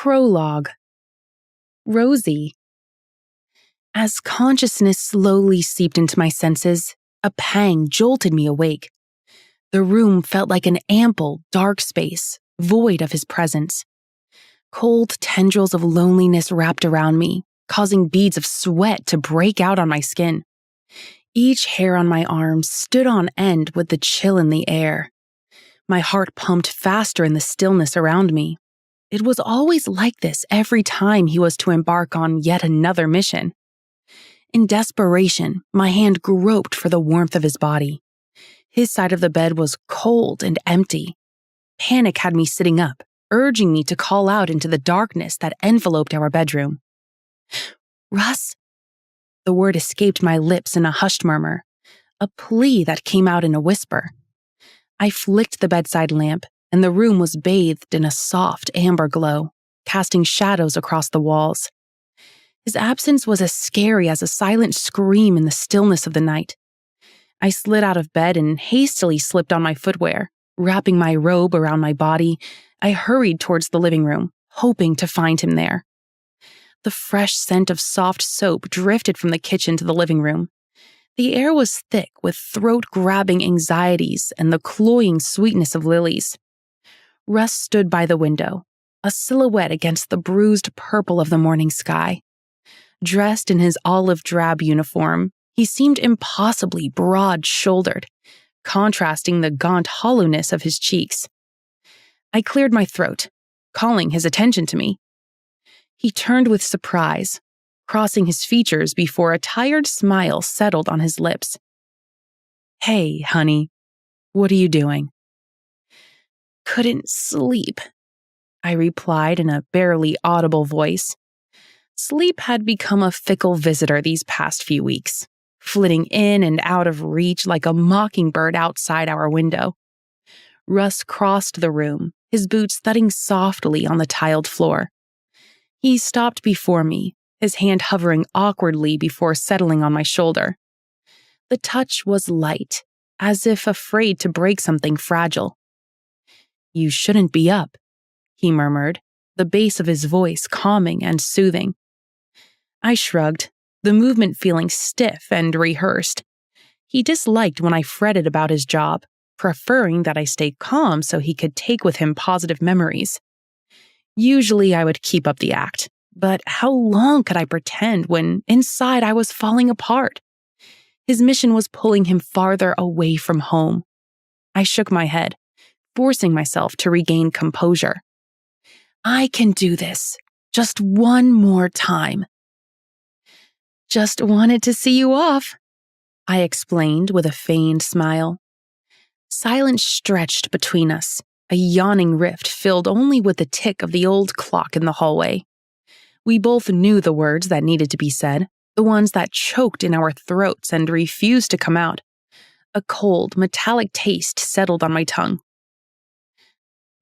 Prologue. Rosie. As consciousness slowly seeped into my senses, a pang jolted me awake. The room felt like an ample, dark space, void of his presence. Cold tendrils of loneliness wrapped around me, causing beads of sweat to break out on my skin. Each hair on my arm stood on end with the chill in the air. My heart pumped faster in the stillness around me. It was always like this every time he was to embark on yet another mission. In desperation, my hand groped for the warmth of his body. His side of the bed was cold and empty. Panic had me sitting up, urging me to call out into the darkness that enveloped our bedroom. "Russ?" The word escaped my lips in a hushed murmur, a plea that came out in a whisper. I flicked the bedside lamp, and the room was bathed in a soft amber glow, casting shadows across the walls. His absence was as scary as a silent scream in the stillness of the night. I slid out of bed and hastily slipped on my footwear. Wrapping my robe around my body, I hurried towards the living room, hoping to find him there. The fresh scent of soft soap drifted from the kitchen to the living room. The air was thick with throat-grabbing anxieties and the cloying sweetness of lilies. Russ stood by the window, a silhouette against the bruised purple of the morning sky. Dressed in his olive drab uniform, he seemed impossibly broad-shouldered, contrasting the gaunt hollowness of his cheeks. I cleared my throat, calling his attention to me. He turned with surprise, crossing his features before a tired smile settled on his lips. "Hey, honey, what are you doing?" "Couldn't sleep," I replied in a barely audible voice. Sleep had become a fickle visitor these past few weeks, flitting in and out of reach like a mockingbird outside our window. Russ crossed the room, his boots thudding softly on the tiled floor. He stopped before me, his hand hovering awkwardly before settling on my shoulder. The touch was light, as if afraid to break something fragile. "You shouldn't be up," he murmured, the bass of his voice calming and soothing. I shrugged, the movement feeling stiff and rehearsed. He disliked when I fretted about his job, preferring that I stay calm so he could take with him positive memories. Usually I would keep up the act, but how long could I pretend when inside I was falling apart? His mission was pulling him farther away from home. I shook my head, forcing myself to regain composure. "I can do this. Just one more time." "Just wanted to see you off," I explained with a feigned smile. Silence stretched between us, a yawning rift filled only with the tick of the old clock in the hallway. We both knew the words that needed to be said, the ones that choked in our throats and refused to come out. A cold, metallic taste settled on my tongue.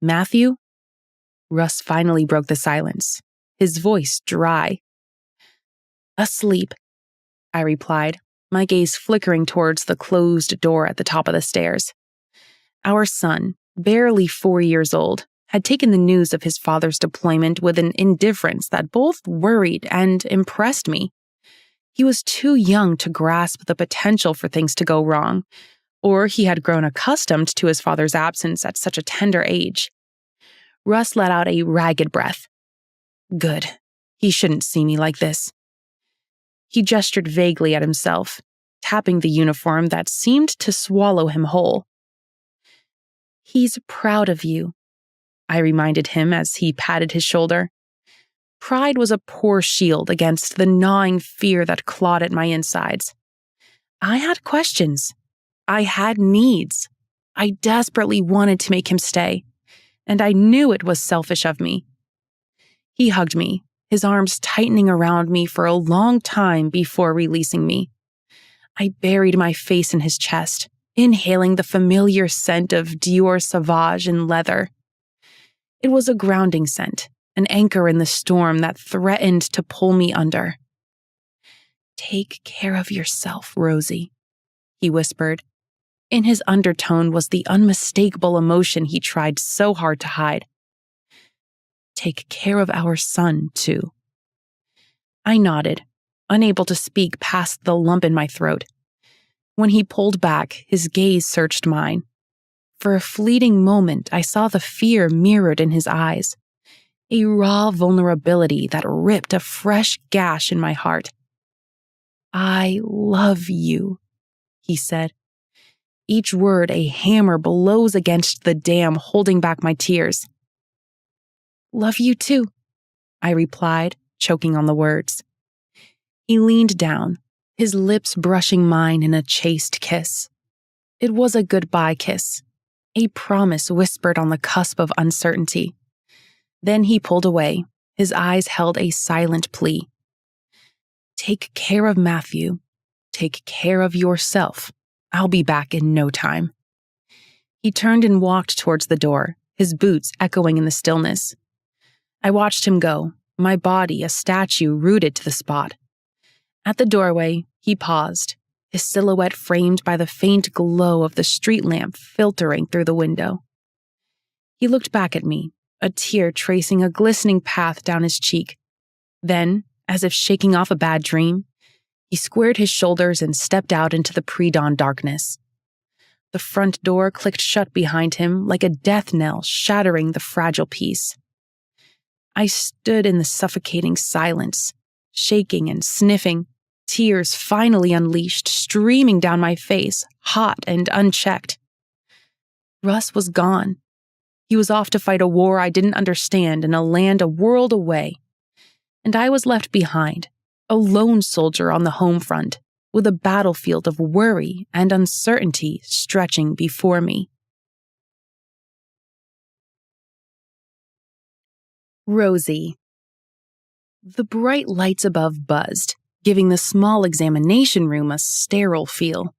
"Matthew?" Russ finally broke the silence, his voice dry. "Asleep," I replied, my gaze flickering towards the closed door at the top of the stairs. Our son, barely 4 years old, had taken the news of his father's deployment with an indifference that both worried and impressed me. He was too young to grasp the potential for things to go wrong, or he had grown accustomed to his father's absence at such a tender age. Russ let out a ragged breath. Good. He shouldn't see me like this. He gestured vaguely at himself, tapping the uniform that seemed to swallow him whole. "He's proud of you," I reminded him as he patted his shoulder. Pride was a poor shield against the gnawing fear that clawed at my insides. I had questions. I had needs. I desperately wanted to make him stay, and I knew it was selfish of me. He hugged me, his arms tightening around me for a long time before releasing me. I buried my face in his chest, inhaling the familiar scent of Dior Sauvage and leather. It was a grounding scent, an anchor in the storm that threatened to pull me under. "Take care of yourself, Rosie," he whispered. In his undertone was the unmistakable emotion he tried so hard to hide. take care of our son, too. I nodded, unable to speak past the lump in my throat. When he pulled back, his gaze searched mine. For a fleeting moment, I saw the fear mirrored in his eyes, a raw vulnerability that ripped a fresh gash in my heart. "I love you," he said. Each word a hammer blows against the dam holding back my tears. "Love you too," I replied, choking on the words. He leaned down, his lips brushing mine in a chaste kiss. It was a goodbye kiss, a promise whispered on the cusp of uncertainty. Then he pulled away, his eyes held a silent plea. "Take care of Matthew. Take care of yourself. I'll be back in no time." He turned and walked towards the door, his boots echoing in the stillness. I watched him go, my body a statue rooted to the spot. At the doorway, he paused, his silhouette framed by the faint glow of the street lamp filtering through the window. He looked back at me, a tear tracing a glistening path down his cheek. Then, as if shaking off a bad dream, he squared his shoulders and stepped out into the pre-dawn darkness. The front door clicked shut behind him like a death knell shattering the fragile peace. I stood in the suffocating silence, shaking and sniffing, tears finally unleashed, streaming down my face, hot and unchecked. Russ was gone. He was off to fight a war I didn't understand in a land a world away. And I was left behind, a lone soldier on the home front, with a battlefield of worry and uncertainty stretching before me. Rosie. The bright lights above buzzed, giving the small examination room a sterile feel.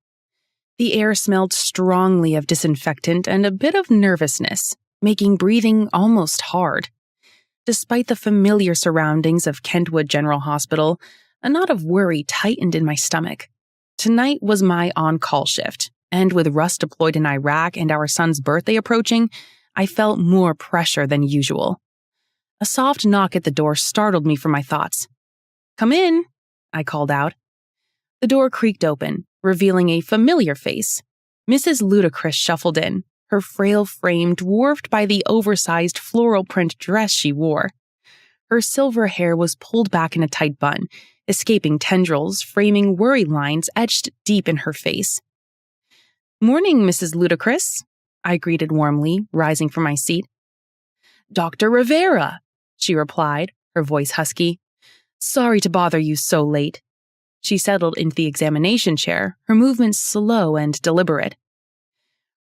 The air smelled strongly of disinfectant and a bit of nervousness, making breathing almost hard. Despite the familiar surroundings of Kentwood General Hospital, a knot of worry tightened in my stomach. Tonight was my on-call shift, and with Russ deployed in Iraq and our son's birthday approaching, I felt more pressure than usual. A soft knock at the door startled me from my thoughts. "Come in," I called out. The door creaked open, revealing a familiar face. Mrs. Ludacris shuffled in, her frail frame dwarfed by the oversized floral print dress she wore. Her silver hair was pulled back in a tight bun, escaping tendrils, framing worry lines etched deep in her face. "Morning, Mrs. Ludacris," I greeted warmly, rising from my seat. "Dr. Rivera," she replied, her voice husky. "Sorry to bother you so late." She settled into the examination chair, her movements slow and deliberate.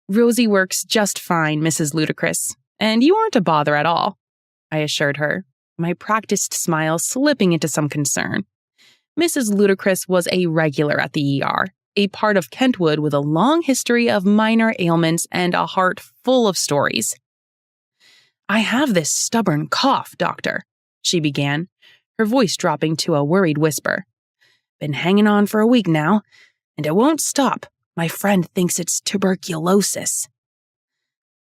"Rosie works just fine, Mrs. Ludacris, and you aren't a bother at all," I assured her, my practiced smile slipping into some concern. Mrs. Ludacris was a regular at the ER, a part of Kentwood with a long history of minor ailments and a heart full of stories. "I have this stubborn cough, doctor," she began, her voice dropping to a worried whisper. "Been hanging on for a week now, and it won't stop. My friend thinks it's tuberculosis."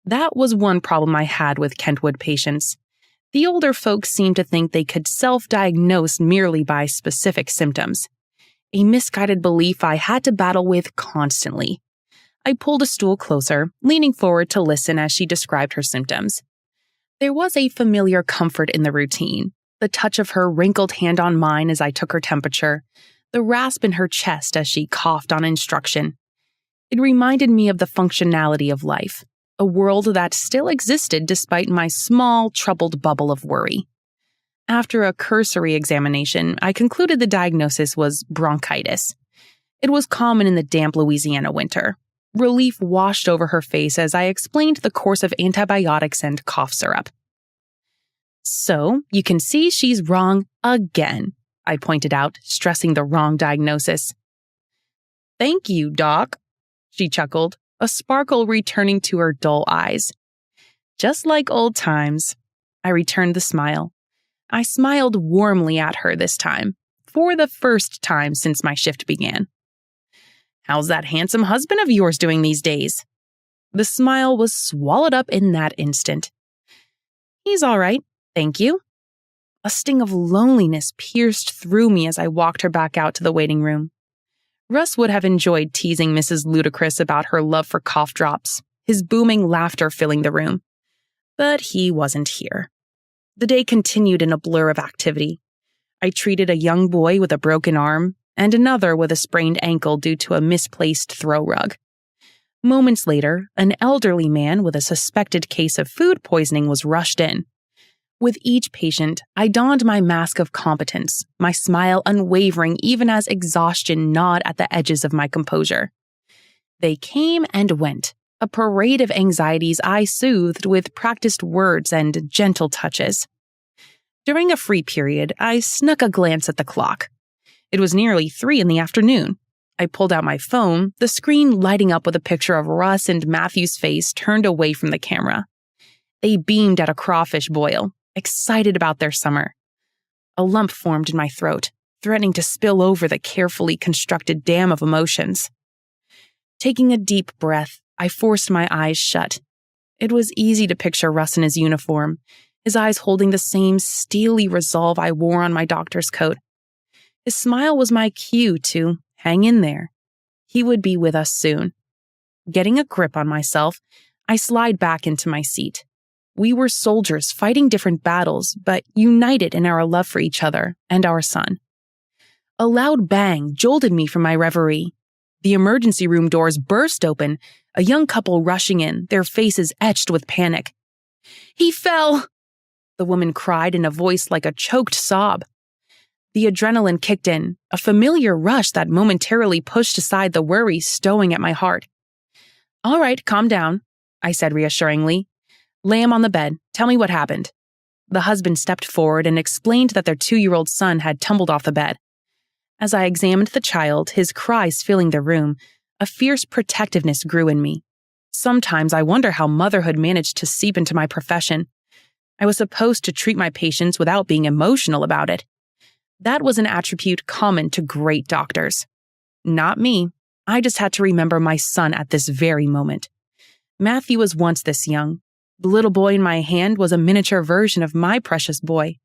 That was one problem I had with Kentwood patients. The older folks seemed to think they could self-diagnose merely by specific symptoms, a misguided belief I had to battle with constantly. I pulled a stool closer, leaning forward to listen as she described her symptoms. There was a familiar comfort in the routine, the touch of her wrinkled hand on mine as I took her temperature, the rasp in her chest as she coughed on instruction. It reminded me of the functionality of life, a world that still existed despite my small, troubled bubble of worry. After a cursory examination, I concluded the diagnosis was bronchitis. It was common in the damp Louisiana winter. Relief washed over her face as I explained the course of antibiotics and cough syrup. "So, you can see she's wrong again," I pointed out, stressing the wrong diagnosis. "Thank you, Doc," she chuckled, a sparkle returning to her dull eyes. "Just like old times." I returned the smile. I smiled warmly at her this time, for the first time since my shift began. "How's that handsome husband of yours doing these days?" The smile was swallowed up in that instant. "He's all right. Thank you. A sting of loneliness pierced through me as I walked her back out to the waiting room. Russ would have enjoyed teasing Mrs. Ludacris about her love for cough drops, his booming laughter filling the room. But he wasn't here. The day continued in a blur of activity. I treated a young boy with a broken arm and another with a sprained ankle due to a misplaced throw rug. Moments later, an elderly man with a suspected case of food poisoning was rushed in. With each patient, I donned my mask of competence, my smile unwavering even as exhaustion gnawed at the edges of my composure. They came and went, a parade of anxieties I soothed with practiced words and gentle touches. During a free period, I snuck a glance at the clock. It was nearly 3 p.m. I pulled out my phone, the screen lighting up with a picture of Russ and Matthew's face turned away from the camera. They beamed at a crawfish boil, excited about their summer. A lump formed in my throat, threatening to spill over the carefully constructed dam of emotions. Taking a deep breath, I forced my eyes shut. It was easy to picture Russ in his uniform, his eyes holding the same steely resolve I wore on my doctor's coat. His smile was my cue to hang in there. He would be with us soon. Getting a grip on myself, I slid back into my seat. We were soldiers fighting different battles, but united in our love for each other and our son. A loud bang jolted me from my reverie. The emergency room doors burst open, a young couple rushing in, their faces etched with panic. "He fell!" the woman cried in a voice like a choked sob. The adrenaline kicked in, a familiar rush that momentarily pushed aside the worry stowing at my heart. "All right, calm down," I said reassuringly. "Lay him on the bed. Tell me what happened." The husband stepped forward and explained that their 2-year-old son had tumbled off the bed. As I examined the child, his cries filling the room, a fierce protectiveness grew in me. Sometimes I wonder how motherhood managed to seep into my profession. I was supposed to treat my patients without being emotional about it. That was an attribute common to great doctors. Not me. I just had to remember my son at this very moment. Matthew was once this young. The little boy in my hand was a miniature version of my precious boy.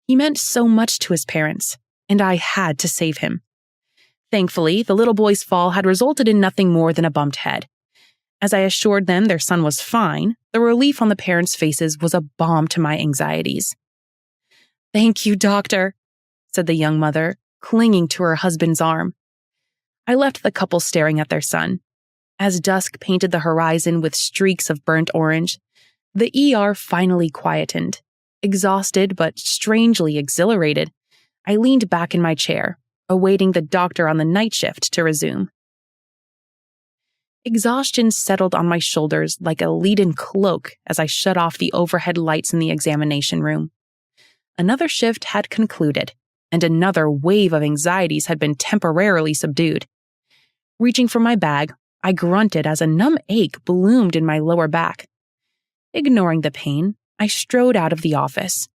He meant so much to his parents, and I had to save him. Thankfully, the little boy's fall had resulted in nothing more than a bumped head. As I assured them their son was fine, the relief on the parents' faces was a balm to my anxieties. "Thank you, doctor," said the young mother, clinging to her husband's arm. I left the couple staring at their son. As dusk painted the horizon with streaks of burnt orange, the ER finally quietened. Exhausted but strangely exhilarated, I leaned back in my chair, awaiting the doctor on the night shift to resume. Exhaustion settled on my shoulders like a leaden cloak as I shut off the overhead lights in the examination room. Another shift had concluded, and another wave of anxieties had been temporarily subdued. Reaching for my bag, I grunted as a numb ache bloomed in my lower back. Ignoring the pain, I strode out of the office.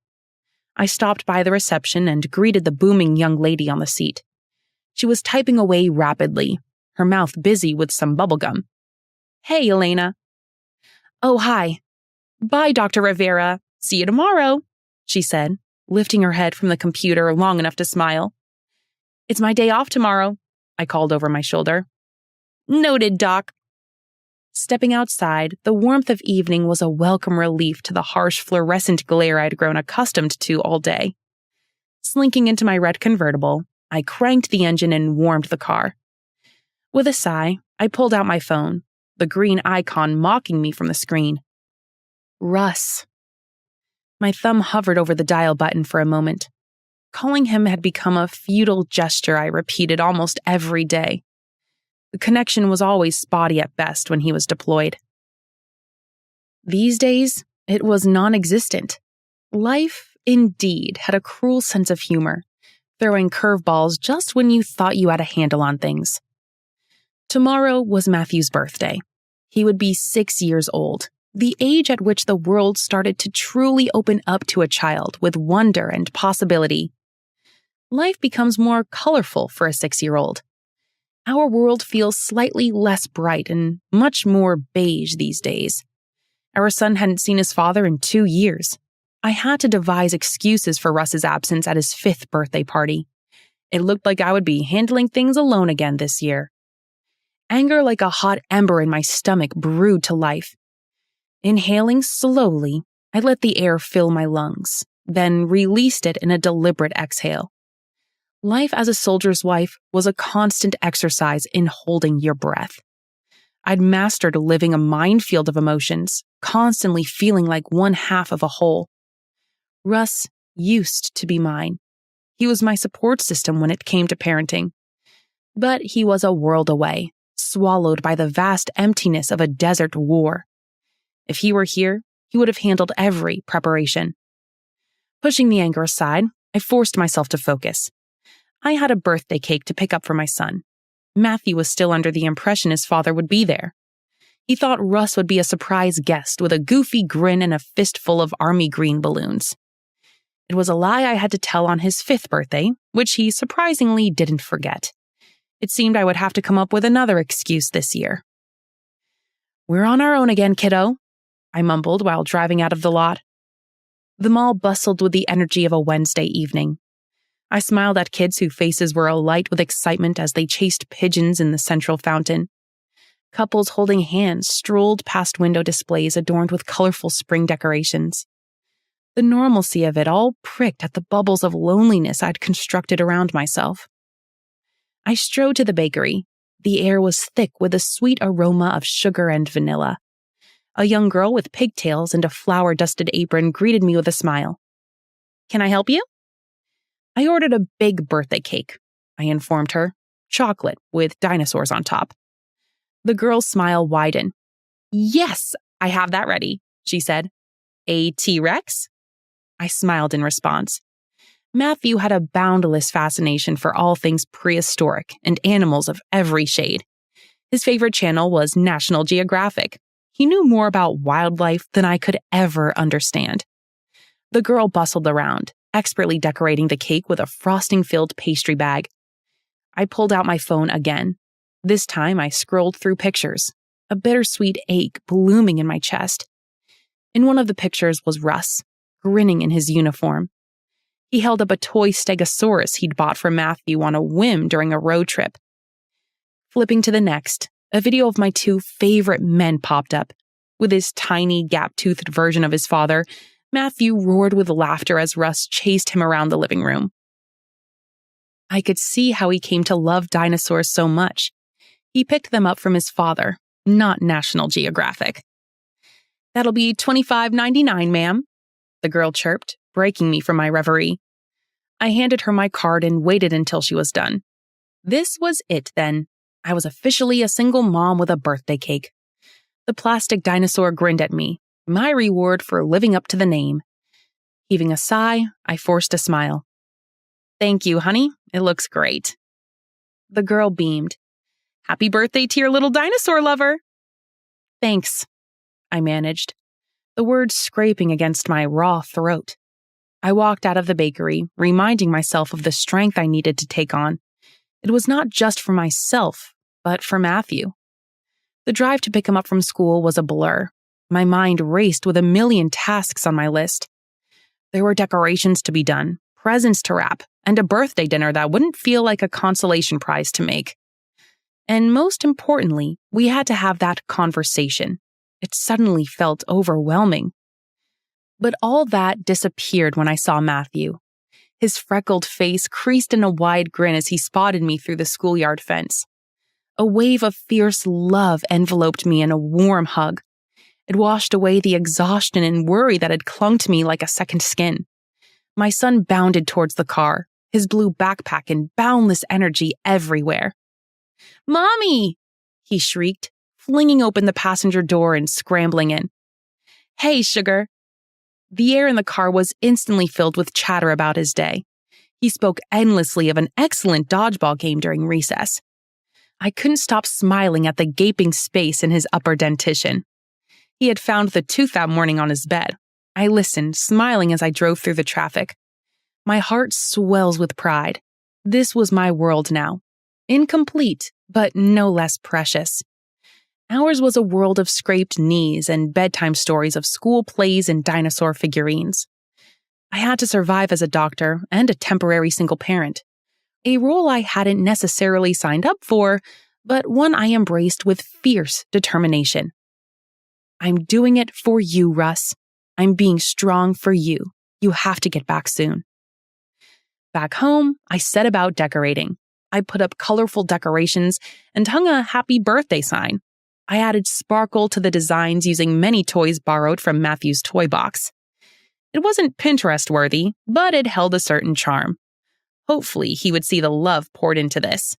I stopped by the reception and greeted the booming young lady on the seat. She was typing away rapidly, her mouth busy with some bubblegum. "Hey, Elena." "Oh, hi." "Bye, Dr. Rivera. See you tomorrow," she said, lifting her head from the computer long enough to smile. "It's my day off tomorrow," I called over my shoulder. "Noted, Doc." Stepping outside, the warmth of evening was a welcome relief to the harsh fluorescent glare I'd grown accustomed to all day. Slinking into my red convertible, I cranked the engine and warmed the car. With a sigh, I pulled out my phone, the green icon mocking me from the screen. Russ. My thumb hovered over the dial button for a moment. Calling him had become a futile gesture I repeated almost every day. The connection was always spotty at best when he was deployed. These days, it was non-existent. Life, indeed, had a cruel sense of humor, throwing curveballs just when you thought you had a handle on things. Tomorrow was Matthew's birthday. He would be 6 years old, the age at which the world started to truly open up to a child with wonder and possibility. Life becomes more colorful for a 6-year-old. Our world feels slightly less bright and much more beige these days. Our son hadn't seen his father in 2 years. I had to devise excuses for Russ's absence at his 5th birthday party. It looked like I would be handling things alone again this year. Anger like a hot ember in my stomach brewed to life. Inhaling slowly, I let the air fill my lungs, then released it in a deliberate exhale. Life as a soldier's wife was a constant exercise in holding your breath. I'd mastered living a minefield of emotions, constantly feeling like one half of a whole. Russ used to be mine. He was my support system when it came to parenting. But he was a world away, swallowed by the vast emptiness of a desert war. If he were here, he would have handled every preparation. Pushing the anger aside, I forced myself to focus. I had a birthday cake to pick up for my son. Matthew was still under the impression his father would be there. He thought Russ would be a surprise guest with a goofy grin and a fistful of army green balloons. It was a lie I had to tell on his 5th birthday, which he surprisingly didn't forget. It seemed I would have to come up with another excuse this year. "We're on our own again, kiddo," I mumbled while driving out of the lot. The mall bustled with the energy of a Wednesday evening. I smiled at kids whose faces were alight with excitement as they chased pigeons in the central fountain. Couples holding hands strolled past window displays adorned with colorful spring decorations. The normalcy of it all pricked at the bubbles of loneliness I'd constructed around myself. I strode to the bakery. The air was thick with a sweet aroma of sugar and vanilla. A young girl with pigtails and a flour-dusted apron greeted me with a smile. "Can I help you?" "I ordered a big birthday cake," I informed her. "Chocolate with dinosaurs on top." The girl's smile widened. "Yes, I have that ready," she said. "A T-Rex?" I smiled in response. Matthew had a boundless fascination for all things prehistoric and animals of every shade. His favorite channel was National Geographic. He knew more about wildlife than I could ever understand. The girl bustled around, expertly decorating the cake with a frosting-filled pastry bag. I pulled out my phone again. This time I scrolled through pictures, a bittersweet ache blooming in my chest. In one of the pictures was Russ, grinning in his uniform. He held up a toy stegosaurus he'd bought for Matthew on a whim during a road trip. Flipping to the next, a video of my 2 favorite men popped up. With his tiny, gap-toothed version of his father, Matthew roared with laughter as Russ chased him around the living room. I could see how he came to love dinosaurs so much. He picked them up from his father, not National Geographic. "That'll be $25.99, ma'am," the girl chirped, breaking me from my reverie. I handed her my card and waited until she was done. This was it, then. I was officially a single mom with a birthday cake. The plastic dinosaur grinned at me, my reward for living up to the name. Heaving a sigh, I forced a smile. "Thank you, honey. It looks great." The girl beamed. "Happy birthday to your little dinosaur lover." "Thanks," I managed, the words scraping against my raw throat. I walked out of the bakery, reminding myself of the strength I needed to take on. It was not just for myself, but for Matthew. The drive to pick him up from school was a blur. My mind raced with a million tasks on my list. There were decorations to be done, presents to wrap, and a birthday dinner that wouldn't feel like a consolation prize to make. And most importantly, we had to have that conversation. It suddenly felt overwhelming. But all that disappeared when I saw Matthew. His freckled face creased in a wide grin as he spotted me through the schoolyard fence. A wave of fierce love enveloped me in a warm hug. It washed away the exhaustion and worry that had clung to me like a second skin. My son bounded towards the car, his blue backpack and boundless energy everywhere. "Mommy!" he shrieked, flinging open the passenger door and scrambling in. "Hey, sugar." The air in the car was instantly filled with chatter about his day. He spoke endlessly of an excellent dodgeball game during recess. I couldn't stop smiling at the gaping space in his upper dentition. He had found the tooth that morning on his bed. I listened, smiling as I drove through the traffic. My heart swells with pride. This was my world now. Incomplete, but no less precious. Ours was a world of scraped knees and bedtime stories of school plays and dinosaur figurines. I had to survive as a doctor and a temporary single parent, a role I hadn't necessarily signed up for, but one I embraced with fierce determination. I'm doing it for you, Russ. I'm being strong for you. You have to get back soon. Back home, I set about decorating. I put up colorful decorations and hung a happy birthday sign. I added sparkle to the designs using many toys borrowed from Matthew's toy box. It wasn't Pinterest-worthy, but it held a certain charm. Hopefully, he would see the love poured into this.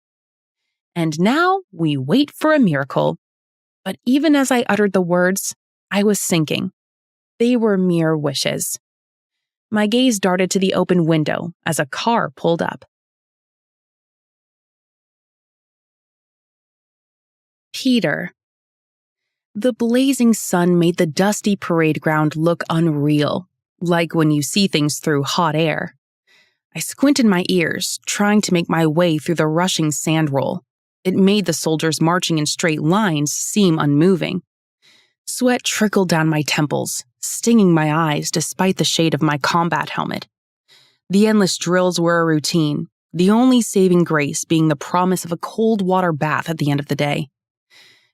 And now we wait for a miracle. But even as I uttered the words, I was sinking. They were mere wishes. My gaze darted to the open window as a car pulled up. Peter. The blazing sun made the dusty parade ground look unreal, like when you see things through hot air. I squinted my ears, trying to make my way through the rushing sand roll. It made the soldiers marching in straight lines seem unmoving. Sweat trickled down my temples, stinging my eyes despite the shade of my combat helmet. The endless drills were a routine, the only saving grace being the promise of a cold water bath at the end of the day.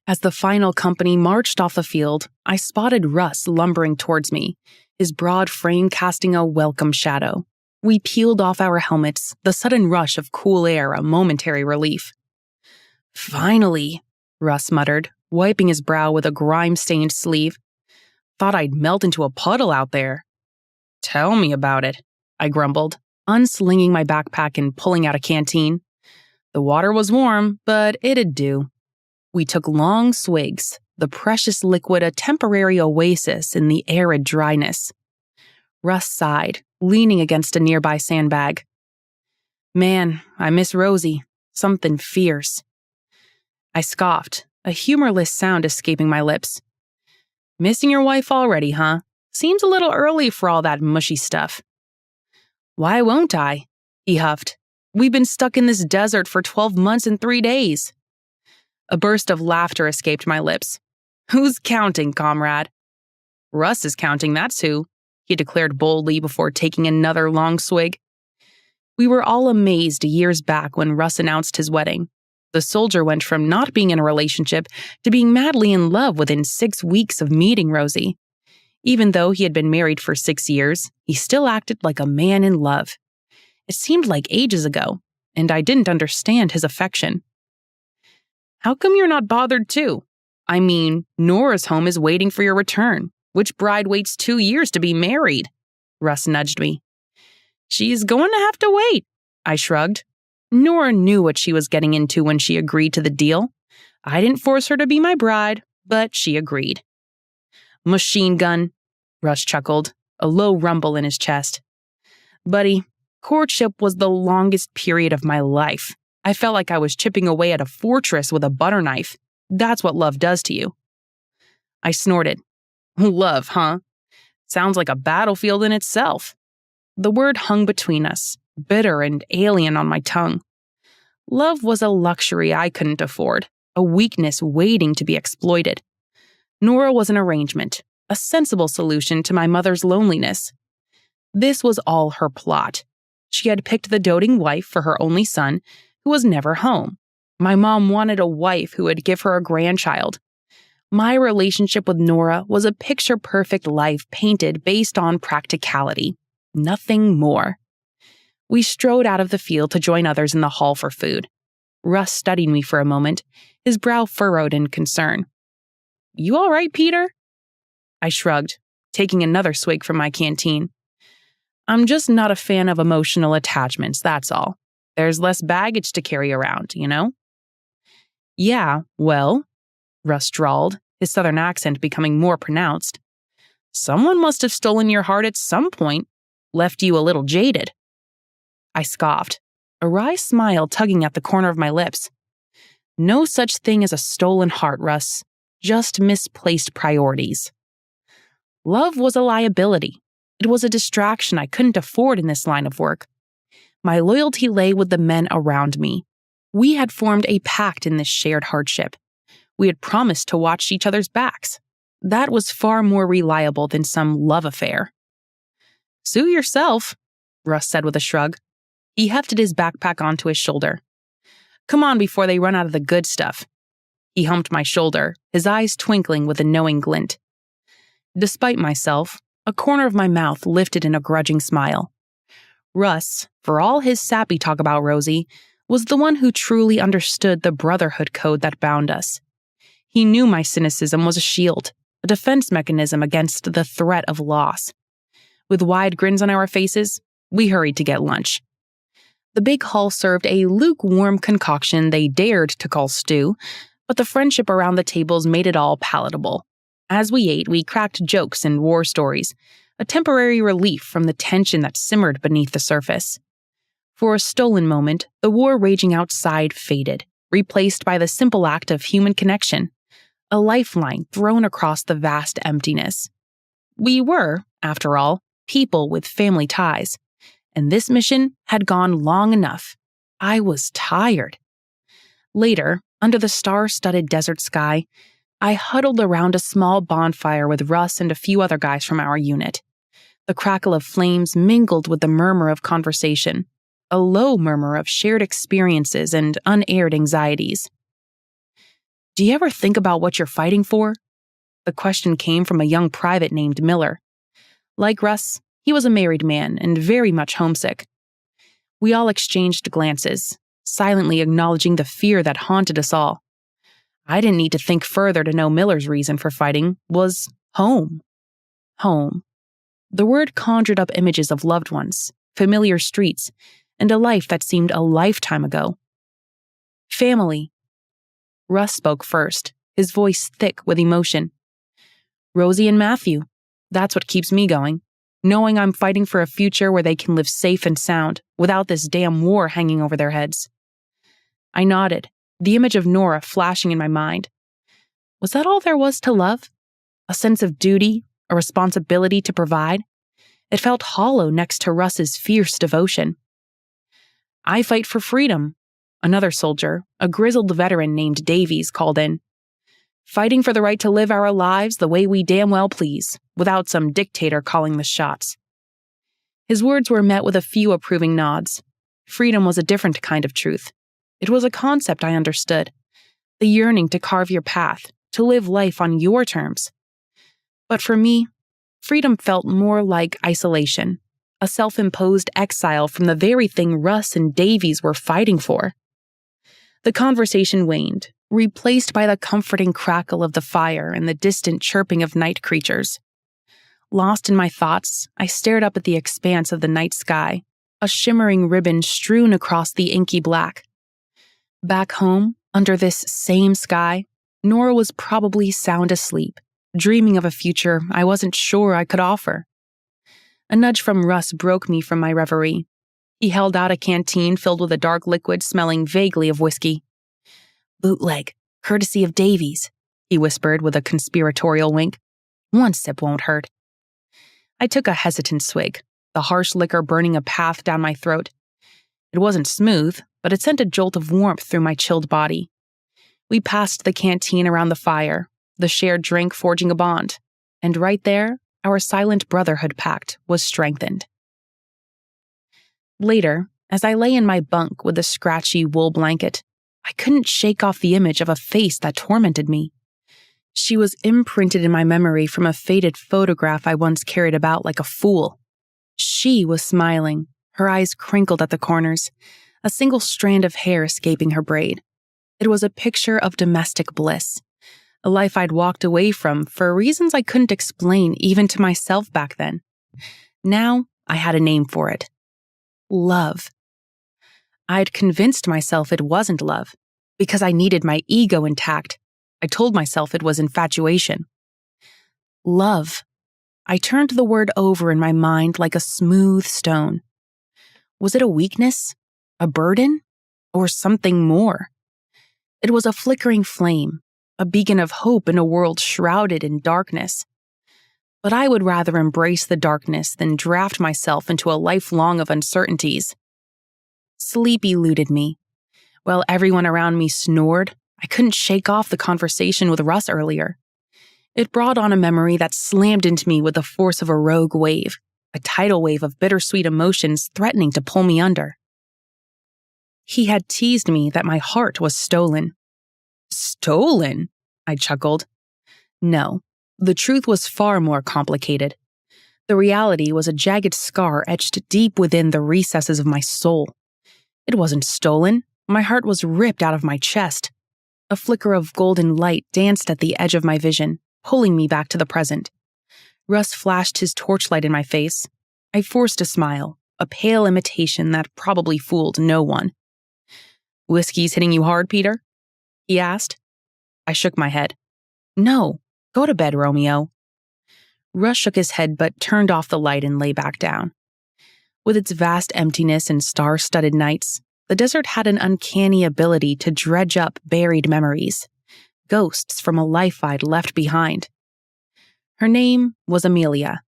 As the final company marched off the field, I spotted Russ lumbering towards me, his broad frame casting a welcome shadow. We peeled off our helmets, the sudden rush of cool air a momentary relief. "Finally," Russ muttered, wiping his brow with a grime-stained sleeve. "Thought I'd melt into a puddle out there." "Tell me about it," I grumbled, unslinging my backpack and pulling out a canteen. The water was warm, but it'd do. We took long swigs, the precious liquid a temporary oasis in the arid dryness. Russ sighed, leaning against a nearby sandbag. "Man, I miss Rosie. Something fierce." I scoffed, a humorless sound escaping my lips. "Missing your wife already, huh? Seems a little early for all that mushy stuff." "Why won't I?" he huffed. "We've been stuck in this desert for 12 months and 3 days. A burst of laughter escaped my lips. "Who's counting, comrade?" "Russ is counting, that's who," he declared boldly before taking another long swig. We were all amazed years back when Russ announced his wedding. The soldier went from not being in a relationship to being madly in love within 6 weeks of meeting Rosie. Even though he had been married for 6 years, he still acted like a man in love. It seemed like ages ago, and I didn't understand his affection. "How come you're not bothered too? I mean, Nora's home is waiting for your return. Which bride waits 2 years to be married?" Russ nudged me. "She's going to have to wait," I shrugged. Nora knew what she was getting into when she agreed to the deal. I didn't force her to be my bride, but she agreed. "Machine gun," Russ chuckled, a low rumble in his chest. "Buddy, courtship was the longest period of my life. I felt like I was chipping away at a fortress with a butter knife. That's what love does to you." I snorted. "Love, huh? Sounds like a battlefield in itself." The word hung between us, bitter and alien on my tongue. Love was a luxury I couldn't afford, a weakness waiting to be exploited. Nora was an arrangement, a sensible solution to my mother's loneliness. This was all her plot. She had picked the doting wife for her only son, who was never home. My mom wanted a wife who would give her a grandchild. My relationship with Nora was a picture-perfect life painted based on practicality. Nothing more. We strode out of the field to join others in the hall for food. Russ studied me for a moment, his brow furrowed in concern. "You all right, Peter?" I shrugged, taking another swig from my canteen. "I'm just not a fan of emotional attachments, that's all. There's less baggage to carry around, you know?" "Yeah, well," Russ drawled, his southern accent becoming more pronounced. "Someone must have stolen your heart at some point, left you a little jaded." I scoffed, a wry smile tugging at the corner of my lips. "No such thing as a stolen heart, Russ. Just misplaced priorities." Love was a liability. It was a distraction I couldn't afford in this line of work. My loyalty lay with the men around me. We had formed a pact in this shared hardship. We had promised to watch each other's backs. That was far more reliable than some love affair. Sue yourself, Russ said with a shrug. He hefted his backpack onto his shoulder. Come on before they run out of the good stuff. He humped my shoulder, his eyes twinkling with a knowing glint. Despite myself, a corner of my mouth lifted in a grudging smile. Russ, for all his sappy talk about Rosie, was the one who truly understood the brotherhood code that bound us. He knew my cynicism was a shield, a defense mechanism against the threat of loss. With wide grins on our faces, we hurried to get lunch. The big hall served a lukewarm concoction they dared to call stew, but the friendship around the tables made it all palatable. As we ate, we cracked jokes and war stories, a temporary relief from the tension that simmered beneath the surface. For a stolen moment, the war raging outside faded, replaced by the simple act of human connection, a lifeline thrown across the vast emptiness. We were, after all, people with family ties, and this mission had gone long enough. I was tired. Later, under the star-studded desert sky, I huddled around a small bonfire with Russ and a few other guys from our unit. The crackle of flames mingled with the murmur of conversation, a low murmur of shared experiences and unaired anxieties. Do you ever think about what you're fighting for? The question came from a young private named Miller. Like Russ, he was a married man and very much homesick. We all exchanged glances, silently acknowledging the fear that haunted us all. I didn't need to think further to know Miller's reason for fighting was home. Home. The word conjured up images of loved ones, familiar streets, and a life that seemed a lifetime ago. Family. Russ spoke first, his voice thick with emotion. Rosie and Matthew. That's what keeps me going, knowing I'm fighting for a future where they can live safe and sound, without this damn war hanging over their heads. I nodded, the image of Nora flashing in my mind. Was that all there was to love? A sense of duty, a responsibility to provide? It felt hollow next to Russ's fierce devotion. I fight for freedom, another soldier, a grizzled veteran named Davies, called in. Fighting for the right to live our lives the way we damn well please, without some dictator calling the shots. His words were met with a few approving nods. Freedom was a different kind of truth. It was a concept I understood. The yearning to carve your path, to live life on your terms. But for me, freedom felt more like isolation, a self-imposed exile from the very thing Russ and Davies were fighting for. The conversation waned, replaced by the comforting crackle of the fire and the distant chirping of night creatures. Lost in my thoughts, I stared up at the expanse of the night sky, a shimmering ribbon strewn across the inky black. Back home, under this same sky, Nora was probably sound asleep, dreaming of a future I wasn't sure I could offer. A nudge from Russ broke me from my reverie. He held out a canteen filled with a dark liquid smelling vaguely of whiskey. Bootleg, courtesy of Davies, he whispered with a conspiratorial wink. One sip won't hurt. I took a hesitant swig, the harsh liquor burning a path down my throat. It wasn't smooth, but it sent a jolt of warmth through my chilled body. We passed the canteen around the fire, the shared drink forging a bond, and right there, our silent brotherhood pact was strengthened. Later, as I lay in my bunk with a scratchy wool blanket, I couldn't shake off the image of a face that tormented me. She was imprinted in my memory from a faded photograph I once carried about like a fool. She was smiling, her eyes crinkled at the corners, a single strand of hair escaping her braid. It was a picture of domestic bliss, a life I'd walked away from for reasons I couldn't explain even to myself back then. Now I had a name for it. Love. I'd convinced myself it wasn't love, because I needed my ego intact. I told myself it was infatuation. Love. I turned the word over in my mind like a smooth stone. Was it a weakness? A burden? Or something more? It was a flickering flame, a beacon of hope in a world shrouded in darkness. But I would rather embrace the darkness than draft myself into a lifelong of uncertainties. Sleep eluded me. While everyone around me snored, I couldn't shake off the conversation with Russ earlier. It brought on a memory that slammed into me with the force of a rogue wave. a tidal wave of bittersweet emotions threatening to pull me under. He had teased me that my heart was stolen. Stolen? I chuckled. No, the truth was far more complicated. The reality was a jagged scar etched deep within the recesses of my soul. It wasn't stolen. My heart was ripped out of my chest. A flicker of golden light danced at the edge of my vision, pulling me back to the present. Russ flashed his torchlight in my face. I forced a smile, a pale imitation that probably fooled no one. "Whiskey's hitting you hard, Peter?" he asked. I shook my head. "No, go to bed, Romeo." Russ shook his head but turned off the light and lay back down. With its vast emptiness and star-studded nights, the desert had an uncanny ability to dredge up buried memories, ghosts from a life I'd left behind. Her name was Amelia.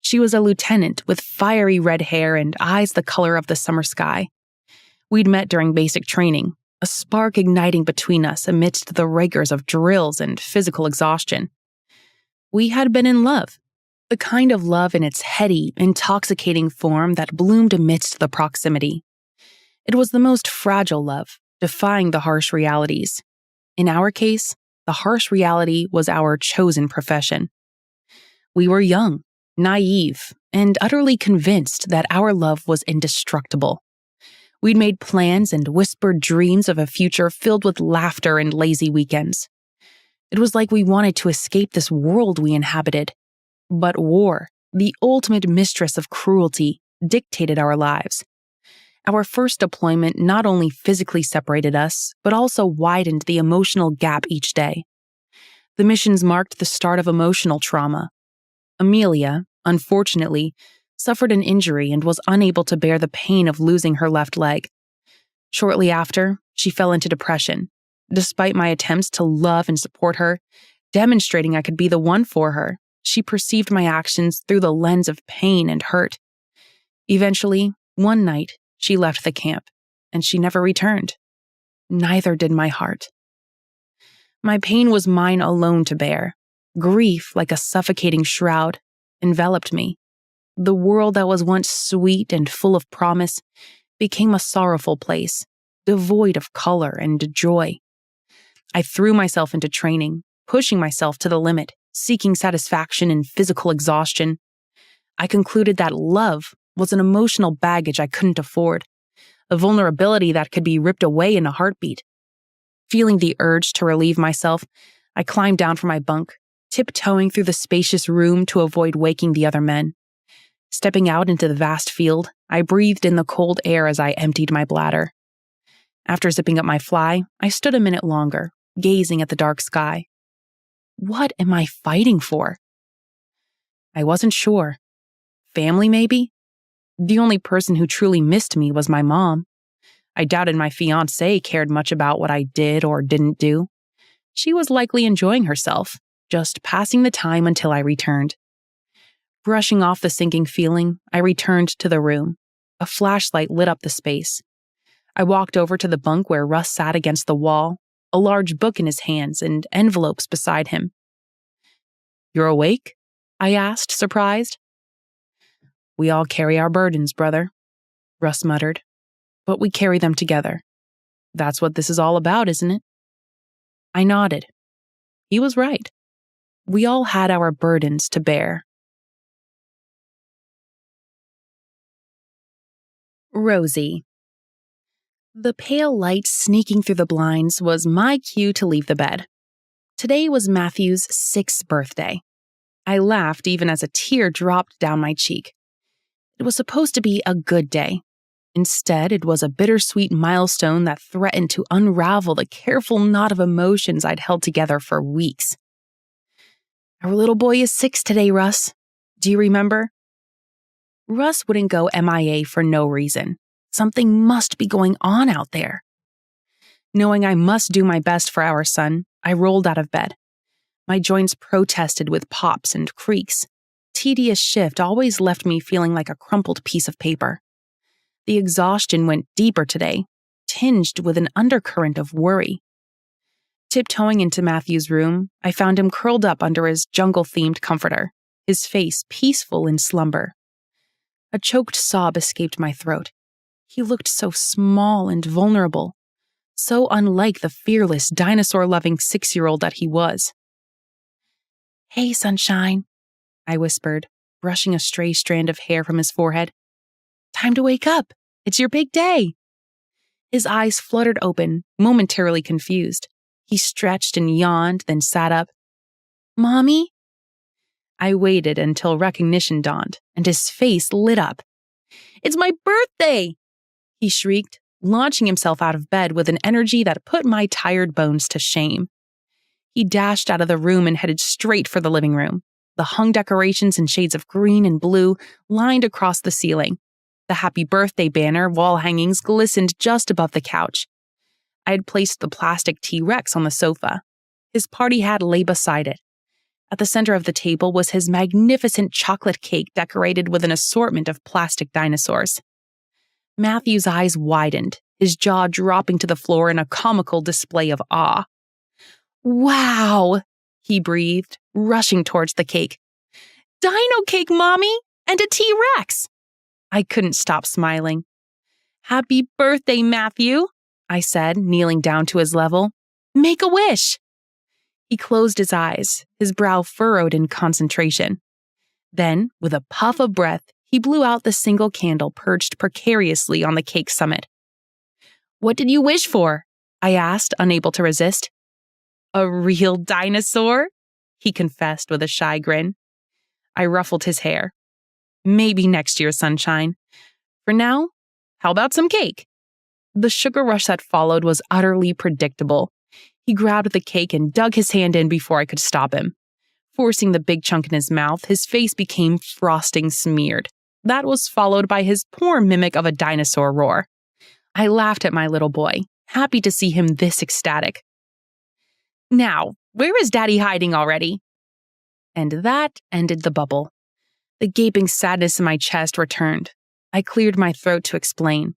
She was a lieutenant with fiery red hair and eyes the color of the summer sky. We'd met during basic training, a spark igniting between us amidst the rigors of drills and physical exhaustion. We had been in love, the kind of love in its heady, intoxicating form that bloomed amidst the proximity. It was the most fragile love, defying the harsh realities. In our case, the harsh reality was our chosen profession. We were young, naive, and utterly convinced that our love was indestructible. We'd made plans and whispered dreams of a future filled with laughter and lazy weekends. It was like we wanted to escape this world we inhabited. But war, the ultimate mistress of cruelty, dictated our lives. Our first deployment not only physically separated us, but also widened the emotional gap each day. The missions marked the start of emotional trauma. Amelia, unfortunately, suffered an injury and was unable to bear the pain of losing her left leg. Shortly after, she fell into depression, despite my attempts to love and support her, demonstrating I could be the one for her. She perceived my actions through the lens of pain and hurt. Eventually, one night, she left the camp, and she never returned. Neither did my heart. My pain was mine alone to bear. Grief, like a suffocating shroud, enveloped me. The world that was once sweet and full of promise became a sorrowful place, devoid of color and joy. I threw myself into training, pushing myself to the limit, seeking satisfaction in physical exhaustion. I concluded that love was an emotional baggage I couldn't afford, a vulnerability that could be ripped away in a heartbeat. Feeling the urge to relieve myself, I climbed down from my bunk, tiptoeing through the spacious room to avoid waking the other men. Stepping out into the vast field, I breathed in the cold air as I emptied my bladder. After zipping up my fly, I stood a minute longer, gazing at the dark sky. What am I fighting for? I wasn't sure. Family, maybe? The only person who truly missed me was my mom. I doubted my fiancé cared much about what I did or didn't do. She was likely enjoying herself, just passing the time until I returned. Brushing off the sinking feeling, I returned to the room. A flashlight lit up the space. I walked over to the bunk where Russ sat against the wall, a large book in his hands and envelopes beside him. "You're awake?" I asked, surprised. "We all carry our burdens, brother," Russ muttered. "But we carry them together. That's what this is all about, isn't it?" I nodded. He was right. We all had our burdens to bear. Rosie. The pale light sneaking through the blinds was my cue to leave the bed. Today was Matthew's 6th birthday. I laughed even as a tear dropped down my cheek. It was supposed to be a good day. Instead, it was a bittersweet milestone that threatened to unravel the careful knot of emotions I'd held together for weeks. "Our little boy is 6 today, Russ. Do you remember?" Russ wouldn't go MIA for no reason. Something must be going on out there. Knowing I must do my best for our son, I rolled out of bed. My joints protested with pops and creaks. Tedious shift always left me feeling like a crumpled piece of paper. The exhaustion went deeper today, tinged with an undercurrent of worry. Tiptoeing into Matthew's room, I found him curled up under his jungle-themed comforter, his face peaceful in slumber. A choked sob escaped my throat. He looked so small and vulnerable, so unlike the fearless, dinosaur-loving 6-year-old that he was. "Hey, sunshine," I whispered, brushing a stray strand of hair from his forehead. "Time to wake up. It's your big day." His eyes fluttered open, momentarily confused. He stretched and yawned, then sat up. "Mommy?" I waited until recognition dawned, and his face lit up. "It's my birthday!" he shrieked, launching himself out of bed with an energy that put my tired bones to shame. He dashed out of the room and headed straight for the living room. The hung decorations in shades of green and blue lined across the ceiling. The happy birthday banner wall hangings glistened just above the couch. I had placed the plastic T-Rex on the sofa. His party hat lay beside it. At the center of the table was his magnificent chocolate cake decorated with an assortment of plastic dinosaurs. Matthew's eyes widened, his jaw dropping to the floor in a comical display of awe. "Wow," he breathed, rushing towards the cake. "Dino cake, Mommy! And a T-Rex!" I couldn't stop smiling. "Happy birthday, Matthew," I said, kneeling down to his level. "Make a wish." He closed his eyes, his brow furrowed in concentration. Then, with a puff of breath, he blew out the single candle perched precariously on the cake summit. "What did you wish for?" I asked, unable to resist. "A real dinosaur?" he confessed with a shy grin. I ruffled his hair. "Maybe next year, sunshine. For now, how about some cake?" The sugar rush that followed was utterly predictable. He grabbed the cake and dug his hand in before I could stop him. Forcing the big chunk in his mouth, his face became frosting smeared. That was followed by his poor mimic of a dinosaur roar. I laughed at my little boy, happy to see him this ecstatic. "Now, where is Daddy hiding already?" And that ended the bubble. The gaping sadness in my chest returned. I cleared my throat to explain.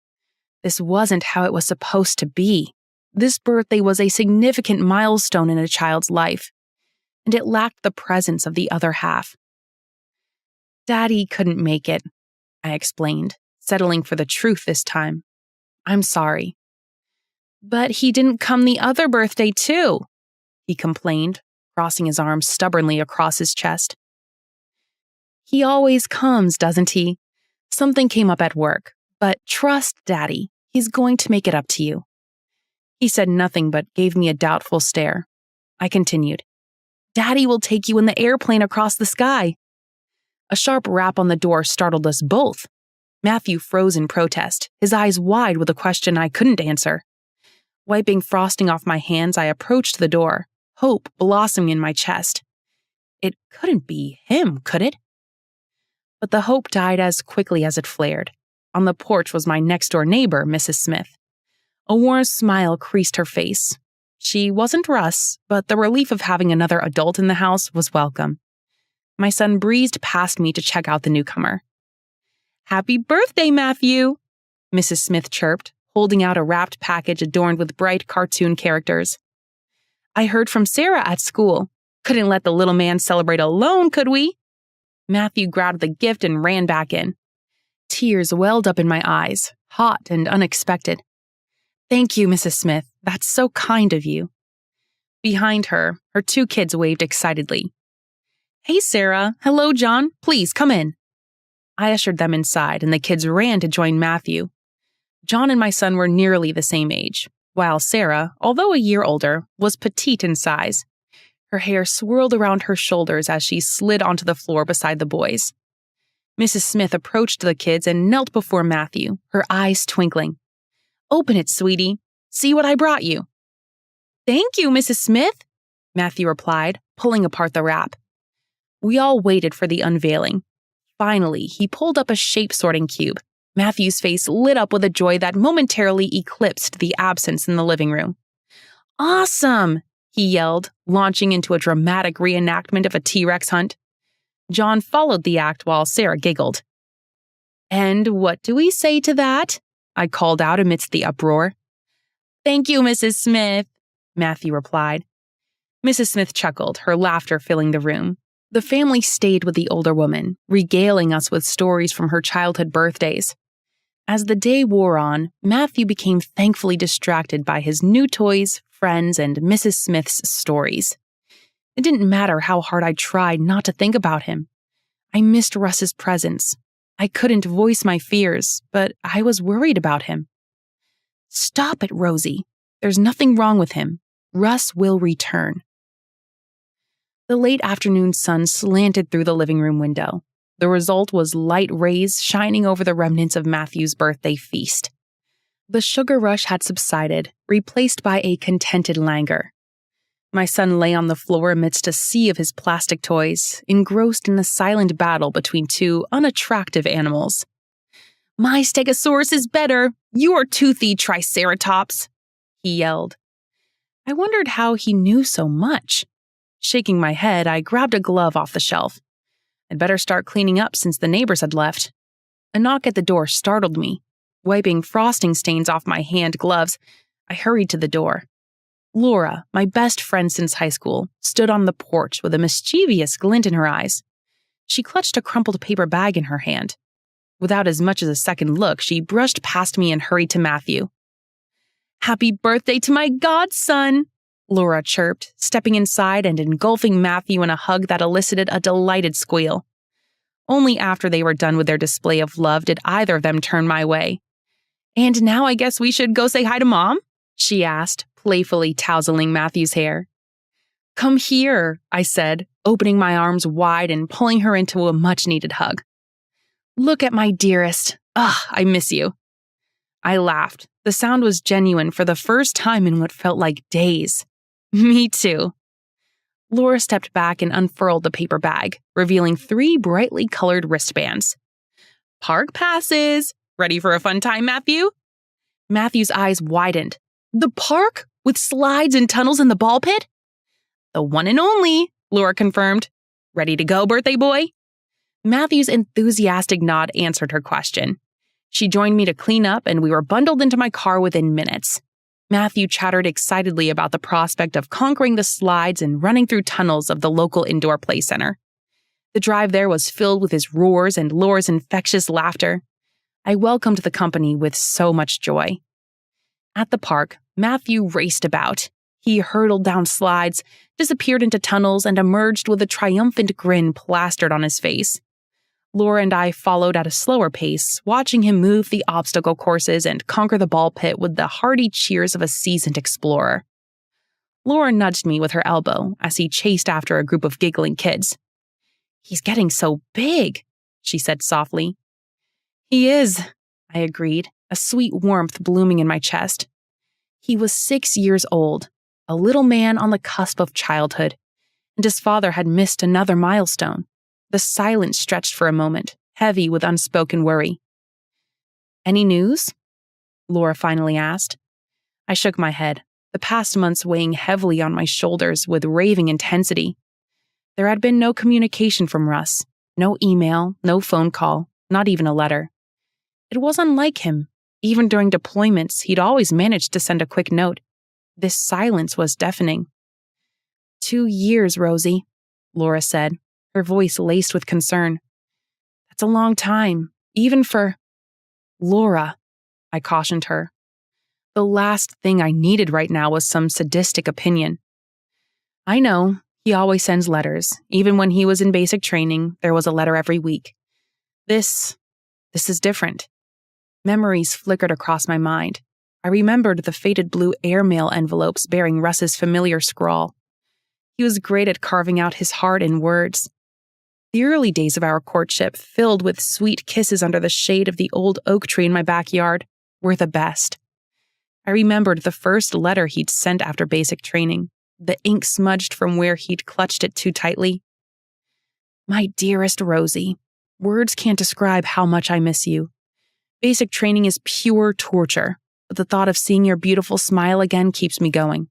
This wasn't how it was supposed to be. This birthday was a significant milestone in a child's life, and it lacked the presence of the other half. "Daddy couldn't make it," I explained, settling for the truth this time. "I'm sorry." "But he didn't come the other birthday too," he complained, crossing his arms stubbornly across his chest. "He always comes, doesn't he? Something came up at work, but trust Daddy, he's going to make it up to you." He said nothing but gave me a doubtful stare. I continued, "Daddy will take you in the airplane across the sky." A sharp rap on the door startled us both. Matthew froze in protest, his eyes wide with a question I couldn't answer. Wiping frosting off my hands, I approached the door, hope blossoming in my chest. It couldn't be him, could it? But the hope died as quickly as it flared. On the porch was my next-door neighbor, Mrs. Smith. A warm smile creased her face. She wasn't Russ, but the relief of having another adult in the house was welcome. My son breezed past me to check out the newcomer. "Happy birthday, Matthew!" Mrs. Smith chirped, holding out a wrapped package adorned with bright cartoon characters. "I heard from Sarah at school. Couldn't let the little man celebrate alone, could we?" Matthew grabbed the gift and ran back in. Tears welled up in my eyes, hot and unexpected. "Thank you, Mrs. Smith. That's so kind of you." Behind her, her 2 kids waved excitedly. "Hey, Sarah. Hello, John. Please, come in." I ushered them inside, and the kids ran to join Matthew. John and my son were nearly the same age, while Sarah, although a year older, was petite in size. Her hair swirled around her shoulders as she slid onto the floor beside the boys. Mrs. Smith approached the kids and knelt before Matthew, her eyes twinkling. "Open it, sweetie. See what I brought you." "Thank you, Mrs. Smith," Matthew replied, pulling apart the wrap. We all waited for the unveiling. Finally, he pulled up a shape-sorting cube. Matthew's face lit up with a joy that momentarily eclipsed the absence in the living room. "Awesome!" he yelled, launching into a dramatic reenactment of a T-Rex hunt. John followed the act while Sarah giggled. "And what do we say to that?" I called out amidst the uproar. "Thank you, Mrs. Smith," Matthew replied. Mrs. Smith chuckled, her laughter filling the room. The family stayed with the older woman, regaling us with stories from her childhood birthdays. As the day wore on, Matthew became thankfully distracted by his new toys, friends, and Mrs. Smith's stories. It didn't matter how hard I tried not to think about him. I missed Russ's presence. I couldn't voice my fears, but I was worried about him. "Stop it, Rosie. There's nothing wrong with him. Russ will return." The late afternoon sun slanted through the living room window. The result was light rays shining over the remnants of Matthew's birthday feast. The sugar rush had subsided, replaced by a contented languor. My son lay on the floor amidst a sea of his plastic toys, engrossed in a silent battle between two unattractive animals. "My stegosaurus is better! You're toothy, Triceratops!" he yelled. I wondered how he knew so much. Shaking my head, I grabbed a glove off the shelf. I'd better start cleaning up since the neighbors had left. A knock at the door startled me. Wiping frosting stains off my hand gloves, I hurried to the door. Laura, my best friend since high school, stood on the porch with a mischievous glint in her eyes. She clutched a crumpled paper bag in her hand. Without as much as a second look, she brushed past me and hurried to Matthew. "Happy birthday to my godson!" Laura chirped, stepping inside and engulfing Matthew in a hug that elicited a delighted squeal. Only after they were done with their display of love did either of them turn my way. "And now I guess we should go say hi to Mom?" she asked, playfully tousling Matthew's hair. "Come here," I said, opening my arms wide and pulling her into a much-needed hug. "Look at my dearest. I miss you." I laughed. The sound was genuine for the first time in what felt like days. "Me too." Laura stepped back and unfurled the paper bag, revealing 3 brightly colored wristbands. "Park passes. Ready for a fun time, Matthew?" Matthew's eyes widened. "The park? With slides and tunnels in the ball pit?" "The one and only," Laura confirmed. "Ready to go, birthday boy?" Matthew's enthusiastic nod answered her question. She joined me to clean up, and we were bundled into my car within minutes. Matthew chattered excitedly about the prospect of conquering the slides and running through tunnels of the local indoor play center. The drive there was filled with his roars and Laura's infectious laughter. I welcomed the company with so much joy. At the park, Matthew raced about. He hurtled down slides, disappeared into tunnels, and emerged with a triumphant grin plastered on his face. Laura and I followed at a slower pace, watching him move the obstacle courses and conquer the ball pit with the hearty cheers of a seasoned explorer. Laura nudged me with her elbow as he chased after a group of giggling kids. "He's getting so big," she said softly. "He is," I agreed, a sweet warmth blooming in my chest. He was 6 years old, a little man on the cusp of childhood, and his father had missed another milestone. The silence stretched for a moment, heavy with unspoken worry. "Any news?" Laura finally asked. I shook my head, the past months weighing heavily on my shoulders with raving intensity. There had been no communication from Russ, no email, no phone call, not even a letter. It was unlike him. Even during deployments, he'd always managed to send a quick note. This silence was deafening. 2 years, Rosie, Laura said, her voice laced with concern. "That's a long time, even for—" "Laura," I cautioned her. The last thing I needed right now was some sadistic opinion. "I know, he always sends letters. Even when he was in basic training, there was a letter every week. This is different." Memories flickered across my mind. I remembered the faded blue airmail envelopes bearing Russ's familiar scrawl. He was great at carving out his heart in words. The early days of our courtship, filled with sweet kisses under the shade of the old oak tree in my backyard, were the best. I remembered the first letter he'd sent after basic training, the ink smudged from where he'd clutched it too tightly. "My dearest Rosie, words can't describe how much I miss you. Basic training is pure torture, but the thought of seeing your beautiful smile again keeps me going.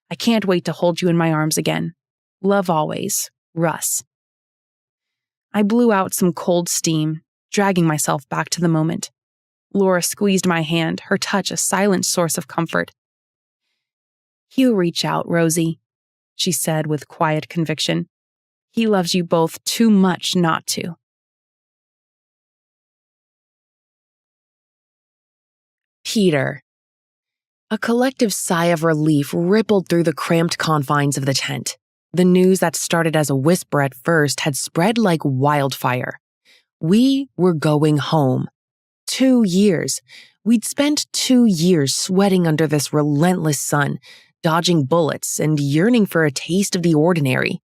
I can't wait to hold you in my arms again. Love always, Russ." I blew out some cold steam, dragging myself back to the moment. Laura squeezed my hand, her touch a silent source of comfort. "He'll reach out, Rosie," she said with quiet conviction. He loves you both too much not to. Peter. A collective sigh of relief rippled through the cramped confines of the tent. The news that started as a whisper at first had spread like wildfire. We were going home. 2 years. We'd spent 2 years sweating under this relentless sun, dodging bullets and yearning for a taste of the ordinary.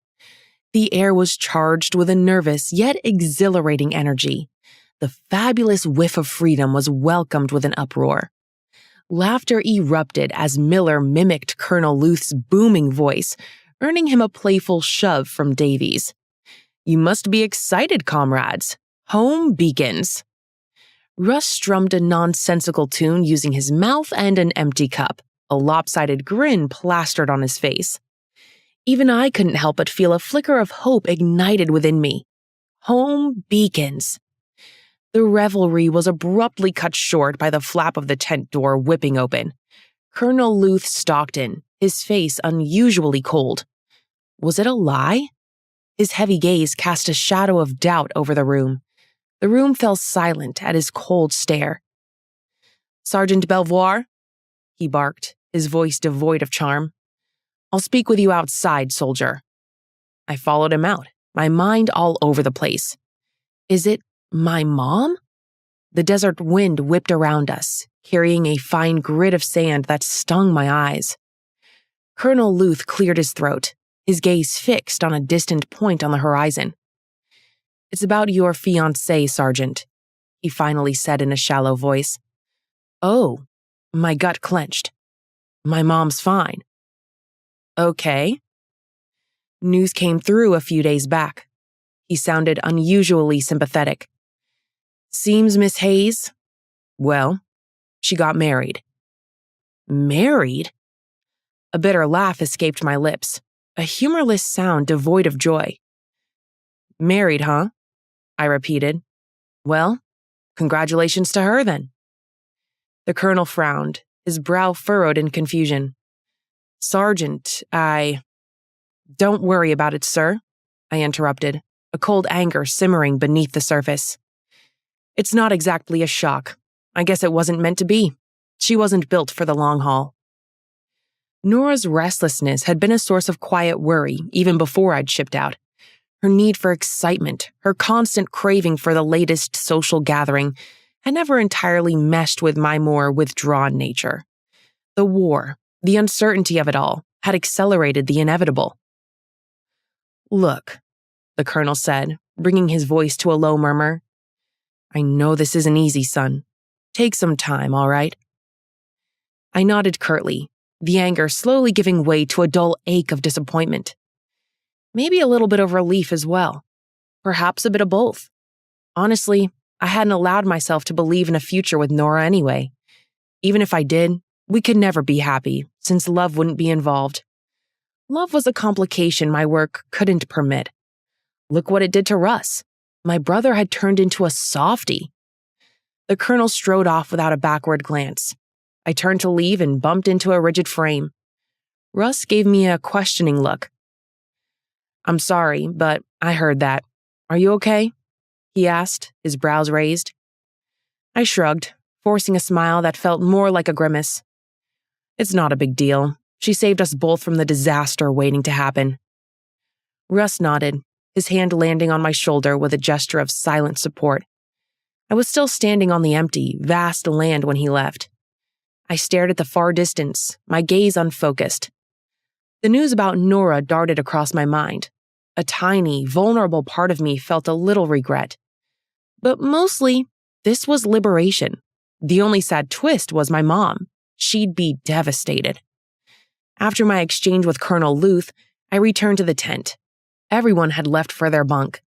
The air was charged with a nervous yet exhilarating energy. The fabulous whiff of freedom was welcomed with an uproar. Laughter erupted as Miller mimicked Colonel Luth's booming voice, earning him a playful shove from Davies. "You must be excited, comrades. Home begins." Russ strummed a nonsensical tune using his mouth and an empty cup, a lopsided grin plastered on his face. Even I couldn't help but feel a flicker of hope ignited within me. Home beacons. The revelry was abruptly cut short by the flap of the tent door whipping open. Colonel Luth stalked in, his face unusually cold. Was it a lie? His heavy gaze cast a shadow of doubt over the room. The room fell silent at his cold stare. "Sergeant Belvoir?" he barked, his voice devoid of charm. "I'll speak with you outside, soldier." I followed him out, my mind all over the place. Is it my mom? The desert wind whipped around us, carrying a fine grit of sand that stung my eyes. Colonel Luth cleared his throat, his gaze fixed on a distant point on the horizon. "It's about your fiancée, Sergeant," he finally said in a shallow voice. "Oh," my gut clenched. "My mom's fine." "Okay." News came through a few days back. He sounded unusually sympathetic. "Seems Miss Hayes? Well, she got married." "Married?" A bitter laugh escaped my lips, a humorless sound devoid of joy. "Married, huh?" I repeated. "Well, congratulations to her then." The colonel frowned, his brow furrowed in confusion. "Sergeant, Don't worry about it, sir," I interrupted, a cold anger simmering beneath the surface. "It's not exactly a shock. I guess it wasn't meant to be. She wasn't built for the long haul." Nora's restlessness had been a source of quiet worry even before I'd shipped out. Her need for excitement, her constant craving for the latest social gathering, had never entirely meshed with my more withdrawn nature. The war, the uncertainty of it all, had accelerated the inevitable. "Look," the colonel said, bringing his voice to a low murmur. "I know this isn't easy, son. Take some time, all right?" I nodded curtly, the anger slowly giving way to a dull ache of disappointment. Maybe a little bit of relief as well. Perhaps a bit of both. Honestly, I hadn't allowed myself to believe in a future with Nora anyway. Even if I did, we could never be happy, since love wouldn't be involved. Love was a complication my work couldn't permit. Look what it did to Russ. My brother had turned into a softie. The colonel strode off without a backward glance. I turned to leave and bumped into a rigid frame. Russ gave me a questioning look. "I'm sorry, but I heard that. Are you okay?" he asked, his brows raised. I shrugged, forcing a smile that felt more like a grimace. "It's not a big deal. She saved us both from the disaster waiting to happen." Russ nodded, his hand landing on my shoulder with a gesture of silent support. I was still standing on the empty, vast land when he left. I stared at the far distance, my gaze unfocused. The news about Nora darted across my mind. A tiny, vulnerable part of me felt a little regret. But mostly, this was liberation. The only sad twist was my mom. She'd be devastated. After my exchange with Colonel Luth, I returned to the tent. Everyone had left for their bunk.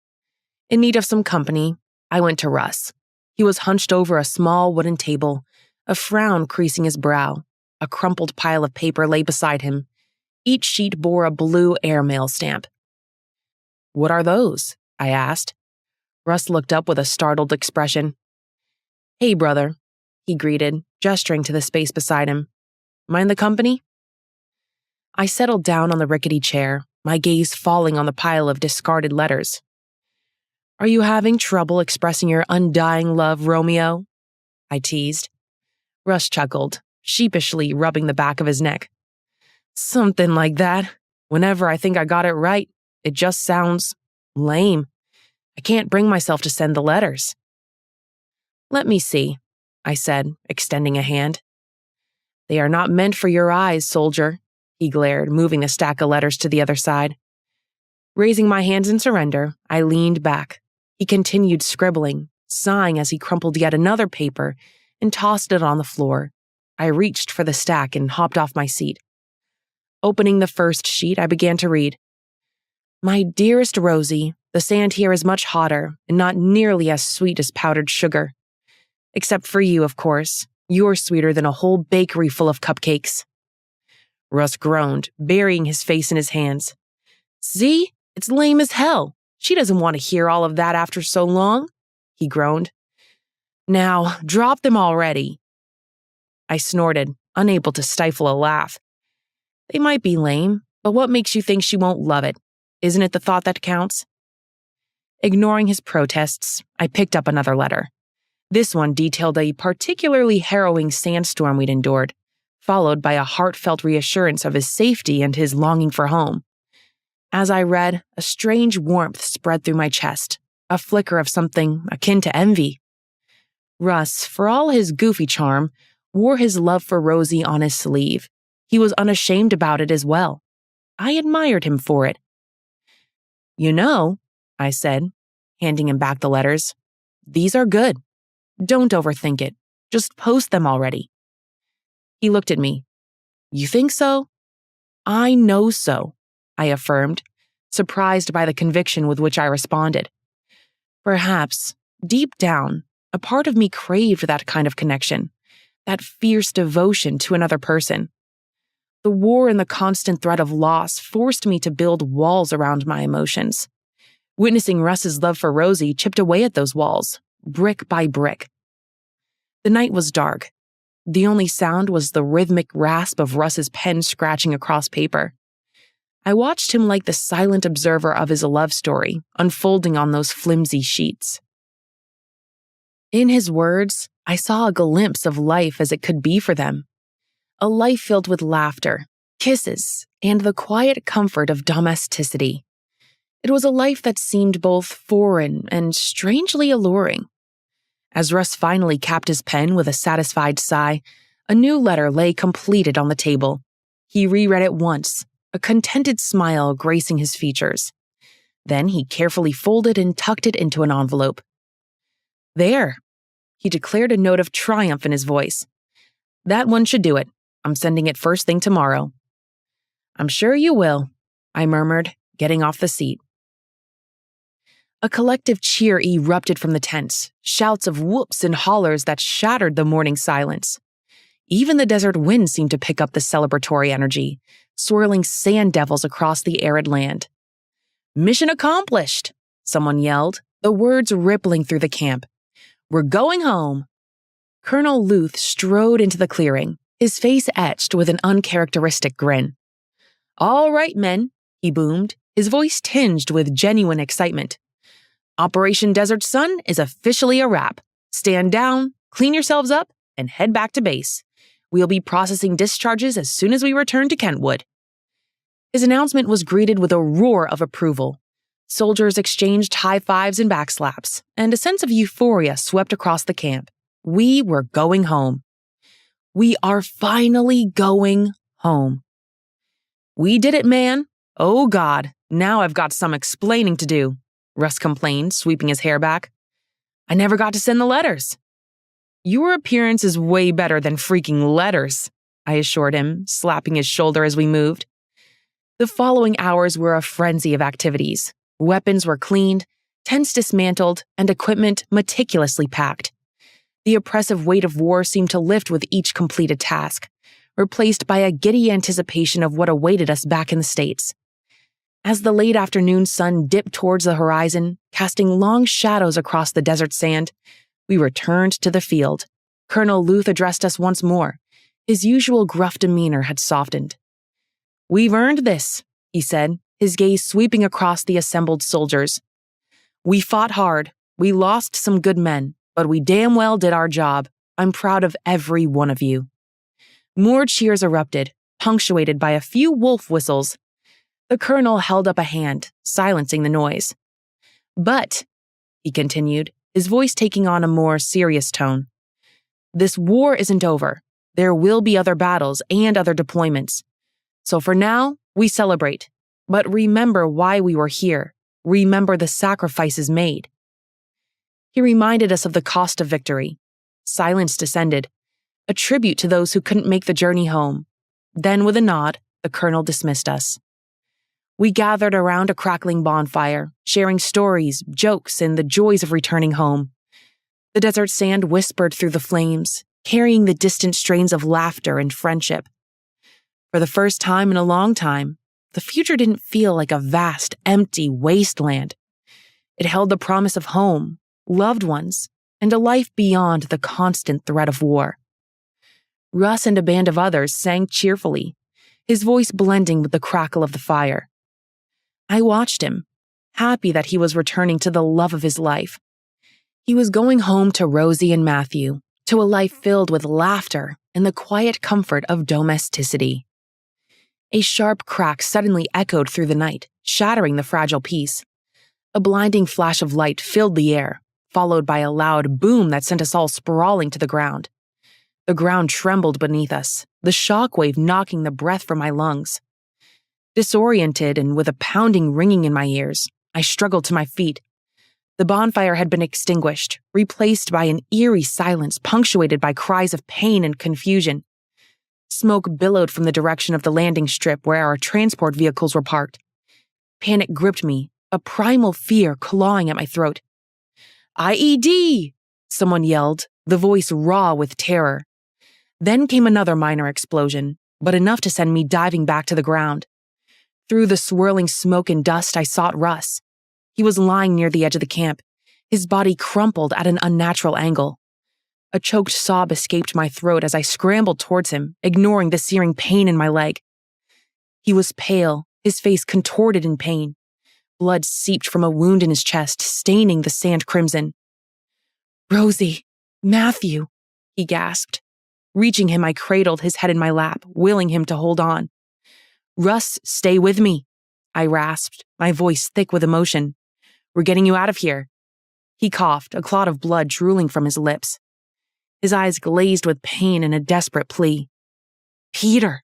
In need of some company, I went to Russ. He was hunched over a small wooden table, a frown creasing his brow. A crumpled pile of paper lay beside him. Each sheet bore a blue airmail stamp. "What are those?" I asked. Russ looked up with a startled expression. "Hey, brother," he greeted, gesturing to the space beside him. "Mind the company?" I settled down on the rickety chair, my gaze falling on the pile of discarded letters. "Are you having trouble expressing your undying love, Romeo?" I teased. Russ chuckled, sheepishly rubbing the back of his neck. "Something like that. Whenever I think I got it right, it just sounds lame. I can't bring myself to send the letters." "Let me see," I said, extending a hand. "They are not meant for your eyes, soldier," he glared, moving the stack of letters to the other side. Raising my hands in surrender, I leaned back. He continued scribbling, sighing as he crumpled yet another paper and tossed it on the floor. I reached for the stack and hopped off my seat. Opening the first sheet, I began to read. "My dearest Rosie, the sand here is much hotter and not nearly as sweet as powdered sugar. Except for you, of course. You're sweeter than a whole bakery full of cupcakes." Russ groaned, burying his face in his hands. "See? It's lame as hell. She doesn't want to hear all of that after so long," he groaned. "Now, drop them already." I snorted, unable to stifle a laugh. "They might be lame, but what makes you think she won't love it? Isn't it the thought that counts?" Ignoring his protests, I picked up another letter. This one detailed a particularly harrowing sandstorm we'd endured, followed by a heartfelt reassurance of his safety and his longing for home. As I read, a strange warmth spread through my chest, a flicker of something akin to envy. Russ, for all his goofy charm, wore his love for Rosie on his sleeve. He was unashamed about it as well. I admired him for it. "You know," I said, handing him back the letters, "these are good. Don't overthink it. Just post them already." He looked at me. "You think so?" "I know so," I affirmed, surprised by the conviction with which I responded. Perhaps, deep down, a part of me craved that kind of connection, that fierce devotion to another person. The war and the constant threat of loss forced me to build walls around my emotions. Witnessing Russ's love for Rosie chipped away at those walls, brick by brick. The night was dark. The only sound was the rhythmic rasp of Russ's pen scratching across paper. I watched him like the silent observer of his love story, unfolding on those flimsy sheets. In his words, I saw a glimpse of life as it could be for them. A life filled with laughter, kisses, and the quiet comfort of domesticity. It was a life that seemed both foreign and strangely alluring. As Russ finally capped his pen with a satisfied sigh, a new letter lay completed on the table. He reread it once, a contented smile gracing his features. Then he carefully folded and tucked it into an envelope. "There," he declared, a note of triumph in his voice. "That one should do it. I'm sending it first thing tomorrow." "I'm sure you will," I murmured, getting off the seat. A collective cheer erupted from the tents, shouts of whoops and hollers that shattered the morning silence. Even the desert wind seemed to pick up the celebratory energy, swirling sand devils across the arid land. "Mission accomplished," someone yelled, the words rippling through the camp. "We're going home." Colonel Luth strode into the clearing, his face etched with an uncharacteristic grin. "All right, men," he boomed, his voice tinged with genuine excitement. "Operation Desert Sun is officially a wrap. Stand down, clean yourselves up, and head back to base. We'll be processing discharges as soon as we return to Kentwood." His announcement was greeted with a roar of approval. Soldiers exchanged high fives and backslaps, and a sense of euphoria swept across the camp. We were going home. We are finally going home. "We did it, man. Oh, God, now I've got some explaining to do," Russ complained, sweeping his hair back. "I never got to send the letters." "Your appearance is way better than freaking letters," I assured him, slapping his shoulder as we moved. The following hours were a frenzy of activities. Weapons were cleaned, tents dismantled, and equipment meticulously packed. The oppressive weight of war seemed to lift with each completed task, replaced by a giddy anticipation of what awaited us back in the States. As the late afternoon sun dipped towards the horizon, casting long shadows across the desert sand, we returned to the field. Colonel Luth addressed us once more. His usual gruff demeanor had softened. "We've earned this," he said, his gaze sweeping across the assembled soldiers. "We fought hard. We lost some good men, but we damn well did our job. I'm proud of every one of you." More cheers erupted, punctuated by a few wolf whistles. The colonel held up a hand, silencing the noise. "But," he continued, his voice taking on a more serious tone, "this war isn't over. There will be other battles and other deployments. So for now, we celebrate. But remember why we were here. Remember the sacrifices made." He reminded us of the cost of victory. Silence descended, a tribute to those who couldn't make the journey home. Then, with a nod, the colonel dismissed us. We gathered around a crackling bonfire, sharing stories, jokes, and the joys of returning home. The desert sand whispered through the flames, carrying the distant strains of laughter and friendship. For the first time in a long time, the future didn't feel like a vast, empty wasteland. It held the promise of home, loved ones, and a life beyond the constant threat of war. Russ and a band of others sang cheerfully, his voice blending with the crackle of the fire. I watched him, happy that he was returning to the love of his life. He was going home to Rosie and Matthew, to a life filled with laughter and the quiet comfort of domesticity. A sharp crack suddenly echoed through the night, shattering the fragile peace. A blinding flash of light filled the air, followed by a loud boom that sent us all sprawling to the ground. The ground trembled beneath us, the shockwave knocking the breath from my lungs. Disoriented and with a pounding ringing in my ears, I struggled to my feet. The bonfire had been extinguished, replaced by an eerie silence punctuated by cries of pain and confusion. Smoke billowed from the direction of the landing strip where our transport vehicles were parked. Panic gripped me, a primal fear clawing at my throat. "IED!" someone yelled, the voice raw with terror. Then came another minor explosion, but enough to send me diving back to the ground. Through the swirling smoke and dust, I sought Russ. He was lying near the edge of the camp, his body crumpled at an unnatural angle. A choked sob escaped my throat as I scrambled towards him, ignoring the searing pain in my leg. He was pale, his face contorted in pain. Blood seeped from a wound in his chest, staining the sand crimson. "Rosie, Matthew," he gasped. Reaching him, I cradled his head in my lap, willing him to hold on. "Russ, stay with me," I rasped, my voice thick with emotion. "We're getting you out of here." He coughed, a clot of blood drooling from his lips. His eyes glazed with pain and a desperate plea. "Peter,"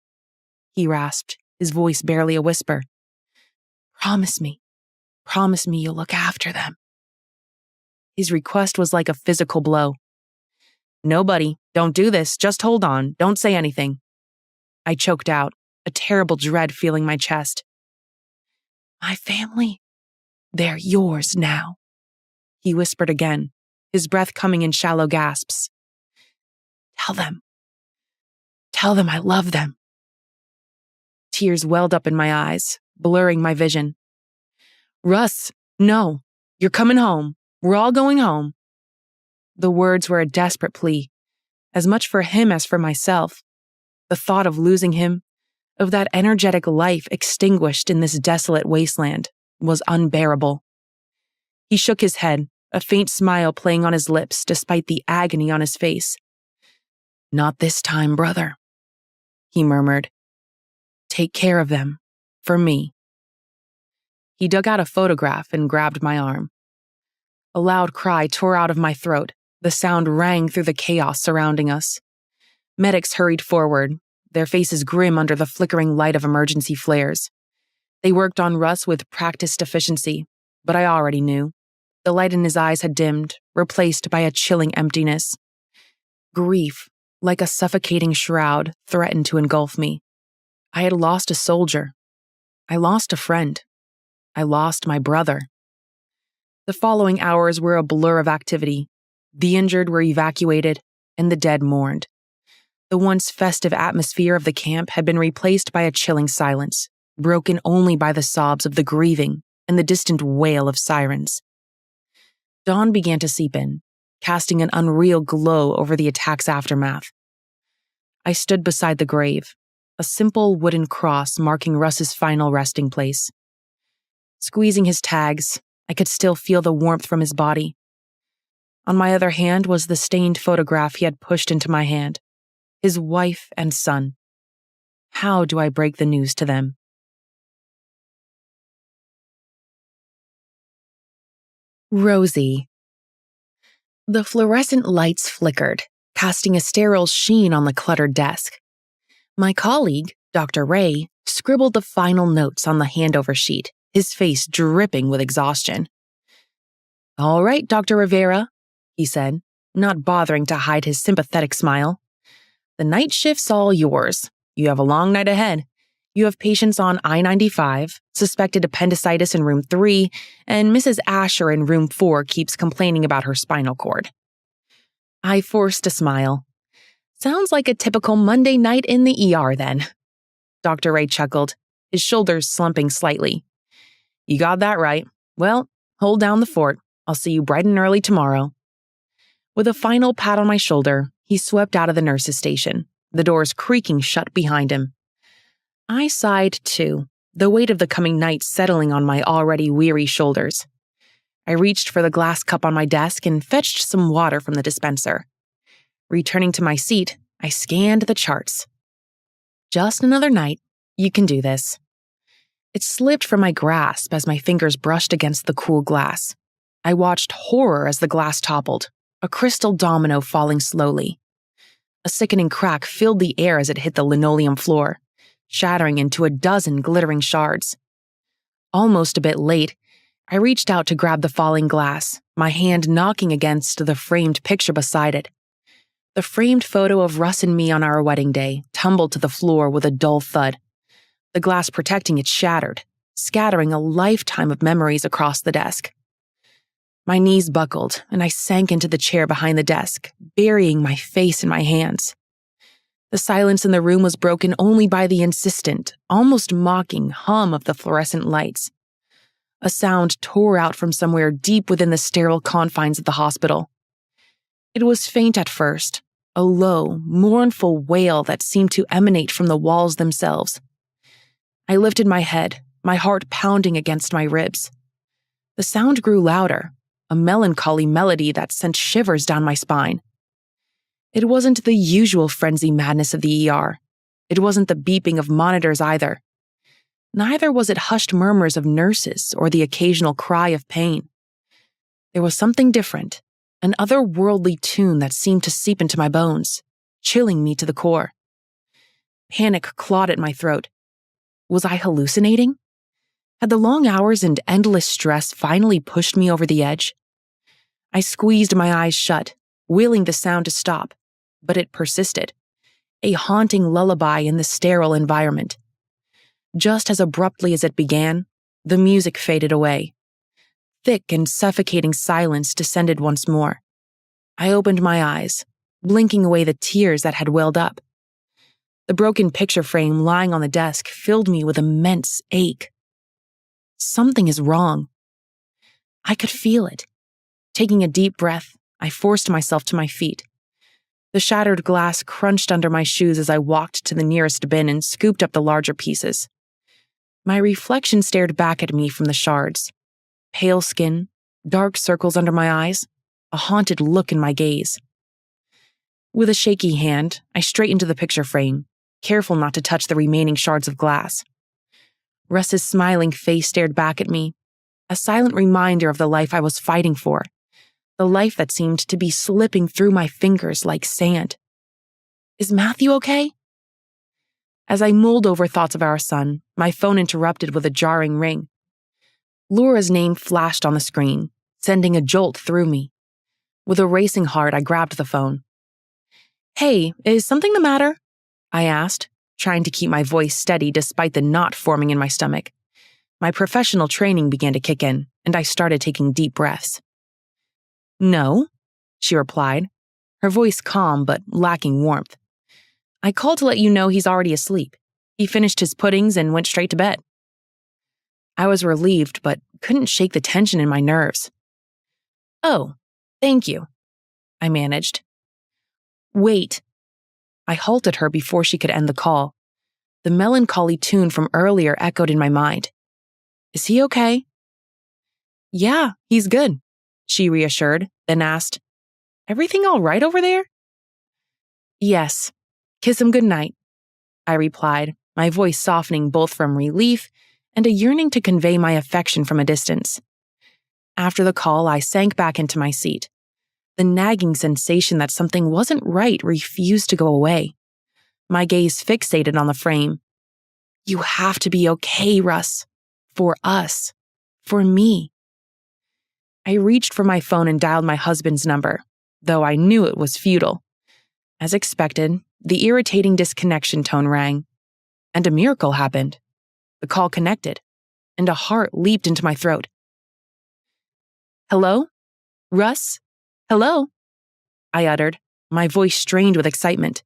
he rasped, his voice barely a whisper. Promise me you'll look after them." His request was like a physical blow. "No, buddy, don't do this. Just hold on. Don't say anything." I choked out, a terrible dread filling my chest. "My family, they're yours now," he whispered again, his breath coming in shallow gasps. Tell them I love them." Tears welled up in my eyes, blurring my vision. "Russ, no, you're coming home. We're all going home." The words were a desperate plea, as much for him as for myself. The thought of losing him, of that energetic life extinguished in this desolate wasteland, was unbearable. He shook his head, a faint smile playing on his lips despite the agony on his face. "Not this time, brother," he murmured. "Take care of them, for me." He dug out a photograph and grabbed my arm. A loud cry tore out of my throat. The sound rang through the chaos surrounding us. Medics hurried forward, their faces grim under the flickering light of emergency flares. They worked on Russ with practiced efficiency, but I already knew. The light in his eyes had dimmed, replaced by a chilling emptiness. Grief, like a suffocating shroud, threatened to engulf me. I had lost a soldier. I lost a friend. I lost my brother. The following hours were a blur of activity. The injured were evacuated, and the dead mourned. The once festive atmosphere of the camp had been replaced by a chilling silence, broken only by the sobs of the grieving and the distant wail of sirens. Dawn began to seep in, casting an unreal glow over the attack's aftermath. I stood beside the grave, a simple wooden cross marking Russ's final resting place. Squeezing his tags, I could still feel the warmth from his body. On my other hand was the stained photograph he had pushed into my hand. His wife and son. How do I break the news to them? Rosie. The fluorescent lights flickered, casting a sterile sheen on the cluttered desk. My colleague, Dr. Ray, scribbled the final notes on the handover sheet, his face dripping with exhaustion. "All right, Dr. Rivera," he said, not bothering to hide his sympathetic smile. "The night shift's all yours. You have a long night ahead. You have patients on I-95, suspected appendicitis in room 3, and Mrs. Asher in room 4 keeps complaining about her spinal cord." I forced a smile. "Sounds like a typical Monday night in the ER then." Dr. Ray chuckled, his shoulders slumping slightly. "You got that right. Well, hold down the fort. I'll see you bright and early tomorrow." With a final pat on my shoulder, he swept out of the nurse's station, the doors creaking shut behind him. I sighed too, the weight of the coming night settling on my already weary shoulders. I reached for the glass cup on my desk and fetched some water from the dispenser. Returning to my seat, I scanned the charts. Just another night. You can do this. It slipped from my grasp as my fingers brushed against the cool glass. I watched horror as the glass toppled, a crystal domino falling slowly. A sickening crack filled the air as it hit the linoleum floor, shattering into a dozen glittering shards. Almost a bit late, I reached out to grab the falling glass, my hand knocking against the framed picture beside it. The framed photo of Russ and me on our wedding day tumbled to the floor with a dull thud. The glass protecting it shattered, scattering a lifetime of memories across the desk. My knees buckled, and I sank into the chair behind the desk, burying my face in my hands. The silence in the room was broken only by the insistent, almost mocking hum of the fluorescent lights. A sound tore out from somewhere deep within the sterile confines of the hospital. It was faint at first, a low, mournful wail that seemed to emanate from the walls themselves. I lifted my head, my heart pounding against my ribs. The sound grew louder, a melancholy melody that sent shivers down my spine. It wasn't the usual frenzy madness of the ER. It wasn't the beeping of monitors either. Neither was it hushed murmurs of nurses or the occasional cry of pain. There was something different, an otherworldly tune that seemed to seep into my bones, chilling me to the core. Panic clawed at my throat. Was I hallucinating? Had the long hours and endless stress finally pushed me over the edge? I squeezed my eyes shut, willing the sound to stop, but it persisted, a haunting lullaby in the sterile environment. Just as abruptly as it began, the music faded away. Thick and suffocating silence descended once more. I opened my eyes, blinking away the tears that had welled up. The broken picture frame lying on the desk filled me with immense ache. Something is wrong. I could feel it. Taking a deep breath, I forced myself to my feet. The shattered glass crunched under my shoes as I walked to the nearest bin and scooped up the larger pieces. My reflection stared back at me from the shards. Pale skin, dark circles under my eyes, a haunted look in my gaze. With a shaky hand, I straightened the picture frame, careful not to touch the remaining shards of glass. Russ's smiling face stared back at me, a silent reminder of the life I was fighting for, the life that seemed to be slipping through my fingers like sand. Is Matthew okay? As I mulled over thoughts of our son, my phone interrupted with a jarring ring. Laura's name flashed on the screen, sending a jolt through me. With a racing heart, I grabbed the phone. "Hey, is something the matter?" I asked, trying to keep my voice steady despite the knot forming in my stomach. My professional training began to kick in, and I started taking deep breaths. "No," she replied, her voice calm but lacking warmth. "I called to let you know he's already asleep. He finished his puddings and went straight to bed." I was relieved, but couldn't shake the tension in my nerves. "Oh, thank you," I managed. "Wait." I halted her before she could end the call. The melancholy tune from earlier echoed in my mind. "Is he okay?" Yeah, he's good, she reassured, then asked, Everything all right over there? Yes. Kiss him good night, I replied, my voice softening both from relief and a yearning to convey my affection from a distance. After the call, I sank back into my seat. The nagging sensation that something wasn't right refused to go away. My gaze fixated on the frame. You have to be okay, Russ. For us. For me. I reached for my phone and dialed my husband's number, though I knew it was futile. As expected, the irritating disconnection tone rang. And a miracle happened. The call connected, and a heart leaped into my throat. Hello? Russ? Hello? I uttered, my voice strained with excitement.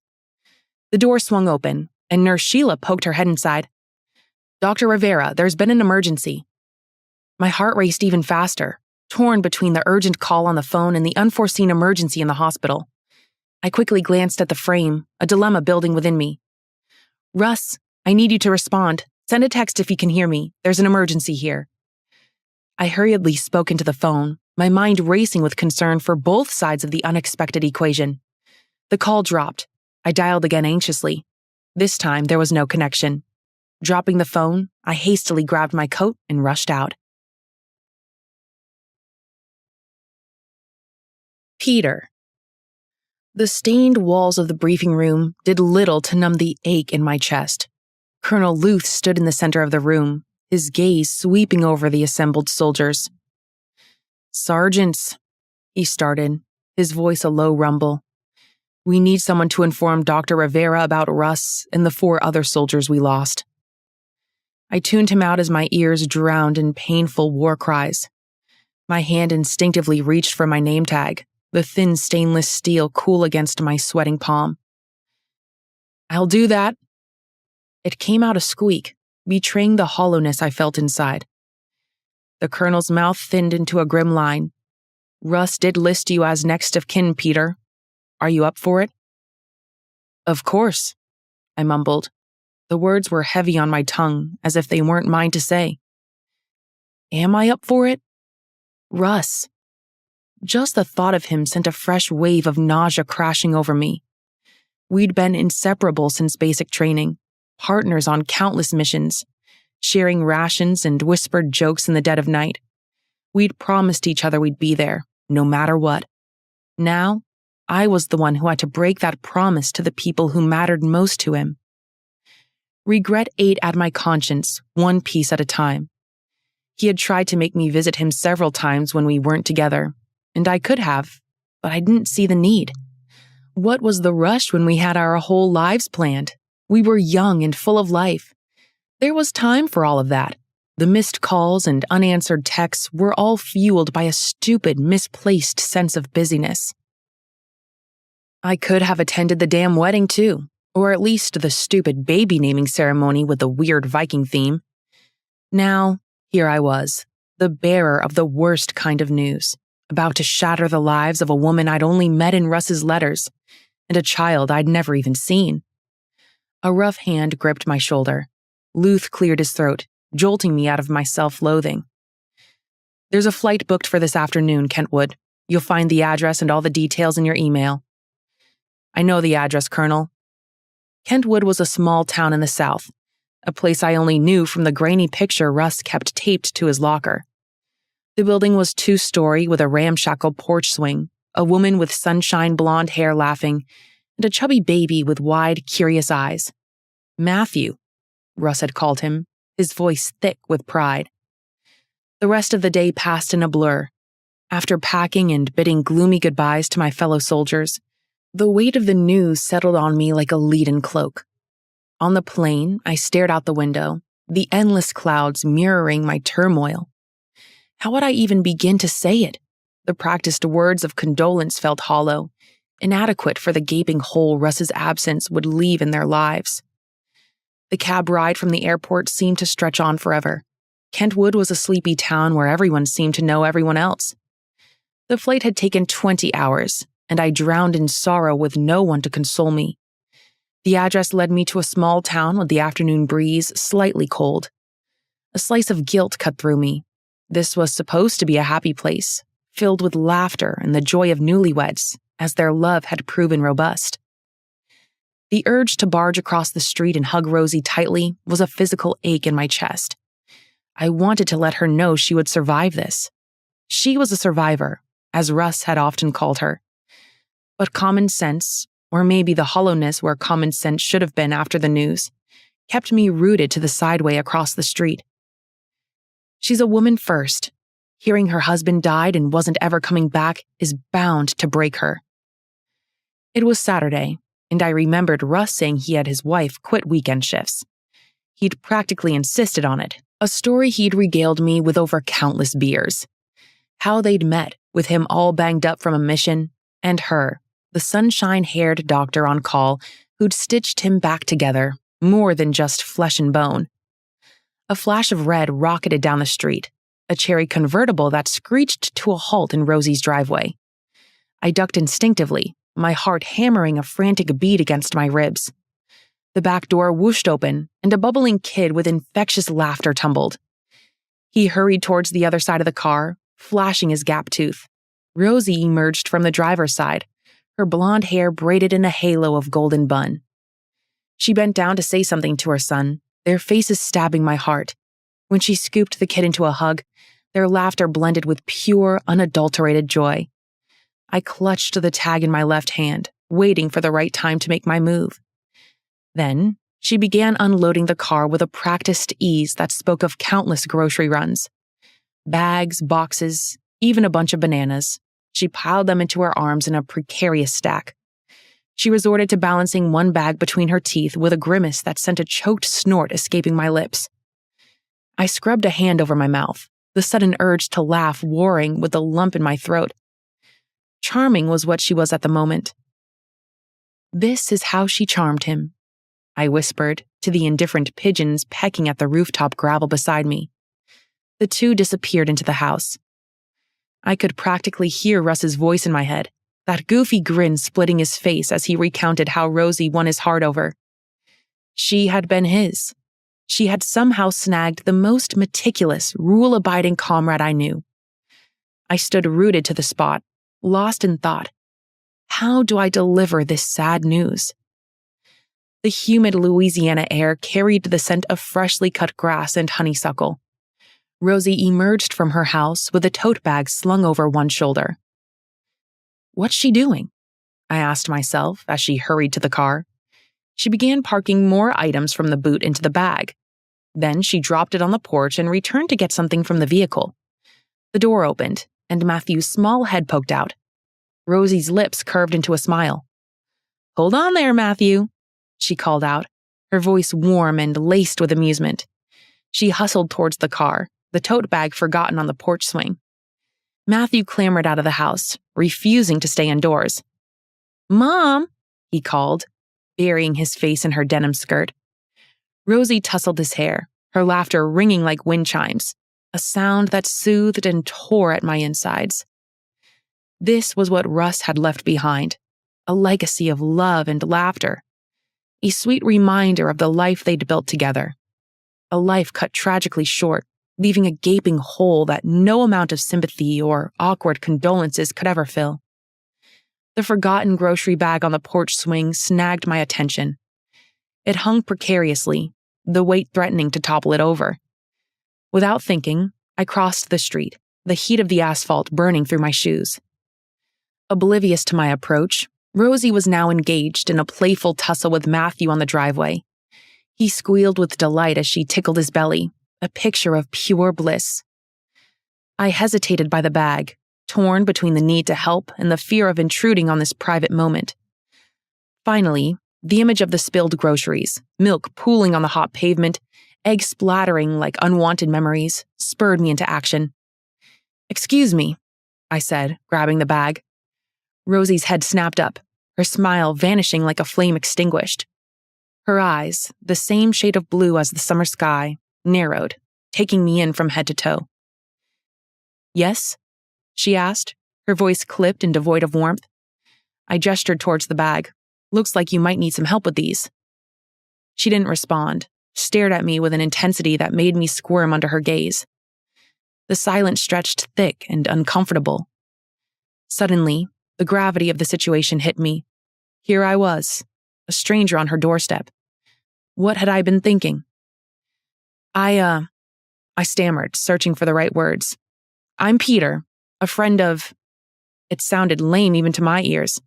The door swung open, and Nurse Sheila poked her head inside. Dr. Rivera, there's been an emergency. My heart raced even faster, torn between the urgent call on the phone and the unforeseen emergency in the hospital. I quickly glanced at the frame, a dilemma building within me. Russ, I need you to respond. Send a text if you can hear me. There's an emergency here. I hurriedly spoke into the phone, my mind racing with concern for both sides of the unexpected equation. The call dropped. I dialed again anxiously. This time, there was no connection. Dropping the phone, I hastily grabbed my coat and rushed out. Peter. The stained walls of the briefing room did little to numb the ache in my chest. Colonel Luth stood in the center of the room, his gaze sweeping over the assembled soldiers. Sergeants, he started, his voice a low rumble. We need someone to inform Dr. Rivera about Russ and the 4 other soldiers we lost. I tuned him out as my ears drowned in painful war cries. My hand instinctively reached for my name tag, the thin stainless steel cool against my sweating palm. I'll do that. It came out a squeak, betraying the hollowness I felt inside. The colonel's mouth thinned into a grim line. Russ did list you as next of kin, Peter. Are you up for it? Of course, I mumbled. The words were heavy on my tongue, as if they weren't mine to say. Am I up for it? Russ. Just the thought of him sent a fresh wave of nausea crashing over me. We'd been inseparable since basic training, partners on countless missions, sharing rations and whispered jokes in the dead of night. We'd promised each other we'd be there, no matter what. Now, I was the one who had to break that promise to the people who mattered most to him. Regret ate at my conscience, one piece at a time. He had tried to make me visit him several times when we weren't together, and I could have, but I didn't see the need. What was the rush when we had our whole lives planned? We were young and full of life. There was time for all of that. The missed calls and unanswered texts were all fueled by a stupid, misplaced sense of busyness. I could have attended the damn wedding too, or at least the stupid baby naming ceremony with the weird Viking theme. Now, here I was, the bearer of the worst kind of news, about to shatter the lives of a woman I'd only met in Russ's letters, and a child I'd never even seen. A rough hand gripped my shoulder. Luth cleared his throat, jolting me out of my self-loathing. There's a flight booked for this afternoon, Kentwood. You'll find the address and all the details in your email. I know the address, Colonel. Kentwood was a small town in the south, a place I only knew from the grainy picture Russ kept taped to his locker. The building was 2-story with a ramshackle porch swing, a woman with sunshine blonde hair laughing, and a chubby baby with wide, curious eyes. Matthew, Russ had called him, his voice thick with pride. The rest of the day passed in a blur. After packing and bidding gloomy goodbyes to my fellow soldiers, the weight of the news settled on me like a leaden cloak. On the plane, I stared out the window, the endless clouds mirroring my turmoil. How would I even begin to say it? The practiced words of condolence felt hollow, inadequate for the gaping hole Russ's absence would leave in their lives. The cab ride from the airport seemed to stretch on forever. Kentwood was a sleepy town where everyone seemed to know everyone else. The flight had taken 20 hours, and I drowned in sorrow with no one to console me. The address led me to a small town with the afternoon breeze slightly cold. A slice of guilt cut through me. This was supposed to be a happy place, filled with laughter and the joy of newlyweds, as their love had proven robust. The urge to barge across the street and hug Rosie tightly was a physical ache in my chest. I wanted to let her know she would survive this. She was a survivor, as Russ had often called her. But common sense, or maybe the hollowness where common sense should have been after the news, kept me rooted to the sideway across the street. She's a woman first. Hearing her husband died and wasn't ever coming back is bound to break her. It was Saturday, and I remembered Russ saying he had his wife quit weekend shifts. He'd practically insisted on it, a story he'd regaled me with over countless beers. How they'd met, with him all banged up from a mission, and her, the sunshine-haired doctor on call who'd stitched him back together, more than just flesh and bone. A flash of red rocketed down the street, a cherry convertible that screeched to a halt in Rosie's driveway. I ducked instinctively, my heart hammering a frantic beat against my ribs. The back door whooshed open, and a bubbling kid with infectious laughter tumbled. He hurried towards the other side of the car, flashing his gap tooth. Rosie emerged from the driver's side, her blonde hair braided in a halo of golden bun. She bent down to say something to her son, their faces stabbing my heart. When she scooped the kid into a hug, their laughter blended with pure, unadulterated joy. I clutched the tag in my left hand, waiting for the right time to make my move. Then, she began unloading the car with a practiced ease that spoke of countless grocery runs. Bags, boxes, even a bunch of bananas. She piled them into her arms in a precarious stack. She resorted to balancing one bag between her teeth with a grimace that sent a choked snort escaping my lips. I scrubbed a hand over my mouth, the sudden urge to laugh warring with the lump in my throat. Charming was what she was at the moment. This is how she charmed him, I whispered to the indifferent pigeons pecking at the rooftop gravel beside me. The two disappeared into the house. I could practically hear Russ's voice in my head, that goofy grin splitting his face as he recounted how Rosie won his heart over. She had been his. She had somehow snagged the most meticulous, rule-abiding comrade I knew. I stood rooted to the spot, lost in thought. How do I deliver this sad news? The humid Louisiana air carried the scent of freshly cut grass and honeysuckle. Rosie emerged from her house with a tote bag slung over one shoulder. What's she doing? I asked myself as she hurried to the car. She began parking more items from the boot into the bag. Then she dropped it on the porch and returned to get something from the vehicle. The door opened, and Matthew's small head poked out. Rosie's lips curved into a smile. "Hold on there, Matthew," she called out, her voice warm and laced with amusement. She hustled towards the car, the tote bag forgotten on the porch swing. Matthew clambered out of the house, refusing to stay indoors. "Mom," he called, burying his face in her denim skirt. Rosie tousled his hair, her laughter ringing like wind chimes, a sound that soothed and tore at my insides. This was what Russ had left behind, a legacy of love and laughter, a sweet reminder of the life they'd built together, a life cut tragically short, leaving a gaping hole that no amount of sympathy or awkward condolences could ever fill. The forgotten grocery bag on the porch swing snagged my attention. It hung precariously, the weight threatening to topple it over. Without thinking, I crossed the street, the heat of the asphalt burning through my shoes. Oblivious to my approach, Rosie was now engaged in a playful tussle with Matthew on the driveway. He squealed with delight as she tickled his belly, a picture of pure bliss. I hesitated by the bag, torn between the need to help and the fear of intruding on this private moment. Finally, the image of the spilled groceries, milk pooling on the hot pavement, eggs splattering like unwanted memories, spurred me into action. "Excuse me," I said, grabbing the bag. Rosie's head snapped up, her smile vanishing like a flame extinguished. Her eyes, the same shade of blue as the summer sky, narrowed, taking me in from head to toe. "Yes?" she asked, her voice clipped and devoid of warmth. I gestured towards the bag. "Looks like you might need some help with these." She didn't respond, stared at me with an intensity that made me squirm under her gaze. The silence stretched thick and uncomfortable. Suddenly, the gravity of the situation hit me. Here I was, a stranger on her doorstep. What had I been thinking? I stammered, searching for the right words. I'm Peter, a friend of... It sounded lame even to my ears.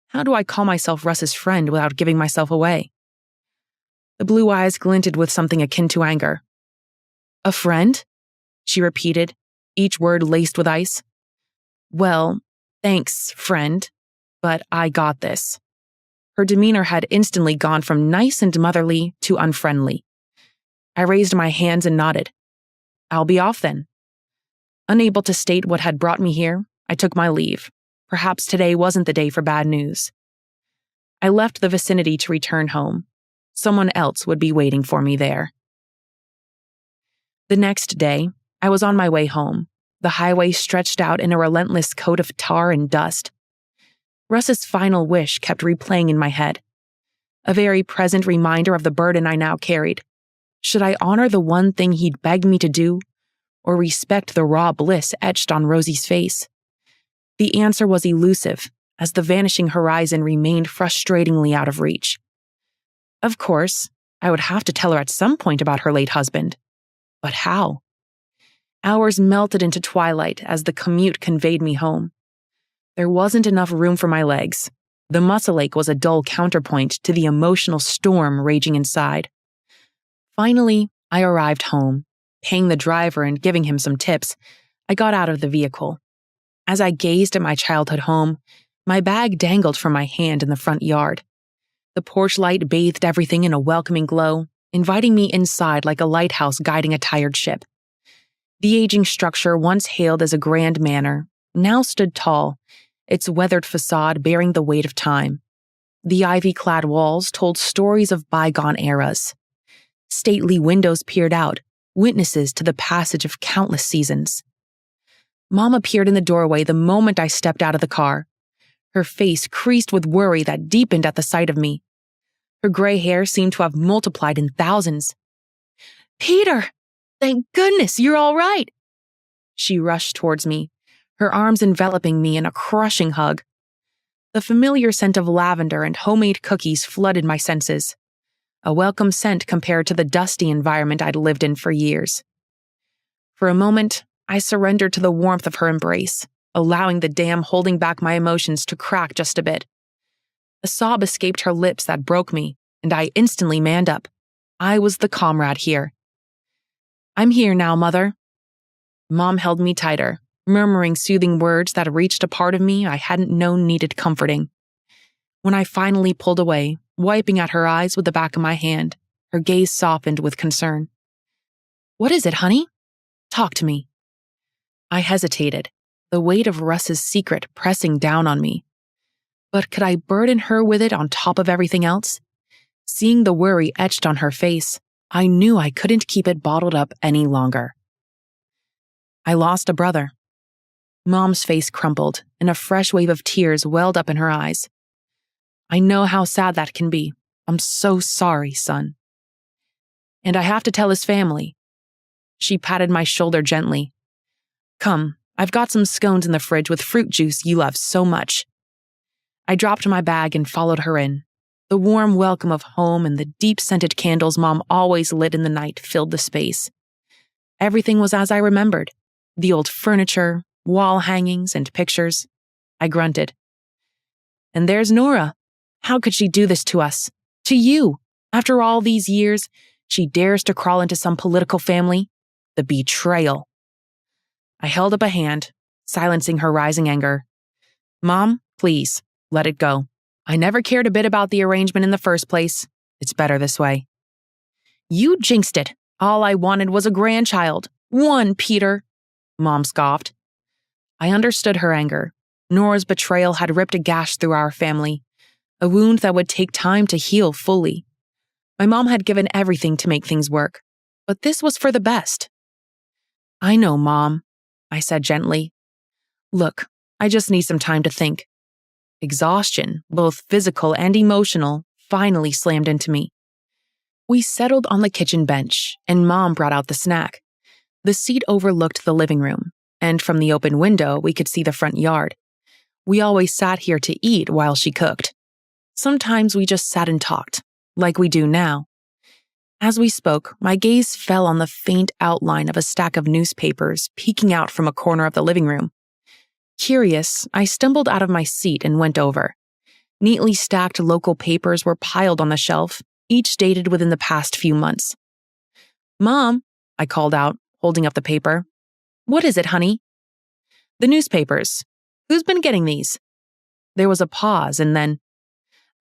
How do I call myself Russ's friend without giving myself away? The blue eyes glinted with something akin to anger. A friend? She repeated, each word laced with ice. Well, thanks, friend, but I got this. Her demeanor had instantly gone from nice and motherly to unfriendly. I raised my hands and nodded. I'll be off then. Unable to state what had brought me here, I took my leave. Perhaps today wasn't the day for bad news. I left the vicinity to return home. Someone else would be waiting for me there. The next day, I was on my way home. The highway stretched out in a relentless coat of tar and dust. Russ's final wish kept replaying in my head. A very present reminder of the burden I now carried. Should I honor the one thing he'd begged me to do, or respect the raw bliss etched on Rosie's face? The answer was elusive, as the vanishing horizon remained frustratingly out of reach. Of course, I would have to tell her at some point about her late husband. But how? Hours melted into twilight as the commute conveyed me home. There wasn't enough room for my legs. The muscle ache was a dull counterpoint to the emotional storm raging inside. Finally, I arrived home. Paying the driver and giving him some tips, I got out of the vehicle. As I gazed at my childhood home, my bag dangled from my hand in the front yard. The porch light bathed everything in a welcoming glow, inviting me inside like a lighthouse guiding a tired ship. The aging structure, once hailed as a grand manor, now stood tall, its weathered facade bearing the weight of time. The ivy-clad walls told stories of bygone eras. Stately windows peered out, witnesses to the passage of countless seasons. Mom appeared in the doorway the moment I stepped out of the car. Her face creased with worry that deepened at the sight of me. Her gray hair seemed to have multiplied in thousands. "Peter! Thank goodness you're all right!" She rushed towards me, her arms enveloping me in a crushing hug. The familiar scent of lavender and homemade cookies flooded my senses. A welcome scent compared to the dusty environment I'd lived in for years. For a moment, I surrendered to the warmth of her embrace, allowing the dam holding back my emotions to crack just a bit. A sob escaped her lips that broke me, and I instantly manned up. I was the comrade here. "I'm here now, Mother." Mom held me tighter, murmuring soothing words that reached a part of me I hadn't known needed comforting. When I finally pulled away, wiping at her eyes with the back of my hand, her gaze softened with concern. "What is it, honey? Talk to me." I hesitated, the weight of Russ's secret pressing down on me. But could I burden her with it on top of everything else? Seeing the worry etched on her face, I knew I couldn't keep it bottled up any longer. "I lost a brother." Mom's face crumpled, and a fresh wave of tears welled up in her eyes. "I know how sad that can be. I'm so sorry, son." "And I have to tell his family." She patted my shoulder gently. "Come, I've got some scones in the fridge with fruit juice you love so much." I dropped my bag and followed her in. The warm welcome of home and the deep-scented candles Mom always lit in the night filled the space. Everything was as I remembered. The old furniture, wall hangings, and pictures. I grunted. "And there's Nora. How could she do this to us? To you? After all these years, she dares to crawl into some political family? The betrayal." I held up a hand, silencing her rising anger. "Mom, please, let it go. I never cared a bit about the arrangement in the first place. It's better this way." "You jinxed it. All I wanted was a grandchild. One, Peter," Mom scoffed. I understood her anger. Nora's betrayal had ripped a gash through our family, a wound that would take time to heal fully. My mom had given everything to make things work, but this was for the best. "I know, Mom," I said gently. "Look, I just need some time to think." Exhaustion, both physical and emotional, finally slammed into me. We settled on the kitchen bench, and Mom brought out the snack. The seat overlooked the living room, and from the open window, we could see the front yard. We always sat here to eat while she cooked. Sometimes we just sat and talked, like we do now. As we spoke, my gaze fell on the faint outline of a stack of newspapers peeking out from a corner of the living room. Curious, I stumbled out of my seat and went over. Neatly stacked local papers were piled on the shelf, each dated within the past few months. "Mom," I called out, holding up the paper. "What is it, honey?" "The newspapers. Who's been getting these?" There was a pause and then,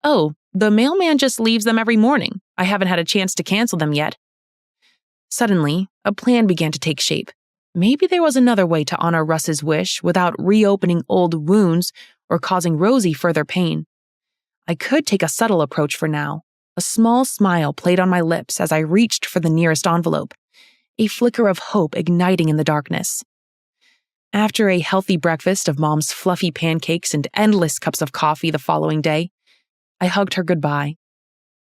"Oh, the mailman just leaves them every morning. I haven't had a chance to cancel them yet." Suddenly, a plan began to take shape. Maybe there was another way to honor Russ's wish without reopening old wounds or causing Rosie further pain. I could take a subtle approach for now. A small smile played on my lips as I reached for the nearest envelope, a flicker of hope igniting in the darkness. After a healthy breakfast of Mom's fluffy pancakes and endless cups of coffee the following day, I hugged her goodbye.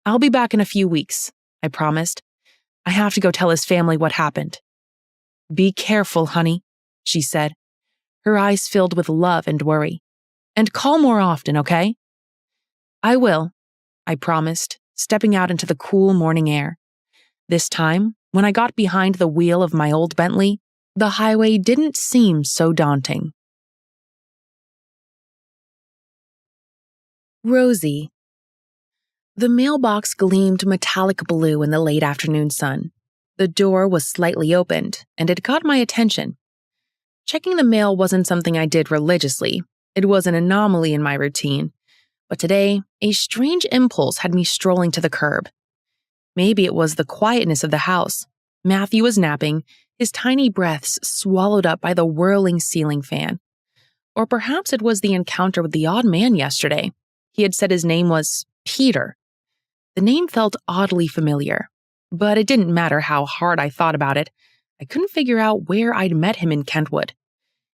"I'll be back in a few weeks," I promised. "I have to go tell his family what happened." "Be careful, honey," she said, her eyes filled with love and worry. "And call more often, okay?" "I will," I promised, stepping out into the cool morning air. This time, when I got behind the wheel of my old Bentley, the highway didn't seem so daunting. Rosie. The mailbox gleamed metallic blue in the late afternoon sun. The door was slightly opened, and it caught my attention. Checking the mail wasn't something I did religiously. It was an anomaly in my routine. But today, a strange impulse had me strolling to the curb. Maybe it was the quietness of the house. Matthew was napping, his tiny breaths swallowed up by the whirling ceiling fan. Or perhaps it was the encounter with the odd man yesterday. He had said his name was Peter. The name felt oddly familiar, but it didn't matter how hard I thought about it. I couldn't figure out where I'd met him in Kentwood.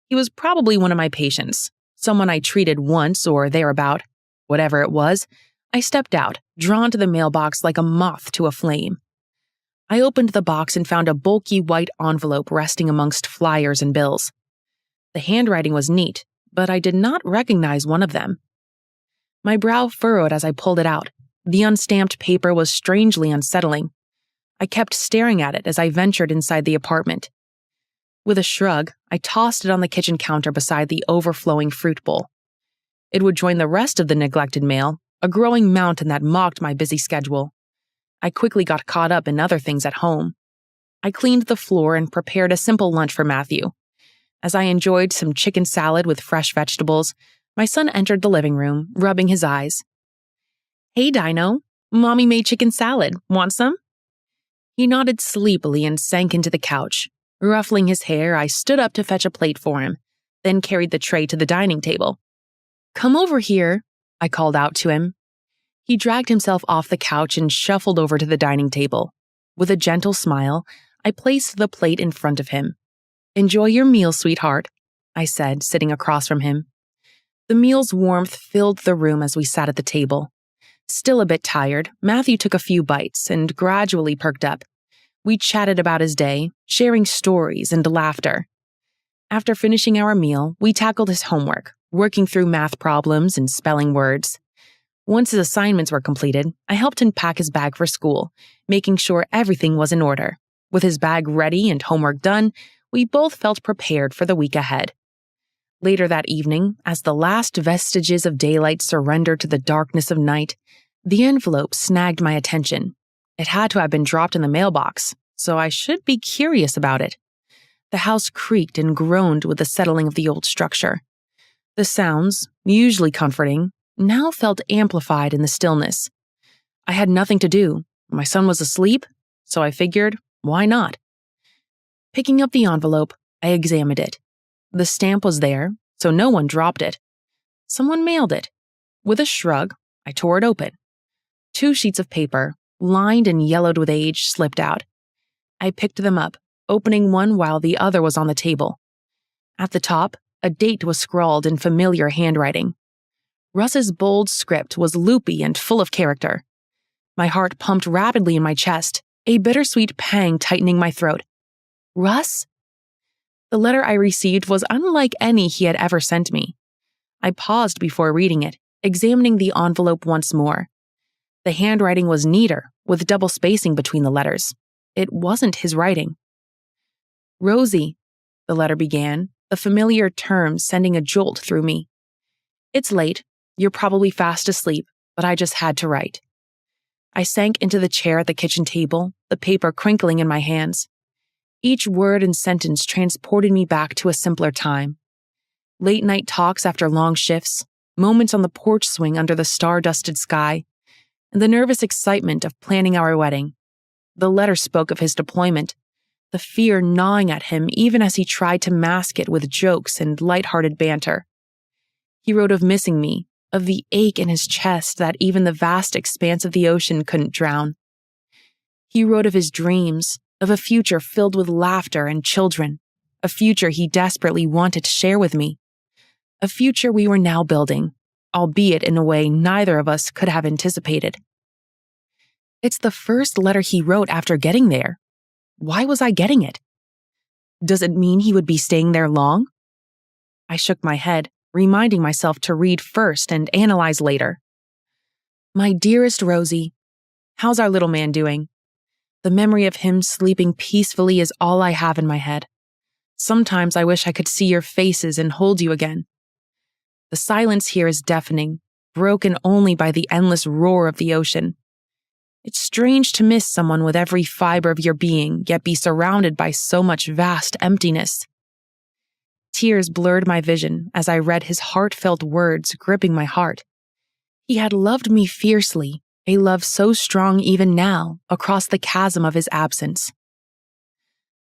He was probably one of my patients, someone I treated once or thereabout. Whatever it was, I stepped out, drawn to the mailbox like a moth to a flame. I opened the box and found a bulky white envelope resting amongst flyers and bills. The handwriting was neat, but I did not recognize one of them. My brow furrowed as I pulled it out. The unstamped paper was strangely unsettling. I kept staring at it as I ventured inside the apartment. With a shrug, I tossed it on the kitchen counter beside the overflowing fruit bowl. It would join the rest of the neglected mail, a growing mountain that mocked my busy schedule. I quickly got caught up in other things at home. I cleaned the floor and prepared a simple lunch for Matthew. As I enjoyed some chicken salad with fresh vegetables, my son entered the living room, rubbing his eyes. "Hey, Dino, Mommy made chicken salad. Want some?" He nodded sleepily and sank into the couch. Ruffling his hair, I stood up to fetch a plate for him, then carried the tray to the dining table. "Come over here," I called out to him. He dragged himself off the couch and shuffled over to the dining table. With a gentle smile, I placed the plate in front of him. "Enjoy your meal, sweetheart," I said, sitting across from him. The meal's warmth filled the room as we sat at the table. Still a bit tired, Matthew took a few bites and gradually perked up. We chatted about his day, sharing stories and laughter. After finishing our meal, we tackled his homework, working through math problems and spelling words. Once his assignments were completed, I helped him pack his bag for school, making sure everything was in order. With his bag ready and homework done, we both felt prepared for the week ahead. Later that evening, as the last vestiges of daylight surrendered to the darkness of night, the envelope snagged my attention. It had to have been dropped in the mailbox, so I should be curious about it. The house creaked and groaned with the settling of the old structure. The sounds, usually comforting, now felt amplified in the stillness. I had nothing to do. My son was asleep, so I figured, why not? Picking up the envelope, I examined it. The stamp was there, so no one dropped it. Someone mailed it. With a shrug, I tore it open. 2 sheets of paper, lined and yellowed with age, slipped out. I picked them up, opening one while the other was on the table. At the top, a date was scrawled in familiar handwriting. Russ's bold script was loopy and full of character. My heart pumped rapidly in my chest, a bittersweet pang tightening my throat. Russ? The letter I received was unlike any he had ever sent me. I paused before reading it, examining the envelope once more. The handwriting was neater, with double spacing between the letters. It wasn't his writing. Rosie, the letter began, the familiar term sending a jolt through me. It's late. You're probably fast asleep, but I just had to write. I sank into the chair at the kitchen table, the paper crinkling in my hands. Each word and sentence transported me back to a simpler time. Late night talks after long shifts, moments on the porch swing under the star-dusted sky, and the nervous excitement of planning our wedding. The letter spoke of his deployment, the fear gnawing at him even as he tried to mask it with jokes and light-hearted banter. He wrote of missing me, of the ache in his chest that even the vast expanse of the ocean couldn't drown. He wrote of his dreams, of a future filled with laughter and children, a future he desperately wanted to share with me, a future we were now building, albeit in a way neither of us could have anticipated. It's the first letter he wrote after getting there. Why was I getting it? Does it mean he would be staying there long? I shook my head, reminding myself to read first and analyze later. My dearest Rosie, how's our little man doing? The memory of him sleeping peacefully is all I have in my head. Sometimes I wish I could see your faces and hold you again. The silence here is deafening, broken only by the endless roar of the ocean. It's strange to miss someone with every fiber of your being, yet be surrounded by so much vast emptiness. Tears blurred my vision as I read his heartfelt words gripping my heart. He had loved me fiercely, a love so strong even now, across the chasm of his absence.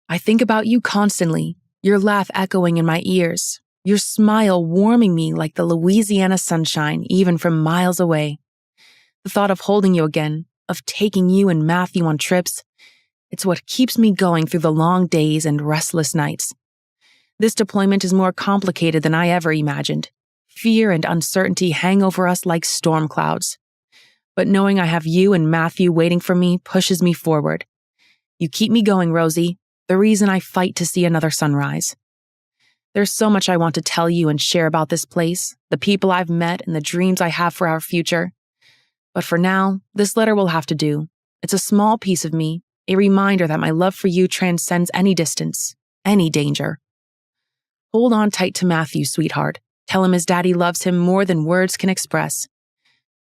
I think about you constantly, your laugh echoing in my ears, your smile warming me like the Louisiana sunshine even from miles away. The thought of holding you again, of taking you and Matthew on trips, it's what keeps me going through the long days and restless nights. This deployment is more complicated than I ever imagined. Fear and uncertainty hang over us like storm clouds. But knowing I have you and Matthew waiting for me pushes me forward. You keep me going, Rosie, the reason I fight to see another sunrise. There's so much I want to tell you and share about this place, the people I've met, and the dreams I have for our future. But for now, this letter will have to do. It's a small piece of me, a reminder that my love for you transcends any distance, any danger. Hold on tight to Matthew, sweetheart. Tell him his daddy loves him more than words can express.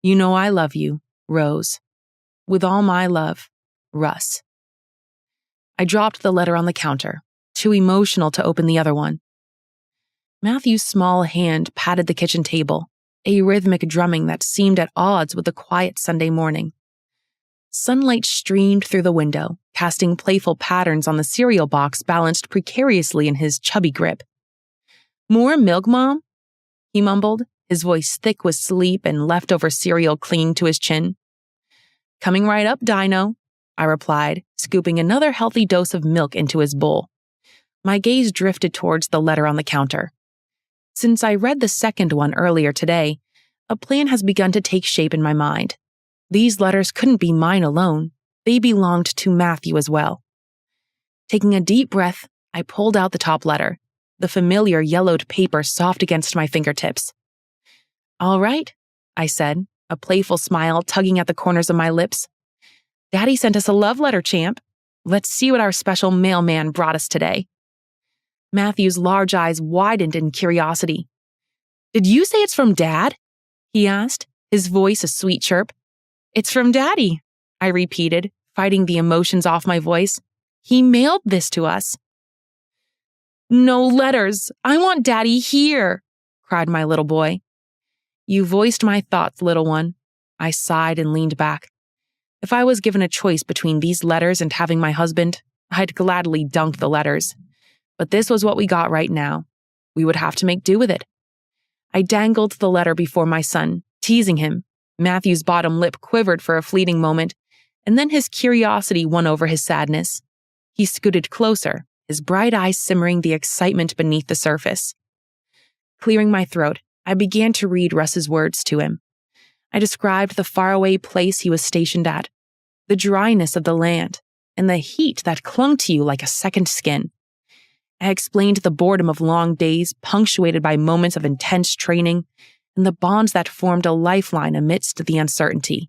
You know I love you, Rose. With all my love, Russ. I dropped the letter on the counter, too emotional to open the other one. Matthew's small hand patted the kitchen table, a rhythmic drumming that seemed at odds with the quiet Sunday morning. Sunlight streamed through the window, casting playful patterns on the cereal box balanced precariously in his chubby grip. More milk, Mom? He mumbled, his voice thick with sleep and leftover cereal clinging to his chin. Coming right up, Dino, I replied, scooping another healthy dose of milk into his bowl. My gaze drifted towards the letter on the counter. Since I read the second one earlier today, a plan has begun to take shape in my mind. These letters couldn't be mine alone. They belonged to Matthew as well. Taking a deep breath, I pulled out the top letter, the familiar yellowed paper soft against my fingertips. All right, I said, a playful smile tugging at the corners of my lips. Daddy sent us a love letter, champ. Let's see what our special mailman brought us today. Matthew's large eyes widened in curiosity. Did you say it's from Dad? He asked, his voice a sweet chirp. It's from Daddy, I repeated, fighting the emotions off my voice. He mailed this to us. No letters. I want Daddy here, cried my little boy. You voiced my thoughts, little one. I sighed and leaned back. If I was given a choice between these letters and having my husband, I'd gladly dunk the letters. But this was what we got right now. We would have to make do with it. I dangled the letter before my son, teasing him. Matthew's bottom lip quivered for a fleeting moment, and then his curiosity won over his sadness. He scooted closer, his bright eyes simmering the excitement beneath the surface. Clearing my throat, I began to read Russ's words to him. I described the faraway place he was stationed at, the dryness of the land, and the heat that clung to you like a second skin. I explained the boredom of long days punctuated by moments of intense training and the bonds that formed a lifeline amidst the uncertainty.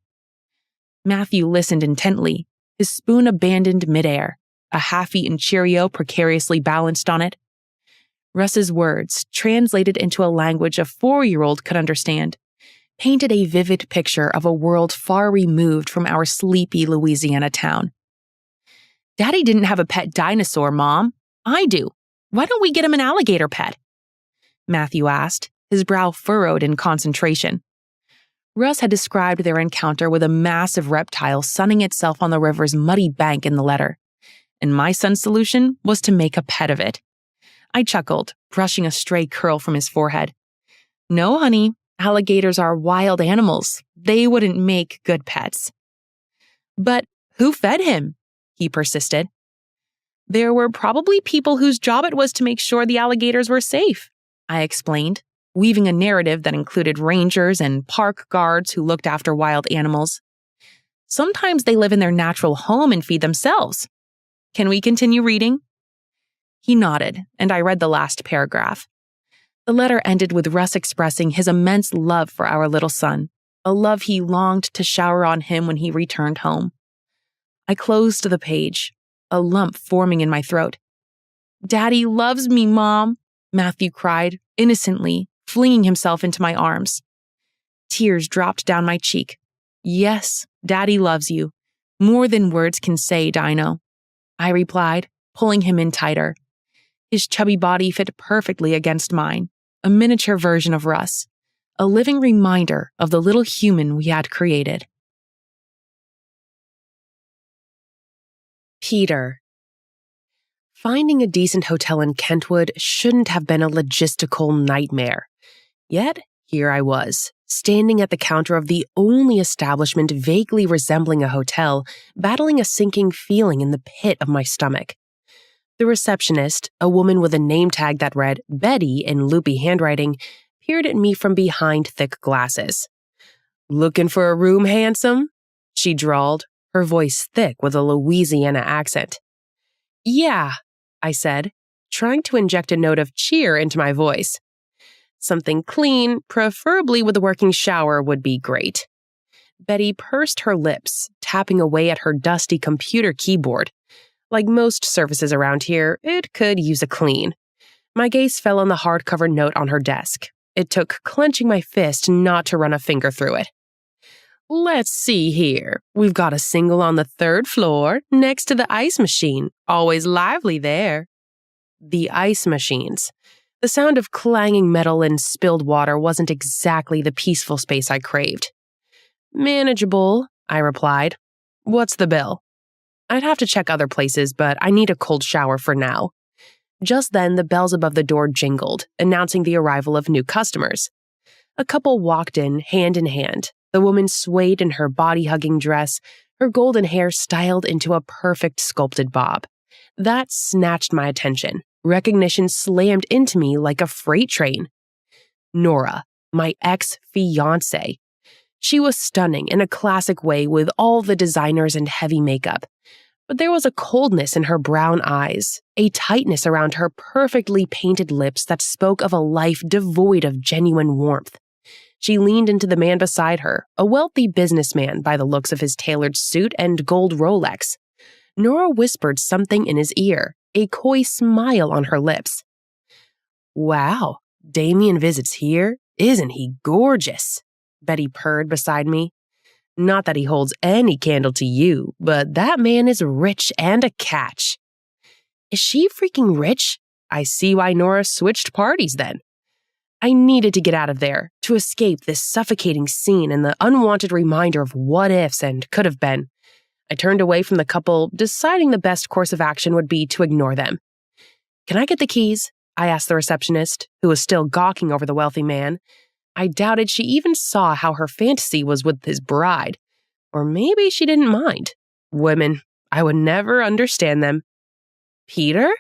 Matthew listened intently, his spoon abandoned midair, a half-eaten Cheerio precariously balanced on it. Russ's words, translated into a language a 4-year-old could understand, painted a vivid picture of a world far removed from our sleepy Louisiana town. "Daddy didn't have a pet dinosaur, Mom. I do. Why don't we get him an alligator pet?" Matthew asked, his brow furrowed in concentration. Russ had described their encounter with a massive reptile sunning itself on the river's muddy bank in the letter, and my son's solution was to make a pet of it. I chuckled, brushing a stray curl from his forehead. "No, honey, alligators are wild animals. They wouldn't make good pets." "But who fed him?" he persisted. "There were probably people whose job it was to make sure the alligators were safe," I explained, weaving a narrative that included rangers and park guards who looked after wild animals. "Sometimes they live in their natural home and feed themselves. Can we continue reading?" He nodded, and I read the last paragraph. The letter ended with Russ expressing his immense love for our little son, a love he longed to shower on him when he returned home. I closed the page, a lump forming in my throat. "Daddy loves me, Mom," Matthew cried, innocently, flinging himself into my arms. Tears dropped down my cheek. "Yes, Daddy loves you. More than words can say, Dino," I replied, pulling him in tighter. His chubby body fit perfectly against mine, a miniature version of Russ, a living reminder of the little human we had created. Peter. Finding a decent hotel in Kentwood shouldn't have been a logistical nightmare. Yet, here I was, standing at the counter of the only establishment vaguely resembling a hotel, battling a sinking feeling in the pit of my stomach. The receptionist, a woman with a name tag that read Betty in loopy handwriting, peered at me from behind thick glasses. "Looking for a room, handsome?" she drawled, her voice thick with a Louisiana accent. "Yeah," I said, trying to inject a note of cheer into my voice. "Something clean, preferably with a working shower, would be great." Betty pursed her lips, tapping away at her dusty computer keyboard. Like most surfaces around here, it could use a clean. My gaze fell on the hardcover note on her desk. It took clenching my fist not to run a finger through it. "Let's see here. We've got a single on the 3rd floor, next to the ice machine. Always lively there." The ice machines. The sound of clanging metal and spilled water wasn't exactly the peaceful space I craved. "Manageable," I replied. "What's the bill?" I'd have to check other places, but I need a cold shower for now. Just then, the bells above the door jingled, announcing the arrival of new customers. A couple walked in hand, the woman swayed in her body-hugging dress, her golden hair styled into a perfect sculpted bob. That snatched my attention. Recognition slammed into me like a freight train. Nora, my ex-fiancé. She was stunning in a classic way with all the designers and heavy makeup. But there was a coldness in her brown eyes, a tightness around her perfectly painted lips that spoke of a life devoid of genuine warmth. She leaned into the man beside her, a wealthy businessman by the looks of his tailored suit and gold Rolex. Nora whispered something in his ear, a coy smile on her lips. "Wow, Damien visits here? Isn't he gorgeous?" Betty purred beside me. "Not that he holds any candle to you, but that man is rich and a catch." Is she freaking rich? I see why Nora switched parties then. I needed to get out of there, to escape this suffocating scene and the unwanted reminder of what ifs and could have been. I turned away from the couple, deciding the best course of action would be to ignore them. "Can I get the keys?" I asked the receptionist, who was still gawking over the wealthy man. I doubted she even saw how her fantasy was with his bride. Or maybe she didn't mind. Women, I would never understand them. "Peter?"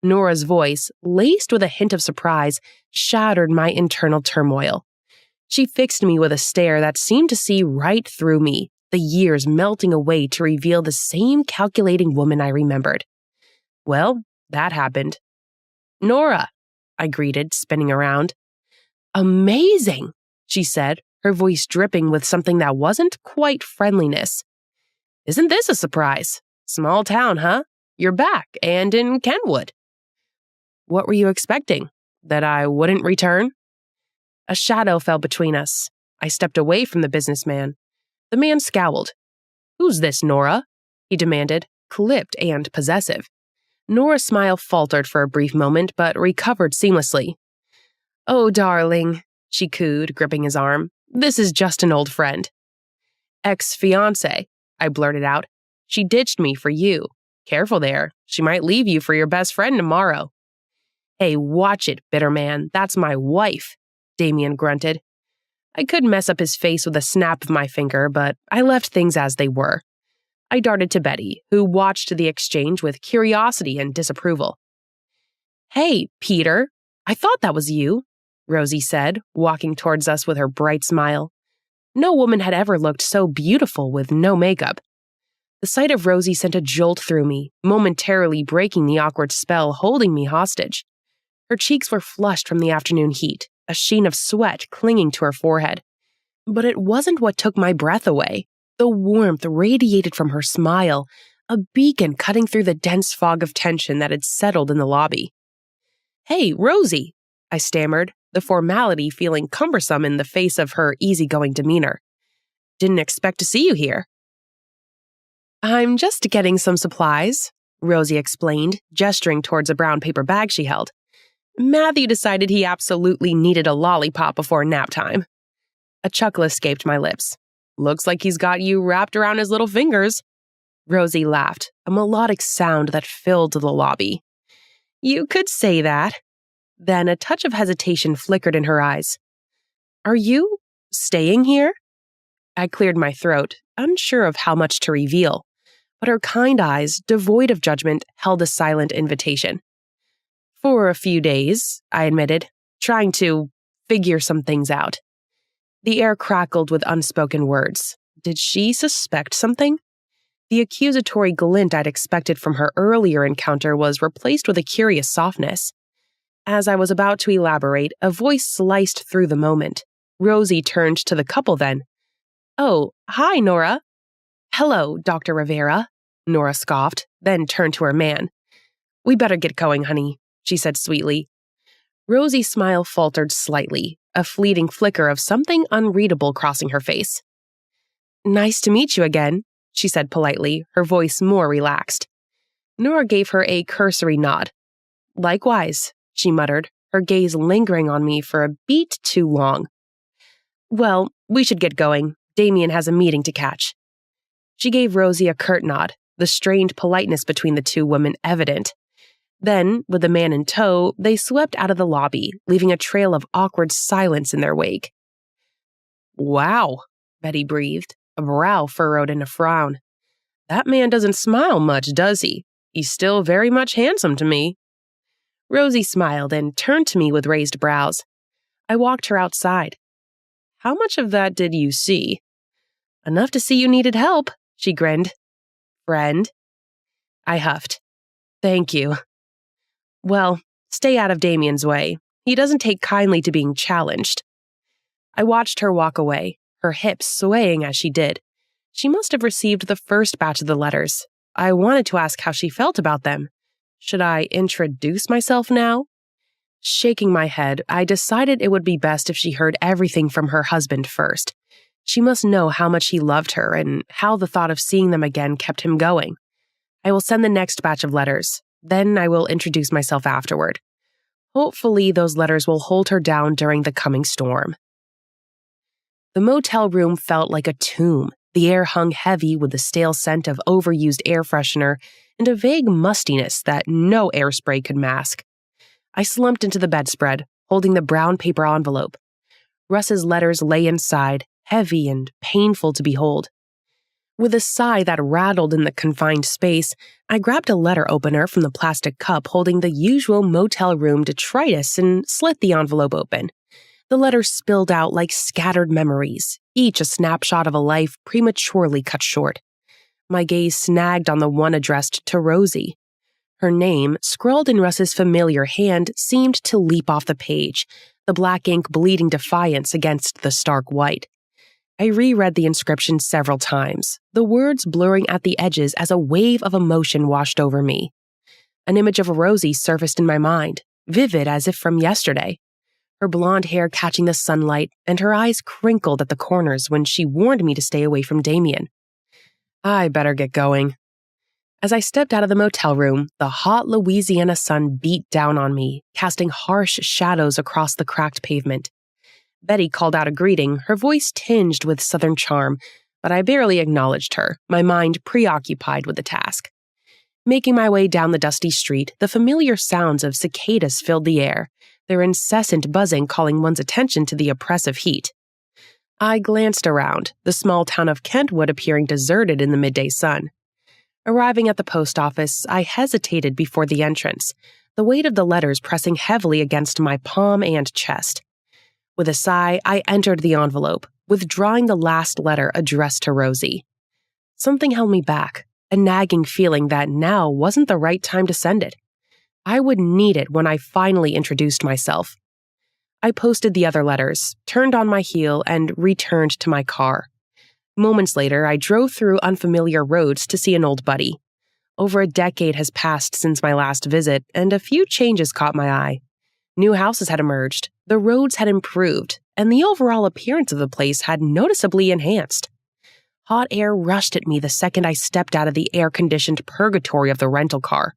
Nora's voice, laced with a hint of surprise, shattered my internal turmoil. She fixed me with a stare that seemed to see right through me, the years melting away to reveal the same calculating woman I remembered. Well, that happened. Nora, I greeted, spinning around. Amazing, she said, her voice dripping with something that wasn't quite friendliness. Isn't this a surprise? Small town, huh? You're back, and in Kenwood. What were you expecting? That I wouldn't return? A shadow fell between us. I stepped away from the businessman. The man scowled. Who's this, Nora? He demanded, clipped and possessive. Nora's smile faltered for a brief moment, but recovered seamlessly. Oh, darling, she cooed, gripping his arm. This is just an old friend. Ex-fiancé, I blurted out. She ditched me for you. Careful there. She might leave you for your best friend tomorrow. Hey, watch it, bitter man. That's my wife, Damien grunted. I could mess up his face with a snap of my finger, but I left things as they were. I darted to Betty, who watched the exchange with curiosity and disapproval. Hey, Peter, I thought that was you, Rosie said, walking towards us with her bright smile. No woman had ever looked so beautiful with no makeup. The sight of Rosie sent a jolt through me, momentarily breaking the awkward spell holding me hostage. Her cheeks were flushed from the afternoon heat, a sheen of sweat clinging to her forehead. But it wasn't what took my breath away. The warmth radiated from her smile, a beacon cutting through the dense fog of tension that had settled in the lobby. Hey, Rosie, I stammered, the formality feeling cumbersome in the face of her easygoing demeanor. Didn't expect to see you here. I'm just getting some supplies, Rosie explained, gesturing towards a brown paper bag she held. Matthew decided he absolutely needed a lollipop before nap time. A chuckle escaped my lips. Looks like he's got you wrapped around his little fingers. Rosie laughed, a melodic sound that filled the lobby. You could say that. Then a touch of hesitation flickered in her eyes. Are you staying here? I cleared my throat, unsure of how much to reveal, but her kind eyes, devoid of judgment, held a silent invitation. For a few days, I admitted, trying to figure some things out. The air crackled with unspoken words. Did she suspect something? The accusatory glint I'd expected from her earlier encounter was replaced with a curious softness. As I was about to elaborate, a voice sliced through the moment. Rosie turned to the couple then. Oh, hi, Nora. Hello, Dr. Rivera, Nora scoffed, then turned to her man. We better get going, honey, she said sweetly. Rosie's smile faltered slightly, a fleeting flicker of something unreadable crossing her face. Nice to meet you again, she said politely, her voice more relaxed. Nora gave her a cursory nod. Likewise, she muttered, her gaze lingering on me for a beat too long. Well, we should get going. Damien has a meeting to catch. She gave Rosie a curt nod, the strained politeness between the two women evident. Then, with the man in tow, they swept out of the lobby, leaving a trail of awkward silence in their wake. Wow, Betty breathed, a brow furrowed in a frown. That man doesn't smile much, does he? He's still very much handsome to me. Rosie smiled and turned to me with raised brows. I walked her outside. How much of that did you see? Enough to see you needed help, she grinned. Friend? I huffed. Thank you. Well, stay out of Damien's way. He doesn't take kindly to being challenged. I watched her walk away, her hips swaying as she did. She must have received the first batch of the letters. I wanted to ask how she felt about them. Should I introduce myself now? Shaking my head, I decided it would be best if she heard everything from her husband first. She must know how much he loved her and how the thought of seeing them again kept him going. I will send the next batch of letters. Then I will introduce myself afterward. Hopefully, those letters will hold her down during the coming storm. The motel room felt like a tomb. The air hung heavy with the stale scent of overused air freshener and a vague mustiness that no air spray could mask. I slumped into the bedspread, holding the brown paper envelope. Russ's letters lay inside, heavy and painful to behold. With a sigh that rattled in the confined space, I grabbed a letter opener from the plastic cup holding the usual motel room detritus and slit the envelope open. The letters spilled out like scattered memories, each a snapshot of a life prematurely cut short. My gaze snagged on the one addressed to Rosie. Her name, scrawled in Russ's familiar hand, seemed to leap off the page, the black ink bleeding defiance against the stark white. I reread the inscription several times, the words blurring at the edges as a wave of emotion washed over me. An image of Rosie surfaced in my mind, vivid as if from yesterday. Her blonde hair catching the sunlight, and her eyes crinkled at the corners when she warned me to stay away from Damien. I better get going. As I stepped out of the motel room, the hot Louisiana sun beat down on me, casting harsh shadows across the cracked pavement. Betty called out a greeting, her voice tinged with southern charm, but I barely acknowledged her, my mind preoccupied with the task. Making my way down the dusty street, the familiar sounds of cicadas filled the air, their incessant buzzing calling one's attention to the oppressive heat. I glanced around, the small town of Kentwood appearing deserted in the midday sun. Arriving at the post office, I hesitated before the entrance, the weight of the letters pressing heavily against my palm and chest. With a sigh, I entered the envelope, withdrawing the last letter addressed to Rosie. Something held me back, a nagging feeling that now wasn't the right time to send it. I would need it when I finally introduced myself. I posted the other letters, turned on my heel, and returned to my car. Moments later, I drove through unfamiliar roads to see an old buddy. Over a decade has passed since my last visit, and a few changes caught my eye. New houses had emerged, the roads had improved, and the overall appearance of the place had noticeably enhanced. Hot air rushed at me the second I stepped out of the air-conditioned purgatory of the rental car.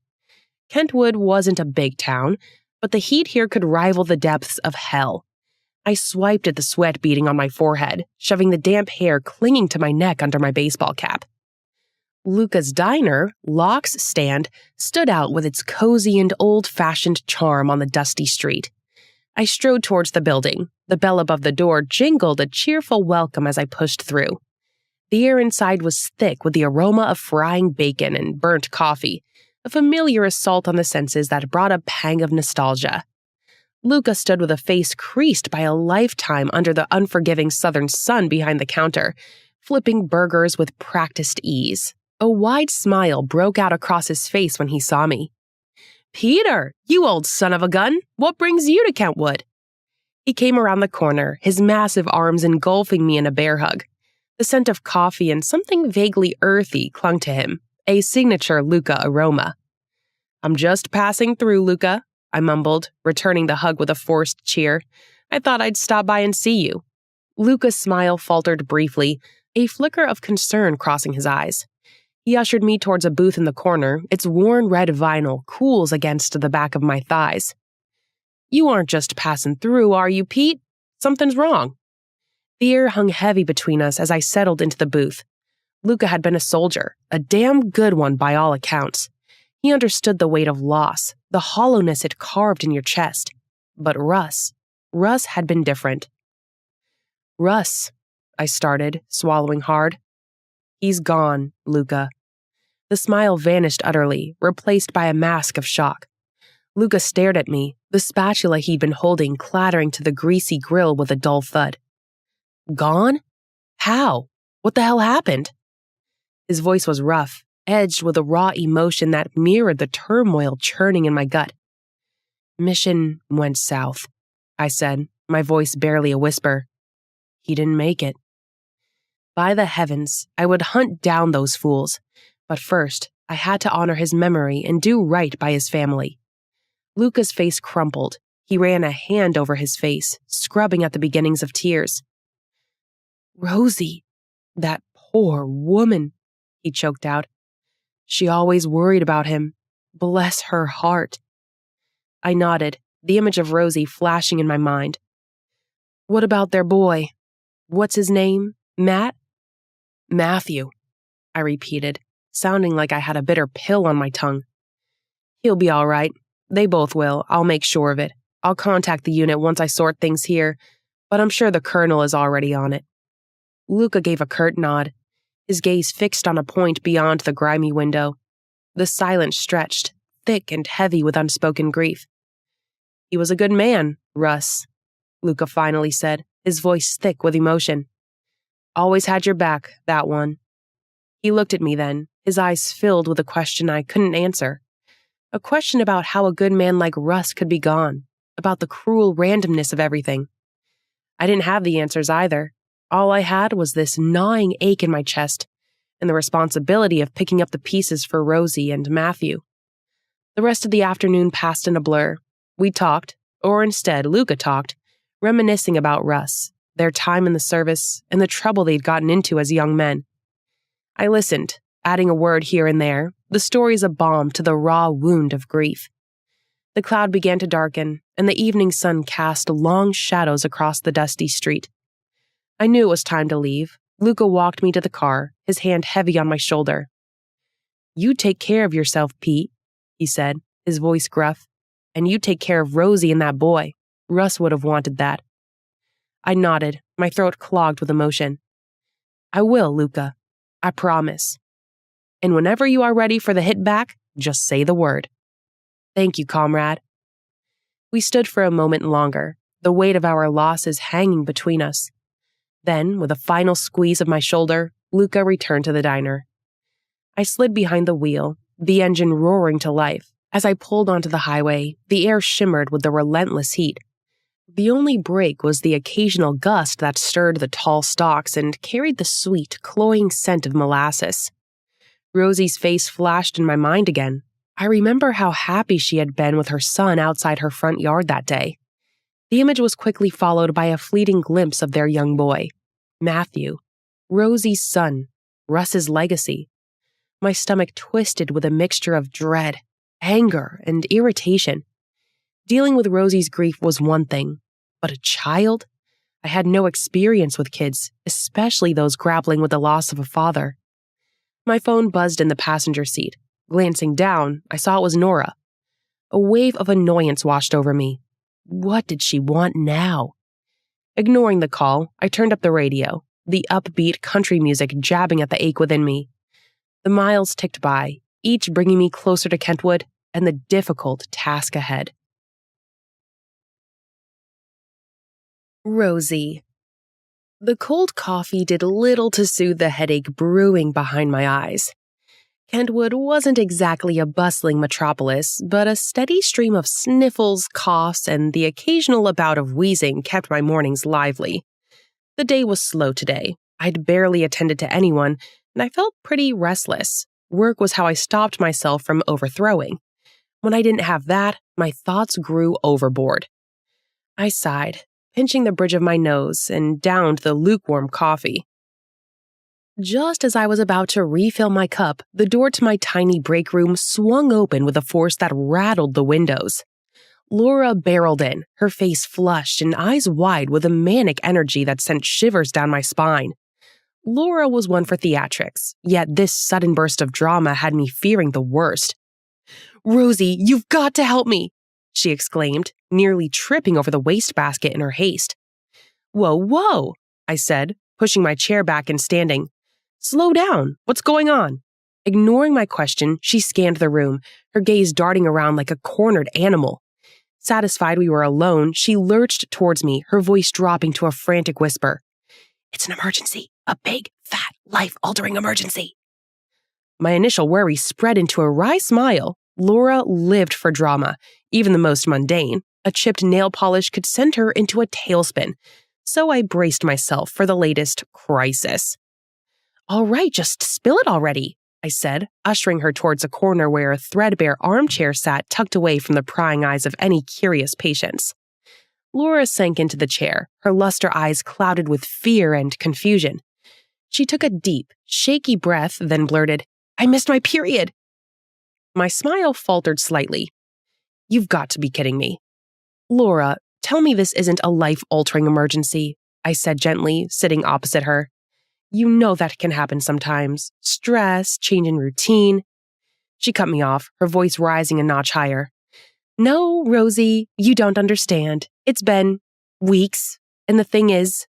Kentwood wasn't a big town, but the heat here could rival the depths of hell. I swiped at the sweat beading on my forehead, shoving the damp hair clinging to my neck under my baseball cap. Luca's diner, Locke's stand, stood out with its cozy and old-fashioned charm on the dusty street. I strode towards the building. The bell above the door jingled a cheerful welcome as I pushed through. The air inside was thick with the aroma of frying bacon and burnt coffee, a familiar assault on the senses that brought a pang of nostalgia. Luca stood with a face creased by a lifetime under the unforgiving southern sun behind the counter, flipping burgers with practiced ease. A wide smile broke out across his face when he saw me. "Peter, you old son of a gun, what brings you to Kentwood?" He came around the corner, his massive arms engulfing me in a bear hug. The scent of coffee and something vaguely earthy clung to him, a signature Luca aroma. "I'm just passing through, Luca," I mumbled, returning the hug with a forced cheer. "I thought I'd stop by and see you." Luca's smile faltered briefly, a flicker of concern crossing his eyes. He ushered me towards a booth in the corner, its worn red vinyl cools against the back of my thighs. "You aren't just passing through, are you, Pete? Something's wrong." The air hung heavy between us as I settled into the booth. Luca had been a soldier, a damn good one by all accounts. He understood the weight of loss, the hollowness it carved in your chest. But Russ had been different. "Russ," I started, swallowing hard. "He's gone, Luca." The smile vanished utterly, replaced by a mask of shock. Luca stared at me, the spatula he'd been holding clattering to the greasy grill with a dull thud. "Gone? How? What the hell happened?" His voice was rough, edged with a raw emotion that mirrored the turmoil churning in my gut. "Mission went south," I said, my voice barely a whisper. "He didn't make it." By the heavens, I would hunt down those fools. But first, I had to honor his memory and do right by his family. Luca's face crumpled. He ran a hand over his face, scrubbing at the beginnings of tears. "Rosie, that poor woman," he choked out. "She always worried about him. Bless her heart." I nodded, the image of Rosie flashing in my mind. "What about their boy? What's his name? Matt?" "Matthew," I repeated, sounding like I had a bitter pill on my tongue. "He'll be all right. They both will. I'll make sure of it. I'll contact the unit once I sort things here, but I'm sure the colonel is already on it." Luca gave a curt nod, his gaze fixed on a point beyond the grimy window. The silence stretched, thick and heavy with unspoken grief. "He was a good man, Russ," Luca finally said, his voice thick with emotion. "Always had your back, that one." He looked at me then, his eyes filled with a question I couldn't answer. A question about how a good man like Russ could be gone, about the cruel randomness of everything. I didn't have the answers either. All I had was this gnawing ache in my chest and the responsibility of picking up the pieces for Rosie and Matthew. The rest of the afternoon passed in a blur. We talked, or instead Luca talked, reminiscing about Russ, their time in the service, and the trouble they'd gotten into as young men. I listened, adding a word here and there, the stories a balm to the raw wound of grief. The cloud began to darken, and the evening sun cast long shadows across the dusty street. I knew it was time to leave. Luca walked me to the car, his hand heavy on my shoulder. "You take care of yourself, Pete," he said, his voice gruff. "And you take care of Rosie and that boy. Russ would have wanted that." I nodded, my throat clogged with emotion. "I will, Luca. I promise. And whenever you are ready for the hit back, just say the word." "Thank you, comrade." We stood for a moment longer, the weight of our losses hanging between us. Then, with a final squeeze of my shoulder, Luca returned to the diner. I slid behind the wheel, the engine roaring to life. As I pulled onto the highway, the air shimmered with the relentless heat. The only break was the occasional gust that stirred the tall stalks and carried the sweet, cloying scent of molasses. Rosie's face flashed in my mind again. I remember how happy she had been with her son outside her front yard that day. The image was quickly followed by a fleeting glimpse of their young boy, Matthew, Rosie's son, Russ's legacy. My stomach twisted with a mixture of dread, anger, and irritation. Dealing with Rosie's grief was one thing, but a child? I had no experience with kids, especially those grappling with the loss of a father. My phone buzzed in the passenger seat. Glancing down, I saw it was Nora. A wave of annoyance washed over me. What did she want now? Ignoring the call, I turned up the radio, the upbeat country music jabbing at the ache within me. The miles ticked by, each bringing me closer to Kentwood and the difficult task ahead. Rosie. The cold coffee did little to soothe the headache brewing behind my eyes. Kentwood wasn't exactly a bustling metropolis, but a steady stream of sniffles, coughs, and the occasional bout of wheezing kept my mornings lively. The day was slow today. I'd barely attended to anyone, and I felt pretty restless. Work was how I stopped myself from overthrowing. When I didn't have that, my thoughts grew overboard. I sighed, pinching the bridge of my nose, and downed the lukewarm coffee. Just as I was about to refill my cup, the door to my tiny break room swung open with a force that rattled the windows. Laura barreled in, her face flushed and eyes wide with a manic energy that sent shivers down my spine. Laura was one for theatrics, yet this sudden burst of drama had me fearing the worst. "Rosie, you've got to help me!" she exclaimed, nearly tripping over the wastebasket in her haste. Whoa, I said, pushing my chair back and standing. "Slow down. What's going on?" Ignoring my question, she scanned the room, her gaze darting around like a cornered animal. Satisfied we were alone, she lurched towards me, her voice dropping to a frantic whisper. "It's an emergency. A big, fat, life-altering emergency." My initial worry spread into a wry smile. Laura lived for drama, even the most mundane. A chipped nail polish could send her into a tailspin, so I braced myself for the latest crisis. "All right, just spill it already," I said, ushering her towards a corner where a threadbare armchair sat tucked away from the prying eyes of any curious patients. Laura sank into the chair, her luster eyes clouded with fear and confusion. She took a deep, shaky breath, then blurted, "I missed my period." My smile faltered slightly. "You've got to be kidding me." "Laura, tell me this isn't a life-altering emergency," I said gently, sitting opposite her. "You know that can happen sometimes. Stress, change in routine." She cut me off, her voice rising a notch higher. "No, Rosie, you don't understand. It's been weeks. And the thing is,"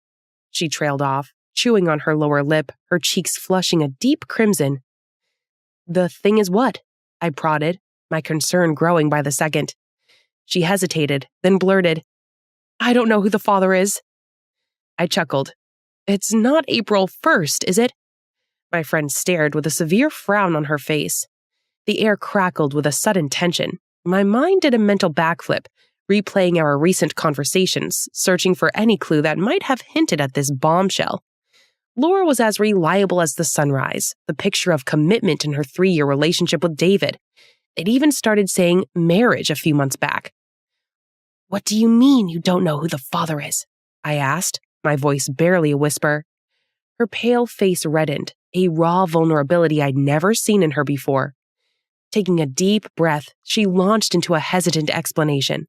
she trailed off, chewing on her lower lip, her cheeks flushing a deep crimson. "The thing is what?" I prodded, my concern growing by the second. She hesitated, then blurted, "I don't know who the father is." I chuckled. "It's not April 1st, is it?" My friend stared with a severe frown on her face. The air crackled with a sudden tension. My mind did a mental backflip, replaying our recent conversations, searching for any clue that might have hinted at this bombshell. Laura was as reliable as the sunrise, the picture of commitment in her 3-year relationship with David. They'd even started saying marriage a few months back. "What do you mean you don't know who the father is?" I asked, my voice barely a whisper. Her pale face reddened, a raw vulnerability I'd never seen in her before. Taking a deep breath, she launched into a hesitant explanation.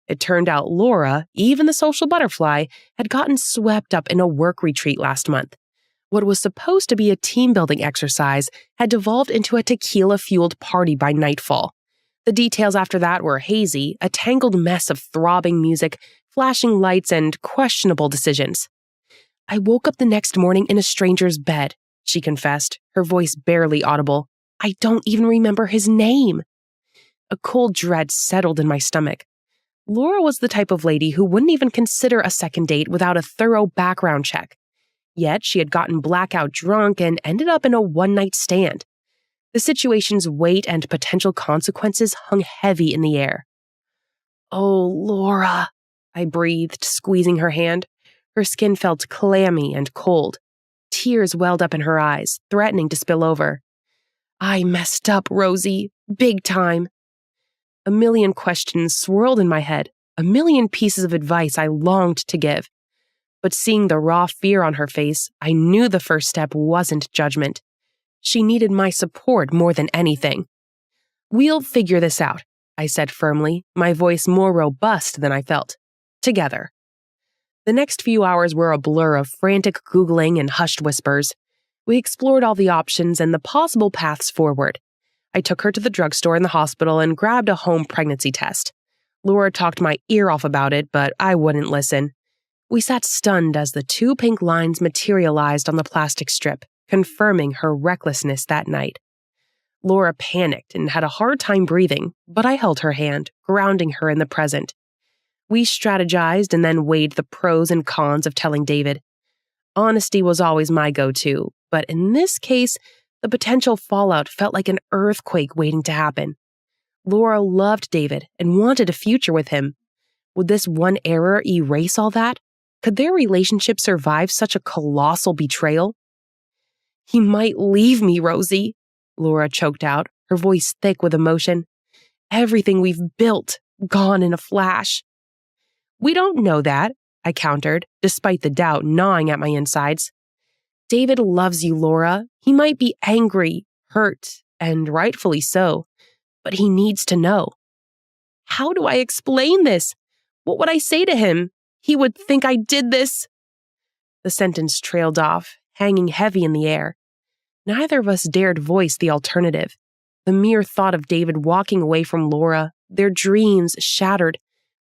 It turned out Laura, even the social butterfly, had gotten swept up in a work retreat last month. What was supposed to be a team-building exercise had devolved into a tequila-fueled party by nightfall. The details after that were hazy, a tangled mess of throbbing music, flashing lights, and questionable decisions. "I woke up the next morning in a stranger's bed," she confessed, her voice barely audible. "I don't even remember his name." A cold dread settled in my stomach. Laura was the type of lady who wouldn't even consider a second date without a thorough background check. Yet she had gotten blackout drunk and ended up in a one-night stand. The situation's weight and potential consequences hung heavy in the air. "Oh, Laura," I breathed, squeezing her hand. Her skin felt clammy and cold. Tears welled up in her eyes, threatening to spill over. "I messed up, Rosie. Big time." A million questions swirled in my head, a million pieces of advice I longed to give. But seeing the raw fear on her face, I knew the first step wasn't judgment. She needed my support more than anything. "We'll figure this out," I said firmly, my voice more robust than I felt. "Together." The next few hours were a blur of frantic Googling and hushed whispers. We explored all the options and the possible paths forward. I took her to the drugstore in the hospital and grabbed a home pregnancy test. Laura talked my ear off about it, but I wouldn't listen. We sat stunned as the 2 pink lines materialized on the plastic strip, confirming her recklessness that night. Laura panicked and had a hard time breathing, but I held her hand, grounding her in the present. We strategized and then weighed the pros and cons of telling David. Honesty was always my go-to, but in this case, the potential fallout felt like an earthquake waiting to happen. Laura loved David and wanted a future with him. Would this one error erase all that? Could their relationship survive such a colossal betrayal? "He might leave me, Rosie," Laura choked out, her voice thick with emotion. "Everything we've built, gone in a flash." "We don't know that," I countered, despite the doubt gnawing at my insides. "David loves you, Laura. He might be angry, hurt, and rightfully so, but he needs to know." "How do I explain this? What would I say to him? He would think I did this." The sentence trailed off, hanging heavy in the air. Neither of us dared voice the alternative. The mere thought of David walking away from Laura, their dreams shattered,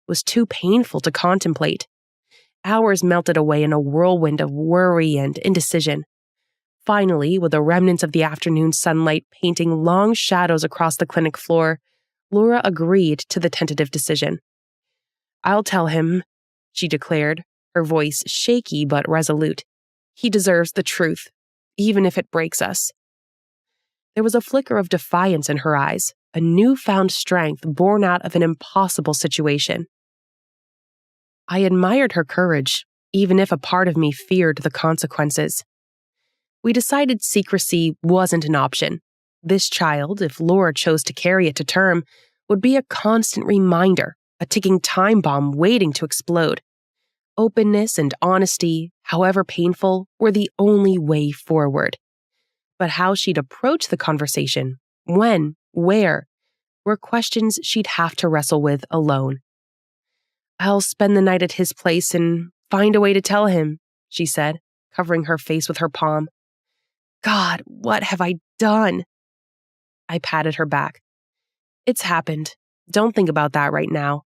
was too painful to contemplate. Hours melted away in a whirlwind of worry and indecision. Finally, with the remnants of the afternoon sunlight painting long shadows across the clinic floor, Laura agreed to the tentative decision. "I'll tell him," she declared, her voice shaky but resolute. "He deserves the truth, even if it breaks us." There was a flicker of defiance in her eyes, a newfound strength born out of an impossible situation. I admired her courage, even if a part of me feared the consequences. We decided secrecy wasn't an option. This child, if Laura chose to carry it to term, would be a constant reminder, a ticking time bomb waiting to explode. Openness and honesty, however painful, were the only way forward. But how she'd approach the conversation, when, where, were questions she'd have to wrestle with alone. "I'll spend the night at his place and find a way to tell him," she said, covering her face with her palm. "God, what have I done?" I patted her back. "It's happened. Don't think about that right now.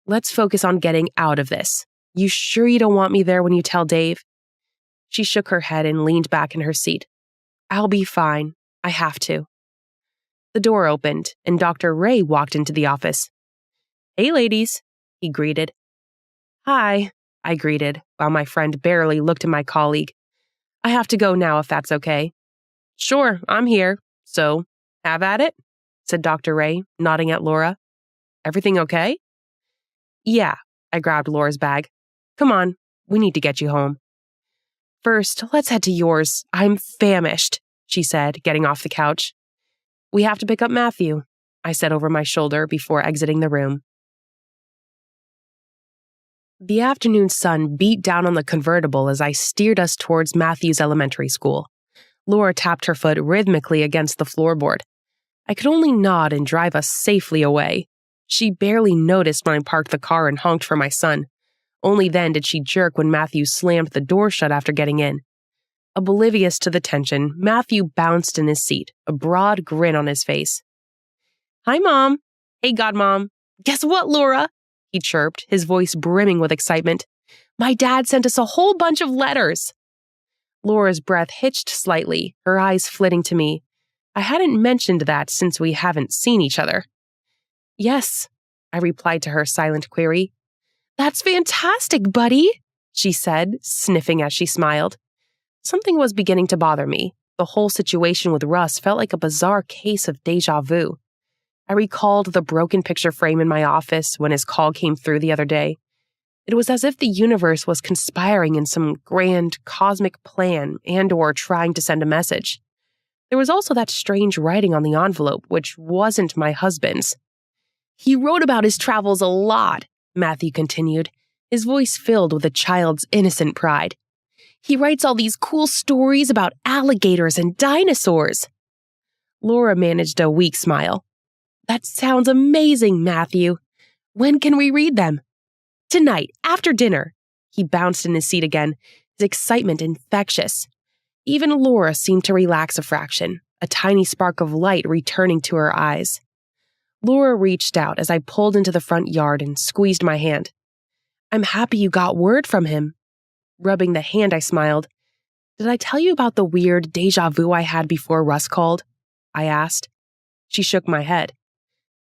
Let's focus on getting out of this. You sure you don't want me there when you tell Dave?" She shook her head and leaned back in her seat. "I'll be fine. I have to." The door opened, and Dr. Ray walked into the office. "Hey, ladies," he greeted. "Hi," I greeted, while my friend barely looked at my colleague. "I have to go now if that's okay." "Sure, I'm here, so have at it." said Dr. Ray, nodding at Laura. Everything okay? Yeah, I grabbed Laura's bag. Come on, we need to get you home. First, let's head to yours. I'm famished, she said, getting off the couch. We have to pick up Matthew, I said over my shoulder before exiting the room. The afternoon sun beat down on the convertible as I steered us towards Matthew's elementary school. Laura tapped her foot rhythmically against the floorboard. I could only nod and drive us safely away. She barely noticed when I parked the car and honked for my son. Only then did she jerk when Matthew slammed the door shut after getting in. Oblivious to the tension, Matthew bounced in his seat, a broad grin on his face. Hi, Mom. Hey, Godmom. Guess what, Laura? He chirped, his voice brimming with excitement. My dad sent us a whole bunch of letters. Laura's breath hitched slightly, her eyes flitting to me. I hadn't mentioned that since we haven't seen each other. Yes, I replied to her silent query. That's fantastic, buddy, she said, sniffing as she smiled. Something was beginning to bother me. The whole situation with Russ felt like a bizarre case of déjà vu. I recalled the broken picture frame in my office when his call came through the other day. It was as if the universe was conspiring in some grand cosmic plan and/or trying to send a message. There was also that strange writing on the envelope, which wasn't my husband's. He wrote about his travels a lot, Matthew continued, his voice filled with a child's innocent pride. He writes all these cool stories about alligators and dinosaurs. Laura managed a weak smile. That sounds amazing, Matthew. When can we read them? Tonight, after dinner. He bounced in his seat again, his excitement infectious. Even Laura seemed to relax a fraction, a tiny spark of light returning to her eyes. Laura reached out as I pulled into the front yard and squeezed my hand. I'm happy you got word from him. Rubbing the hand, I smiled. Did I tell you about the weird déjà vu I had before Russ called? I asked. She shook my head.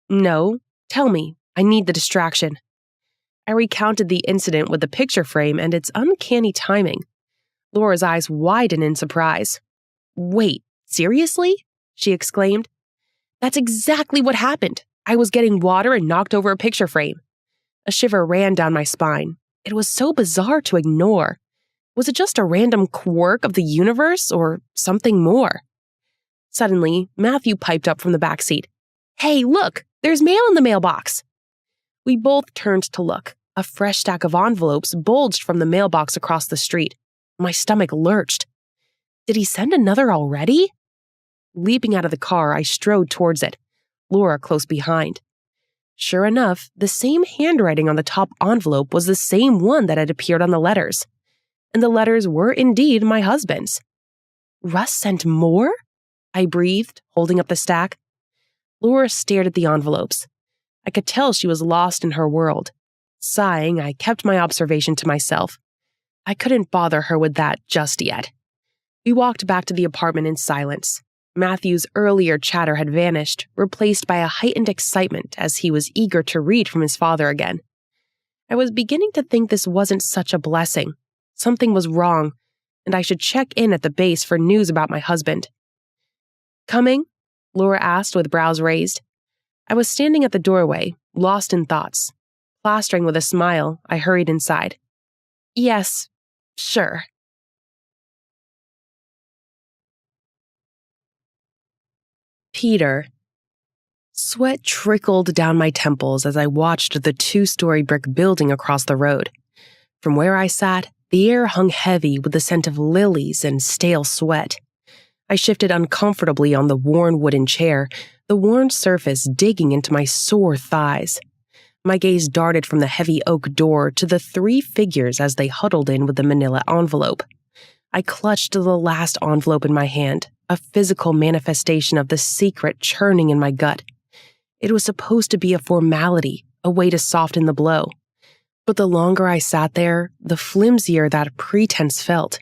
No, tell me. I need the distraction. I recounted the incident with the picture frame and its uncanny timing. Laura's eyes widened in surprise. Wait, seriously? She exclaimed. That's exactly what happened. I was getting water and knocked over a picture frame. A shiver ran down my spine. It was so bizarre to ignore. Was it just a random quirk of the universe or something more? Suddenly, Matthew piped up from the back seat. Hey, look, there's mail in the mailbox. We both turned to look. A fresh stack of envelopes bulged from the mailbox across the street. My stomach lurched. Did he send another already? Leaping out of the car, I strode towards it, Laura close behind. Sure enough, the same handwriting on the top envelope was the same one that had appeared on the letters. And the letters were indeed my husband's. Russ sent more? I breathed, holding up the stack. Laura stared at the envelopes. I could tell she was lost in her world. Sighing, I kept my observation to myself. I couldn't bother her with that just yet. We walked back to the apartment in silence. Matthew's earlier chatter had vanished, replaced by a heightened excitement as he was eager to read from his father again. I was beginning to think this wasn't such a blessing. Something was wrong, and I should check in at the base for news about my husband. Coming? Laura asked with brows raised. I was standing at the doorway, lost in thoughts. Plastering with a smile, I hurried inside. Yes, sure. Peter. Sweat trickled down my temples as I watched the 2-story brick building across the road. From where I sat, the air hung heavy with the scent of lilies and stale sweat. I shifted uncomfortably on the worn wooden chair, the worn surface digging into my sore thighs. My gaze darted from the heavy oak door to the 3 figures as they huddled in with the manila envelope. I clutched the last envelope in my hand, a physical manifestation of the secret churning in my gut. It was supposed to be a formality, a way to soften the blow. But the longer I sat there, the flimsier that pretense felt.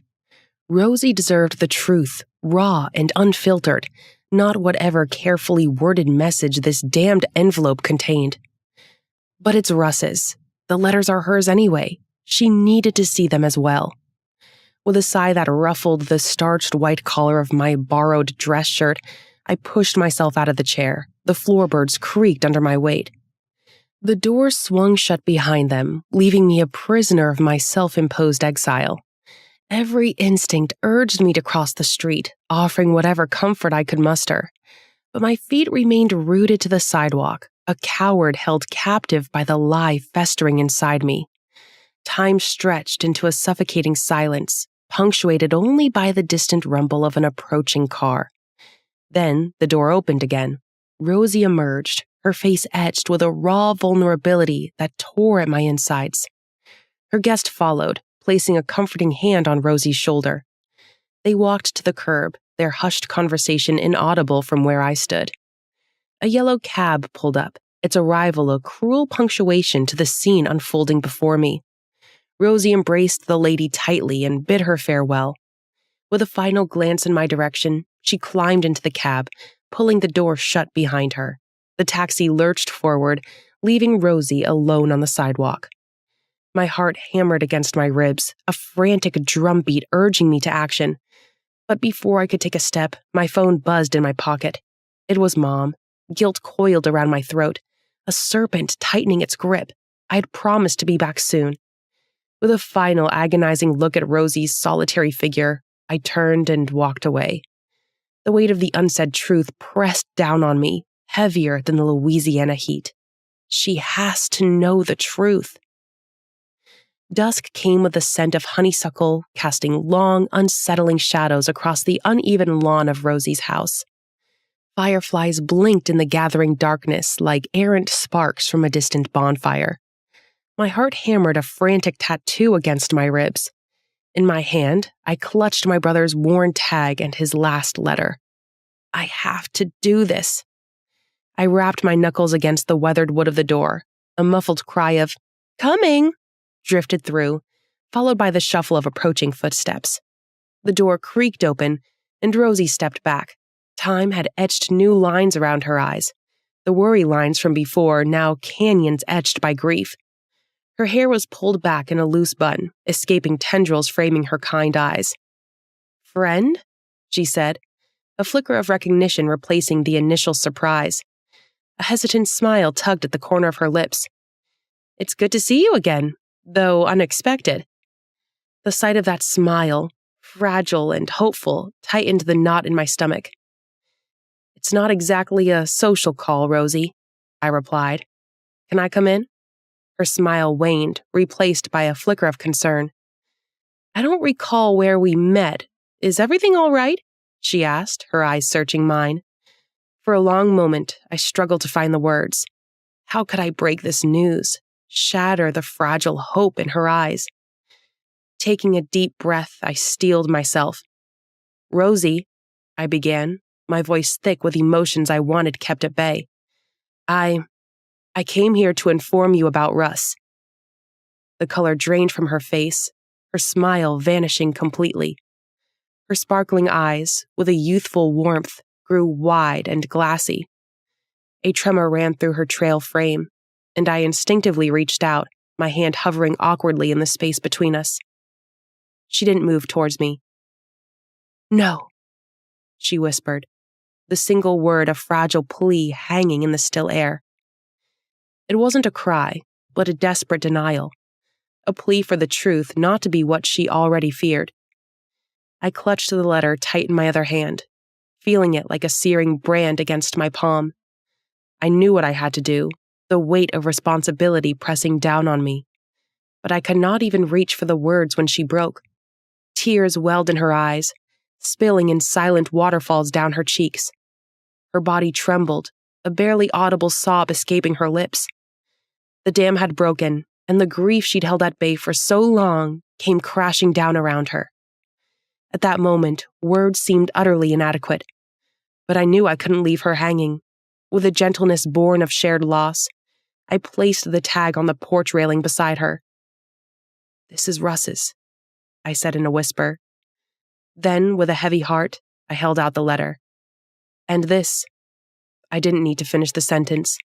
Rosie deserved the truth, raw and unfiltered, not whatever carefully worded message this damned envelope contained. But it's Russ's. The letters are hers anyway. She needed to see them as well. With a sigh that ruffled the starched white collar of my borrowed dress shirt, I pushed myself out of the chair, The floorboards creaked under my weight. The door swung shut behind them, leaving me a prisoner of my self-imposed exile. Every instinct urged me to cross the street, offering whatever comfort I could muster. But my feet remained rooted to the sidewalk, a coward held captive by the lie festering inside me. Time stretched into a suffocating silence, punctuated only by the distant rumble of an approaching car. Then the door opened again. Rosie emerged, her face etched with a raw vulnerability that tore at my insides. Her guest followed, placing a comforting hand on Rosie's shoulder. They walked to the curb, their hushed conversation inaudible from where I stood. A yellow cab pulled up, its arrival a cruel punctuation to the scene unfolding before me. Rosie embraced the lady tightly and bid her farewell. With a final glance in my direction, she climbed into the cab, pulling the door shut behind her. The taxi lurched forward, leaving Rosie alone on the sidewalk. My heart hammered against my ribs, a frantic drumbeat urging me to action. But before I could take a step, my phone buzzed in my pocket. It was Mom. Guilt coiled around my throat, a serpent tightening its grip. I had promised to be back soon. With a final agonizing look at Rosie's solitary figure, I turned and walked away. The weight of the unsaid truth pressed down on me, heavier than the Louisiana heat. She has to know the truth. Dusk came with the scent of honeysuckle, casting long, unsettling shadows across the uneven lawn of Rosie's house. Fireflies blinked in the gathering darkness like errant sparks from a distant bonfire. My heart hammered a frantic tattoo against my ribs. In my hand, I clutched my brother's worn tag and his last letter. I have to do this. I rapped my knuckles against the weathered wood of the door. A muffled cry of, "Coming!" drifted through, followed by the shuffle of approaching footsteps. The door creaked open, and Rosie stepped back. Time had etched new lines around her eyes. The worry lines from before, now canyons etched by grief. Her hair was pulled back in a loose bun, escaping tendrils framing her kind eyes. "Friend?" she said, a flicker of recognition replacing the initial surprise. A hesitant smile tugged at the corner of her lips. "It's good to see you again, though unexpected." The sight of that smile, fragile and hopeful, tightened the knot in my stomach. "It's not exactly a social call, Rosie," I replied. "Can I come in?" Her smile waned, replaced by a flicker of concern. "I don't recall where we met. Is everything all right?" she asked, her eyes searching mine. For a long moment, I struggled to find the words. How could I break this news, shatter the fragile hope in her eyes? Taking a deep breath, I steeled myself. "Rosie," I began, my voice thick with emotions I wanted kept at bay. I came here to inform you about Russ." The color drained from her face, her smile vanishing completely. Her sparkling eyes, with a youthful warmth, grew wide and glassy. A tremor ran through her trail frame, and I instinctively reached out, my hand hovering awkwardly in the space between us. She didn't move towards me. "No," she whispered, the single word a fragile plea hanging in the still air. It wasn't a cry, but a desperate denial, a plea for the truth not to be what she already feared. I clutched the letter tight in my other hand, feeling it like a searing brand against my palm. I knew what I had to do, the weight of responsibility pressing down on me. But I could not even reach for the words when she broke. Tears welled in her eyes, spilling in silent waterfalls down her cheeks. Her body trembled, a barely audible sob escaping her lips. The dam had broken, and the grief she'd held at bay for so long came crashing down around her. At that moment, words seemed utterly inadequate. But I knew I couldn't leave her hanging. With a gentleness born of shared loss, I placed the tag on the porch railing beside her. "This is Russ's," I said in a whisper. Then, with a heavy heart, I held out the letter. "And this." I didn't need to finish the sentence.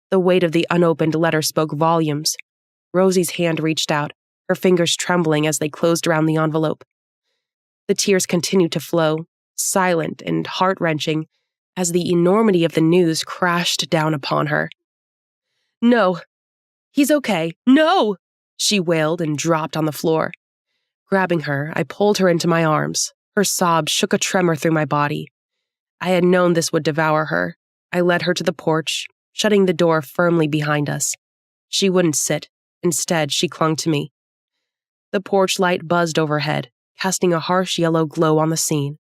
The weight of the unopened letter spoke volumes. Rosie's hand reached out, her fingers trembling as they closed around the envelope. The tears continued to flow, silent and heart-wrenching, as the enormity of the news crashed down upon her. "No, he's okay. No!" she wailed and dropped on the floor. Grabbing her, I pulled her into my arms. Her sobs shook a tremor through my body. I had known this would devour her. I led her to the porch, shutting the door firmly behind us. She wouldn't sit. Instead, she clung to me. The porch light buzzed overhead, casting a harsh yellow glow on the scene.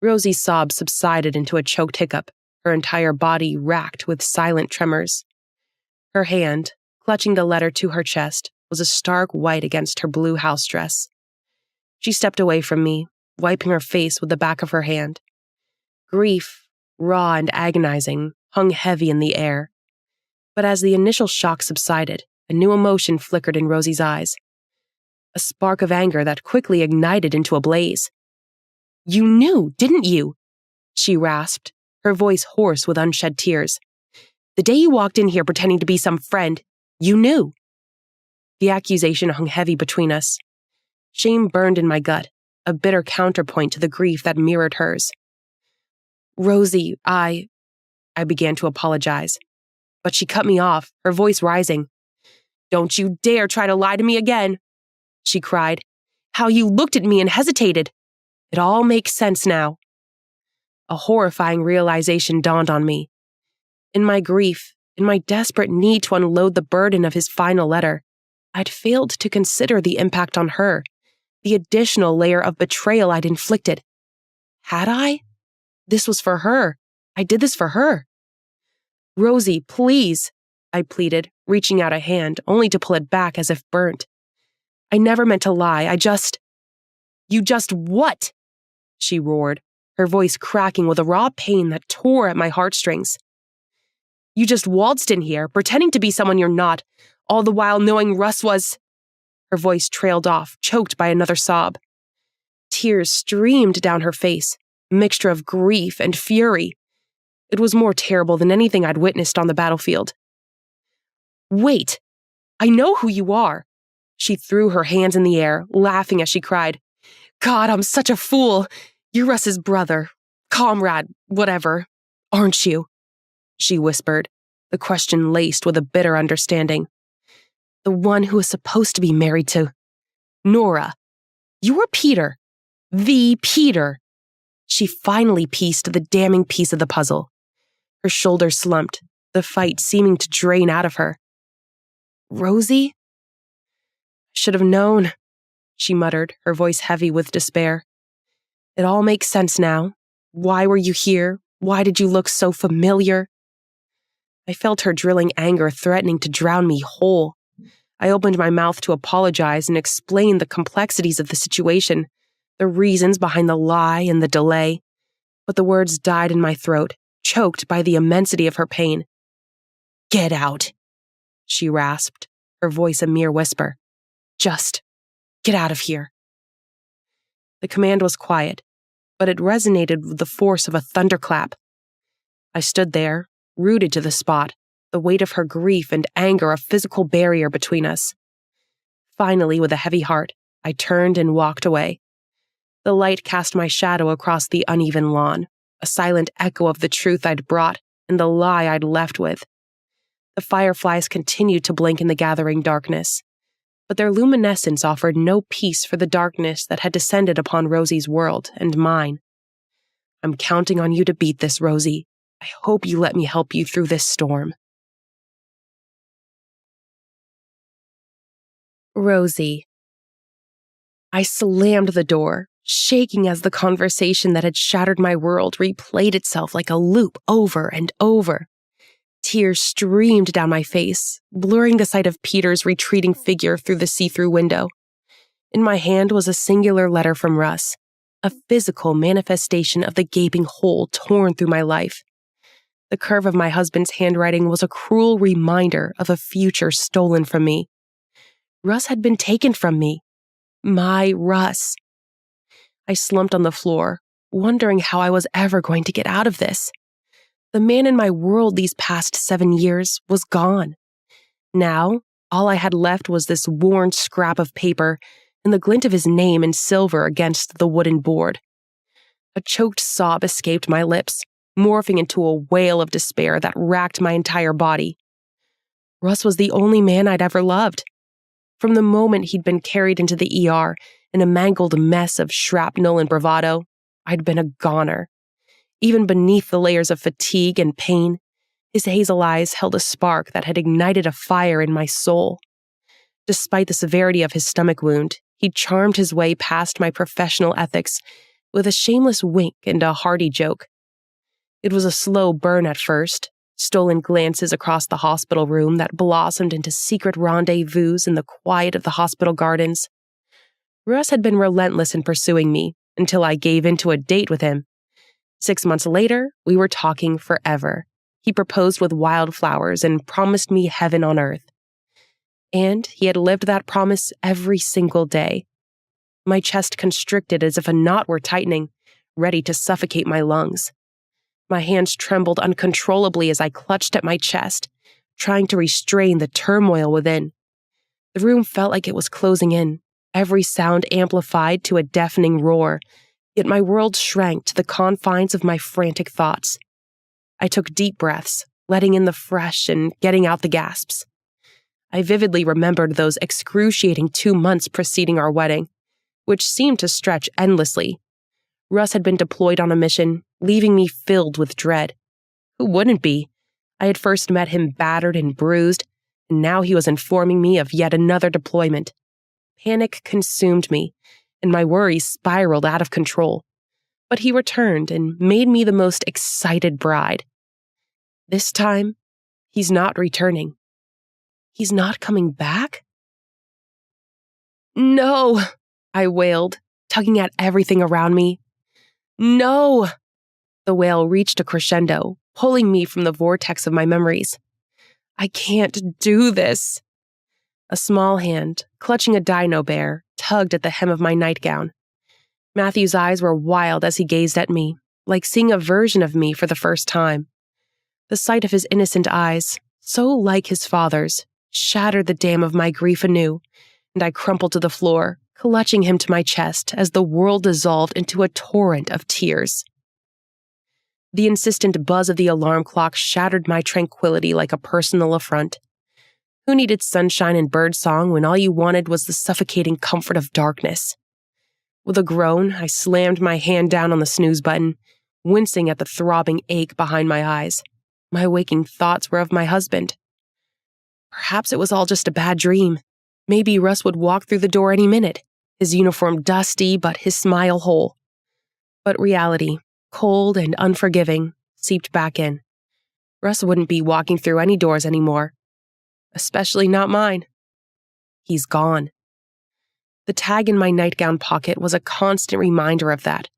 Rosie's sobs subsided into a choked hiccup, her entire body racked with silent tremors. Her hand, clutching the letter to her chest, was a stark white against her blue house dress. She stepped away from me, wiping her face with the back of her hand. Grief, raw and agonizing, hung heavy in the air. But as the initial shock subsided, a new emotion flickered in Rosie's eyes. A spark of anger that quickly ignited into a blaze. "You knew, didn't you?" she rasped, her voice hoarse with unshed tears. "The day you walked in here pretending to be some friend, you knew." The accusation hung heavy between us. Shame burned in my gut, a bitter counterpoint to the grief that mirrored hers. "Rosie, I began to apologize. But she cut me off, her voice rising. "Don't you dare try to lie to me again," she cried. "How you looked at me and hesitated. It all makes sense now." A horrifying realization dawned on me. In my grief, in my desperate need to unload the burden of his final letter, I'd failed to consider the impact on her, the additional layer of betrayal I'd inflicted. Had I? This was for her. I did this for her. "Rosie, please," I pleaded, reaching out a hand, only to pull it back as if burnt. "I never meant to lie. You just what?" she roared, her voice cracking with a raw pain that tore at my heartstrings. "You just waltzed in here, pretending to be someone you're not, all the while knowing Russ was—" Her voice trailed off, choked by another sob. Tears streamed down her face, a mixture of grief and fury. It was more terrible than anything I'd witnessed on the battlefield. "Wait! I know who you are!" She threw her hands in the air, laughing as she cried. "God, I'm such a fool! You're Russ's brother, comrade, whatever, aren't you?" she whispered, the question laced with a bitter understanding. "The one who is supposed to be married to Nora. You're Peter. The Peter." She finally pieced the damning piece of the puzzle. Her shoulders slumped, the fight seeming to drain out of her. "Rosie?" "Should have known," she muttered, her voice heavy with despair. "It all makes sense now. Why were you here? Why did you look so familiar?" I felt her drilling anger threatening to drown me whole. I opened my mouth to apologize and explain the complexities of the situation, the reasons behind the lie and the delay, but the words died in my throat, choked by the immensity of her pain. "Get out," she rasped, her voice a mere whisper. "Just get out of here." The command was quiet, but it resonated with the force of a thunderclap. I stood there, rooted to the spot, the weight of her grief and anger a physical barrier between us. Finally, with a heavy heart, I turned and walked away. The light cast my shadow across the uneven lawn, a silent echo of the truth I'd brought and the lie I'd left with. The fireflies continued to blink in the gathering darkness, but their luminescence offered no peace for the darkness that had descended upon Rosie's world and mine. "I'm counting on you to beat this, Rosie. I hope you let me help you through this storm." Rosie. I slammed the door, shaking as the conversation that had shattered my world replayed itself like a loop over and over. Tears streamed down my face, blurring the sight of Peter's retreating figure through the see-through window. In my hand was a singular letter from Russ, a physical manifestation of the gaping hole torn through my life. The curve of my husband's handwriting was a cruel reminder of a future stolen from me. Russ had been taken from me. My Russ. I slumped on the floor, wondering how I was ever going to get out of this. The man in my world these past 7 years was gone. Now, all I had left was this worn scrap of paper and the glint of his name in silver against the wooden board. A choked sob escaped my lips, morphing into a wail of despair that racked my entire body. Russ was the only man I'd ever loved. From the moment he'd been carried into the ER in a mangled mess of shrapnel and bravado, I'd been a goner. Even beneath the layers of fatigue and pain, his hazel eyes held a spark that had ignited a fire in my soul. Despite the severity of his stomach wound, he charmed his way past my professional ethics with a shameless wink and a hearty joke. It was a slow burn at first, stolen glances across the hospital room that blossomed into secret rendezvous in the quiet of the hospital gardens. Russ had been relentless in pursuing me until I gave in to a date with him. 6 months later, we were talking forever. He proposed with wildflowers and promised me heaven on earth. And he had lived that promise every single day. My chest constricted as if a knot were tightening, ready to suffocate my lungs. My hands trembled uncontrollably as I clutched at my chest, trying to restrain the turmoil within. The room felt like it was closing in, every sound amplified to a deafening roar, yet my world shrank to the confines of my frantic thoughts. I took deep breaths, letting in the fresh and getting out the gasps. I vividly remembered those excruciating 2 months preceding our wedding, which seemed to stretch endlessly. Russ had been deployed on a mission, leaving me filled with dread. Who wouldn't be? I had first met him battered and bruised, and now he was informing me of yet another deployment. Panic consumed me, and my worries spiraled out of control. But he returned and made me the most excited bride. This time, he's not returning. He's not coming back? No, I wailed, tugging at everything around me. No! The wail reached a crescendo, pulling me from the vortex of my memories. I can't do this. A small hand, clutching a dino bear, tugged at the hem of my nightgown. Matthew's eyes were wild as he gazed at me, like seeing a version of me for the first time. The sight of his innocent eyes, so like his father's, shattered the dam of my grief anew, and I crumpled to the floor, clutching him to my chest as the world dissolved into a torrent of tears. The insistent buzz of the alarm clock shattered my tranquility like a personal affront. Who needed sunshine and birdsong when all you wanted was the suffocating comfort of darkness? With a groan, I slammed my hand down on the snooze button, wincing at the throbbing ache behind my eyes. My waking thoughts were of my husband. Perhaps it was all just a bad dream. Maybe Russ would walk through the door any minute, his uniform dusty but his smile whole. But reality, cold and unforgiving, seeped back in. Russ wouldn't be walking through any doors anymore. Especially not mine. He's gone. The tag in my nightgown pocket was a constant reminder of that.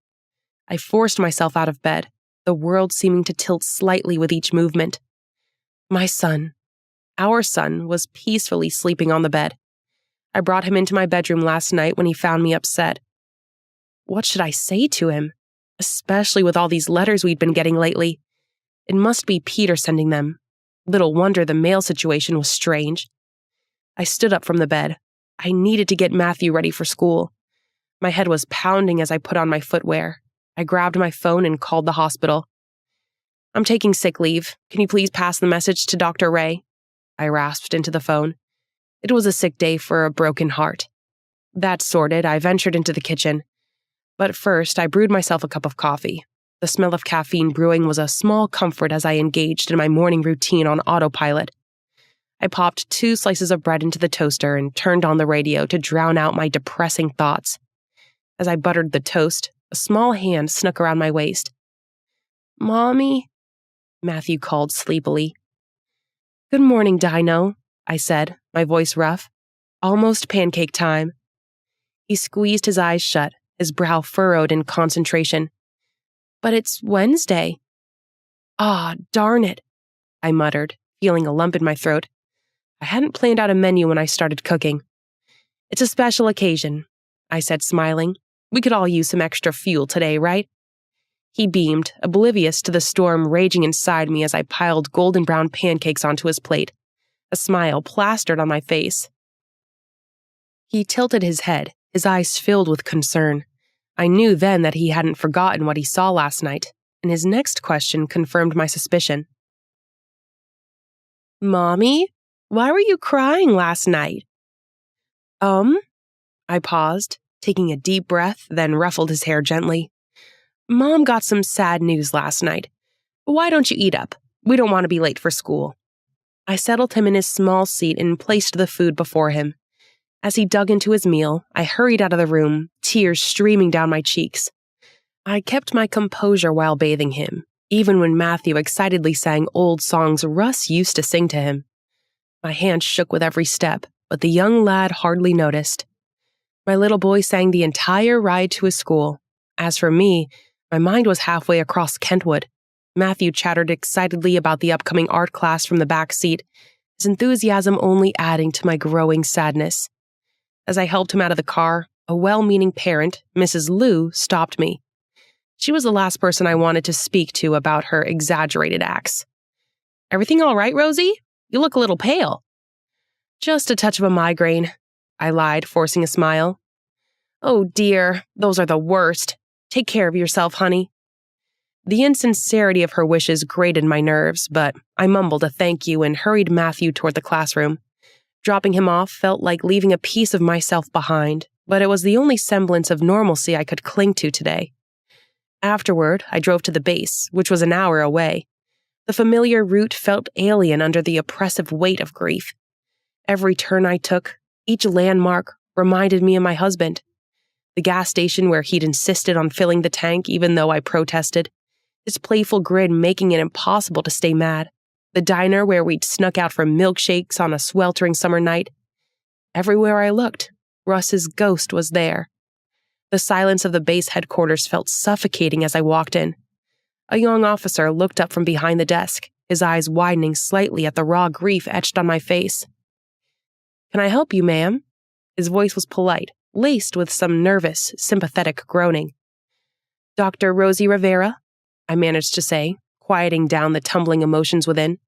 I forced myself out of bed, the world seeming to tilt slightly with each movement. My son, our son, was peacefully sleeping on the bed. I brought him into my bedroom last night when he found me upset. What should I say to him? Especially with all these letters we'd been getting lately. It must be Peter sending them. Little wonder the mail situation was strange. I stood up from the bed. I needed to get Matthew ready for school. My head was pounding as I put on my footwear. I grabbed my phone and called the hospital. "I'm taking sick leave. Can you please pass the message to Dr. Ray?" I rasped into the phone. It was a sick day for a broken heart. That sorted, I ventured into the kitchen. But first, I brewed myself a cup of coffee. The smell of caffeine brewing was a small comfort as I engaged in my morning routine on autopilot. I popped 2 slices of bread into the toaster and turned on the radio to drown out my depressing thoughts. As I buttered the toast, a small hand snuck around my waist. "Mommy?" Matthew called sleepily. "Good morning, Dino," I said, my voice rough. "Almost pancake time." He squeezed his eyes shut, his brow furrowed in concentration. "But it's Wednesday." "Ah, darn it," I muttered, feeling a lump in my throat. I hadn't planned out a menu when I started cooking. "It's a special occasion," I said, smiling. "We could all use some extra fuel today, right?" He beamed, oblivious to the storm raging inside me as I piled golden brown pancakes onto his plate. A smile plastered on my face. He tilted his head, his eyes filled with concern. I knew then that he hadn't forgotten what he saw last night, and his next question confirmed my suspicion. "Mommy, why were you crying last night?" I paused, taking a deep breath, then ruffled his hair gently. "Mom got some sad news last night. Why don't you eat up? We don't want to be late for school." I settled him in his small seat and placed the food before him. As he dug into his meal, I hurried out of the room, tears streaming down my cheeks. I kept my composure while bathing him, even when Matthew excitedly sang old songs Russ used to sing to him. My hand shook with every step, but the young lad hardly noticed. My little boy sang the entire ride to his school. As for me, my mind was halfway across Kentwood. Matthew chattered excitedly about the upcoming art class from the back seat, his enthusiasm only adding to my growing sadness. As I helped him out of the car, a well-meaning parent, Mrs. Liu, stopped me. She was the last person I wanted to speak to about her exaggerated acts. "Everything all right, Rosie? You look a little pale." "Just a touch of a migraine," I lied, forcing a smile. "Oh dear, those are the worst. Take care of yourself, honey." The insincerity of her wishes grated my nerves, but I mumbled a thank you and hurried Matthew toward the classroom. Dropping him off felt like leaving a piece of myself behind, but it was the only semblance of normalcy I could cling to today. Afterward, I drove to the base, which was an hour away. The familiar route felt alien under the oppressive weight of grief. Every turn I took, each landmark, reminded me of my husband. The gas station where he'd insisted on filling the tank even though I protested. His playful grin making it impossible to stay mad. The diner where we'd snuck out for milkshakes on a sweltering summer night. Everywhere I looked, Russ's ghost was there. The silence of the base headquarters felt suffocating as I walked in. A young officer looked up from behind the desk, his eyes widening slightly at the raw grief etched on my face. "Can I help you, ma'am?" His voice was polite, laced with some nervous, sympathetic groaning. "Dr. Rosie Rivera," I managed to say, quieting down the tumbling emotions within.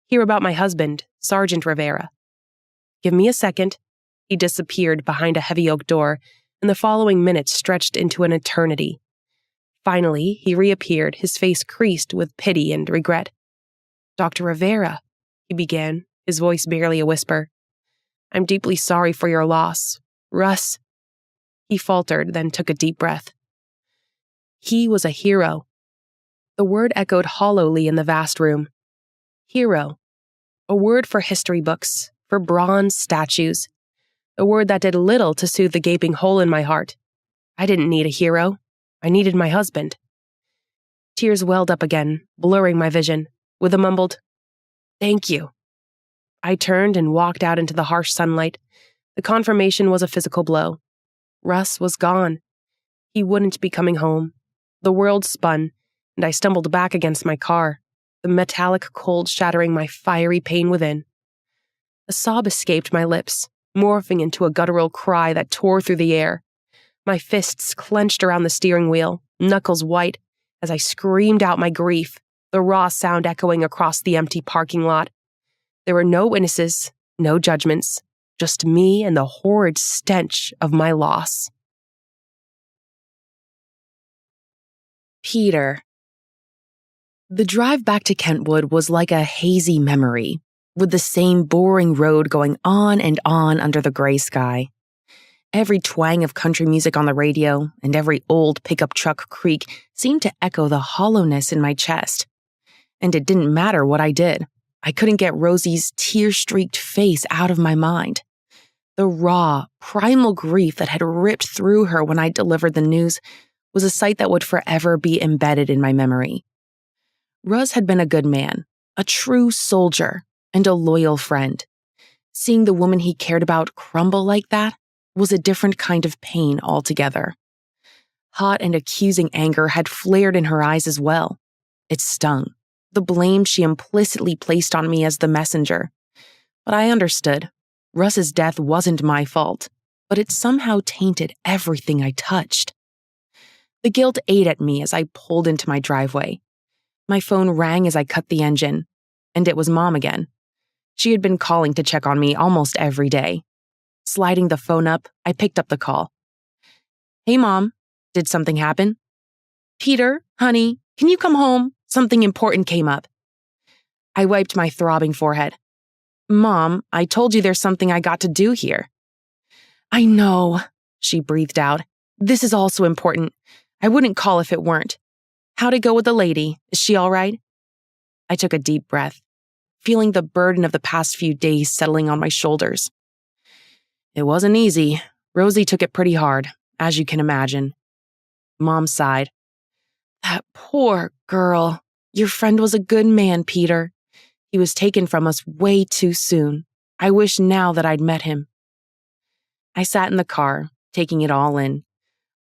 "Hear about my husband, Sergeant Rivera." "Give me a second." He disappeared behind a heavy oak door, and the following minutes stretched into an eternity. Finally, he reappeared, his face creased with pity and regret. "Dr. Rivera," he began, his voice barely a whisper. "I'm deeply sorry for your loss. Russ..." He faltered, then took a deep breath. He was a hero. The word echoed hollowly in the vast room. Hero. A word for history books, for bronze statues. A word that did little to soothe the gaping hole in my heart. I didn't need a hero. I needed my husband. Tears welled up again, blurring my vision. With a mumbled, "Thank you." I turned and walked out into the harsh sunlight. The confirmation was a physical blow. Russ was gone. He wouldn't be coming home. The world spun, and I stumbled back against my car, the metallic cold shattering my fiery pain within. A sob escaped my lips, morphing into a guttural cry that tore through the air. My fists clenched around the steering wheel, knuckles white, as I screamed out my grief, the raw sound echoing across the empty parking lot. There were no witnesses, no judgments, just me and the horrid stench of my loss. Peter. The drive back to Kentwood was like a hazy memory, with the same boring road going on and on under the gray sky. Every twang of country music on the radio and every old pickup truck creak seemed to echo the hollowness in my chest. And it didn't matter what I did. I couldn't get Rosie's tear-streaked face out of my mind. The raw, primal grief that had ripped through her when I delivered the news was a sight that would forever be embedded in my memory. Russ had been a good man, a true soldier, and a loyal friend. Seeing the woman he cared about crumble like that was a different kind of pain altogether. Hot and accusing anger had flared in her eyes as well. It stung, the blame she implicitly placed on me as the messenger. But I understood. Russ's death wasn't my fault, but it somehow tainted everything I touched. The guilt ate at me as I pulled into my driveway. My phone rang as I cut the engine, and it was Mom again. She had been calling to check on me almost every day. Sliding the phone up, I picked up the call. "Hey, Mom, did something happen?" "Peter, honey, Can you come home? Something important came up. I wiped my throbbing forehead. Mom, I told you there's something I got to do here. I know, she breathed out. This is also important. I wouldn't call if it weren't. How'd it go with the lady? Is she all right? I took a deep breath, feeling the burden of the past few days settling on my shoulders. It wasn't easy. Rosie took it pretty hard, as you can imagine. Mom sighed. That poor girl. Your friend was a good man, Peter. He was taken from us way too soon. I wish now that I'd met him. I sat in the car, taking it all in.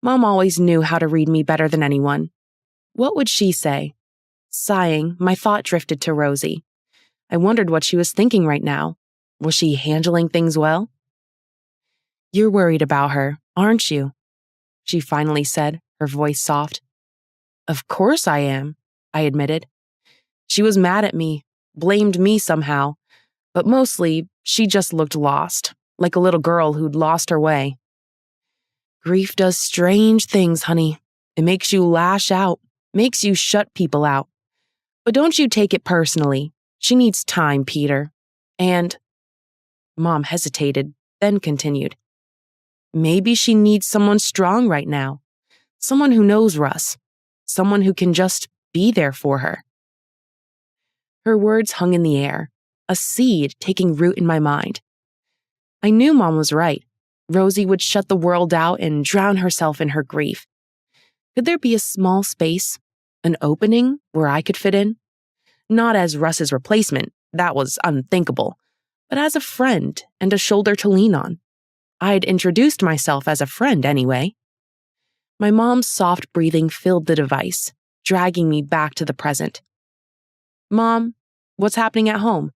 Mom always knew how to read me better than anyone. What would she say? Sighing, my thought drifted to Rosie. I wondered what she was thinking right now. Was she handling things well? You're worried about her, aren't you? She finally said, her voice soft. Of course I am, I admitted. She was mad at me, blamed me somehow, but mostly she just looked lost, like a little girl who'd lost her way. Grief does strange things, honey. It makes you lash out, makes you shut people out. But don't you take it personally. She needs time, Peter. And Mom hesitated, then continued. Maybe she needs someone strong right now. Someone who knows Russ. Someone who can just be there for her. Her words hung in the air, a seed taking root in my mind. I knew Mom was right. Rosie would shut the world out and drown herself in her grief. Could there be a small space, an opening where I could fit in? Not as Russ's replacement, that was unthinkable, but as a friend and a shoulder to lean on. I'd introduced myself as a friend anyway. My mom's soft breathing filled the device, dragging me back to the present. Mom, what's happening at home?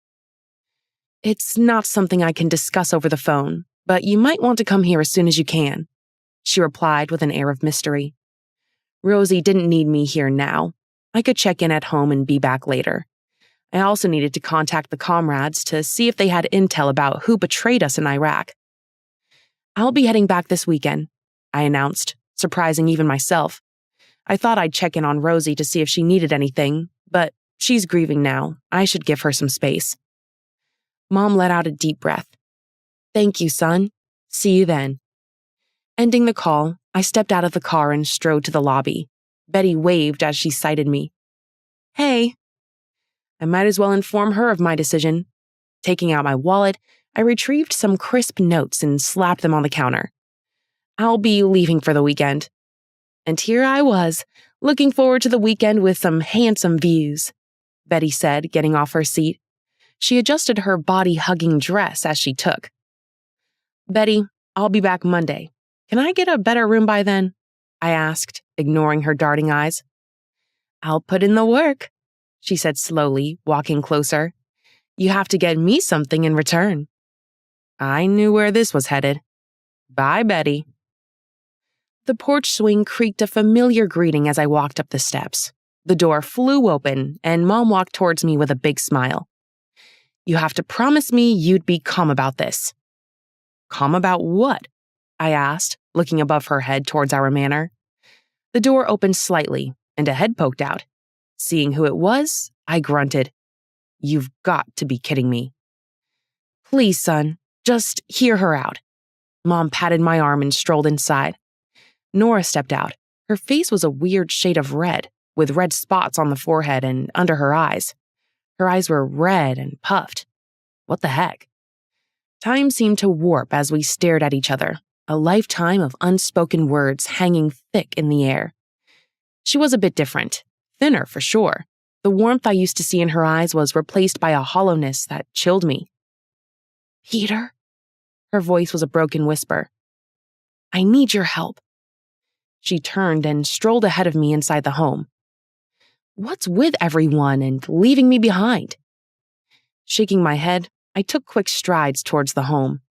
It's not something I can discuss over the phone, but you might want to come here as soon as you can, she replied with an air of mystery. Rosie didn't need me here now. I could check in at home and be back later. I also needed to contact the comrades to see if they had intel about who betrayed us in Iraq. I'll be heading back this weekend, I announced, surprising even myself. I thought I'd check in on Rosie to see if she needed anything, but she's grieving now. I should give her some space. Mom let out a deep breath. Thank you, son. See you then. Ending the call, I stepped out of the car and strode to the lobby. Betty waved as she sighted me. Hey. I might as well inform her of my decision. Taking out my wallet, I retrieved some crisp notes and slapped them on the counter. I'll be leaving for the weekend. And here I was, looking forward to the weekend with some handsome views, Betty said, getting off her seat. She adjusted her body-hugging dress as she took. Betty, I'll be back Monday. Can I get a better room by then? I asked, ignoring her darting eyes. I'll put in the work, she said slowly, walking closer. You have to get me something in return. I knew where this was headed. Bye, Betty. The porch swing creaked a familiar greeting as I walked up the steps. The door flew open, and Mom walked towards me with a big smile. You have to promise me you'd be calm about this. Calm about what? I asked, looking above her head towards our manor. The door opened slightly, and a head poked out. Seeing who it was, I grunted. You've got to be kidding me. Please, son, just hear her out. Mom patted my arm and strolled inside. Nora stepped out. Her face was a weird shade of red, with red spots on the forehead and under her eyes. Her eyes were red and puffed. What the heck? Time seemed to warp as we stared at each other, a lifetime of unspoken words hanging thick in the air. She was a bit different, thinner for sure. The warmth I used to see in her eyes was replaced by a hollowness that chilled me. Peter? Her voice was a broken whisper. I need your help. She turned and strolled ahead of me inside the home. What's with everyone and leaving me behind? Shaking my head, I took quick strides towards the home.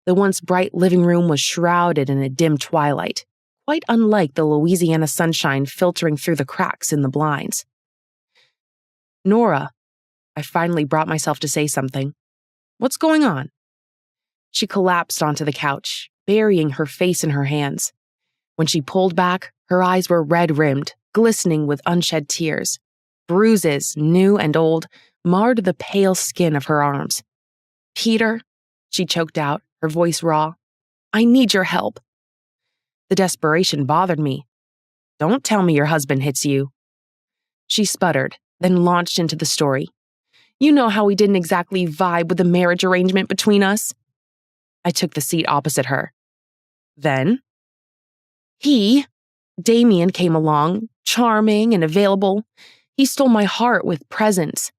The once bright living room was shrouded in a dim twilight, quite unlike the Louisiana sunshine filtering through the cracks in the blinds. Nora, I finally brought myself to say something. What's going on? She collapsed onto the couch, burying her face in her hands. When she pulled back, her eyes were red-rimmed, glistening with unshed tears. Bruises, new and old, marred the pale skin of her arms. "Peter," she choked out, her voice raw, "I need your help." The desperation bothered me. "Don't tell me your husband hits you." She sputtered, then launched into the story. "You know how we didn't exactly vibe with the marriage arrangement between us." I took the seat opposite her. "Then?" Damien came along, charming and available. He stole my heart with presents."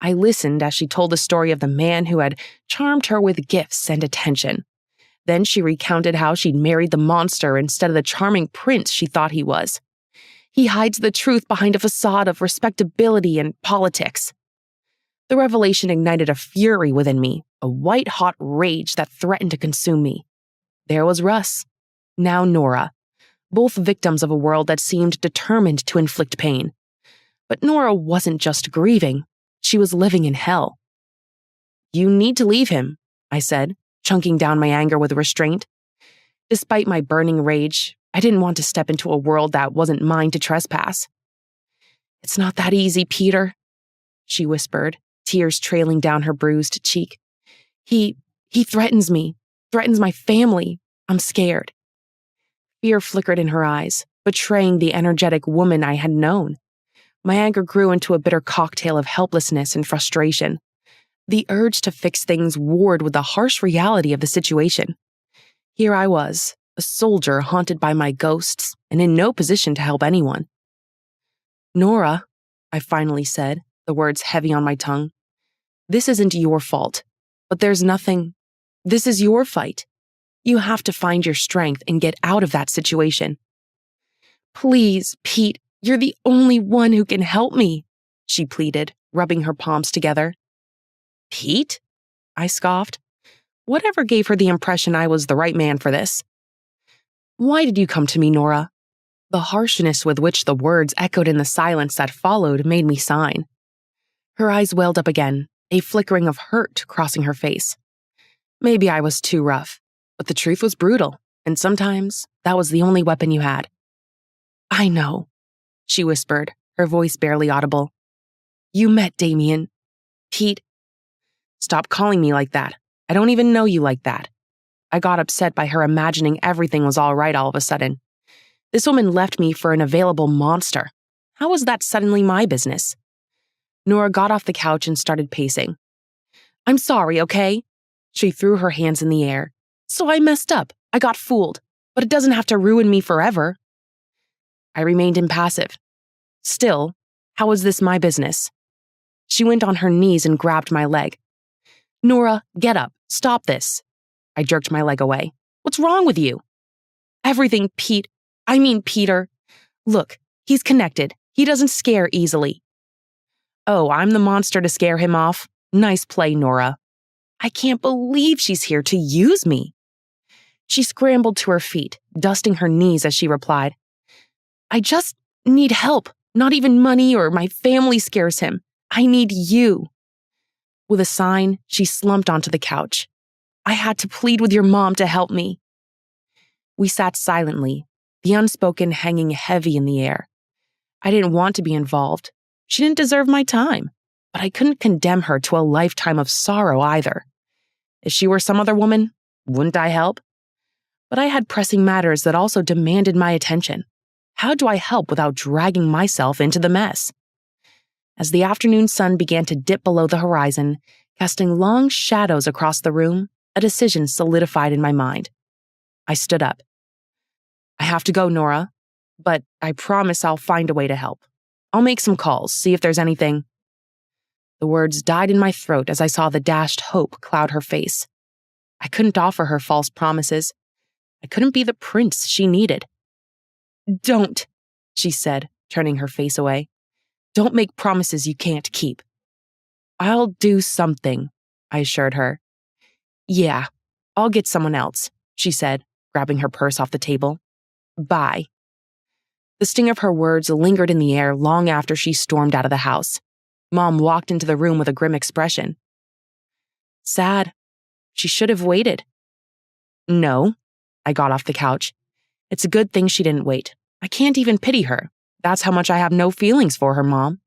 I listened as she told the story of the man who had charmed her with gifts and attention. Then she recounted how she'd married the monster instead of the charming prince she thought he was. "He hides the truth behind a facade of respectability and politics." The revelation ignited a fury within me, a white-hot rage that threatened to consume me. There was Russ, now Nora, both victims of a world that seemed determined to inflict pain. But Nora wasn't just grieving, she was living in hell. "You need to leave him," I said, chunking down my anger with restraint. Despite my burning rage, I didn't want to step into a world that wasn't mine to trespass. "It's not that easy, Peter," she whispered, tears trailing down her bruised cheek. He threatens me, threatens my family. I'm scared." Fear flickered in her eyes, betraying the energetic woman I had known. My anger grew into a bitter cocktail of helplessness and frustration. The urge to fix things warred with the harsh reality of the situation. Here I was, a soldier haunted by my ghosts, and in no position to help anyone. "Nora," I finally said, the words heavy on my tongue, "this isn't your fault, but there's nothing. This is your fight. You have to find your strength and get out of that situation." "Please, Pete, you're the only one who can help me," she pleaded, rubbing her palms together. "Pete?" I scoffed. Whatever gave her the impression I was the right man for this? "Why did you come to me, Nora?" The harshness with which the words echoed in the silence that followed made me sign. Her eyes welled up again, a flickering of hurt crossing her face. Maybe I was too rough, but the truth was brutal, and sometimes that was the only weapon you had. "I know," she whispered, her voice barely audible. "You met Damien. Pete." "Stop calling me like that. I don't even know you like that." I got upset by her imagining everything was all right all of a sudden. This woman left me for an available monster. How was that suddenly my business? Nora got off the couch and started pacing. "I'm sorry, okay?" She threw her hands in the air. "So I messed up. I got fooled. But it doesn't have to ruin me forever." I remained impassive. Still, how was this my business? She went on her knees and grabbed my leg. "Nora, get up. Stop this." I jerked my leg away. "What's wrong with you?" "Everything, Peter. Look, he's connected. He doesn't scare easily." "Oh, I'm the monster to scare him off? Nice play, Nora." I can't believe she's here to use me. She scrambled to her feet, dusting her knees as she replied, "I just need help. Not even money or my family scares him. I need you." With a sign, she slumped onto the couch. "I had to plead with your mom to help me." We sat silently, the unspoken hanging heavy in the air. I didn't want to be involved. She didn't deserve my time, but I couldn't condemn her to a lifetime of sorrow either. If she were some other woman, wouldn't I help? But I had pressing matters that also demanded my attention. How do I help without dragging myself into the mess? As the afternoon sun began to dip below the horizon, casting long shadows across the room, a decision solidified in my mind. I stood up. "I have to go, Nora, but I promise I'll find a way to help. I'll make some calls, see if there's anything." The words died in my throat as I saw the dashed hope cloud her face. I couldn't offer her false promises. I couldn't be the prince she needed. "Don't," she said, turning her face away. "Don't make promises you can't keep." "I'll do something," I assured her. "Yeah, I'll get someone else," she said, grabbing her purse off the table. "Bye." The sting of her words lingered in the air long after she stormed out of the house. Mom walked into the room with a grim expression. "Sad. She should have waited." "No." I got off the couch. "It's a good thing she didn't wait. I can't even pity her. That's how much I have no feelings for her, Mom.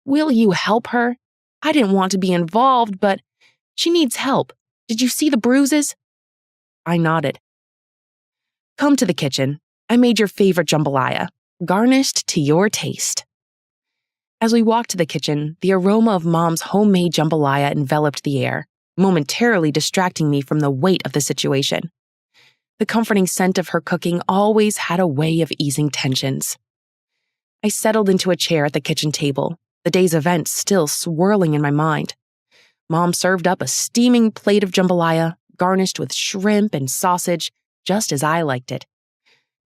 Will you help her? I didn't want to be involved, but she needs help. Did you see the bruises? I nodded. Come to the kitchen. I made your favorite jambalaya, garnished to your taste. As we walked to the kitchen, the aroma of Mom's homemade jambalaya enveloped the air, momentarily distracting me from the weight of the situation. The comforting scent of her cooking always had a way of easing tensions. I settled into a chair at the kitchen table, the day's events still swirling in my mind. Mom served up a steaming plate of jambalaya, garnished with shrimp and sausage, just as I liked it.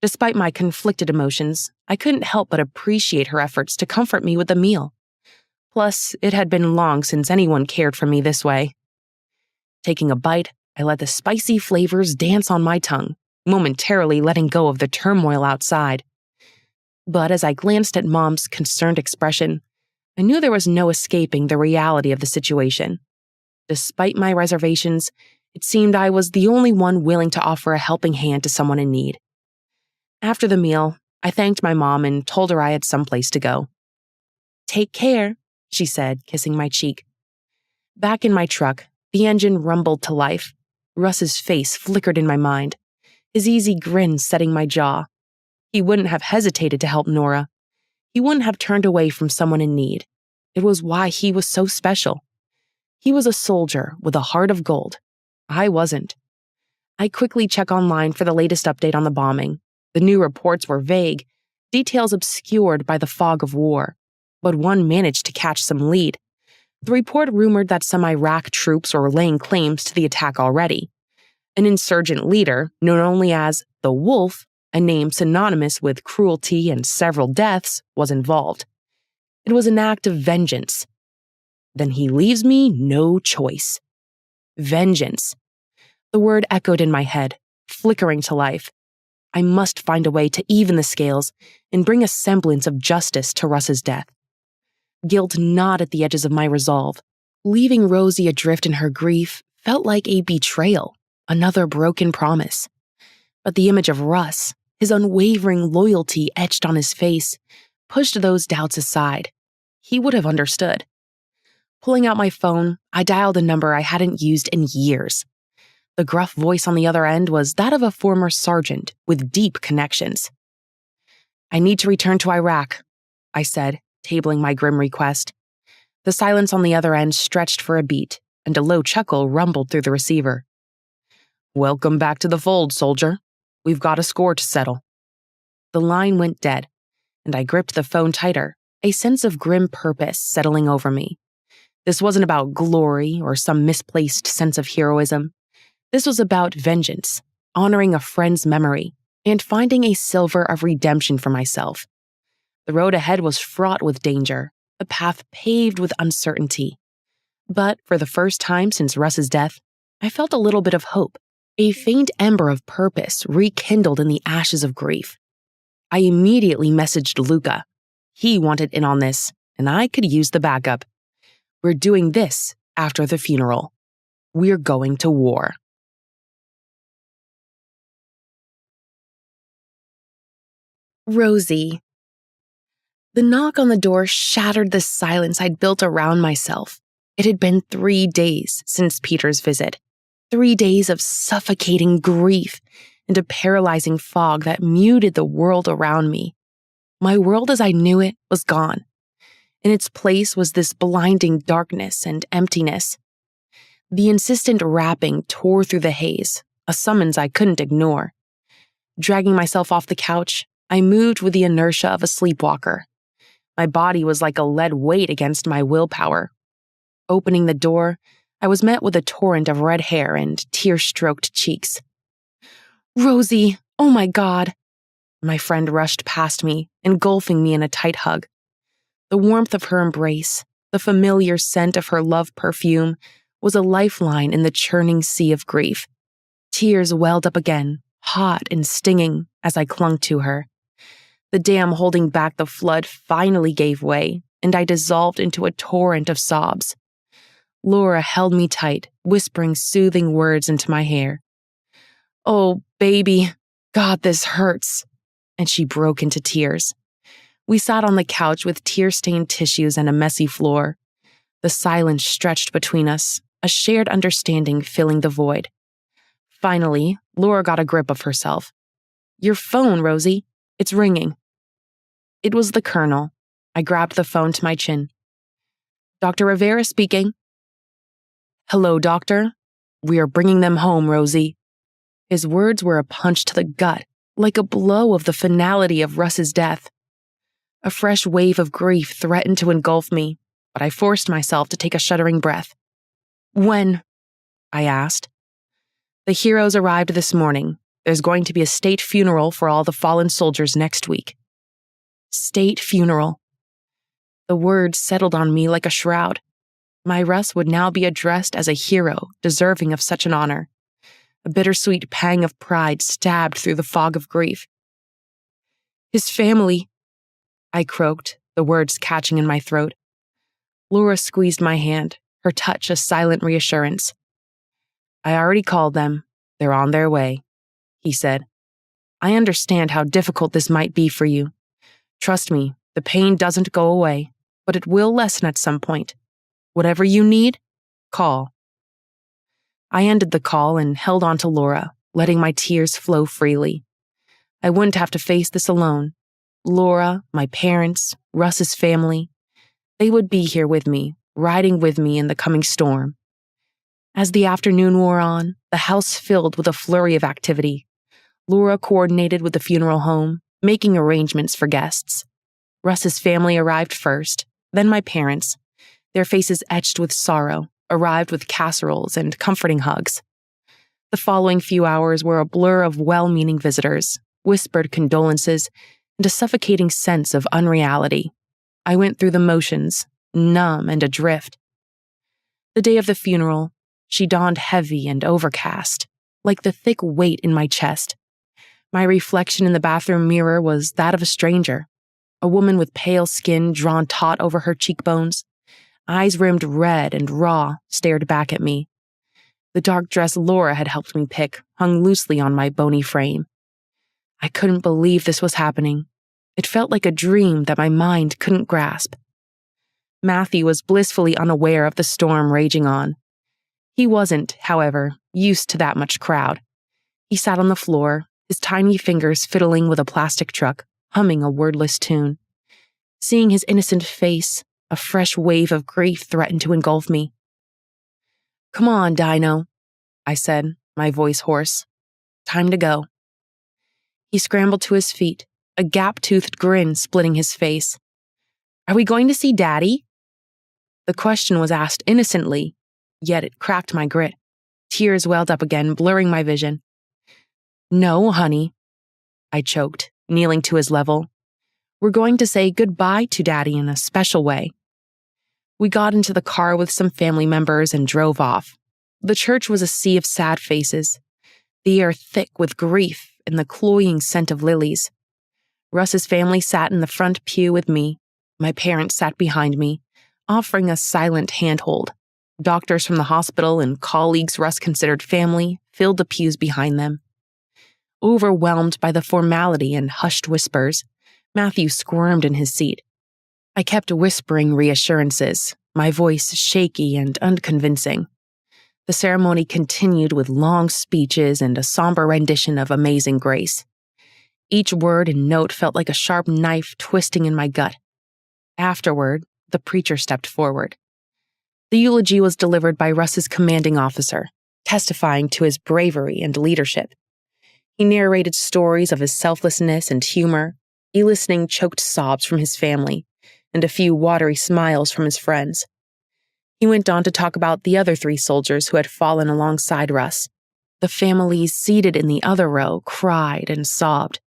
Despite my conflicted emotions, I couldn't help but appreciate her efforts to comfort me with the meal. Plus, it had been long since anyone cared for me this way. Taking a bite, I let the spicy flavors dance on my tongue, momentarily letting go of the turmoil outside. But as I glanced at Mom's concerned expression, I knew there was no escaping the reality of the situation. Despite my reservations, it seemed I was the only one willing to offer a helping hand to someone in need. After the meal, I thanked my mom and told her I had someplace to go. Take care, she said, kissing my cheek. Back in my truck, the engine rumbled to life. Russ's face flickered in my mind, his easy grin setting my jaw. He wouldn't have hesitated to help Nora. He wouldn't have turned away from someone in need. It was why he was so special. He was a soldier with a heart of gold. I wasn't. I quickly checked online for the latest update on the bombing. The new reports were vague, details obscured by the fog of war, but one managed to catch some lead. The report rumored that some Iraq troops were laying claims to the attack already. An insurgent leader, known only as the Wolf, a name synonymous with cruelty and several deaths, was involved. It was an act of vengeance. Then he leaves me no choice. Vengeance. The word echoed in my head, flickering to life. I must find a way to even the scales and bring a semblance of justice to Russ's death. Guilt gnawed at the edges of my resolve. Leaving Rosie adrift in her grief felt like a betrayal, another broken promise. But the image of Russ, his unwavering loyalty etched on his face, pushed those doubts aside. He would have understood. Pulling out my phone, I dialed a number I hadn't used in years. The gruff voice on the other end was that of a former sergeant with deep connections. I need to return to Iraq, I said, tabling my grim request. The silence on the other end stretched for a beat, and a low chuckle rumbled through the receiver. Welcome back to the fold, soldier. We've got a score to settle. The line went dead, and I gripped the phone tighter, a sense of grim purpose settling over me. This wasn't about glory or some misplaced sense of heroism. This was about vengeance, honoring a friend's memory, and finding a silver of redemption for myself. The road ahead was fraught with danger, a path paved with uncertainty. But for the first time since Russ's death, I felt a little bit of hope, a faint ember of purpose rekindled in the ashes of grief. I immediately messaged Luca. He wanted in on this, and I could use the backup. We're doing this after the funeral. We're going to war. Rosie. The knock on the door shattered the silence I'd built around myself. It had been 3 days since Peter's visit. 3 days of suffocating grief and a paralyzing fog that muted the world around me. My world as I knew it was gone. In its place was this blinding darkness and emptiness. The insistent rapping tore through the haze, a summons I couldn't ignore. Dragging myself off the couch, I moved with the inertia of a sleepwalker. My body was like a lead weight against my willpower. Opening the door, I was met with a torrent of red hair and tear-stroked cheeks. Rosie, oh my God. My friend rushed past me, engulfing me in a tight hug. The warmth of her embrace, the familiar scent of her love perfume, was a lifeline in the churning sea of grief. Tears welled up again, hot and stinging, as I clung to her. The dam holding back the flood finally gave way, and I dissolved into a torrent of sobs. Laura held me tight, whispering soothing words into my hair. Oh, baby, God, this hurts. And she broke into tears. We sat on the couch with tear-stained tissues and a messy floor. The silence stretched between us, a shared understanding filling the void. Finally, Laura got a grip of herself. "Your phone, Rosie. It's ringing." It was the colonel. I grabbed the phone to my chin. "Dr. Rivera speaking." "Hello, doctor. We are bringing them home, Rosie." His words were a punch to the gut, like a blow of the finality of Russ's death. A fresh wave of grief threatened to engulf me, but I forced myself to take a shuddering breath. "When?" I asked. "The heroes arrived this morning. There's going to be a state funeral for all the fallen soldiers next week." State funeral. The words settled on me like a shroud. My Russ would now be addressed as a hero deserving of such an honor. A bittersweet pang of pride stabbed through the fog of grief. "His family," I croaked, the words catching in my throat. Laura squeezed my hand, her touch a silent reassurance. "I already called them. They're on their way," he said. "I understand how difficult this might be for you. Trust me, the pain doesn't go away, but it will lessen at some point. Whatever you need, call." I ended the call and held on to Laura, letting my tears flow freely. I wouldn't have to face this alone. Laura, my parents, Russ's family, they would be here with me, riding with me in the coming storm. As the afternoon wore on, the house filled with a flurry of activity. Laura coordinated with the funeral home, making arrangements for guests. Russ's family arrived first, then my parents, their faces etched with sorrow, arrived with casseroles and comforting hugs. The following few hours were a blur of well-meaning visitors, whispered condolences, and a suffocating sense of unreality. I went through the motions, numb and adrift. The day of the funeral, she dawned heavy and overcast, like the thick weight in my chest. My reflection in the bathroom mirror was that of a stranger, a woman with pale skin drawn taut over her cheekbones. Eyes rimmed red and raw stared back at me. The dark dress Laura had helped me pick hung loosely on my bony frame. I couldn't believe this was happening. It felt like a dream that my mind couldn't grasp. Matthew was blissfully unaware of the storm raging on. He wasn't, however, used to that much crowd. He sat on the floor, his tiny fingers fiddling with a plastic truck, humming a wordless tune. Seeing his innocent face, a fresh wave of grief threatened to engulf me. "Come on, Dino," I said, my voice hoarse. "Time to go." He scrambled to his feet, a gap-toothed grin splitting his face. "Are we going to see Daddy?" The question was asked innocently, yet it cracked my grit. Tears welled up again, blurring my vision. "No, honey," I choked, kneeling to his level. "We're going to say goodbye to Daddy in a special way." We got into the car with some family members and drove off. The church was a sea of sad faces, the air thick with grief and the cloying scent of lilies. Russ's family sat in the front pew with me. My parents sat behind me, offering a silent handhold. Doctors from the hospital and colleagues Russ considered family filled the pews behind them. Overwhelmed by the formality and hushed whispers, Matthew squirmed in his seat. I kept whispering reassurances, my voice shaky and unconvincing. The ceremony continued with long speeches and a somber rendition of Amazing Grace. Each word and note felt like a sharp knife twisting in my gut. Afterward, the preacher stepped forward. The eulogy was delivered by Russ's commanding officer, testifying to his bravery and leadership. He narrated stories of his selflessness and humor, eliciting choked sobs from his family, and a few watery smiles from his friends. He went on to talk about the other 3 soldiers who had fallen alongside Russ. The families seated in the other row cried and sobbed.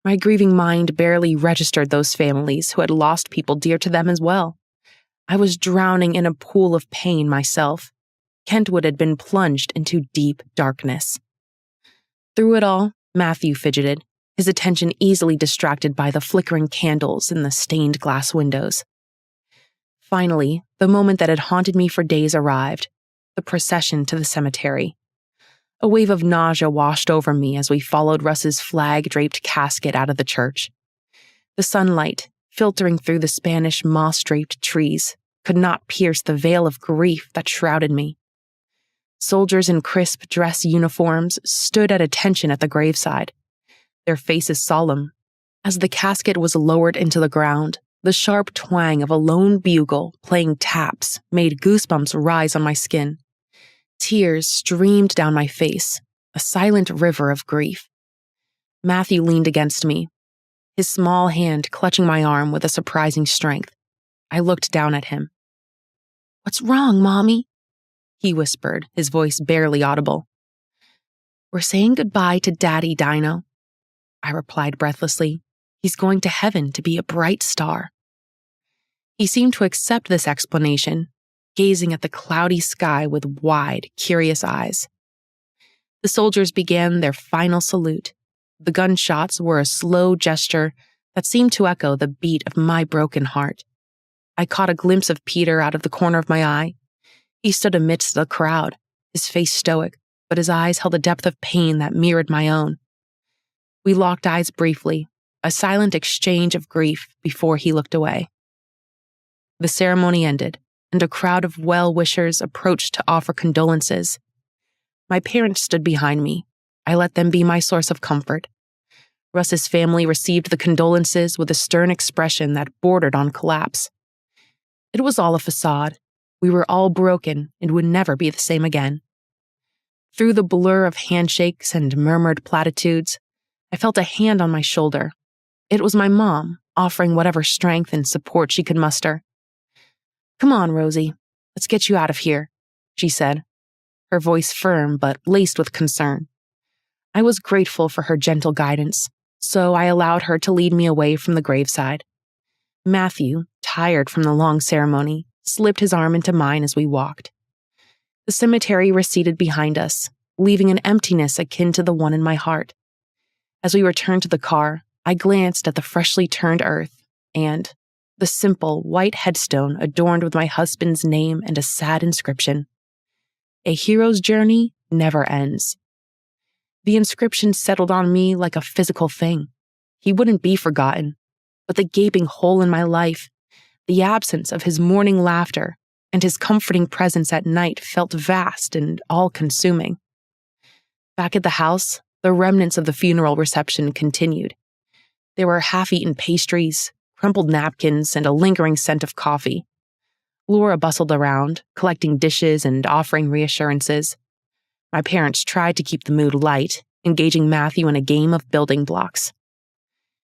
My grieving mind barely registered those families who had lost people dear to them as well. I was drowning in a pool of pain myself. Kentwood had been plunged into deep darkness. Through it all, Matthew fidgeted, his attention easily distracted by the flickering candles in the stained glass windows. Finally, the moment that had haunted me for days arrived, the procession to the cemetery. A wave of nausea washed over me as we followed Russ's flag-draped casket out of the church. The sunlight, filtering through the Spanish moss-draped trees, could not pierce the veil of grief that shrouded me. Soldiers in crisp dress uniforms stood at attention at the graveside, their faces solemn. As the casket was lowered into the ground, the sharp twang of a lone bugle playing taps made goosebumps rise on my skin. Tears streamed down my face, a silent river of grief. Matthew leaned against me, his small hand clutching my arm with a surprising strength. I looked down at him. "What's wrong, Mommy?" he whispered, his voice barely audible. "We're saying goodbye to Daddy, Dino," I replied breathlessly. "He's going to heaven to be a bright star." He seemed to accept this explanation, gazing at the cloudy sky with wide, curious eyes. The soldiers began their final salute. The gunshots were a slow gesture that seemed to echo the beat of my broken heart. I caught a glimpse of Peter out of the corner of my eye. He stood amidst the crowd, his face stoic, but his eyes held a depth of pain that mirrored my own. We locked eyes briefly, a silent exchange of grief before he looked away. The ceremony ended, and a crowd of well-wishers approached to offer condolences. My parents stood behind me. I let them be my source of comfort. Russ's family received the condolences with a stern expression that bordered on collapse. It was all a facade. We were all broken and would never be the same again. Through the blur of handshakes and murmured platitudes, I felt a hand on my shoulder. It was my mom, offering whatever strength and support she could muster. "Come on, Rosie, let's get you out of here," she said, her voice firm but laced with concern. I was grateful for her gentle guidance, so I allowed her to lead me away from the graveside. Matthew, tired from the long ceremony, slipped his arm into mine as we walked. The cemetery receded behind us, leaving an emptiness akin to the one in my heart. As we returned to the car, I glanced at the freshly turned earth and the simple white headstone adorned with my husband's name and a sad inscription. "A hero's journey never ends." The inscription settled on me like a physical thing. He wouldn't be forgotten, but the gaping hole in my life, the absence of his morning laughter, and his comforting presence at night felt vast and all-consuming. Back at the house, the remnants of the funeral reception continued. There were half-eaten pastries, crumpled napkins, and a lingering scent of coffee. Laura bustled around, collecting dishes and offering reassurances. My parents tried to keep the mood light, engaging Matthew in a game of building blocks.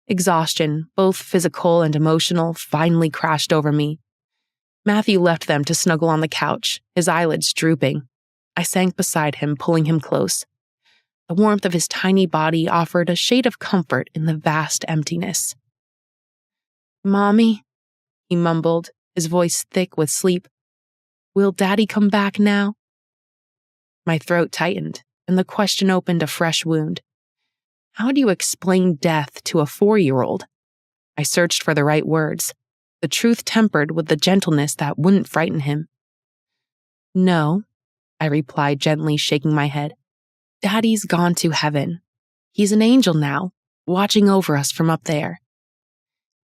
Exhaustion, both physical and emotional, finally crashed over me. Matthew left them to snuggle on the couch, his eyelids drooping. I sank beside him, pulling him close. The warmth of his tiny body offered a shade of comfort in the vast emptiness. "Mommy," he mumbled, his voice thick with sleep. "Will Daddy come back now?" My throat tightened, and the question opened a fresh wound. How do you explain death to a 4-year-old? I searched for the right words, the truth tempered with the gentleness that wouldn't frighten him. "No," I replied gently, shaking my head. "Daddy's gone to heaven. He's an angel now, watching over us from up there."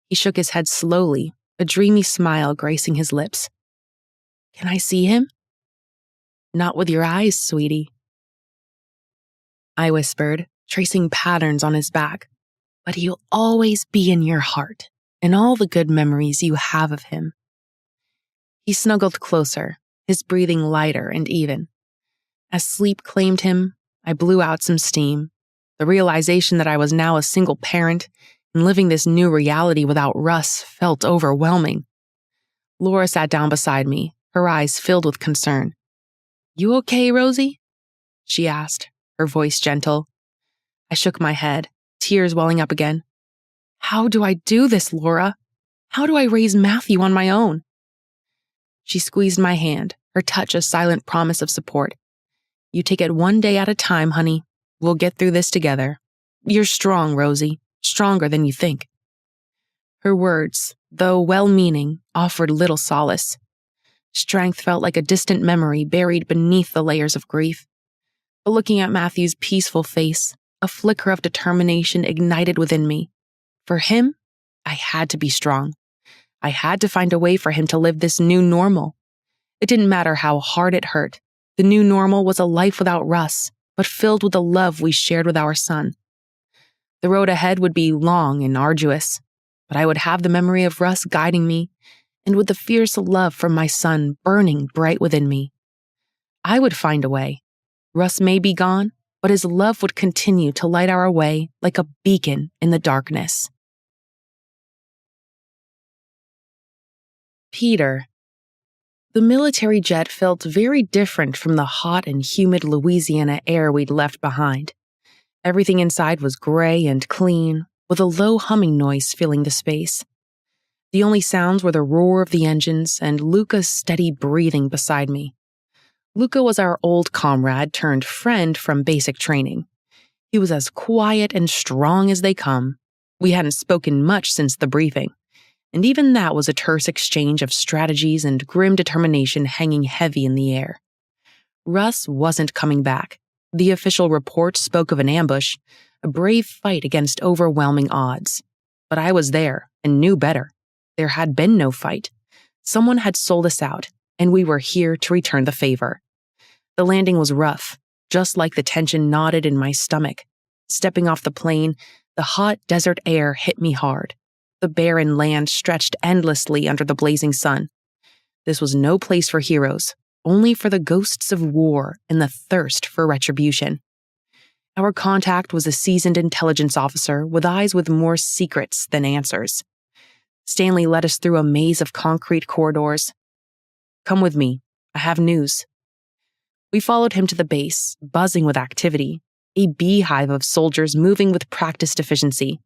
He shook his head slowly, a dreamy smile gracing his lips. "Can I see him?" "Not with your eyes, sweetie," I whispered, tracing patterns on his back. "But he'll always be in your heart, and all the good memories you have of him." He snuggled closer, his breathing lighter and even. As sleep claimed him, I blew out some steam. The realization that I was now a single parent and living this new reality without Russ felt overwhelming. Laura sat down beside me, her eyes filled with concern. "You okay, Rosie?" she asked, her voice gentle. I shook my head, tears welling up again. "How do I do this, Laura? How do I raise Matthew on my own?" She squeezed my hand, her touch a silent promise of support. "You take it one day at a time, honey. We'll get through this together. You're strong, Rosie, stronger than you think." Her words, though well-meaning, offered little solace. Strength felt like a distant memory buried beneath the layers of grief. But looking at Matthew's peaceful face, a flicker of determination ignited within me. For him, I had to be strong. I had to find a way for him to live this new normal. It didn't matter how hard it hurt. The new normal was a life without Russ, but filled with the love we shared with our son. The road ahead would be long and arduous, but I would have the memory of Russ guiding me, and with the fierce love from my son burning bright within me. I would find a way. Russ may be gone, but his love would continue to light our way like a beacon in the darkness. Peter. The military jet felt very different from the hot and humid Louisiana air we'd left behind. Everything inside was gray and clean, with a low humming noise filling the space. The only sounds were the roar of the engines and Luca's steady breathing beside me. Luca was our old comrade turned friend from basic training. He was as quiet and strong as they come. We hadn't spoken much since the briefing, and even that was a terse exchange of strategies and grim determination hanging heavy in the air. Russ wasn't coming back. The official report spoke of an ambush, a brave fight against overwhelming odds. But I was there and knew better. There had been no fight. Someone had sold us out, and we were here to return the favor. The landing was rough, just like the tension knotted in my stomach. Stepping off the plane, the hot desert air hit me hard. The barren land stretched endlessly under the blazing sun. This was no place for heroes, only for the ghosts of war and the thirst for retribution. Our contact was a seasoned intelligence officer with eyes with more secrets than answers. Stanley led us through a maze of concrete corridors. "Come with me. I have news." We followed him to the base, buzzing with activity, a beehive of soldiers moving with practiced efficiency.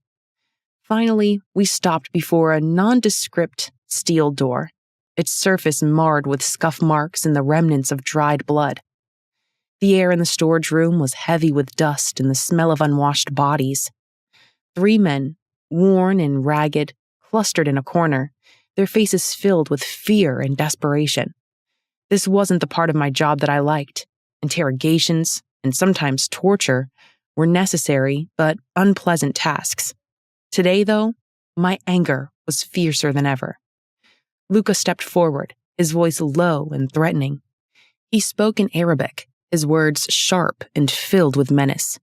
Finally, we stopped before a nondescript steel door, its surface marred with scuff marks and the remnants of dried blood. The air in the storage room was heavy with dust and the smell of unwashed bodies. 3 men, worn and ragged, clustered in a corner, their faces filled with fear and desperation. This wasn't the part of my job that I liked. Interrogations, and sometimes torture, were necessary but unpleasant tasks. Today, though, my anger was fiercer than ever. Luca stepped forward, his voice low and threatening. He spoke in Arabic, his words sharp and filled with menace.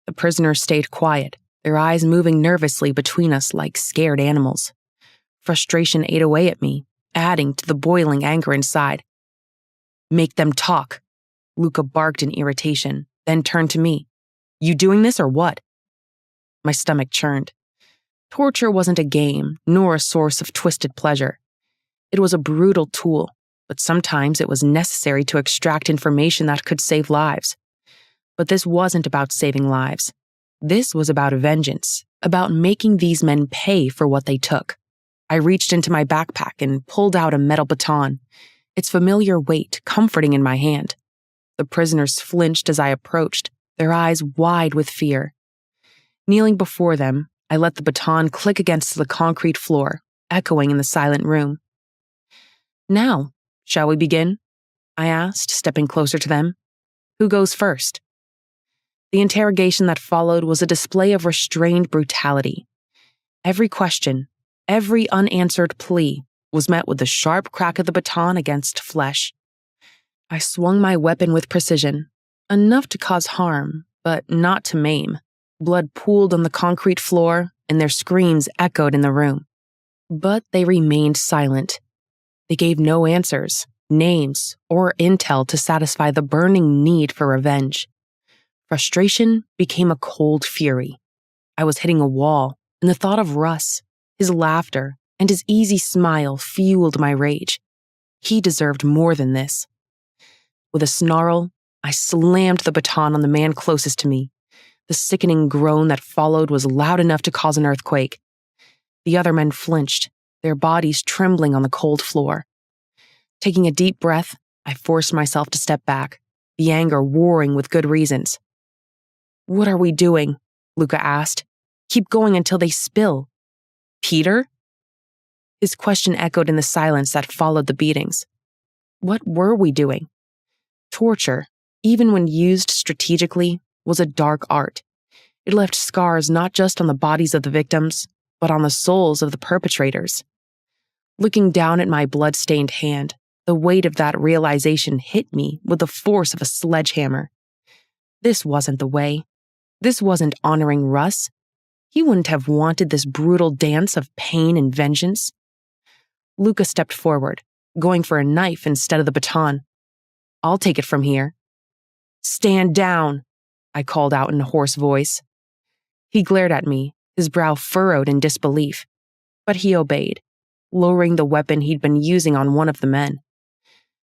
The prisoners stayed quiet, their eyes moving nervously between us like scared animals. Frustration ate away at me, adding to the boiling anger inside. "Make them talk," Luca barked in irritation, then turned to me. "You doing this or what?" My stomach churned. Torture wasn't a game, nor a source of twisted pleasure. It was a brutal tool, but sometimes it was necessary to extract information that could save lives. But this wasn't about saving lives. This was about vengeance, about making these men pay for what they took. I reached into my backpack and pulled out a metal baton, its familiar weight comforting in my hand. The prisoners flinched as I approached, their eyes wide with fear. Kneeling before them, I let the baton click against the concrete floor, echoing in the silent room. "Now, shall we begin?" I asked, stepping closer to them. "Who goes first?" The interrogation that followed was a display of restrained brutality. Every question, every unanswered plea, was met with the sharp crack of the baton against flesh. I swung my weapon with precision, enough to cause harm, but not to maim. Blood pooled on the concrete floor, and their screams echoed in the room. But they remained silent. They gave no answers, names, or intel to satisfy the burning need for revenge. Frustration became a cold fury. I was hitting a wall, and the thought of Russ, his laughter, and his easy smile fueled my rage. He deserved more than this. With a snarl, I slammed the baton on the man closest to me. The sickening groan that followed was loud enough to cause an earthquake. The other men flinched, their bodies trembling on the cold floor. Taking a deep breath, I forced myself to step back, the anger warring with good reasons. "What are we doing?" Luca asked. "Keep going until they spill." "Peter?" His question echoed in the silence that followed the beatings. What were we doing? Torture, even when used strategically, was a dark art. It left scars not just on the bodies of the victims, but on the souls of the perpetrators. Looking down at my blood-stained hand, the weight of that realization hit me with the force of a sledgehammer. This wasn't the way. This wasn't honoring Russ. He wouldn't have wanted this brutal dance of pain and vengeance. Luca stepped forward, going for a knife instead of the baton. "I'll take it from here." "Stand down," I called out in a hoarse voice. He glared at me, his brow furrowed in disbelief, but he obeyed, lowering the weapon he'd been using on one of the men.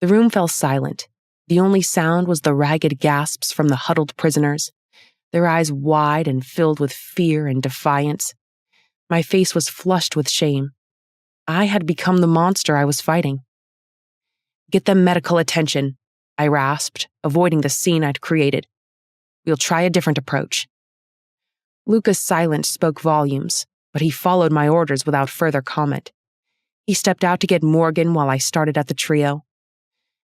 The room fell silent. The only sound was the ragged gasps from the huddled prisoners, their eyes wide and filled with fear and defiance. My face was flushed with shame. I had become the monster I was fighting. "Get them medical attention," I rasped, avoiding the scene I'd created. "We'll try a different approach." Luca's silence spoke volumes, but he followed my orders without further comment. He stepped out to get Morgan while I started at the trio.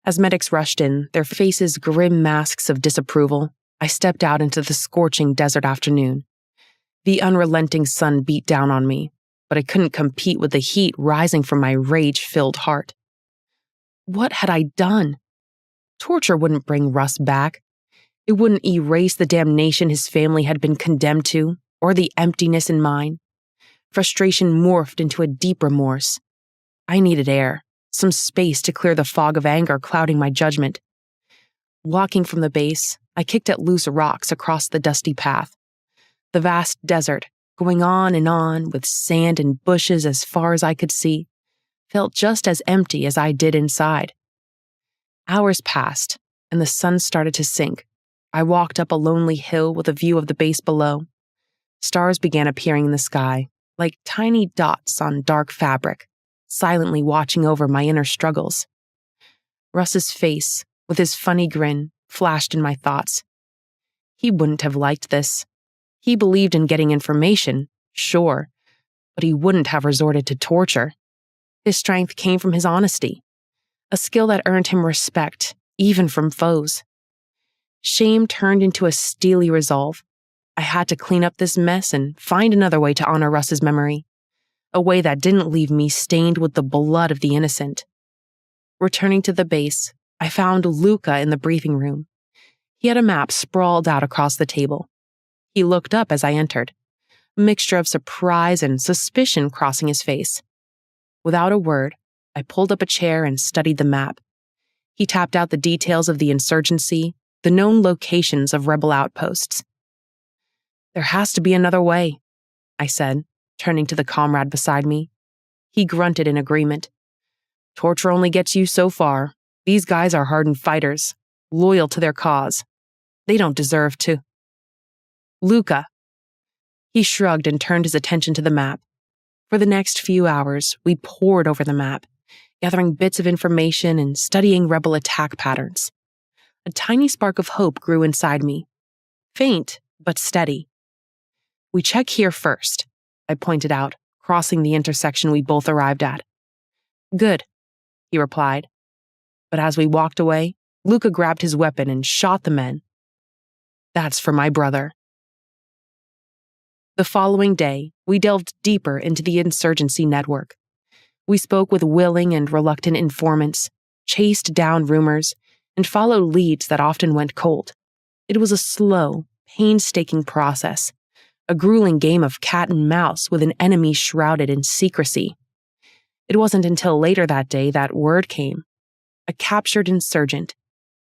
As medics rushed in, their faces grim masks of disapproval, I stepped out into the scorching desert afternoon. The unrelenting sun beat down on me, but I couldn't compete with the heat rising from my rage-filled heart. What had I done? Torture wouldn't bring Russ back. It wouldn't erase the damnation his family had been condemned to, or the emptiness in mine. Frustration morphed into a deep remorse. I needed air, some space to clear the fog of anger clouding my judgment. Walking from the base, I kicked at loose rocks across the dusty path. The vast desert, going on with sand and bushes as far as I could see, felt just as empty as I did inside. Hours passed, and the sun started to sink. I walked up a lonely hill with a view of the base below. Stars began appearing in the sky, like tiny dots on dark fabric, silently watching over my inner struggles. Russ's face, with his funny grin, flashed in my thoughts. He wouldn't have liked this. He believed in getting information, sure, but he wouldn't have resorted to torture. His strength came from his honesty, a skill that earned him respect, even from foes. Shame turned into a steely resolve. I had to clean up this mess and find another way to honor Russ's memory, a way that didn't leave me stained with the blood of the innocent. Returning to the base, I found Luca in the briefing room. He had a map sprawled out across the table. He looked up as I entered, a mixture of surprise and suspicion crossing his face. Without a word, I pulled up a chair and studied the map. He tapped out the details of the insurgency, the known locations of rebel outposts. "There has to be another way," I said, turning to the comrade beside me. He grunted in agreement. "Torture only gets you so far. These guys are hardened fighters, loyal to their cause. They don't deserve to." "Luca." He shrugged and turned his attention to the map. For the next few hours, we pored over the map, gathering bits of information and studying rebel attack patterns. A tiny spark of hope grew inside me. Faint, but steady. "We check here first," I pointed out, crossing the intersection we both arrived at. "Good," he replied. But as we walked away, Luca grabbed his weapon and shot the men. "That's for my brother." The following day, we delved deeper into the insurgency network. We spoke with willing and reluctant informants, chased down rumors, and followed leads that often went cold. It was a slow, painstaking process, a grueling game of cat and mouse with an enemy shrouded in secrecy. It wasn't until later that day that word came. A captured insurgent,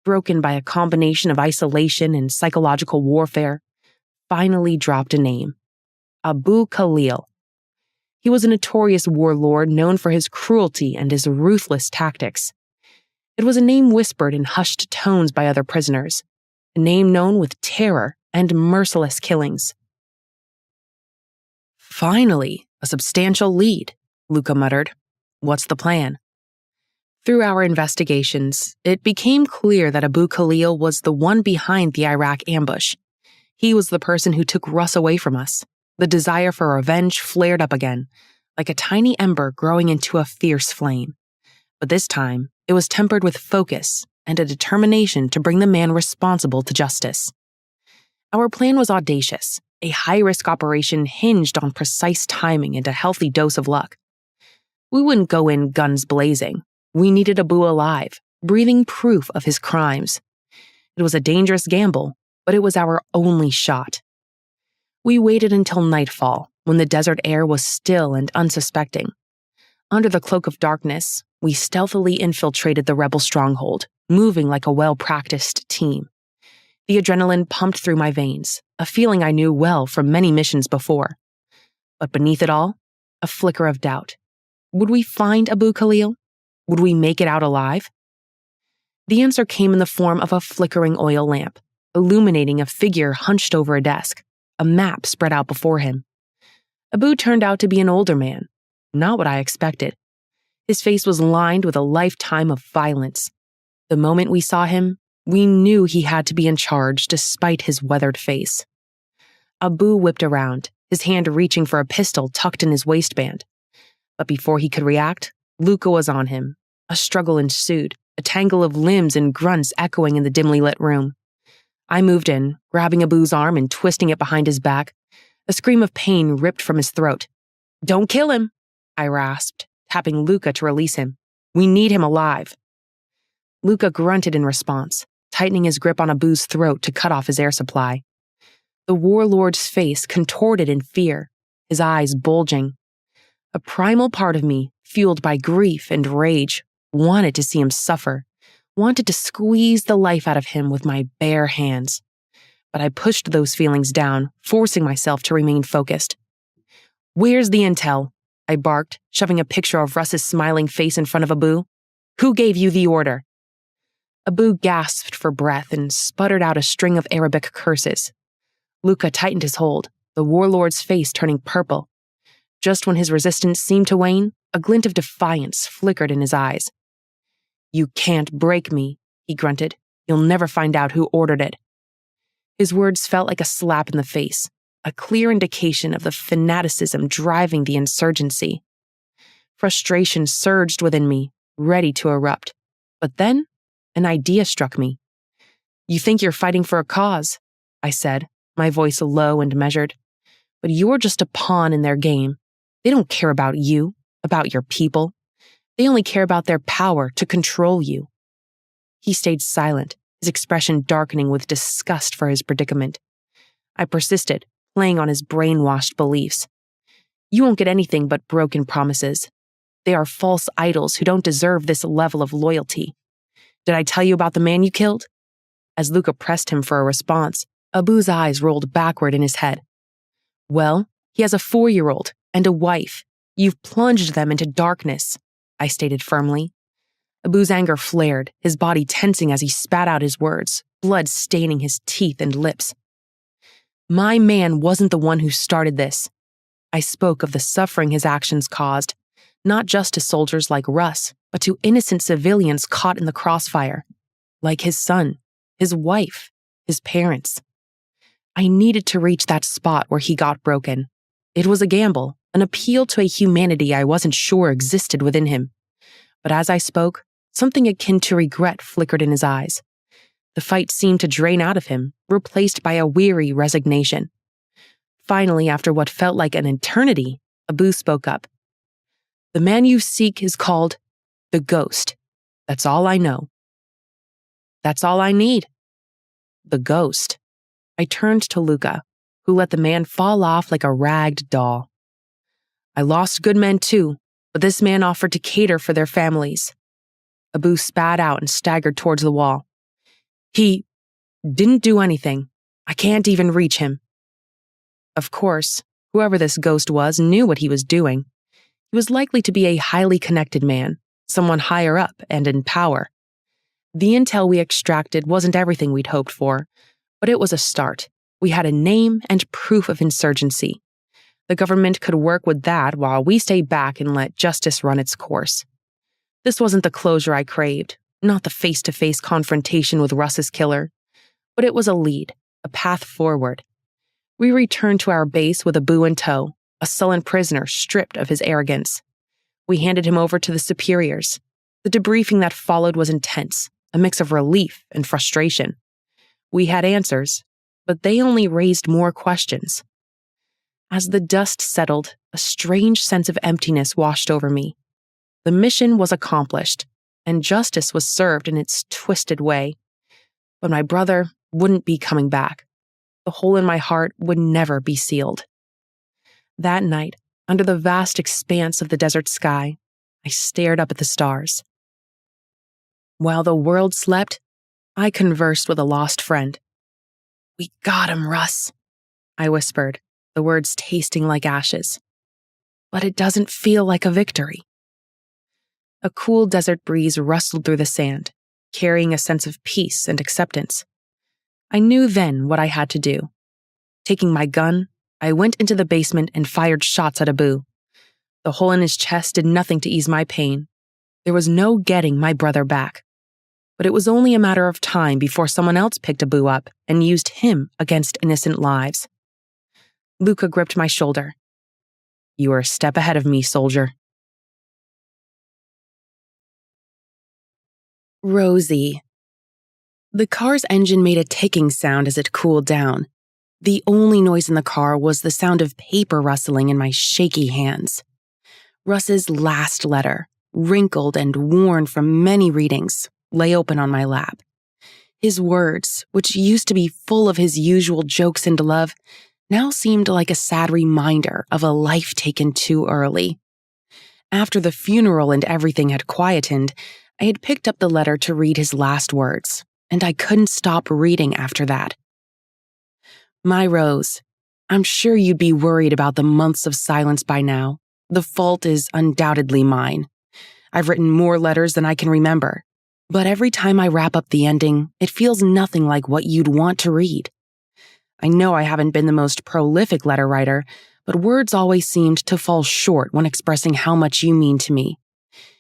broken by a combination of isolation and psychological warfare, finally dropped a name. Abu Khalil. He was a notorious warlord known for his cruelty and his ruthless tactics. It was a name whispered in hushed tones by other prisoners, a name known with terror and merciless killings. "Finally, a substantial lead," Luca muttered. "What's the plan?" Through our investigations, it became clear that Abu Khalil was the one behind the Iraq ambush. He was the person who took Russ away from us. The desire for revenge flared up again, like a tiny ember growing into a fierce flame. But this time, it was tempered with focus and a determination to bring the man responsible to justice. Our plan was audacious, A high-risk operation hinged on precise timing and a healthy dose of luck. We wouldn't go in guns blazing. We needed Abu alive, breathing proof of his crimes. It was a dangerous gamble, but it was our only shot. We waited until nightfall, when the desert air was still and unsuspecting. Under the cloak of darkness, we stealthily infiltrated the rebel stronghold, moving like a well-practiced team. The adrenaline pumped through my veins, a feeling I knew well from many missions before. But beneath it all, a flicker of doubt. Would we find Abu Khalil? Would we make it out alive? The answer came in the form of a flickering oil lamp, illuminating a figure hunched over a desk, a map spread out before him. Abu turned out to be an older man, not what I expected. His face was lined with a lifetime of violence. The moment we saw him, we knew he had to be in charge despite his weathered face. Abu whipped around, his hand reaching for a pistol tucked in his waistband. But before he could react, Luca was on him. A struggle ensued, a tangle of limbs and grunts echoing in the dimly lit room. I moved in, grabbing Abu's arm and twisting it behind his back. A scream of pain ripped from his throat. "Don't kill him," I rasped, tapping Luca to release him. "We need him alive." Luca grunted in response, tightening his grip on Abu's throat to cut off his air supply. The warlord's face contorted in fear, his eyes bulging. A primal part of me, fueled by grief and rage, wanted to see him suffer, wanted to squeeze the life out of him with my bare hands. But I pushed those feelings down, forcing myself to remain focused. "Where's the intel?" I barked, shoving a picture of Russ's smiling face in front of Abu. "Who gave you the order?" Abu gasped for breath and sputtered out a string of Arabic curses. Luca tightened his hold, the warlord's face turning purple. Just when his resistance seemed to wane, a glint of defiance flickered in his eyes. "You can't break me," he grunted. "You'll never find out who ordered it." His words felt like a slap in the face, a clear indication of the fanaticism driving the insurgency. Frustration surged within me, ready to erupt. But then, an idea struck me. "You think you're fighting for a cause," I said, my voice low and measured. "But you're just a pawn in their game. They don't care about you, about your people. They only care about their power to control you." He stayed silent, his expression darkening with disgust for his predicament. I persisted, playing on his brainwashed beliefs. "You won't get anything but broken promises. They are false idols who don't deserve this level of loyalty. Did I tell you about the man you killed?" As Luca pressed him for a response, Abu's eyes rolled backward in his head. "Well, he has a 4-year-old and a wife. You've plunged them into darkness," I stated firmly. Abu's anger flared, his body tensing as he spat out his words, blood staining his teeth and lips. "My man wasn't the one who started this." I spoke of the suffering his actions caused, not just to soldiers like Russ, but to innocent civilians caught in the crossfire, like his son, his wife, his parents. I needed to reach that spot where he got broken. It was a gamble, an appeal to a humanity I wasn't sure existed within him. But as I spoke, something akin to regret flickered in his eyes. The fight seemed to drain out of him, replaced by a weary resignation. Finally, after what felt like an eternity, Abu spoke up. "The man you seek is called the Ghost. That's all I know." "That's all I need." The Ghost. I turned to Luca, who let the man fall off like a ragged doll. "I lost good men too, but this man offered to cater for their families." Abu spat out and staggered towards the wall. "He didn't do anything. I can't even reach him." Of course, whoever this ghost was knew what he was doing. He was likely to be a highly connected man, someone higher up and in power. The intel we extracted wasn't everything we'd hoped for, but it was a start. We had a name and proof of insurgency. The government could work with that while we stayed back and let justice run its course. This wasn't the closure I craved, not the face-to-face confrontation with Russ's killer, but it was a lead, a path forward. We returned to our base with Abu in tow, a sullen prisoner stripped of his arrogance. We handed him over to the superiors. The debriefing that followed was intense, a mix of relief and frustration. We had answers, but they only raised more questions. As the dust settled, a strange sense of emptiness washed over me. The mission was accomplished, and justice was served in its twisted way. But my brother wouldn't be coming back. The hole in my heart would never be sealed. That night, under the vast expanse of the desert sky, I stared up at the stars. While the world slept, I conversed with a lost friend. "We got him, Russ," I whispered, the words tasting like ashes. "But it doesn't feel like a victory." A cool desert breeze rustled through the sand, carrying a sense of peace and acceptance. I knew then what I had to do. Taking my gun, I went into the basement and fired shots at Abu. The hole in his chest did nothing to ease my pain. There was no getting my brother back. But it was only a matter of time before someone else picked Abu up and used him against innocent lives. Luca gripped my shoulder. "You are a step ahead of me, soldier." Rosie. The car's engine made a ticking sound as it cooled down. The only noise in the car was the sound of paper rustling in my shaky hands. Russ's last letter, wrinkled and worn from many readings, lay open on my lap. His words, which used to be full of his usual jokes and love, now seemed like a sad reminder of a life taken too early. After the funeral and everything had quietened, I had picked up the letter to read his last words, and I couldn't stop reading after that. "My Rose, I'm sure you'd be worried about the months of silence by now. The fault is undoubtedly mine. I've written more letters than I can remember, but every time I wrap up the ending, it feels nothing like what you'd want to read. I know I haven't been the most prolific letter writer, but words always seemed to fall short when expressing how much you mean to me.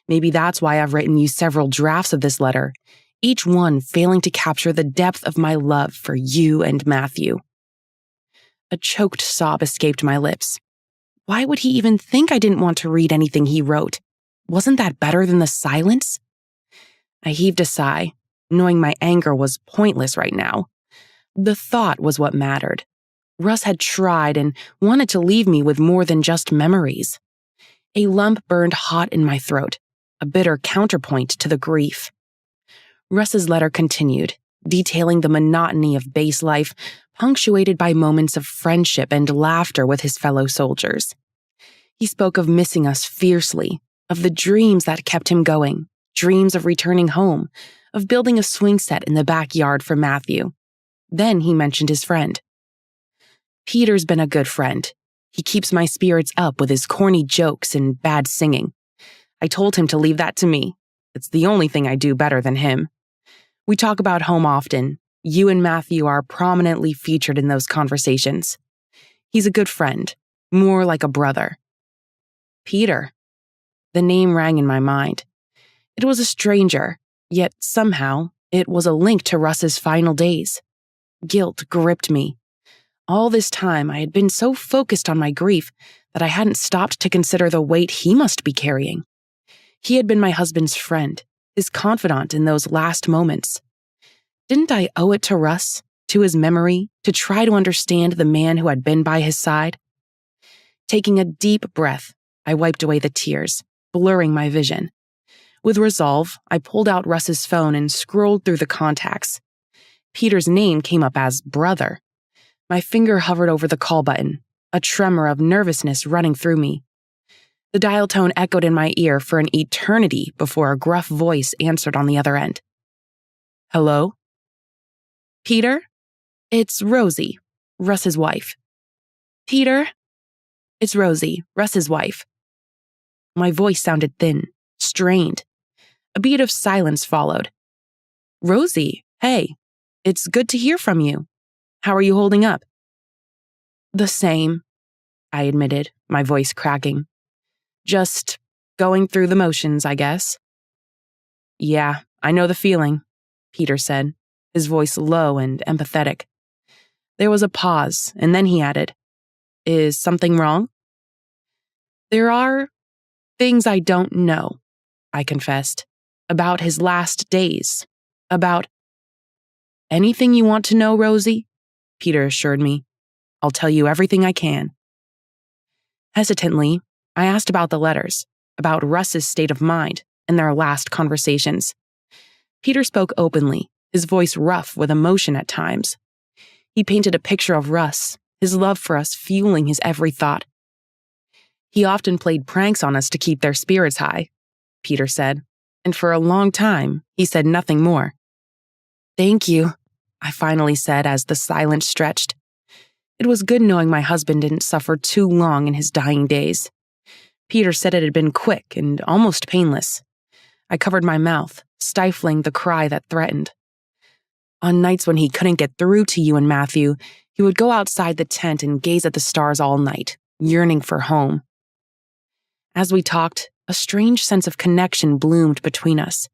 Maybe that's why I've written you several drafts of this letter, each one failing to capture the depth of my love for you and Matthew." A choked sob escaped my lips. Why would he even think I didn't want to read anything he wrote? Wasn't that better than the silence? I heaved a sigh, knowing my anger was pointless right now. The thought was what mattered. Russ had tried and wanted to leave me with more than just memories. A lump burned hot in my throat, a bitter counterpoint to the grief. Russ's letter continued, detailing the monotony of base life, punctuated by moments of friendship and laughter with his fellow soldiers. He spoke of missing us fiercely, of the dreams that kept him going, dreams of returning home, of building a swing set in the backyard for Matthew. Then he mentioned his friend. "Peter's been a good friend. He keeps my spirits up with his corny jokes and bad singing. I told him to leave that to me. It's the only thing I do better than him. We talk about home often. You and Matthew are prominently featured in those conversations. He's a good friend, more like a brother." Peter. The name rang in my mind. It was a stranger, yet somehow it was a link to Russ's final days. Guilt gripped me. All this time I had been so focused on my grief that I hadn't stopped to consider the weight he must be carrying. He had been my husband's friend, his confidant in those last moments. Didn't I owe it to Russ, to his memory, to try to understand the man who had been by his side? Taking a deep breath, I wiped away the tears, blurring my vision. With resolve, I pulled out Russ's phone and scrolled through the contacts. Peter's name came up as brother. My finger hovered over the call button, a tremor of nervousness running through me. The dial tone echoed in my ear for an eternity before a gruff voice answered on the other end. "Hello? Peter? It's Rosie, Russ's wife." "Peter? It's Rosie, Russ's wife." My voice sounded thin, strained. A beat of silence followed. "Rosie, hey, it's good to hear from you. How are you holding up?" "The same," I admitted, my voice cracking. "Just going through the motions, I guess." "Yeah, I know the feeling," Peter said, his voice low and empathetic. There was a pause, and then he added, "Is something wrong?" "There are things I don't know," I confessed, "about his last days, about—" "Anything you want to know, Rosie?" Peter assured me. "I'll tell you everything I can." Hesitantly, I asked about the letters, about Russ's state of mind, and their last conversations. Peter spoke openly, his voice rough with emotion at times. He painted a picture of Russ, his love for us fueling his every thought. He often played pranks on us to keep their spirits high, Peter said, and for a long time, he said nothing more. Thank you, I finally said as the silence stretched. It was good knowing my husband didn't suffer too long in his dying days. Peter said it had been quick and almost painless. I covered my mouth, stifling the cry that threatened. On nights when he couldn't get through to you and Matthew, he would go outside the tent and gaze at the stars all night, yearning for home. As we talked, a strange sense of connection bloomed between us.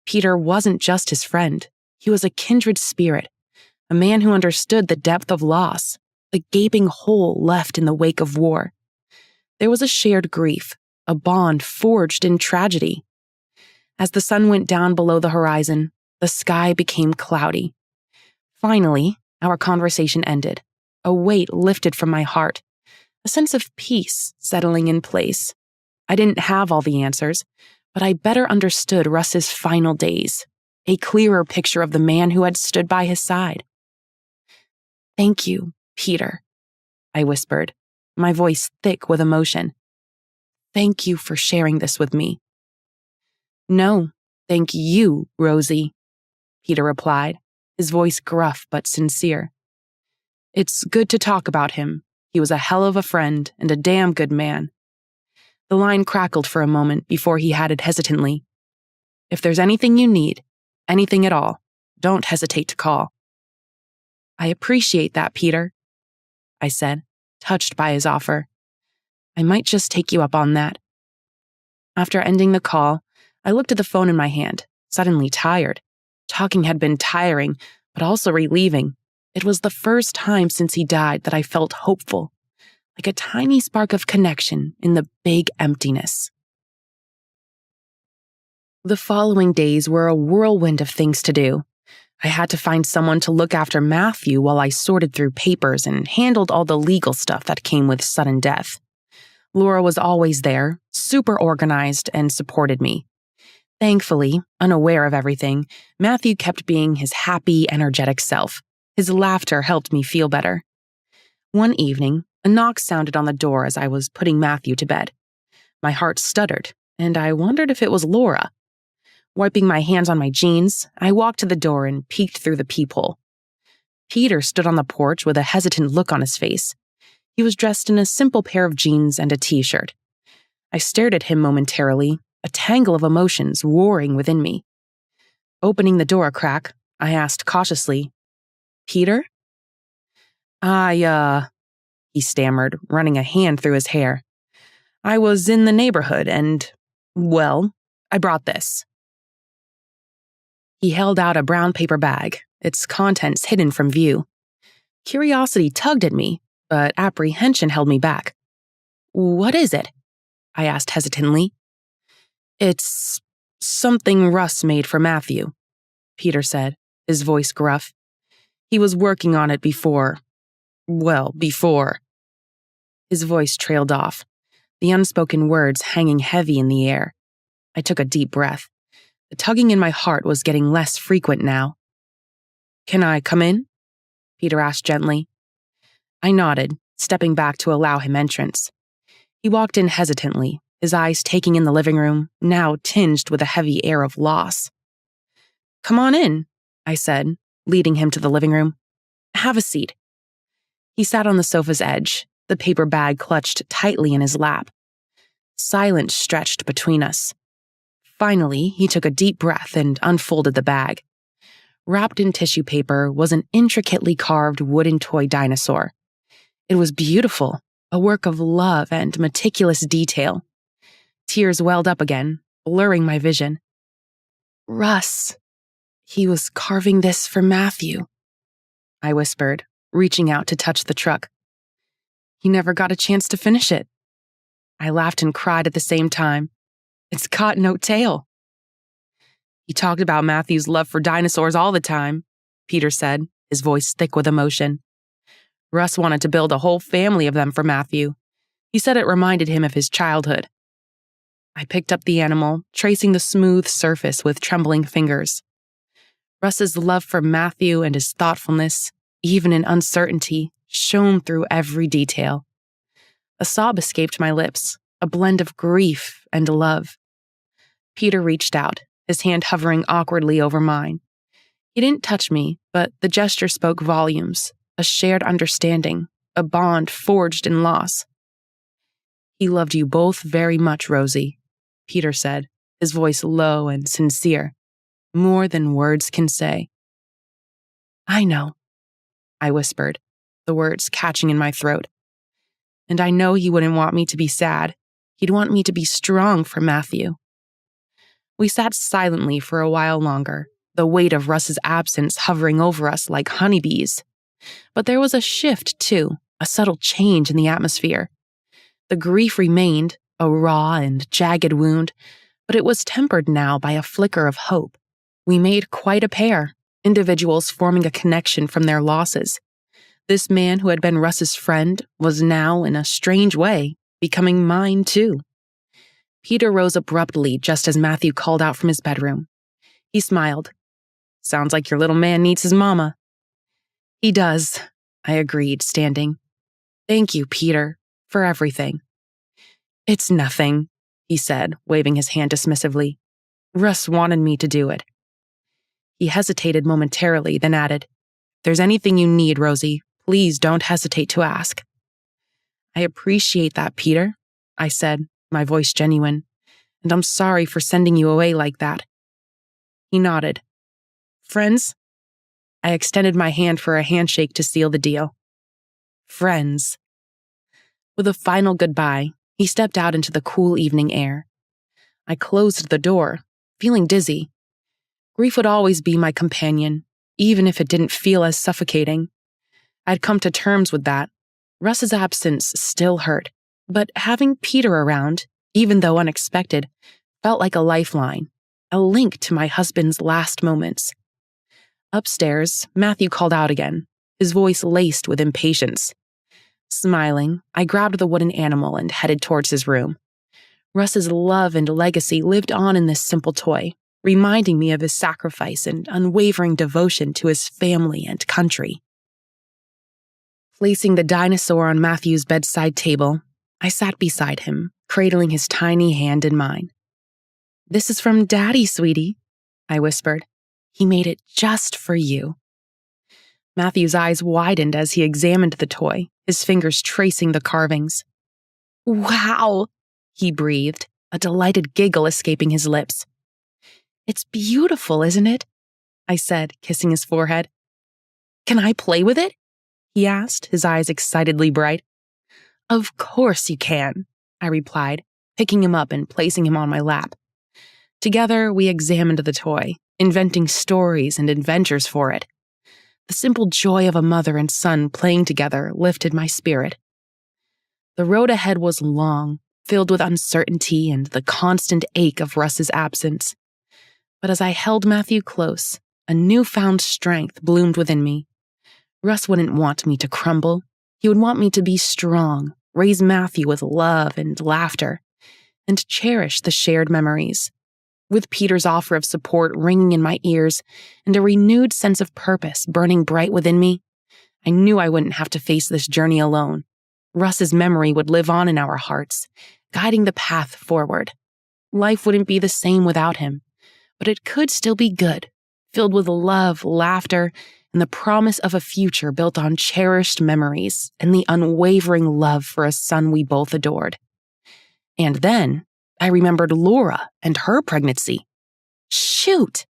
Peter wasn't just his friend. He was a kindred spirit, a man who understood the depth of loss, the gaping hole left in the wake of war. There was a shared grief, a bond forged in tragedy. As the sun went down below the horizon, the sky became cloudy. Finally, our conversation ended. A weight lifted from my heart, a sense of peace settling in place. I didn't have all the answers, but I better understood Russ's final days, a clearer picture of the man who had stood by his side. Thank you, Peter, I whispered, my voice thick with emotion. Thank you for sharing this with me. No, thank you, Rosie, Peter replied, his voice gruff but sincere. It's good to talk about him. He was a hell of a friend and a damn good man. The line crackled for a moment before he added hesitantly, If there's anything you need, anything at all, don't hesitate to call. I appreciate that, Peter, I said, touched by his offer. I might just take you up on that. After ending the call, I looked at the phone in my hand, suddenly tired. Talking had been tiring, but also relieving. It was the first time since he died that I felt hopeful, like a tiny spark of connection in the big emptiness. The following days were a whirlwind of things to do. I had to find someone to look after Matthew while I sorted through papers and handled all the legal stuff that came with sudden death. Laura was always there, super organized, and supported me. Thankfully, unaware of everything, Matthew kept being his happy, energetic self. His laughter helped me feel better. One evening, a knock sounded on the door as I was putting Matthew to bed. My heart stuttered, and I wondered if it was Laura. Wiping my hands on my jeans, I walked to the door and peeked through the peephole. Peter stood on the porch with a hesitant look on his face. He was dressed in a simple pair of jeans and a t-shirt. I stared at him momentarily, a tangle of emotions warring within me. Opening the door a crack, I asked cautiously, Peter? He stammered, running a hand through his hair. I was in the neighborhood and, well, I brought this. He held out a brown paper bag, its contents hidden from view. Curiosity tugged at me, but apprehension held me back. What is it? I asked hesitantly. It's something Russ made for Matthew, Peter said, his voice gruff. He was working on it before. His voice trailed off, the unspoken words hanging heavy in the air. I took a deep breath. The tugging in my heart was getting less frequent now. Can I come in? Peter asked gently. I nodded, stepping back to allow him entrance. He walked in hesitantly, his eyes taking in the living room, now tinged with a heavy air of loss. Come on in, I said, leading him to the living room. Have a seat. He sat on the sofa's edge, the paper bag clutched tightly in his lap. Silence stretched between us. Finally, he took a deep breath and unfolded the bag. Wrapped in tissue paper was an intricately carved wooden toy dinosaur. It was beautiful, a work of love and meticulous detail. Tears welled up again, blurring my vision. Russ, he was carving this for Matthew, I whispered, reaching out to touch the truck. He never got a chance to finish it. I laughed and cried at the same time. It's got no tail. He talked about Matthew's love for dinosaurs all the time, Peter said, his voice thick with emotion. Russ wanted to build a whole family of them for Matthew. He said it reminded him of his childhood. I picked up the animal, tracing the smooth surface with trembling fingers. Russ's love for Matthew and his thoughtfulness, even in uncertainty, shone through every detail. A sob escaped my lips, a blend of grief and love. Peter reached out, his hand hovering awkwardly over mine. He didn't touch me, but the gesture spoke volumes, a shared understanding, a bond forged in loss. He loved you both very much, Rosie, Peter said, his voice low and sincere, more than words can say. I know, I whispered, the words catching in my throat. And I know he wouldn't want me to be sad. He'd want me to be strong for Matthew. We sat silently for a while longer, the weight of Russ's absence hovering over us like honeybees. But there was a shift, too, a subtle change in the atmosphere. The grief remained, a raw and jagged wound, but it was tempered now by a flicker of hope. We made quite a pair, individuals forming a connection from their losses. This man who had been Russ's friend was now, in a strange way, becoming mine too. Peter rose abruptly just as Matthew called out from his bedroom. He smiled. Sounds like your little man needs his mama. He does, I agreed, standing. Thank you, Peter, for everything. It's nothing, he said, waving his hand dismissively. Russ wanted me to do it. He hesitated momentarily, then added, If there's anything you need, Rosie, please don't hesitate to ask. I appreciate that, Peter, I said, my voice genuine, and I'm sorry for sending you away like that. He nodded. Friends? I extended my hand for a handshake to seal the deal. Friends. With a final goodbye, he stepped out into the cool evening air. I closed the door, feeling dizzy. Grief would always be my companion, even if it didn't feel as suffocating. I'd come to terms with that. Russ's absence still hurt, but having Peter around, even though unexpected, felt like a lifeline, a link to my husband's last moments. Upstairs, Matthew called out again, his voice laced with impatience. Smiling, I grabbed the wooden animal and headed towards his room. Russ's love and legacy lived on in this simple toy, reminding me of his sacrifice and unwavering devotion to his family and country. Placing the dinosaur on Matthew's bedside table, I sat beside him, cradling his tiny hand in mine. This is from Daddy, sweetie, I whispered. He made it just for you. Matthew's eyes widened as he examined the toy, his fingers tracing the carvings. Wow, he breathed, a delighted giggle escaping his lips. It's beautiful, isn't it? I said, kissing his forehead. Can I play with it? He asked, his eyes excitedly bright. Of course you can, I replied, picking him up and placing him on my lap. Together, we examined the toy, inventing stories and adventures for it. The simple joy of a mother and son playing together lifted my spirit. The road ahead was long, filled with uncertainty and the constant ache of Russ's absence. But as I held Matthew close, a newfound strength bloomed within me. Russ wouldn't want me to crumble. He would want me to be strong, raise Matthew with love and laughter, and cherish the shared memories. With Peter's offer of support ringing in my ears and a renewed sense of purpose burning bright within me, I knew I wouldn't have to face this journey alone. Russ's memory would live on in our hearts, guiding the path forward. Life wouldn't be the same without him, but it could still be good, filled with love, laughter, and the promise of a future built on cherished memories and the unwavering love for a son we both adored. And then I remembered Laura and her pregnancy. Shoot!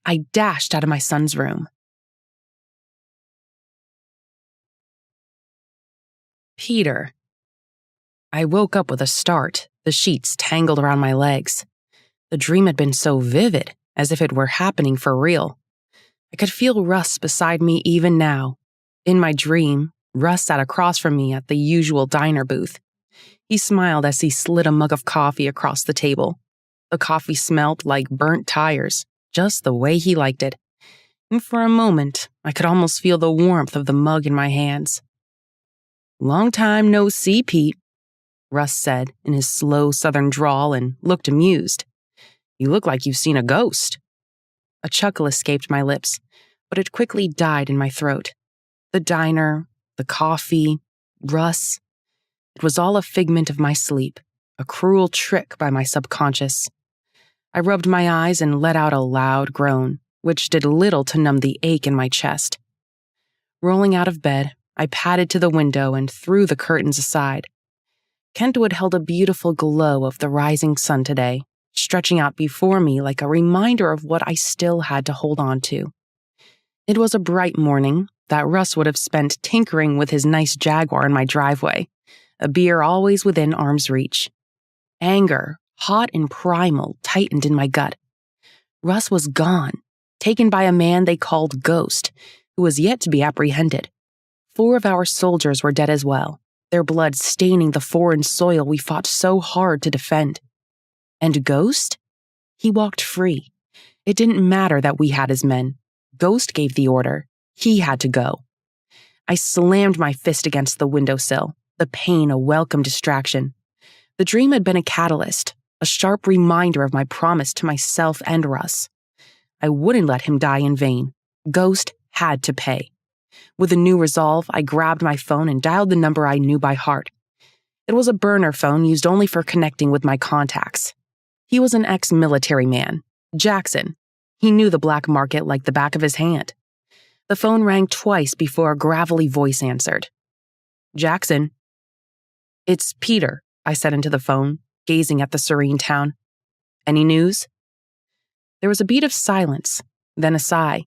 I dashed out of my son's room. Peter. I woke up with a start, the sheets tangled around my legs. The dream had been so vivid, as if it were happening for real. I could feel Russ beside me even now. In my dream, Russ sat across from me at the usual diner booth. He smiled as he slid a mug of coffee across the table. The coffee smelled like burnt tires, just the way he liked it. And for a moment, I could almost feel the warmth of the mug in my hands. Long time no see, Pete, Russ said in his slow southern drawl and looked amused. You look like you've seen a ghost. A chuckle escaped my lips, but it quickly died in my throat. The diner, the coffee, Russ. It was all a figment of my sleep, a cruel trick by my subconscious. I rubbed my eyes and let out a loud groan, which did little to numb the ache in my chest. Rolling out of bed, I padded to the window and threw the curtains aside. Kentwood held a beautiful glow of the rising sun today, stretching out before me like a reminder of what I still had to hold on to. It was a bright morning that Russ would have spent tinkering with his nice Jaguar in my driveway, a beer always within arm's reach. Anger, hot and primal, tightened in my gut. Russ was gone, taken by a man they called Ghost, who was yet to be apprehended. 4 of our soldiers were dead as well, their blood staining the foreign soil we fought so hard to defend. And Ghost? He walked free. It didn't matter that we had his men. Ghost gave the order. He had to go. I slammed my fist against the windowsill, the pain a welcome distraction. The dream had been a catalyst, a sharp reminder of my promise to myself and Russ. I wouldn't let him die in vain. Ghost had to pay. With a new resolve, I grabbed my phone and dialed the number I knew by heart. It was a burner phone used only for connecting with my contacts. He was an ex-military man, Jackson. He knew the black market like the back of his hand. The phone rang twice before a gravelly voice answered. Jackson. It's Peter, I said into the phone, gazing at the serene town. Any news? There was a beat of silence, then a sigh.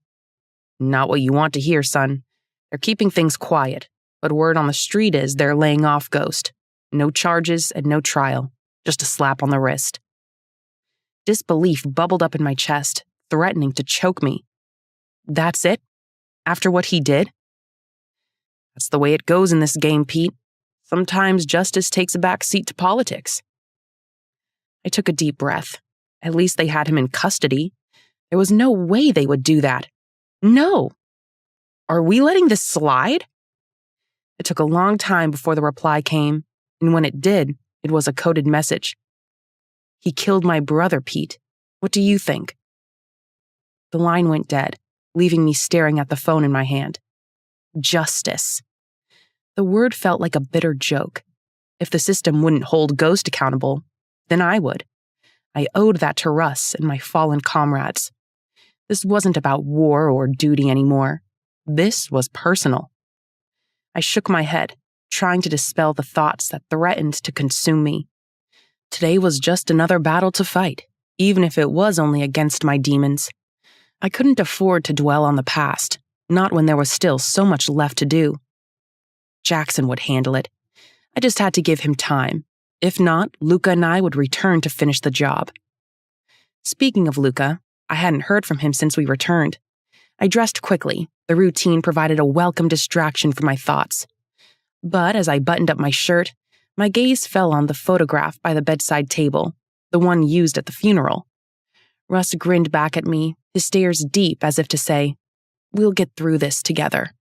Not what you want to hear, son. They're keeping things quiet, but word on the street is they're laying off Ghost. No charges and no trial, just a slap on the wrist. Disbelief bubbled up in my chest, threatening to choke me. That's it? After what he did? That's the way it goes in this game, Pete. Sometimes justice takes a back seat to politics. I took a deep breath. At least they had him in custody. There was no way they would do that. No. Are we letting this slide? It took a long time before the reply came, and when it did, it was a coded message. He killed my brother, Pete. What do you think? The line went dead, leaving me staring at the phone in my hand. Justice. The word felt like a bitter joke. If the system wouldn't hold Ghost accountable, then I would. I owed that to Russ and my fallen comrades. This wasn't about war or duty anymore. This was personal. I shook my head, trying to dispel the thoughts that threatened to consume me. Today was just another battle to fight, even if it was only against my demons. I couldn't afford to dwell on the past, not when there was still so much left to do. Jackson would handle it. I just had to give him time. If not, Luca and I would return to finish the job. Speaking of Luca, I hadn't heard from him since we returned. I dressed quickly. The routine provided a welcome distraction from my thoughts. But as I buttoned up my shirt, my gaze fell on the photograph by the bedside table, the one used at the funeral. Russ grinned back at me, his stares deep as if to say, "We'll get through this together."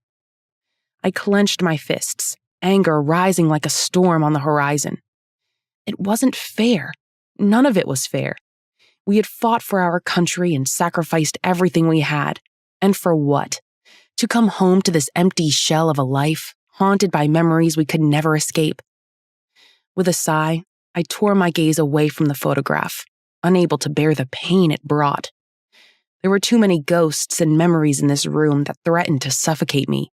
I clenched my fists, anger rising like a storm on the horizon. It wasn't fair. None of it was fair. We had fought for our country and sacrificed everything we had. And for what? To come home to this empty shell of a life, haunted by memories we could never escape. With a sigh, I tore my gaze away from the photograph, unable to bear the pain it brought. There were too many ghosts and memories in this room that threatened to suffocate me.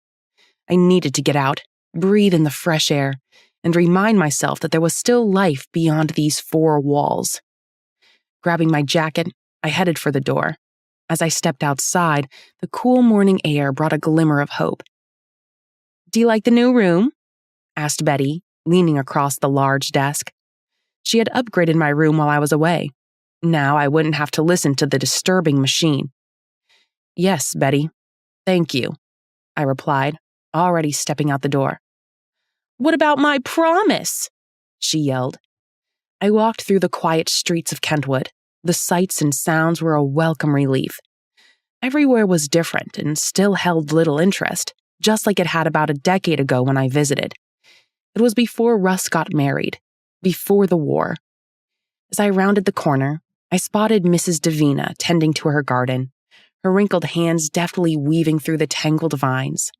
I needed to get out, breathe in the fresh air, and remind myself that there was still life beyond these 4 walls. Grabbing my jacket, I headed for the door. As I stepped outside, the cool morning air brought a glimmer of hope. "Do you like the new room?" asked Betty, leaning across the large desk. She had upgraded my room while I was away. Now I wouldn't have to listen to the disturbing machine. "Yes, Betty. Thank you," I replied, already stepping out the door. "What about my promise?" she yelled. I walked through the quiet streets of Kentwood. The sights and sounds were a welcome relief. Everywhere was different and still held little interest, just like it had about a decade ago when I visited. It was before Russ got married. before the war. As I rounded the corner, I spotted Mrs. Davina tending to her garden, her wrinkled hands deftly weaving through the tangled vines.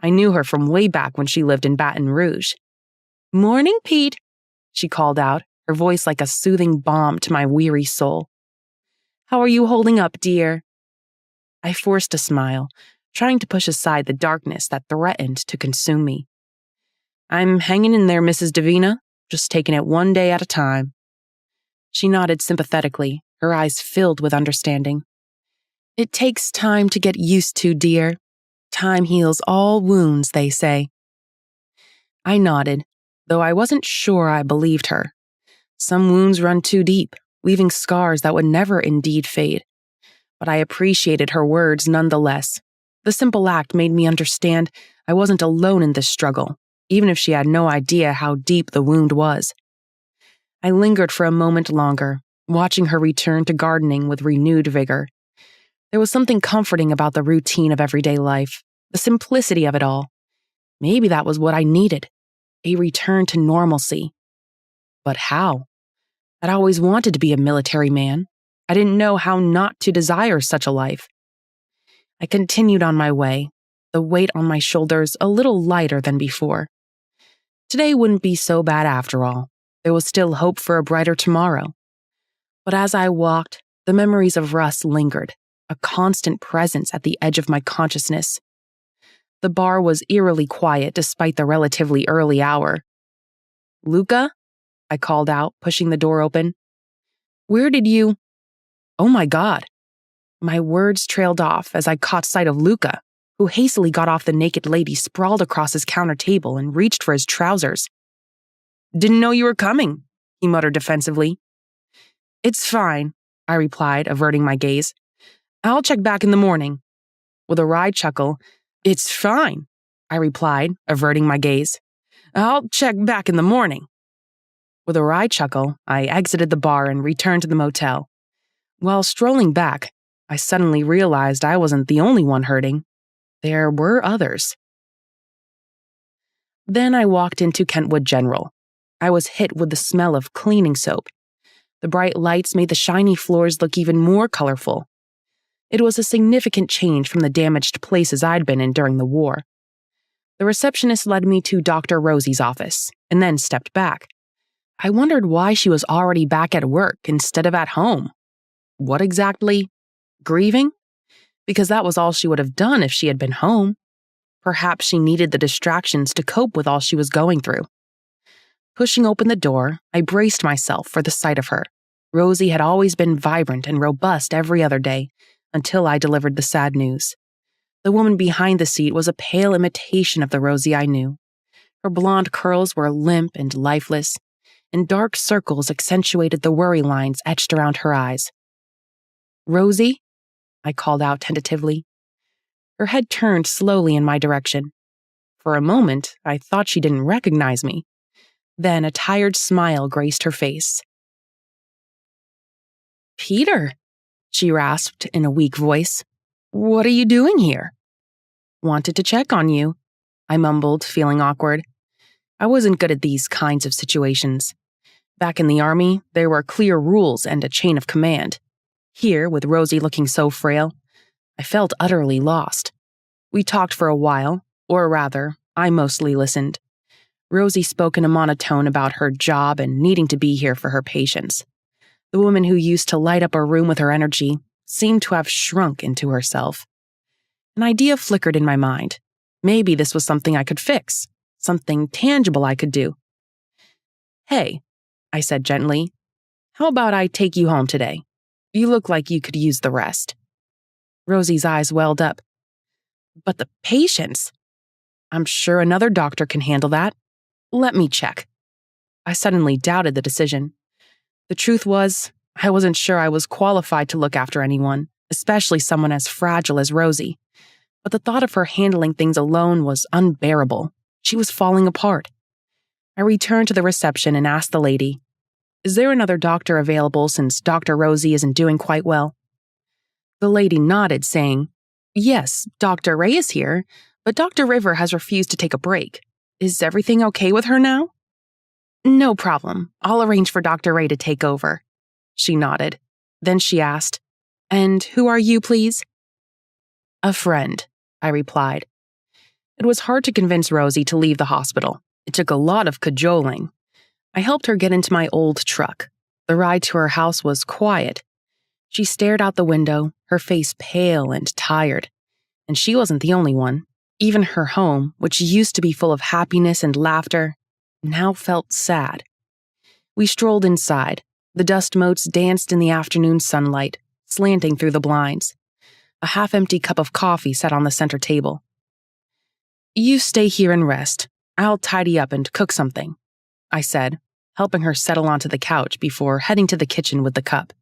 I knew her from way back when she lived in Baton Rouge. "Morning, Pete," she called out, her voice like a soothing balm to my weary soul. "How are you holding up, dear?" I forced a smile, trying to push aside the darkness that threatened to consume me. "I'm hanging in there, Mrs. Davina, just taking it one day at a time." She nodded sympathetically, her eyes filled with understanding. "It takes time to get used to, dear. Time heals all wounds, they say." I nodded, though I wasn't sure I believed her. Some wounds run too deep, leaving scars that would never indeed fade. But I appreciated her words nonetheless. The simple act made me understand I wasn't alone in this struggle, even if she had no idea how deep the wound was. I lingered for a moment longer, watching her return to gardening with renewed vigor. There was something comforting about the routine of everyday life, the simplicity of it all. Maybe that was what I needed, a return to normalcy. But how? I'd always wanted to be a military man. I didn't know how not to desire such a life. I continued on my way, the weight on my shoulders a little lighter than before. Today wouldn't be so bad after all. There was still hope for a brighter tomorrow. But as I walked, the memories of Russ lingered, a constant presence at the edge of my consciousness. The bar was eerily quiet despite the relatively early hour. "Luca?" I called out, pushing the door open. "Where did you—" "Oh my God." My words trailed off as I caught sight of Luca, who hastily got off the naked lady sprawled across his counter table and reached for his trousers. "Didn't know you were coming," he muttered defensively. "It's fine," I replied, averting my gaze. "I'll check back in the morning." With a wry chuckle, "It's fine," I replied, averting my gaze. "I'll check back in the morning." With a wry chuckle, I exited the bar and returned to the motel. While strolling back, I suddenly realized I wasn't the only one hurting. There were others. Then I walked into Kentwood General. I was hit with the smell of cleaning soap. The bright lights made the shiny floors look even more colorful. It was a significant change from the damaged places I'd been in during the war. The receptionist led me to Dr. Rosie's office, and then stepped back. I wondered why she was already back at work instead of at home. What exactly? Grieving? Because that was all she would have done if she had been home. Perhaps she needed the distractions to cope with all she was going through. Pushing open the door, I braced myself for the sight of her. Rosie had always been vibrant and robust every other day, until I delivered the sad news. The woman behind the seat was a pale imitation of the Rosie I knew. Her blonde curls were limp and lifeless, and dark circles accentuated the worry lines etched around her eyes. "Rosie?" I called out tentatively. Her head turned slowly in my direction. For a moment, I thought she didn't recognize me. Then a tired smile graced her face. "Peter," she rasped in a weak voice. "What are you doing here?" "Wanted to check on you," I mumbled, feeling awkward. I wasn't good at these kinds of situations. Back in the army, there were clear rules and a chain of command. Here, with Rosie looking so frail, I felt utterly lost. We talked for a while, or rather, I mostly listened. Rosie spoke in a monotone about her job and needing to be here for her patients. The woman who used to light up a room with her energy seemed to have shrunk into herself. An idea flickered in my mind. Maybe this was something I could fix, something tangible I could do. "Hey," I said gently, "how about I take you home today? You look like you could use the rest." Rosie's eyes welled up. "But the patients? I'm sure another doctor can handle that. Let me check." I suddenly doubted the decision. The truth was, I wasn't sure I was qualified to look after anyone, especially someone as fragile as Rosie. But the thought of her handling things alone was unbearable. She was falling apart. I returned to the reception and asked the lady, "Is there another doctor available since Dr. Rosie isn't doing quite well?" The lady nodded, saying, "Yes, Dr. Ray is here, but Dr. River has refused to take a break. Is everything okay with her now?" No problem. I'll arrange for Dr. Ray to take over. She nodded. Then she asked, And who are you, please? A friend, I replied. It was hard to convince Rosie to leave the hospital. It took a lot of cajoling. I helped her get into my old truck. The ride to her house was quiet. She stared out the window, her face pale and tired. And she wasn't the only one. Even her home, which used to be full of happiness and laughter, now felt sad. We strolled inside. The dust motes danced in the afternoon sunlight, slanting through the blinds. A half-empty cup of coffee sat on the center table. You stay here and rest. I'll tidy up and cook something, I said, helping her settle onto the couch before heading to the kitchen with the cup.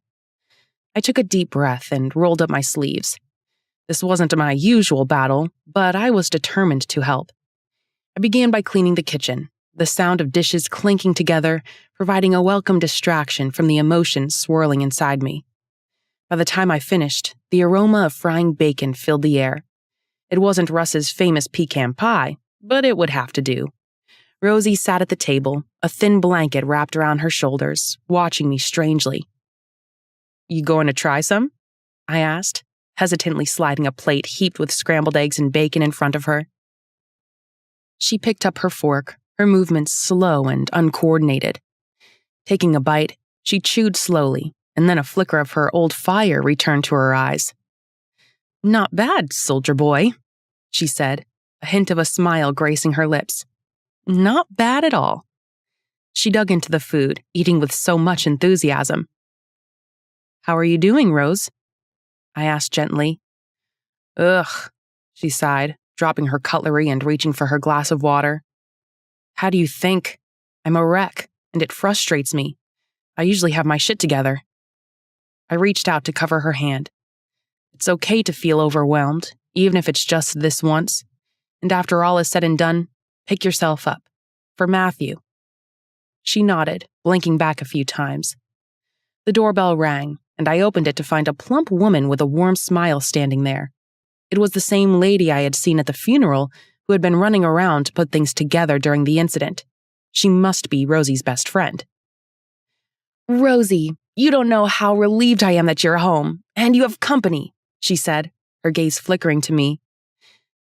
I took a deep breath and rolled up my sleeves. This wasn't my usual battle, but I was determined to help. I began by cleaning the kitchen, the sound of dishes clinking together, providing a welcome distraction from the emotions swirling inside me. By the time I finished, the aroma of frying bacon filled the air. It wasn't Russ's famous pecan pie, but it would have to do. Rosie sat at the table, a thin blanket wrapped around her shoulders, watching me strangely. You going to try some? I asked, hesitantly sliding a plate heaped with scrambled eggs and bacon in front of her. She picked up her fork, her movements slow and uncoordinated. Taking a bite, she chewed slowly, and then a flicker of her old fire returned to her eyes. Not bad, soldier boy, she said, a hint of a smile gracing her lips. Not bad at all. She dug into the food, eating with so much enthusiasm. How are you doing, Rose? I asked gently. Ugh, she sighed, dropping her cutlery and reaching for her glass of water. How do you think? I'm a wreck, and it frustrates me. I usually have my shit together. I reached out to cover her hand. It's okay to feel overwhelmed, even if it's just this once. And after all is said and done, pick yourself up. For Matthew. She nodded, blinking back a few times. The doorbell rang, and I opened it to find a plump woman with a warm smile standing there. It was the same lady I had seen at the funeral who had been running around to put things together during the incident. She must be Rosie's best friend. Rosie, you don't know how relieved I am that you're home, and you have company, she said, her gaze flickering to me.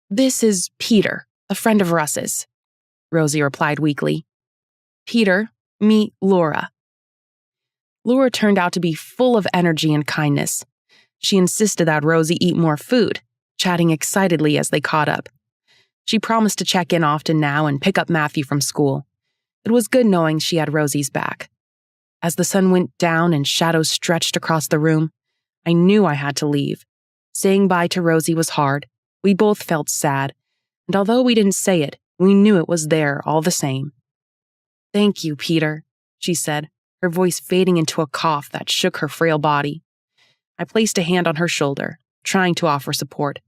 This is Peter, a friend of Russ's, Rosie replied weakly. Peter, meet Laura. Laura turned out to be full of energy and kindness. She insisted that Rosie eat more food, chatting excitedly as they caught up. She promised to check in often now and pick up Matthew from school. It was good knowing she had Rosie's back. As the sun went down and shadows stretched across the room, I knew I had to leave. Saying bye to Rosie was hard. We both felt sad, and although we didn't say it, we knew it was there all the same. Thank you, Peter, she said, her voice fading into a cough that shook her frail body. I placed a hand on her shoulder, trying to offer support.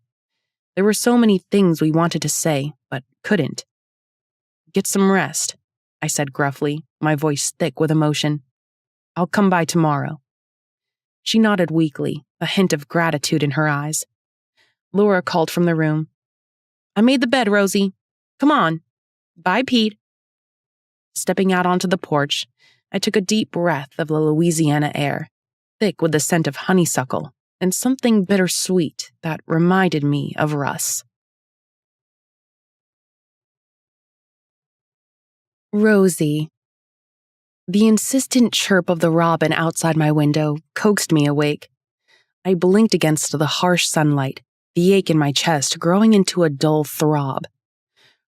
There were so many things we wanted to say, but couldn't. Get some rest, I said gruffly, my voice thick with emotion. I'll come by tomorrow. She nodded weakly, a hint of gratitude in her eyes. Laura called from the room. I made the bed, Rosie. Come on. Bye, Pete. Stepping out onto the porch, I took a deep breath of the Louisiana air, thick with the scent of honeysuckle and something bittersweet that reminded me of Russ. Rosie. The insistent chirp of the robin outside my window coaxed me awake. I blinked against the harsh sunlight, the ache in my chest growing into a dull throb.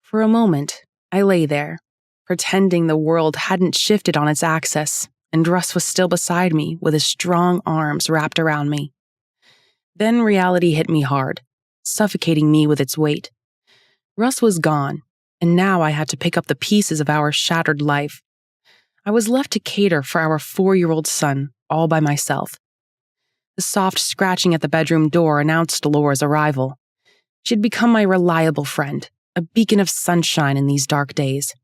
For a moment, I lay there, pretending the world hadn't shifted on its axis, and Russ was still beside me with his strong arms wrapped around me. Then reality hit me hard, suffocating me with its weight. Russ was gone, and now I had to pick up the pieces of our shattered life. I was left to cater for our 4-year-old son all by myself. The soft scratching at the bedroom door announced Laura's arrival. She had become my reliable friend, a beacon of sunshine in these dark days.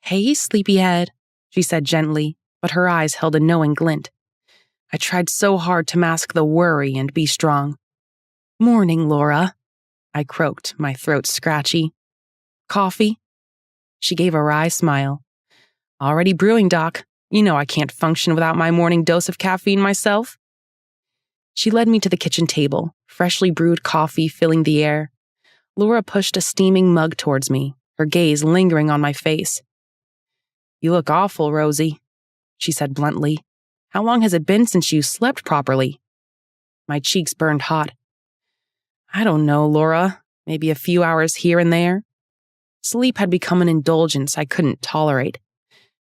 Hey, sleepyhead, she said gently, but her eyes held a knowing glint. I tried so hard to mask the worry and be strong. Morning, Laura, I croaked, my throat scratchy. Coffee? She gave a wry smile. Already brewing, Doc. You know I can't function without my morning dose of caffeine myself. She led me to the kitchen table, freshly brewed coffee filling the air. Laura pushed a steaming mug towards me, her gaze lingering on my face. You look awful, Rosie, she said bluntly. How long has it been since you slept properly? My cheeks burned hot. I don't know, Laura. Maybe a few hours here and there. Sleep had become an indulgence I couldn't tolerate.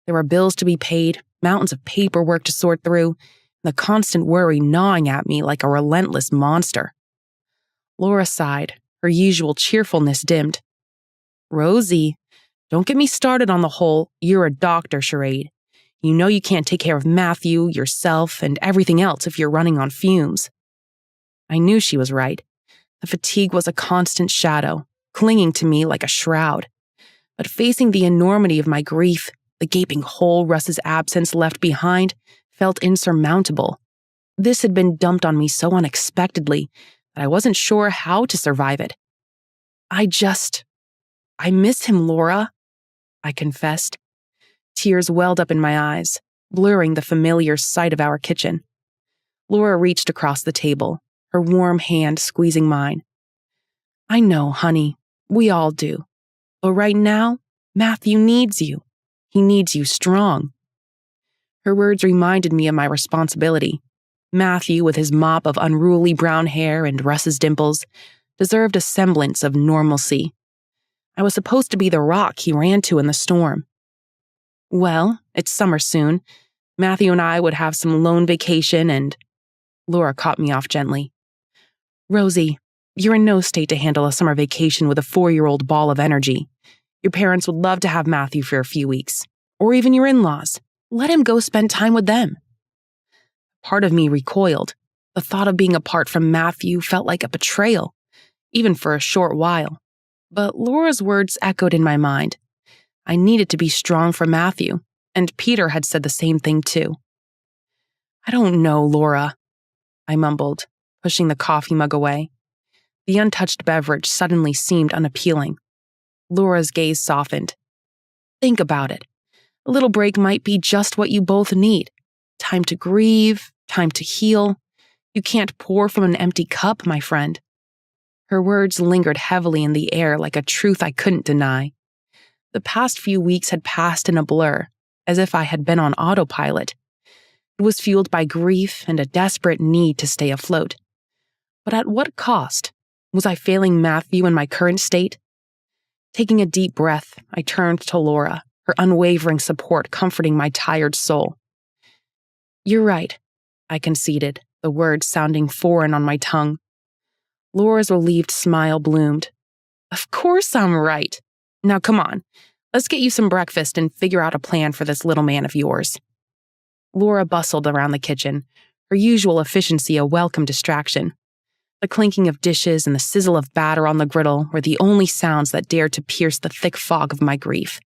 There were bills to be paid, mountains of paperwork to sort through, and the constant worry gnawing at me like a relentless monster. Laura sighed, her usual cheerfulness dimmed. Rosie, don't get me started on the whole "you're a doctor" charade. You know you can't take care of Matthew, yourself, and everything else if you're running on fumes. I knew she was right. The fatigue was a constant shadow, clinging to me like a shroud. But facing the enormity of my grief, the gaping hole Russ's absence left behind, felt insurmountable. This had been dumped on me so unexpectedly that I wasn't sure how to survive it. I miss him, Laura, I confessed. Tears welled up in my eyes, blurring the familiar sight of our kitchen. Laura reached across the table, her warm hand squeezing mine. I know, honey, we all do. But right now, Matthew needs you. He needs you strong. Her words reminded me of my responsibility. Matthew, with his mop of unruly brown hair and Russ's dimples, deserved a semblance of normalcy. I was supposed to be the rock he ran to in the storm. Well, it's summer soon. Matthew and I would have some lone vacation and... Laura caught me off gently. Rosie, you're in no state to handle a summer vacation with a 4-year-old ball of energy. Your parents would love to have Matthew for a few weeks. Or even your in-laws. Let him go spend time with them. Part of me recoiled. The thought of being apart from Matthew felt like a betrayal, even for a short while. But Laura's words echoed in my mind. I needed to be strong for Matthew, and Peter had said the same thing too. I don't know, Laura, I mumbled, pushing the coffee mug away. The untouched beverage suddenly seemed unappealing. Laura's gaze softened. Think about it. A little break might be just what you both need. Time to grieve, time to heal. You can't pour from an empty cup, my friend. Her words lingered heavily in the air like a truth I couldn't deny. The past few weeks had passed in a blur, as if I had been on autopilot. It was fueled by grief and a desperate need to stay afloat. But at what cost? Was I failing Matthew in my current state? Taking a deep breath, I turned to Laura, her unwavering support comforting my tired soul. You're right, I conceded, the words sounding foreign on my tongue. Laura's relieved smile bloomed. Of course I'm right. Now come on, let's get you some breakfast and figure out a plan for this little man of yours. Laura bustled around the kitchen, her usual efficiency a welcome distraction. The clinking of dishes and the sizzle of batter on the griddle were the only sounds that dared to pierce the thick fog of my grief.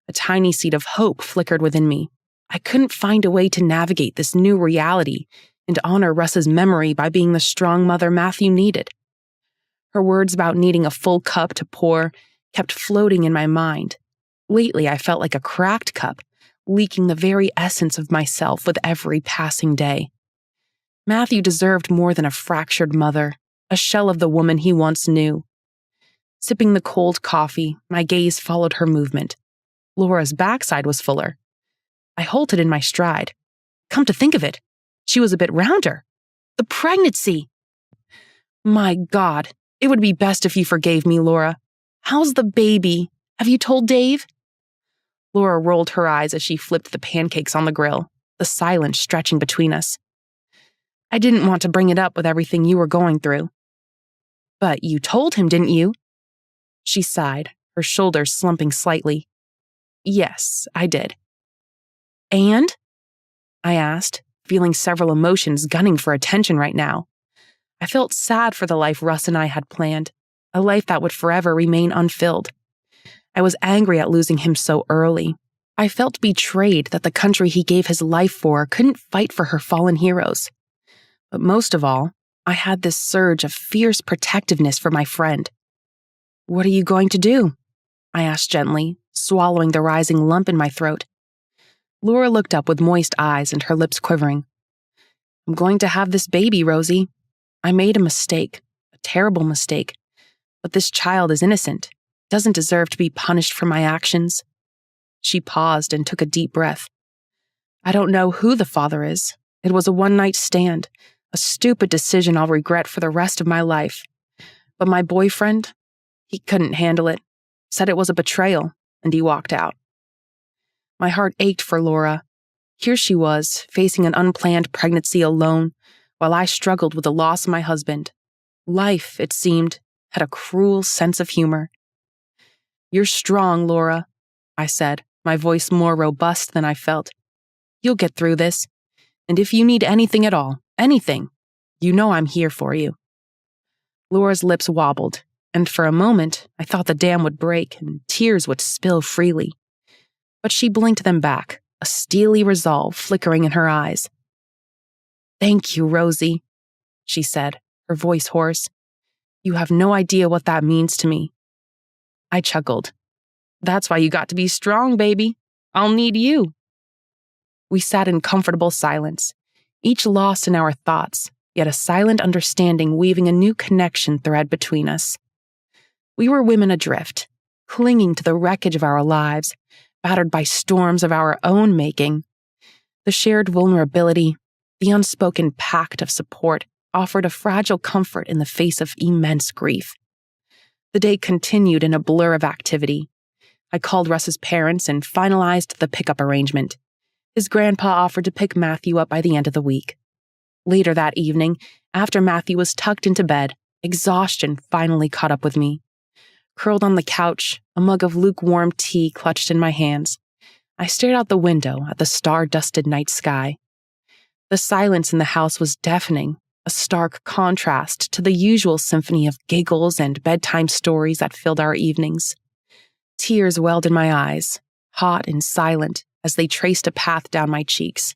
A tiny seed of hope flickered within me. I couldn't find a way to navigate this new reality and honor Russ's memory by being the strong mother Matthew needed. Her words about needing a full cup to pour kept floating in my mind. Lately, I felt like a cracked cup, leaking the very essence of myself with every passing day. Matthew deserved more than a fractured mother, a shell of the woman he once knew. Sipping the cold coffee, my gaze followed her movement. Laura's backside was fuller. I halted in my stride. Come to think of it, she was a bit rounder. The pregnancy! My God, it would be best if you forgave me, Laura. How's the baby? Have you told Dave? Laura rolled her eyes as she flipped the pancakes on the grill, the silence stretching between us. I didn't want to bring it up with everything you were going through. But you told him, didn't you? She sighed, her shoulders slumping slightly. Yes, I did. And? I asked, feeling several emotions gunning for attention right now. I felt sad for the life Russ and I had planned, a life that would forever remain unfilled. I was angry at losing him so early. I felt betrayed that the country he gave his life for couldn't fight for her fallen heroes. But most of all, I had this surge of fierce protectiveness for my friend. What are you going to do? I asked gently, swallowing the rising lump in my throat. Laura looked up with moist eyes and her lips quivering. I'm going to have this baby, Rosie. I made a mistake, a terrible mistake. But this child is innocent, doesn't deserve to be punished for my actions. She paused and took a deep breath. I don't know who the father is. It was a one-night stand, a stupid decision I'll regret for the rest of my life. But my boyfriend, he couldn't handle it, said it was a betrayal, and he walked out. My heart ached for Laura. Here she was, facing an unplanned pregnancy alone, while I struggled with the loss of my husband. Life, it seemed, had a cruel sense of humor. You're strong, Laura, I said, my voice more robust than I felt. You'll get through this. And if you need anything at all, anything, you know I'm here for you. Laura's lips wobbled, and for a moment I thought the dam would break and tears would spill freely. But she blinked them back, a steely resolve flickering in her eyes. Thank you, Rosie, she said, her voice hoarse. You have no idea what that means to me. I chuckled. That's why you got to be strong, baby. I'll need you. We sat in comfortable silence, each lost in our thoughts, yet a silent understanding weaving a new connection thread between us. We were women adrift, clinging to the wreckage of our lives, battered by storms of our own making. The shared vulnerability, the unspoken pact of support, offered a fragile comfort in the face of immense grief. The day continued in a blur of activity. I called Russ's parents and finalized the pickup arrangement. His grandpa offered to pick Matthew up by the end of the week. Later that evening, after Matthew was tucked into bed, exhaustion finally caught up with me. Curled on the couch, a mug of lukewarm tea clutched in my hands, I stared out the window at the star-dusted night sky. The silence in the house was deafening, a stark contrast to the usual symphony of giggles and bedtime stories that filled our evenings. Tears welled in my eyes, hot and silent, as they traced a path down my cheeks.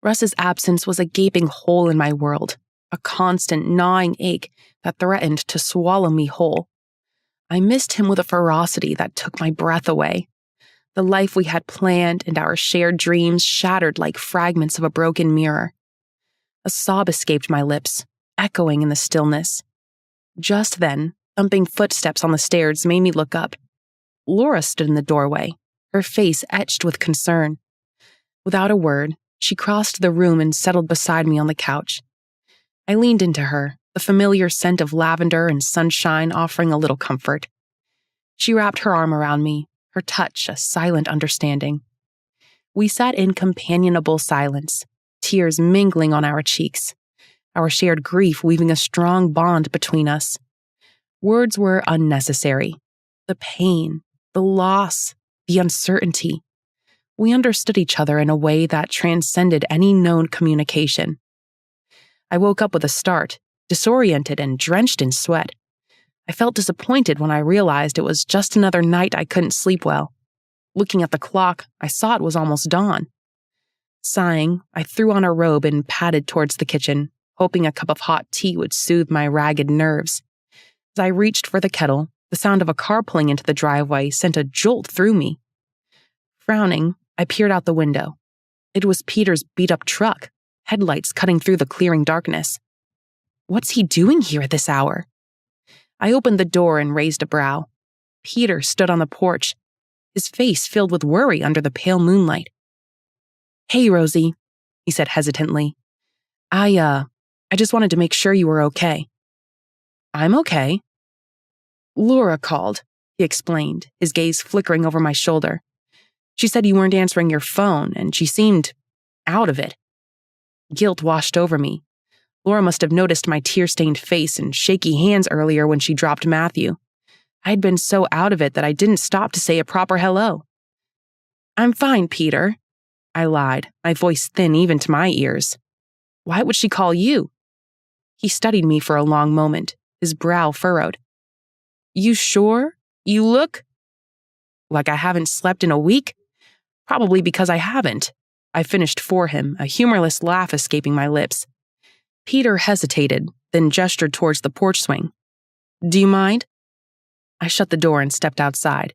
Russ's absence was a gaping hole in my world, a constant gnawing ache that threatened to swallow me whole. I missed him with a ferocity that took my breath away. The life we had planned and our shared dreams shattered like fragments of a broken mirror. A sob escaped my lips, echoing in the stillness. Just then, thumping footsteps on the stairs made me look up. Laura stood in the doorway, her face etched with concern. Without a word, she crossed the room and settled beside me on the couch. I leaned into her, the familiar scent of lavender and sunshine offering a little comfort. She wrapped her arm around me, her touch a silent understanding. We sat in companionable silence, tears mingling on our cheeks, our shared grief weaving a strong bond between us. Words were unnecessary. The pain, the loss, the uncertainty. We understood each other in a way that transcended any known communication. I woke up with a start, disoriented and drenched in sweat. I felt disappointed when I realized it was just another night I couldn't sleep well. Looking at the clock, I saw it was almost dawn. Sighing, I threw on a robe and padded towards the kitchen, hoping a cup of hot tea would soothe my ragged nerves. As I reached for the kettle, the sound of a car pulling into the driveway sent a jolt through me. Frowning, I peered out the window. It was Peter's beat-up truck, headlights cutting through the clearing darkness. What's he doing here at this hour? I opened the door and raised a brow. Peter stood on the porch, his face filled with worry under the pale moonlight. Hey, Rosie, he said hesitantly. I just wanted to make sure you were okay. I'm okay. Laura called, he explained, his gaze flickering over my shoulder. She said you weren't answering your phone, and she seemed out of it. Guilt washed over me. Laura must have noticed my tear-stained face and shaky hands earlier when she dropped Matthew. I'd been so out of it that I didn't stop to say a proper hello. I'm fine, Peter, I lied, my voice thin even to my ears. Why would she call you? He studied me for a long moment, his brow furrowed. You sure? You look like I haven't slept in a week? Probably because I haven't. I finished for him, a humorless laugh escaping my lips. Peter hesitated, then gestured towards the porch swing. Do you mind? I shut the door and stepped outside.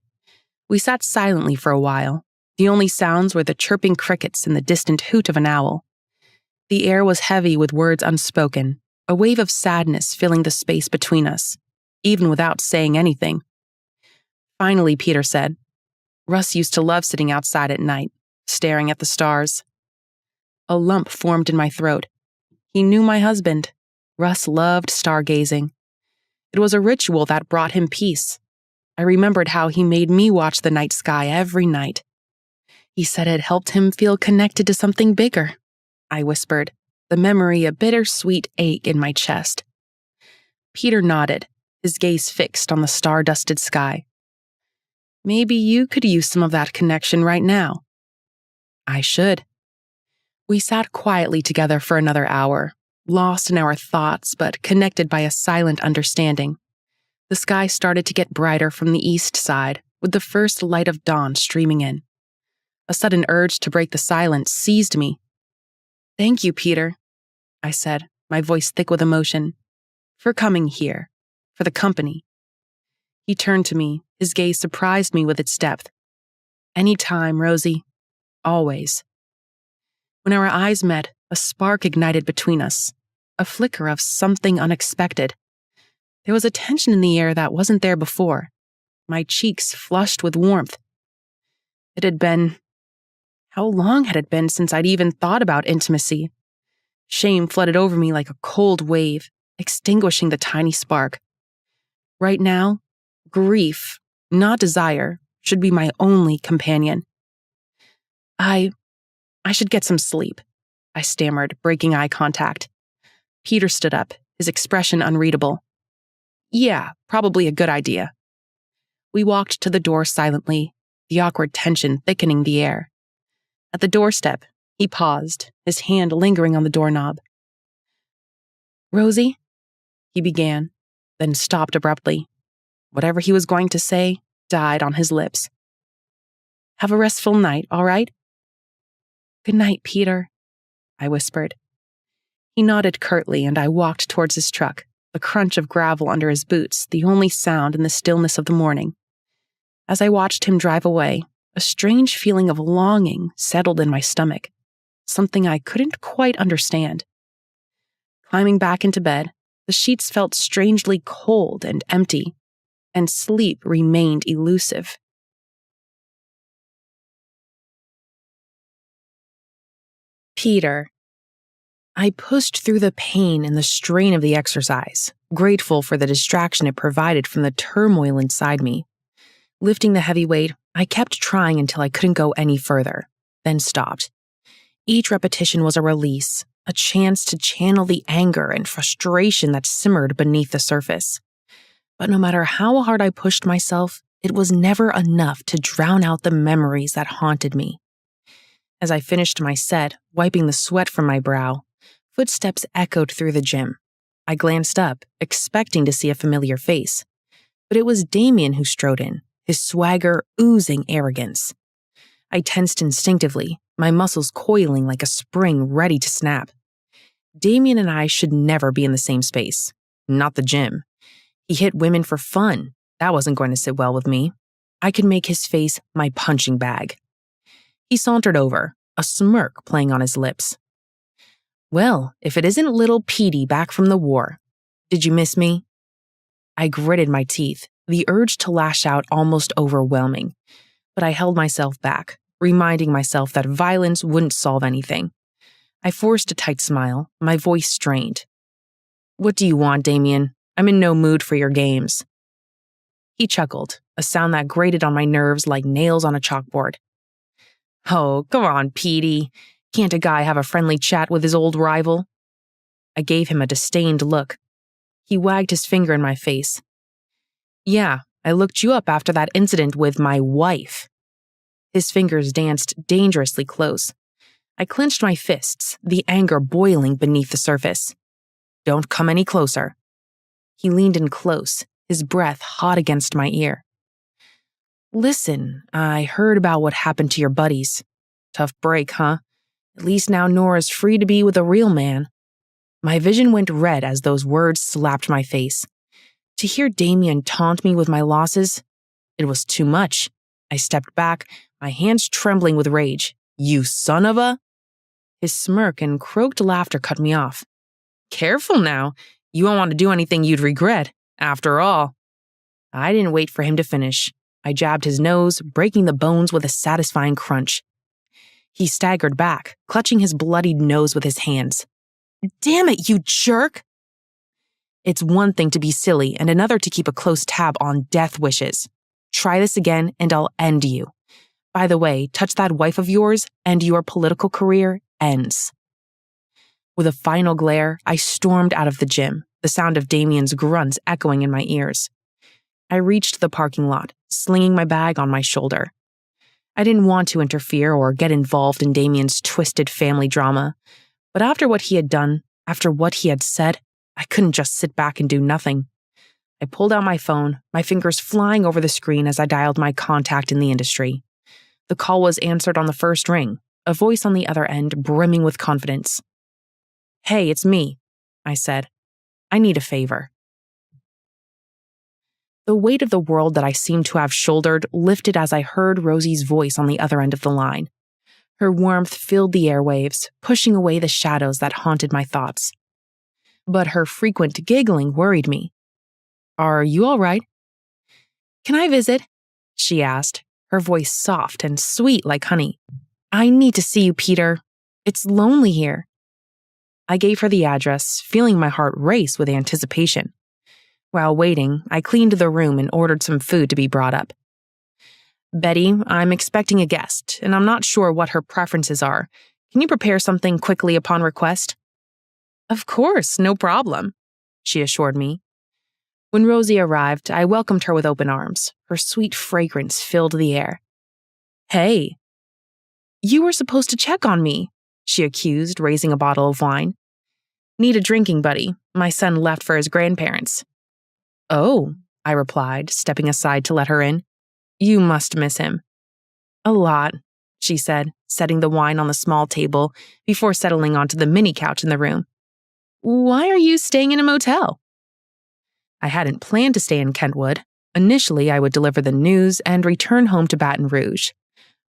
We sat silently for a while, The only sounds were the chirping crickets and the distant hoot of an owl. The air was heavy with words unspoken, a wave of sadness filling the space between us, even without saying anything. Finally, Peter said, "Russ used to love sitting outside at night, staring at the stars." A lump formed in my throat. He knew my husband. Russ loved stargazing. It was a ritual that brought him peace. I remembered how he made me watch the night sky every night. He said it helped him feel connected to something bigger, I whispered, the memory a bittersweet ache in my chest. Peter nodded, his gaze fixed on the star-dusted sky. "Maybe you could use some of that connection right now." "I should." We sat quietly together for another hour, lost in our thoughts but connected by a silent understanding. The sky started to get brighter from the east side, with the first light of dawn streaming in. A sudden urge to break the silence seized me. "Thank you, Peter," I said, my voice thick with emotion, "for coming here, for the company." He turned to me, his gaze surprised me with its depth. "Anytime, Rosie. Always." When our eyes met, a spark ignited between us, a flicker of something unexpected. There was a tension in the air that wasn't there before. My cheeks flushed with warmth. How long had it been since I'd even thought about intimacy? Shame flooded over me like a cold wave, extinguishing the tiny spark. Right now, grief, not desire, should be my only companion. I should get some sleep," I stammered, breaking eye contact. Peter stood up, his expression unreadable. "Yeah, probably a good idea." We walked to the door silently, the awkward tension thickening the air. At the doorstep, he paused, his hand lingering on the doorknob. "Rosie," he began, then stopped abruptly. Whatever he was going to say died on his lips. "Have a restful night, all right?" "Good night, Peter," I whispered. He nodded curtly, and I walked towards his truck, the crunch of gravel under his boots the only sound in the stillness of the morning. As I watched him drive away, a strange feeling of longing settled in my stomach, something I couldn't quite understand. Climbing back into bed, the sheets felt strangely cold and empty, and sleep remained elusive. Peter. I pushed through the pain and the strain of the exercise, grateful for the distraction it provided from the turmoil inside me. Lifting the heavy weight, I kept trying until I couldn't go any further, then stopped. Each repetition was a release, a chance to channel the anger and frustration that simmered beneath the surface. But no matter how hard I pushed myself, it was never enough to drown out the memories that haunted me. As I finished my set, wiping the sweat from my brow, footsteps echoed through the gym. I glanced up, expecting to see a familiar face. But it was Damien who strode in, his swagger oozing arrogance. I tensed instinctively, my muscles coiling like a spring ready to snap. Damien and I should never be in the same space. Not the gym. He hit women for fun. That wasn't going to sit well with me. I could make his face my punching bag. He sauntered over, a smirk playing on his lips. "Well, if it isn't little Petey back from the war. Did you miss me?" I gritted my teeth, the urge to lash out almost overwhelming. But I held myself back, reminding myself that violence wouldn't solve anything. I forced a tight smile, my voice strained. "What do you want, Damien? I'm in no mood for your games." He chuckled, a sound that grated on my nerves like nails on a chalkboard. "Oh, come on, Petey. Can't a guy have a friendly chat with his old rival?" I gave him a disdained look. He wagged his finger in my face. "Yeah, I looked you up after that incident with my wife." His fingers danced dangerously close. I clenched my fists, the anger boiling beneath the surface. "Don't come any closer." He leaned in close, his breath hot against my ear. "Listen, I heard about what happened to your buddies. Tough break, huh? At least now Nora's free to be with a real man." My vision went red as those words slapped my face. To hear Damien taunt me with my losses, it was too much. I stepped back, my hands trembling with rage. You son of a... His smirk and croaked laughter cut me off. Careful now. You won't want to do anything you'd regret. After all. I didn't wait for him to finish. I jabbed his nose, breaking the bones with a satisfying crunch. He staggered back, clutching his bloodied nose with his hands. Damn it, you jerk! It's one thing to be silly and another to keep a close tab on death wishes. Try this again and I'll end you. By the way, touch that wife of yours and your political career ends. With a final glare, I stormed out of the gym, the sound of Damien's grunts echoing in my ears. I reached the parking lot, slinging my bag on my shoulder. I didn't want to interfere or get involved in Damien's twisted family drama, but after what he had done, after what he had said, I couldn't just sit back and do nothing. I pulled out my phone, my fingers flying over the screen as I dialed my contact in the industry. The call was answered on the first ring, a voice on the other end brimming with confidence. Hey, it's me, I said. I need a favor. The weight of the world that I seemed to have shouldered lifted as I heard Rosie's voice on the other end of the line. Her warmth filled the airwaves, pushing away the shadows that haunted my thoughts. But her frequent giggling worried me. Are you all right? Can I visit? She asked, her voice soft and sweet like honey. I need to see you, Peter. It's lonely here. I gave her the address, feeling my heart race with anticipation. While waiting, I cleaned the room and ordered some food to be brought up. Betty, I'm expecting a guest, and I'm not sure what her preferences are. Can you prepare something quickly upon request? Of course, no problem, she assured me. When Rosie arrived, I welcomed her with open arms. Her sweet fragrance filled the air. Hey. You were supposed to check on me, she accused, raising a bottle of wine. Need a drinking buddy. My son left for his grandparents. Oh, I replied, stepping aside to let her in. You must miss him. A lot, she said, setting the wine on the small table before settling onto the mini couch in the room. Why are you staying in a motel? I hadn't planned to stay in Kentwood. Initially, I would deliver the news and return home to Baton Rouge.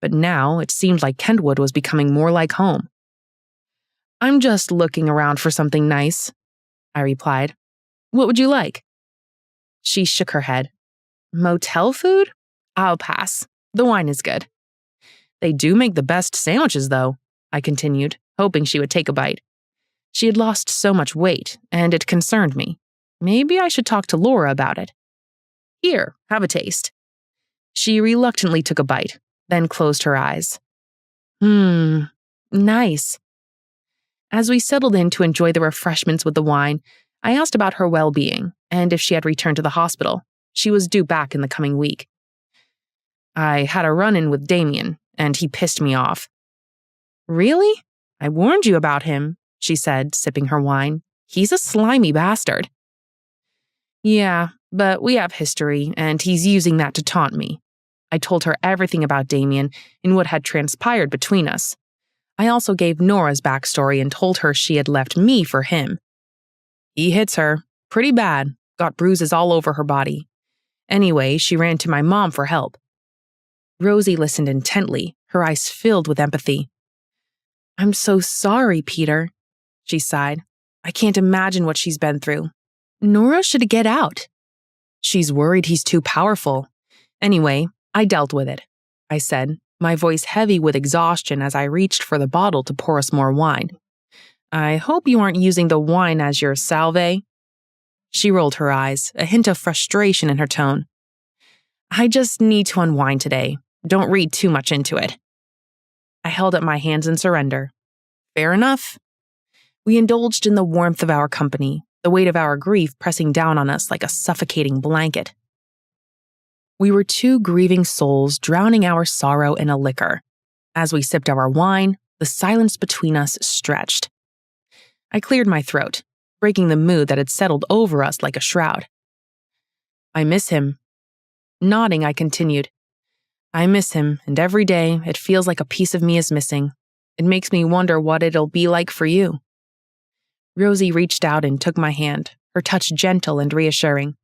But now it seemed like Kentwood was becoming more like home. I'm just looking around for something nice, I replied. What would you like? She shook her head. Motel food? I'll pass. The wine is good. They do make the best sandwiches, though, I continued, hoping she would take a bite. She had lost so much weight, and it concerned me. Maybe I should talk to Laura about it. Here, have a taste. She reluctantly took a bite, then closed her eyes. Nice. As we settled in to enjoy the refreshments with the wine, I asked about her well-being and if she had returned to the hospital. She was due back in the coming week. I had a run-in with Damien, and he pissed me off. Really? I warned you about him, she said, sipping her wine. He's a slimy bastard. Yeah, but we have history, and he's using that to taunt me. I told her everything about Damien and what had transpired between us. I also gave Nora's backstory and told her she had left me for him. He hits her. Pretty bad. Got bruises all over her body. Anyway, she ran to my mom for help. Rosie listened intently, her eyes filled with empathy. I'm so sorry, Peter, she sighed. I can't imagine what she's been through. Nora should get out. She's worried he's too powerful. Anyway, I dealt with it, I said, my voice heavy with exhaustion as I reached for the bottle to pour us more wine. I hope you aren't using the wine as your salve. She rolled her eyes, a hint of frustration in her tone. I just need to unwind today. Don't read too much into it. I held up my hands in surrender. Fair enough. We indulged in the warmth of our company, the weight of our grief pressing down on us like a suffocating blanket. We were two grieving souls drowning our sorrow in a liquor. As we sipped our wine, the silence between us stretched. I cleared my throat, breaking the mood that had settled over us like a shroud. I miss him. Nodding, I continued. I miss him, and every day it feels like a piece of me is missing. It makes me wonder what it'll be like for you. Rosie reached out and took my hand, her touch gentle and reassuring.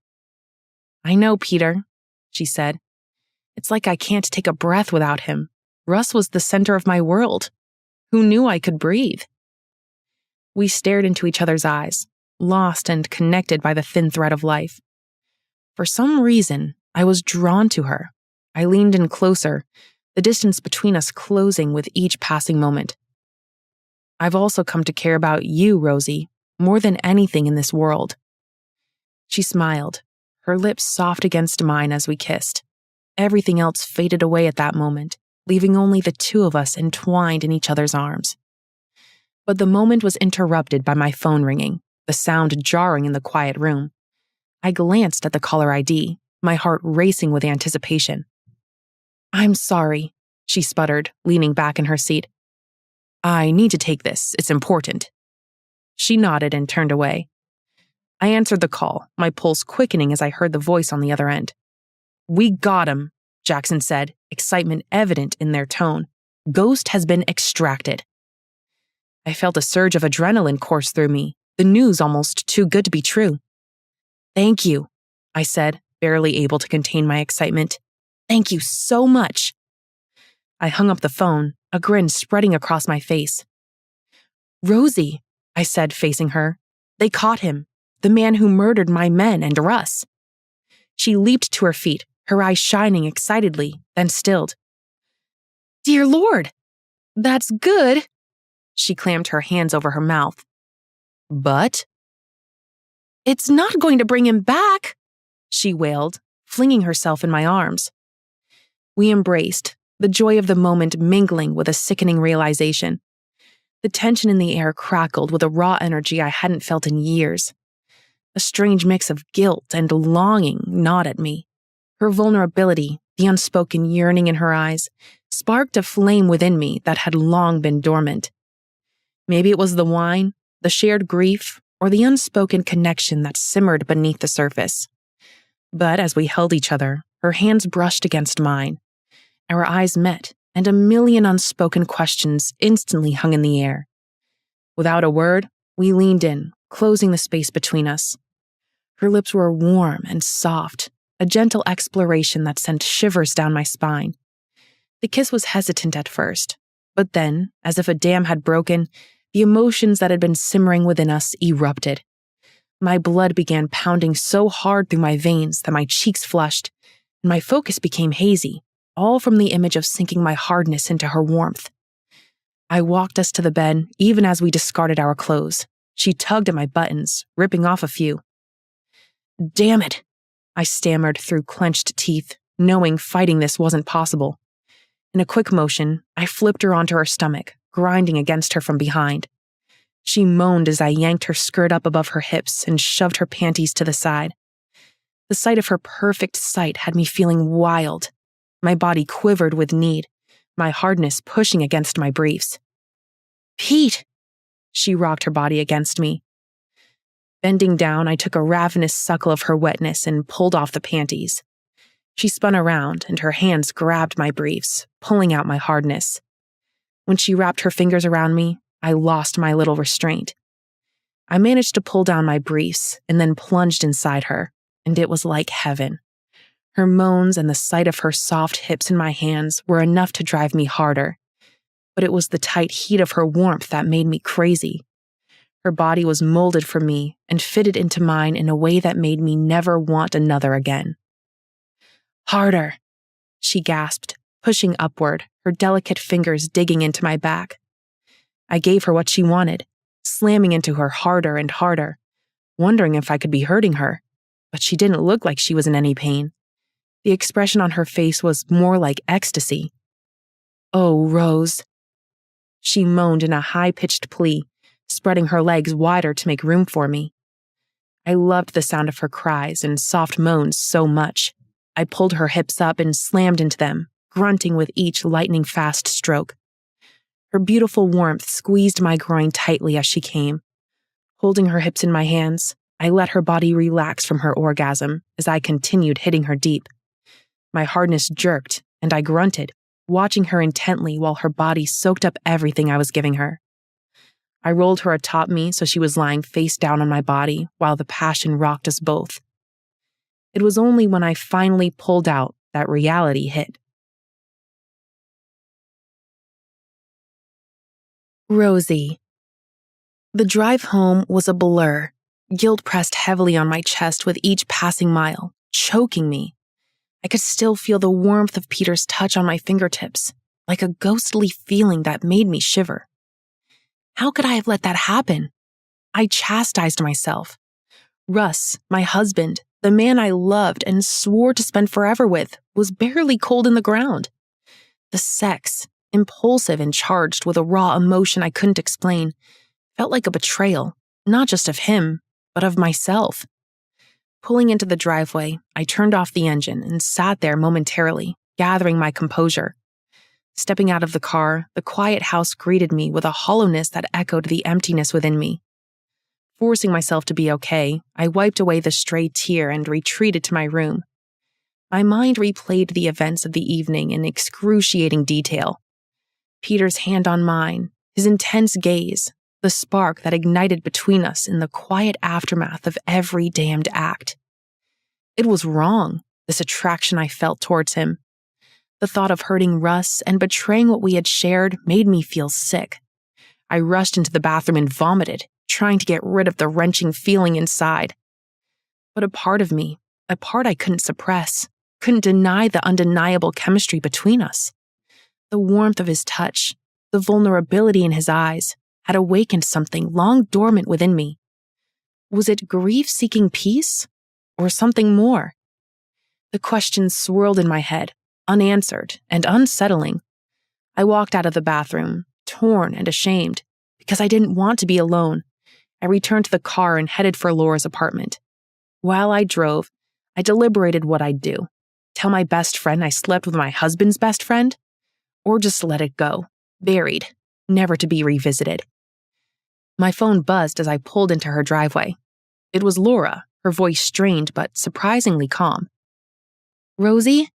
I know, Peter, she said. It's like I can't take a breath without him. Russ was the center of my world. Who knew I could breathe? We stared into each other's eyes, lost and connected by the thin thread of life. For some reason, I was drawn to her. I leaned in closer, the distance between us closing with each passing moment. I've also come to care about you, Rosie, more than anything in this world. She smiled, her lips soft against mine as we kissed. Everything else faded away at that moment, leaving only the two of us entwined in each other's arms. But the moment was interrupted by my phone ringing, the sound jarring in the quiet room. I glanced at the caller ID, my heart racing with anticipation. "I'm sorry," she sputtered, leaning back in her seat. "I need to take this. It's important." She nodded and turned away. I answered the call, my pulse quickening as I heard the voice on the other end. "We got him," Jackson said, excitement evident in their tone. "Ghost has been extracted." I felt a surge of adrenaline course through me, the news almost too good to be true. "Thank you," I said, barely able to contain my excitement. "Thank you so much." I hung up the phone, a grin spreading across my face. "Rosie," I said, facing her, "they caught him, the man who murdered my men and Russ." She leaped to her feet, her eyes shining excitedly, then stilled. "Dear Lord, that's good." She clammed her hands over her mouth. "But?" "It's not going to bring him back," she wailed, flinging herself in my arms. We embraced, the joy of the moment mingling with a sickening realization. The tension in the air crackled with a raw energy I hadn't felt in years. A strange mix of guilt and longing gnawed at me. Her vulnerability, the unspoken yearning in her eyes, sparked a flame within me that had long been dormant. Maybe it was the wine, the shared grief, or the unspoken connection that simmered beneath the surface. But as we held each other, her hands brushed against mine. Our eyes met, and a million unspoken questions instantly hung in the air. Without a word, we leaned in, closing the space between us. Her lips were warm and soft, a gentle exploration that sent shivers down my spine. The kiss was hesitant at first, but then, as if a dam had broken, the emotions that had been simmering within us erupted. My blood began pounding so hard through my veins that my cheeks flushed, and my focus became hazy, all from the image of sinking my hardness into her warmth. I walked us to the bed, even as we discarded our clothes. She tugged at my buttons, ripping off a few. "Damn it," I stammered through clenched teeth, knowing fighting this wasn't possible. In a quick motion, I flipped her onto her stomach, grinding against her from behind. She moaned as I yanked her skirt up above her hips and shoved her panties to the side. The sight of her perfect sight had me feeling wild. My body quivered with need, my hardness pushing against my briefs. "Pete!" She rocked her body against me. Bending down, I took a ravenous suckle of her wetness and pulled off the panties. She spun around, and her hands grabbed my briefs, pulling out my hardness. When she wrapped her fingers around me, I lost my little restraint. I managed to pull down my briefs and then plunged inside her, and it was like heaven. Her moans and the sight of her soft hips in my hands were enough to drive me harder. But it was the tight heat of her warmth that made me crazy. Her body was molded for me and fitted into mine in a way that made me never want another again. "Harder," she gasped, pushing upward, her delicate fingers digging into my back. I gave her what she wanted, slamming into her harder and harder, wondering if I could be hurting her, but she didn't look like she was in any pain. The expression on her face was more like ecstasy. "Oh, Rose," she moaned in a high-pitched plea, spreading her legs wider to make room for me. I loved the sound of her cries and soft moans so much. I pulled her hips up and slammed into them, grunting with each lightning-fast stroke. Her beautiful warmth squeezed my groin tightly as she came. Holding her hips in my hands, I let her body relax from her orgasm as I continued hitting her deep. My hardness jerked, and I grunted, watching her intently while her body soaked up everything I was giving her. I rolled her atop me so she was lying face down on my body while the passion rocked us both. It was only when I finally pulled out that reality hit. Rosie. The drive home was a blur, guilt pressed heavily on my chest with each passing mile, choking me. I could still feel the warmth of Peter's touch on my fingertips, like a ghostly feeling that made me shiver. How could I have let that happen? I chastised myself. Russ, my husband, the man I loved and swore to spend forever with, was barely cold in the ground. The sex, impulsive and charged with a raw emotion I couldn't explain, felt like a betrayal, not just of him, but of myself. Pulling into the driveway, I turned off the engine and sat there momentarily, gathering my composure. Stepping out of the car, the quiet house greeted me with a hollowness that echoed the emptiness within me. Forcing myself to be okay, I wiped away the stray tear and retreated to my room. My mind replayed the events of the evening in excruciating detail. Peter's hand on mine, his intense gaze, the spark that ignited between us in the quiet aftermath of every damned act. It was wrong, this attraction I felt towards him. The thought of hurting Russ and betraying what we had shared made me feel sick. I rushed into the bathroom and vomited, trying to get rid of the wrenching feeling inside. But a part of me, a part I couldn't suppress, couldn't deny the undeniable chemistry between us. The warmth of his touch, the vulnerability in his eyes, had awakened something long dormant within me. Was it grief seeking peace, or something more? The questions swirled in my head, unanswered and unsettling. I walked out of the bathroom, torn and ashamed, because I didn't want to be alone. I returned to the car and headed for Laura's apartment. While I drove, I deliberated what I'd do. Tell my best friend I slept with my husband's best friend? Or just let it go, buried, never to be revisited. My phone buzzed as I pulled into her driveway. It was Laura, her voice strained but surprisingly calm. Rosie?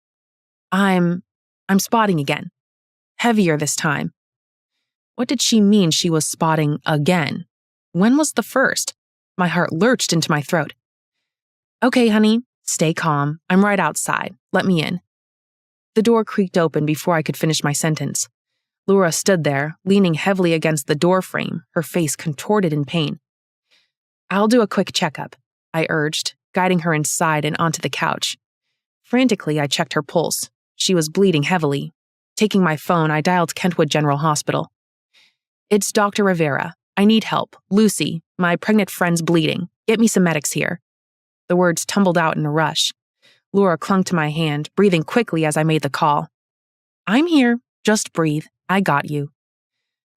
I'm spotting again. Heavier this time. What did she mean she was spotting again? When was the first? My heart lurched into my throat. Okay, honey, stay calm. I'm right outside. Let me in. The door creaked open before I could finish my sentence. Laura stood there, leaning heavily against the door frame, her face contorted in pain. I'll do a quick checkup, I urged, guiding her inside and onto the couch. Frantically, I checked her pulse. She was bleeding heavily. Taking my phone, I dialed Kentwood General Hospital. It's Dr. Rivera. I need help. Lucy, my pregnant friend's bleeding. Get me some medics here. The words tumbled out in a rush. Laura clung to my hand, breathing quickly as I made the call. I'm here. Just breathe. I got you.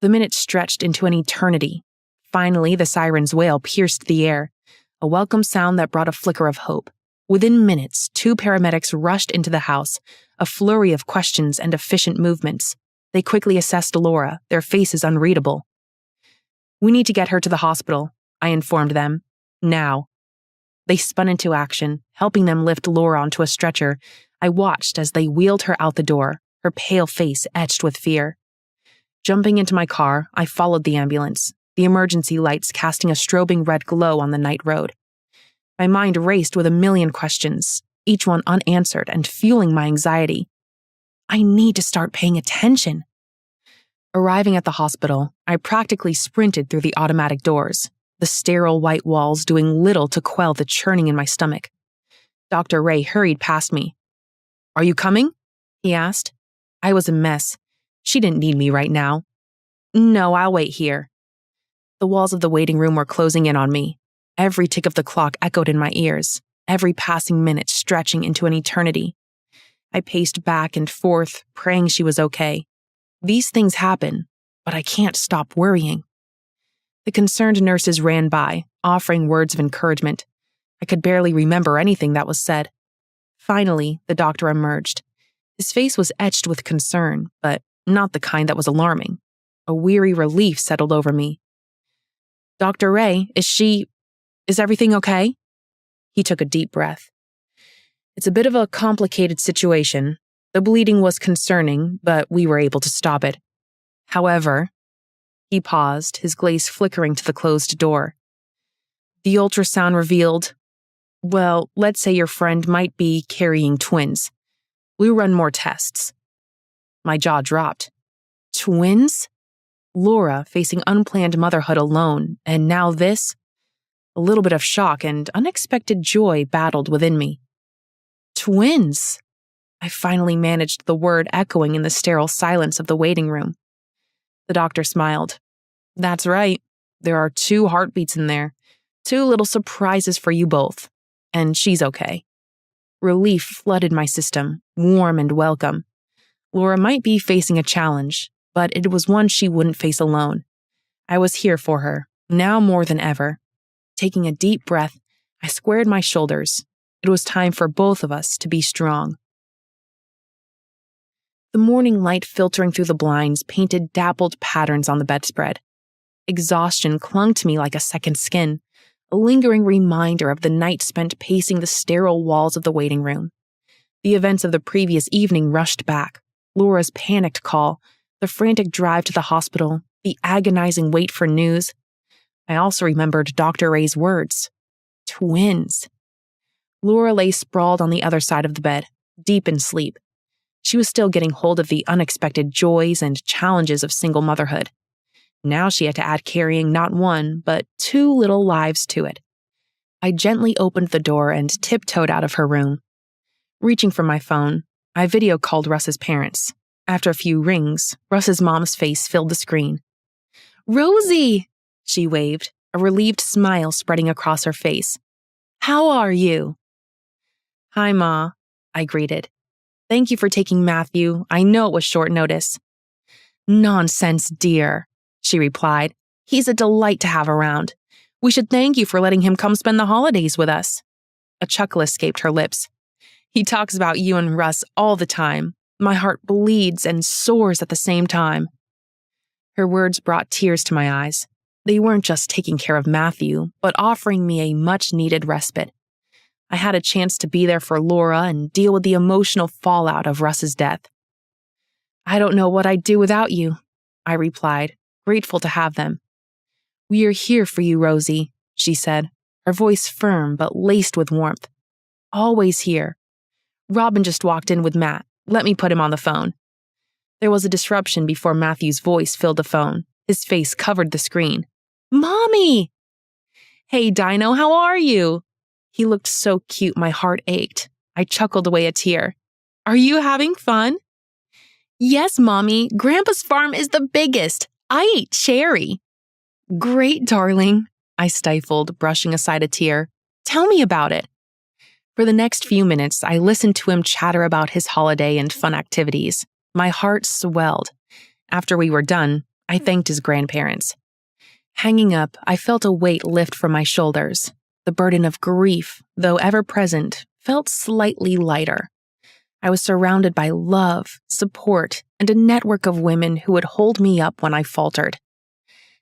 The minutes stretched into an eternity. Finally, the siren's wail pierced the air, a welcome sound that brought a flicker of hope. Within minutes, 2 paramedics rushed into the house, a flurry of questions and efficient movements. They quickly assessed Laura, their faces unreadable. We need to get her to the hospital, I informed them. Now. They spun into action, helping them lift Laura onto a stretcher. I watched as they wheeled her out the door, her pale face etched with fear. Jumping into my car, I followed the ambulance, the emergency lights casting a strobing red glow on the night road. My mind raced with a million questions, each one unanswered and fueling my anxiety. I need to start paying attention. Arriving at the hospital, I practically sprinted through the automatic doors, the sterile white walls doing little to quell the churning in my stomach. Dr. Ray hurried past me. Are you coming? He asked. I was a mess. She didn't need me right now. No, I'll wait here. The walls of the waiting room were closing in on me. Every tick of the clock echoed in my ears, every passing minute stretching into an eternity. I paced back and forth, praying she was okay. These things happen, but I can't stop worrying. The concerned nurses ran by, offering words of encouragement. I could barely remember anything that was said. Finally, the doctor emerged. His face was etched with concern, but not the kind that was alarming. A weary relief settled over me. Dr. Ray, is everything okay? He took a deep breath. It's a bit of a complicated situation. The bleeding was concerning, but we were able to stop it. However, he paused, his gaze flickering to the closed door. The ultrasound revealed, well, let's say your friend might be carrying twins. We'll run more tests. My jaw dropped. Twins? Laura facing unplanned motherhood alone, and now this? A little bit of shock and unexpected joy battled within me. Twins? I finally managed the word echoing in the sterile silence of the waiting room. The doctor smiled. That's right. There are 2 heartbeats in there. 2 little surprises for you both. And she's okay. Relief flooded my system, warm and welcome. Laura might be facing a challenge, but it was one she wouldn't face alone. I was here for her, now more than ever. Taking a deep breath, I squared my shoulders. It was time for both of us to be strong. The morning light filtering through the blinds painted dappled patterns on the bedspread. Exhaustion clung to me like a second skin, a lingering reminder of the night spent pacing the sterile walls of the waiting room. The events of the previous evening rushed back. Laura's panicked call, the frantic drive to the hospital, the agonizing wait for news. I also remembered Dr. Ray's words. Twins. Laura lay sprawled on the other side of the bed, deep in sleep. She was still getting hold of the unexpected joys and challenges of single motherhood. Now she had to add carrying not 1, but 2 little lives to it. I gently opened the door and tiptoed out of her room. Reaching for my phone, I video called Russ's parents. After a few rings, Russ's mom's face filled the screen. "Rosie!" she waved, a relieved smile spreading across her face. "How are you?" "Hi, Ma," I greeted. "Thank you for taking Matthew. I know it was short notice." "Nonsense, dear," she replied. "He's a delight to have around. We should thank you for letting him come spend the holidays with us." A chuckle escaped her lips. "He talks about you and Russ all the time. My heart bleeds and soars at the same time." Her words brought tears to my eyes. They weren't just taking care of Matthew, but offering me a much-needed respite. I had a chance to be there for Laura and deal with the emotional fallout of Russ's death. "I don't know what I'd do without you," I replied, grateful to have them. "We are here for you, Rosie," she said, her voice firm but laced with warmth. "Always here. Robin just walked in with Matt. Let me put him on the phone." There was a disruption before Matthew's voice filled the phone. His face covered the screen. "Mommy!" "Hey, Dino, how are you?" He looked so cute my heart ached. I chuckled away a tear. "Are you having fun?" "Yes, Mommy. Grandpa's farm is the biggest. I ate cherry." "Great, darling," I stifled, brushing aside a tear. "Tell me about it." For the next few minutes, I listened to him chatter about his holiday and fun activities. My heart swelled. After we were done, I thanked his grandparents. Hanging up, I felt a weight lift from my shoulders. The burden of grief, though ever present, felt slightly lighter. I was surrounded by love, support, and a network of women who would hold me up when I faltered.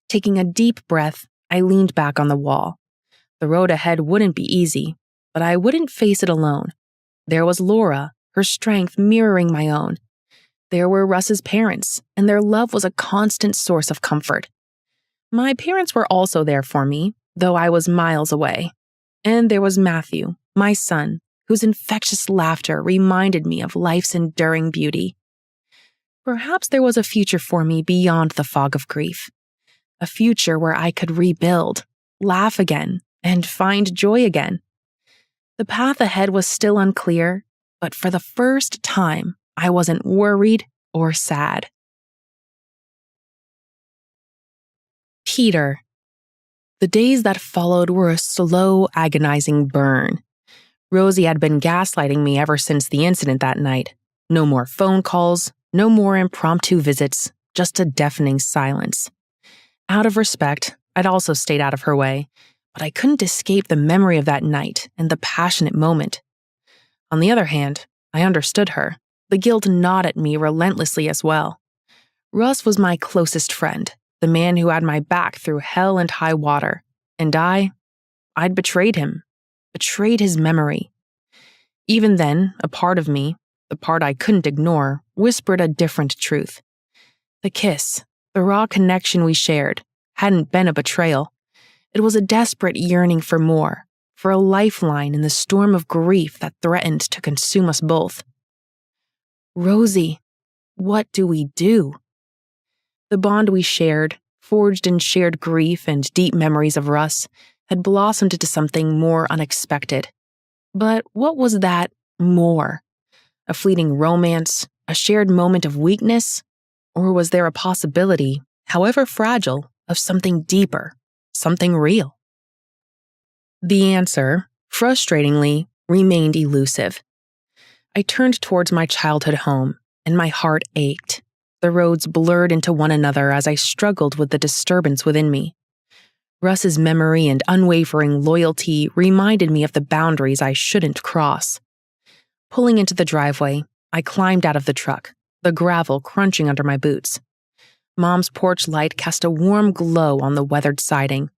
Taking a deep breath, I leaned back on the wall. The road ahead wouldn't be easy, but I wouldn't face it alone. There was Laura, her strength mirroring my own. There were Russ's parents, and their love was a constant source of comfort. My parents were also there for me, though I was miles away. And there was Matthew, my son, whose infectious laughter reminded me of life's enduring beauty. Perhaps there was a future for me beyond the fog of grief. A future where I could rebuild, laugh again, and find joy again. The path ahead was still unclear, but for the first time, I wasn't worried or sad. Peter. The days that followed were a slow, agonizing burn. Rosie had been gaslighting me ever since the incident that night. No more phone calls, no more impromptu visits, just a deafening silence. Out of respect, I'd also stayed out of her way, but I couldn't escape the memory of that night and the passionate moment. On the other hand, I understood her. The guilt gnawed at me relentlessly as well. Russ was my closest friend, the man who had my back through hell and high water, and I'd betrayed him, betrayed his memory. Even then, a part of me, the part I couldn't ignore, whispered a different truth. The kiss, the raw connection we shared, hadn't been a betrayal. It was a desperate yearning for more, for a lifeline in the storm of grief that threatened to consume us both. Rosie, what do we do? The bond we shared, forged in shared grief and deep memories of Russ, had blossomed into something more unexpected. But what was that more? A fleeting romance, a shared moment of weakness? Or was there a possibility, however fragile, of something deeper, something real? The answer, frustratingly, remained elusive. I turned towards my childhood home, and my heart ached. The roads blurred into one another as I struggled with the disturbance within me. Russ's memory and unwavering loyalty reminded me of the boundaries I shouldn't cross. Pulling into the driveway, I climbed out of the truck, the gravel crunching under my boots. Mom's porch light cast a warm glow on the weathered siding,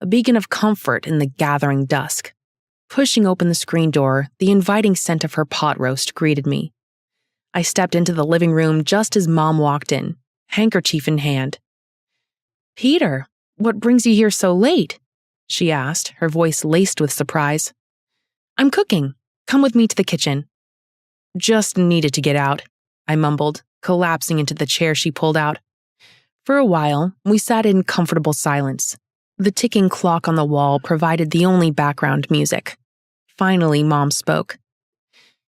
a beacon of comfort in the gathering dusk. Pushing open the screen door, the inviting scent of her pot roast greeted me. I stepped into the living room just as Mom walked in, handkerchief in hand. "Peter, what brings you here so late?" she asked, her voice laced with surprise. "I'm cooking. Come with me to the kitchen." "Just needed to get out," I mumbled, collapsing into the chair she pulled out. For a while, we sat in comfortable silence. The ticking clock on the wall provided the only background music. Finally, Mom spoke.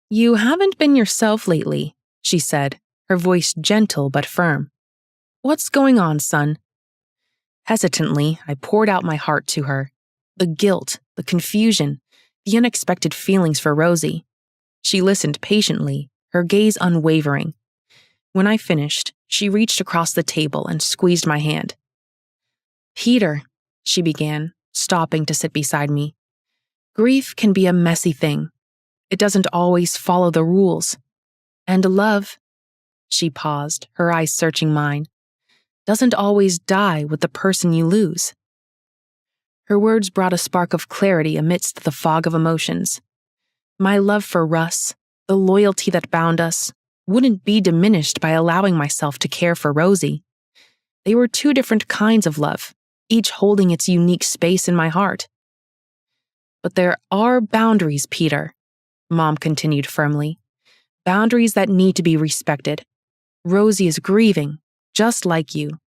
"You haven't been yourself lately," she said, her voice gentle but firm. "What's going on, son?" Hesitantly, I poured out my heart to her. The guilt, the confusion, the unexpected feelings for Rosie. She listened patiently, her gaze unwavering. When I finished, she reached across the table and squeezed my hand. "Peter," she began, stopping to sit beside me. "Grief can be a messy thing. It doesn't always follow the rules. And love," she paused, her eyes searching mine, "doesn't always die with the person you lose." Her words brought a spark of clarity amidst the fog of emotions. My love for Russ, the loyalty that bound us, wouldn't be diminished by allowing myself to care for Rosie. They were two different kinds of love, each holding its unique space in my heart. "But there are boundaries, Peter," Mom continued firmly. "Boundaries that need to be respected. Rosie is grieving, just like you.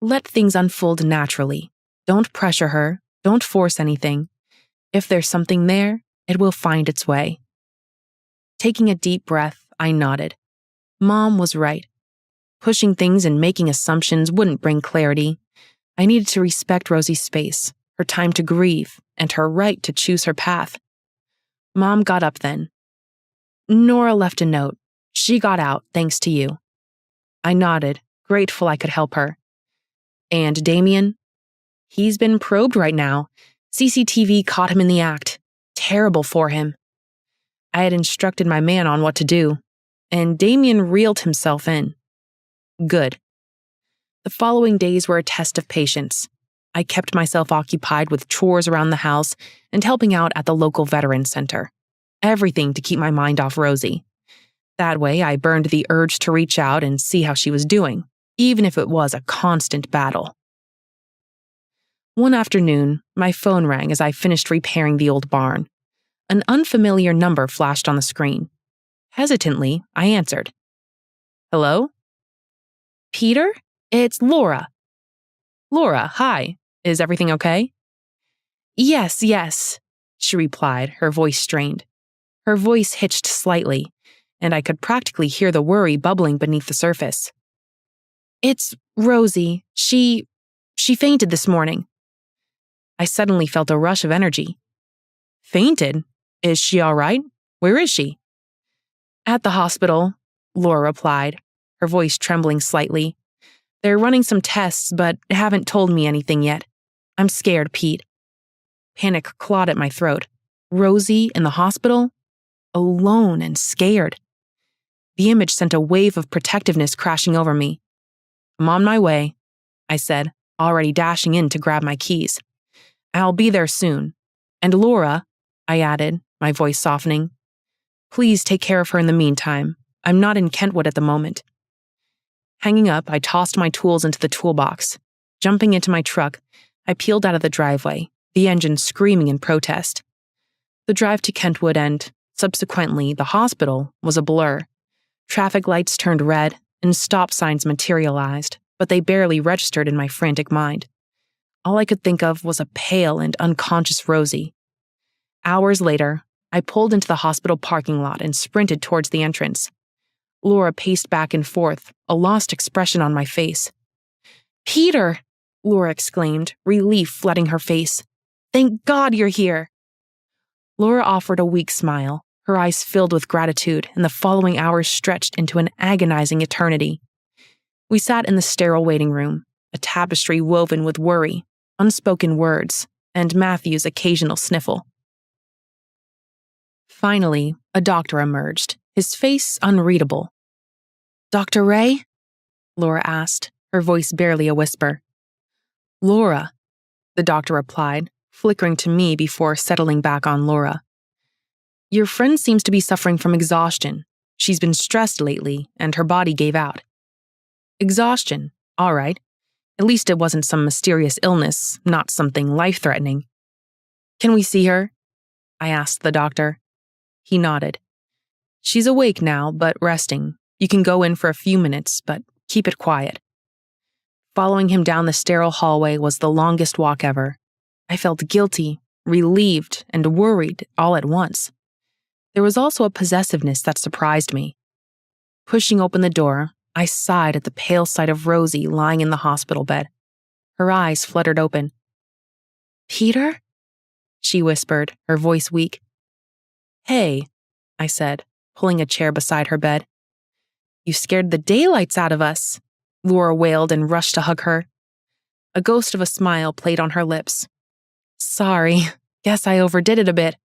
Let things unfold naturally. Don't pressure her. Don't force anything. If there's something there, it will find its way." Taking a deep breath, I nodded. Mom was right. Pushing things and making assumptions wouldn't bring clarity. I needed to respect Rosie's space, her time to grieve, and her right to choose her path. Mom got up then. "Nora left a note. She got out, thanks to you." I nodded, grateful I could help her. "And Damien? He's been probed right now. CCTV caught him in the act. Terrible for him." I had instructed my man on what to do, and Damien reeled himself in. Good. The following days were a test of patience. I kept myself occupied with chores around the house and helping out at the local veterans center. Everything to keep my mind off Rosie. That way, I burned the urge to reach out and see how she was doing, even if it was a constant battle. One afternoon, my phone rang as I finished repairing the old barn. An unfamiliar number flashed on the screen. Hesitantly, I answered. "Hello?" "Peter? It's Laura." "Laura, hi. Is everything okay?" Yes, she replied, her voice strained. Her voice hitched slightly, and I could practically hear the worry bubbling beneath the surface. "It's Rosie. She fainted this morning." I suddenly felt a rush of energy. "Fainted? Is she all right? Where is she?" "At the hospital," Laura replied, her voice trembling slightly. "They're running some tests, but haven't told me anything yet. I'm scared, Pete." Panic clawed at my throat. Rosie in the hospital? Alone and scared. The image sent a wave of protectiveness crashing over me. "I'm on my way," I said, already dashing in to grab my keys. "I'll be there soon. And Laura," I added, my voice softening, "please take care of her in the meantime. I'm not in Kentwood at the moment." Hanging up, I tossed my tools into the toolbox. Jumping into my truck, I peeled out of the driveway, the engine screaming in protest. The drive to Kentwood and, subsequently, the hospital was a blur. Traffic lights turned red and stop signs materialized, but they barely registered in my frantic mind. All I could think of was a pale and unconscious Rosie. Hours later, I pulled into the hospital parking lot and sprinted towards the entrance. Laura paced back and forth, a lost expression on my face. "Peter!" Laura exclaimed, relief flooding her face. "Thank God you're here!" Laura offered a weak smile, her eyes filled with gratitude, and the following hours stretched into an agonizing eternity. We sat in the sterile waiting room, a tapestry woven with worry, unspoken words, and Matthew's occasional sniffle. Finally, a doctor emerged, his face unreadable. "Dr. Ray?" Laura asked, her voice barely a whisper. "Laura," the doctor replied, flickering to me before settling back on Laura. "Your friend seems to be suffering from exhaustion. She's been stressed lately, and her body gave out." "Exhaustion, all right. At least it wasn't some mysterious illness, not something life-threatening." "Can we see her?" I asked the doctor. He nodded. "She's awake now, but resting. You can go in for a few minutes, but keep it quiet." Following him down the sterile hallway was the longest walk ever. I felt guilty, relieved, and worried all at once. There was also a possessiveness that surprised me. Pushing open the door, I sighed at the pale sight of Rosie lying in the hospital bed. Her eyes fluttered open. "Peter?" she whispered, her voice weak. "Hey," I said, pulling a chair beside her bed. "You scared the daylights out of us," Laura wailed and rushed to hug her. A ghost of a smile played on her lips. "Sorry, guess I overdid it a bit."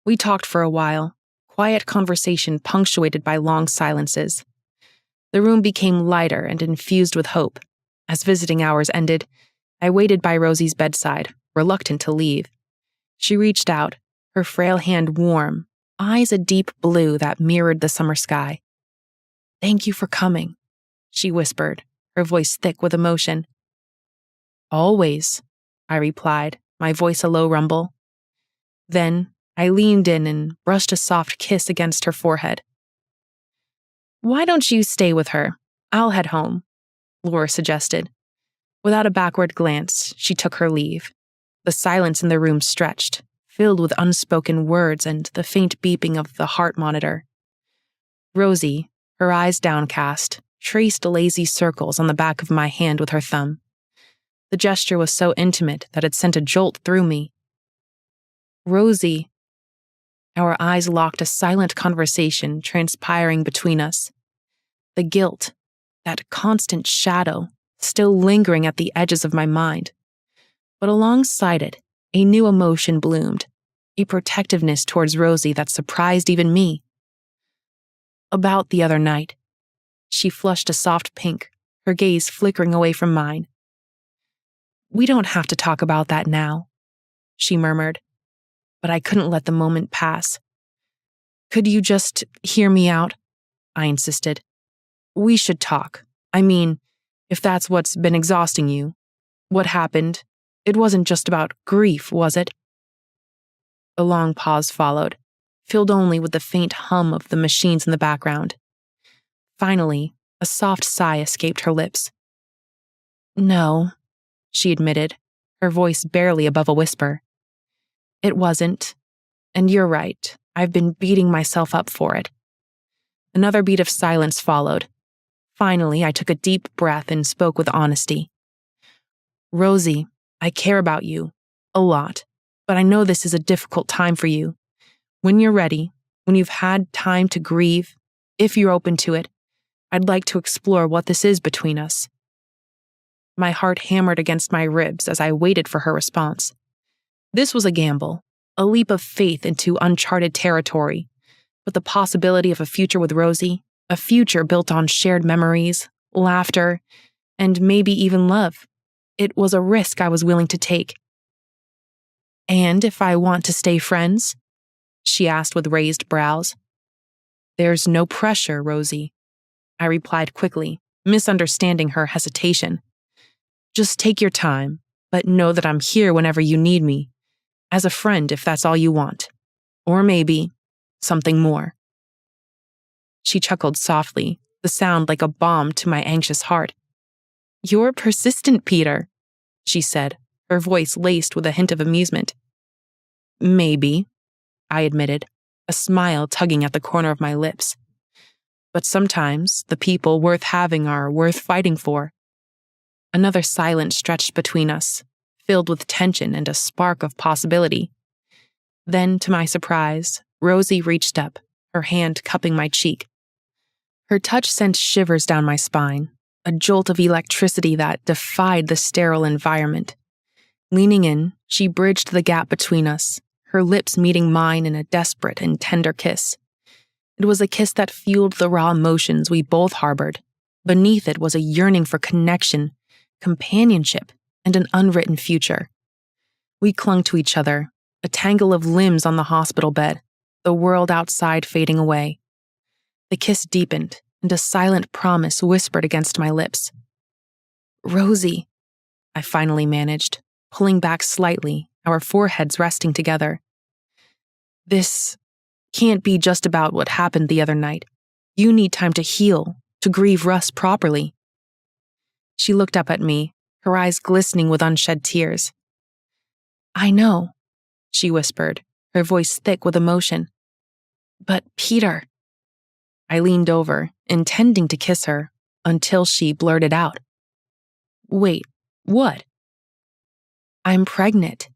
We talked for a while, quiet conversation punctuated by long silences. The room became lighter and infused with hope. As visiting hours ended, I waited by Rosie's bedside, reluctant to leave. She reached out, her frail hand warm, eyes a deep blue that mirrored the summer sky. "Thank you for coming," she whispered, her voice thick with emotion. "Always," I replied, my voice a low rumble. Then I leaned in and brushed a soft kiss against her forehead. "Why don't you stay with her? I'll head home," Laura suggested. Without a backward glance, she took her leave. The silence in the room stretched, filled with unspoken words and the faint beeping of the heart monitor. Rosie, her eyes downcast, traced lazy circles on the back of my hand with her thumb. The gesture was so intimate that it sent a jolt through me. "Rosie." Our eyes locked, a silent conversation transpiring between us. The guilt, that constant shadow, still lingering at the edges of my mind. But alongside it, a new emotion bloomed, a protectiveness towards Rosie that surprised even me. "About the other night." She flushed a soft pink, her gaze flickering away from mine. "We don't have to talk about that now," she murmured, but I couldn't let the moment pass. "Could you just hear me out?" I insisted. "We should talk. I mean, if that's what's been exhausting you. What happened? It wasn't just about grief, was it?" A long pause followed, filled only with the faint hum of the machines in the background. Finally, a soft sigh escaped her lips. "No," she admitted, her voice barely above a whisper. "It wasn't. And you're right, I've been beating myself up for it." Another beat of silence followed. Finally, I took a deep breath and spoke with honesty. "Rosie, I care about you, a lot, but I know this is a difficult time for you. When you're ready, when you've had time to grieve, if you're open to it, I'd like to explore what this is between us." My heart hammered against my ribs as I waited for her response. This was a gamble, a leap of faith into uncharted territory, but the possibility of a future with Rosie, a future built on shared memories, laughter, and maybe even love, it was a risk I was willing to take. "And if I want to stay friends?" she asked with raised brows. "There's no pressure, Rosie," I replied quickly, misunderstanding her hesitation. "Just take your time, but know that I'm here whenever you need me, as a friend if that's all you want. Or maybe something more." She chuckled softly, the sound like a balm to my anxious heart. "You're persistent, Peter," she said, her voice laced with a hint of amusement. "Maybe," I admitted, a smile tugging at the corner of my lips. "But sometimes the people worth having are worth fighting for." Another silence stretched between us, filled with tension and a spark of possibility. Then, to my surprise, Rosie reached up, her hand cupping my cheek. Her touch sent shivers down my spine, a jolt of electricity that defied the sterile environment. Leaning in, she bridged the gap between us, her lips meeting mine in a desperate and tender kiss. It was a kiss that fueled the raw emotions we both harbored. Beneath it was a yearning for connection, companionship, and an unwritten future. We clung to each other, a tangle of limbs on the hospital bed, the world outside fading away. The kiss deepened, and a silent promise whispered against my lips. "Rosie," I finally managed, pulling back slightly, our foreheads resting together. "This can't be just about what happened the other night. You need time to heal, to grieve Russ properly." She looked up at me, her eyes glistening with unshed tears. "I know," she whispered, her voice thick with emotion. "But Peter..." I leaned over, intending to kiss her, until she blurted out. "Wait, what?" "I'm pregnant."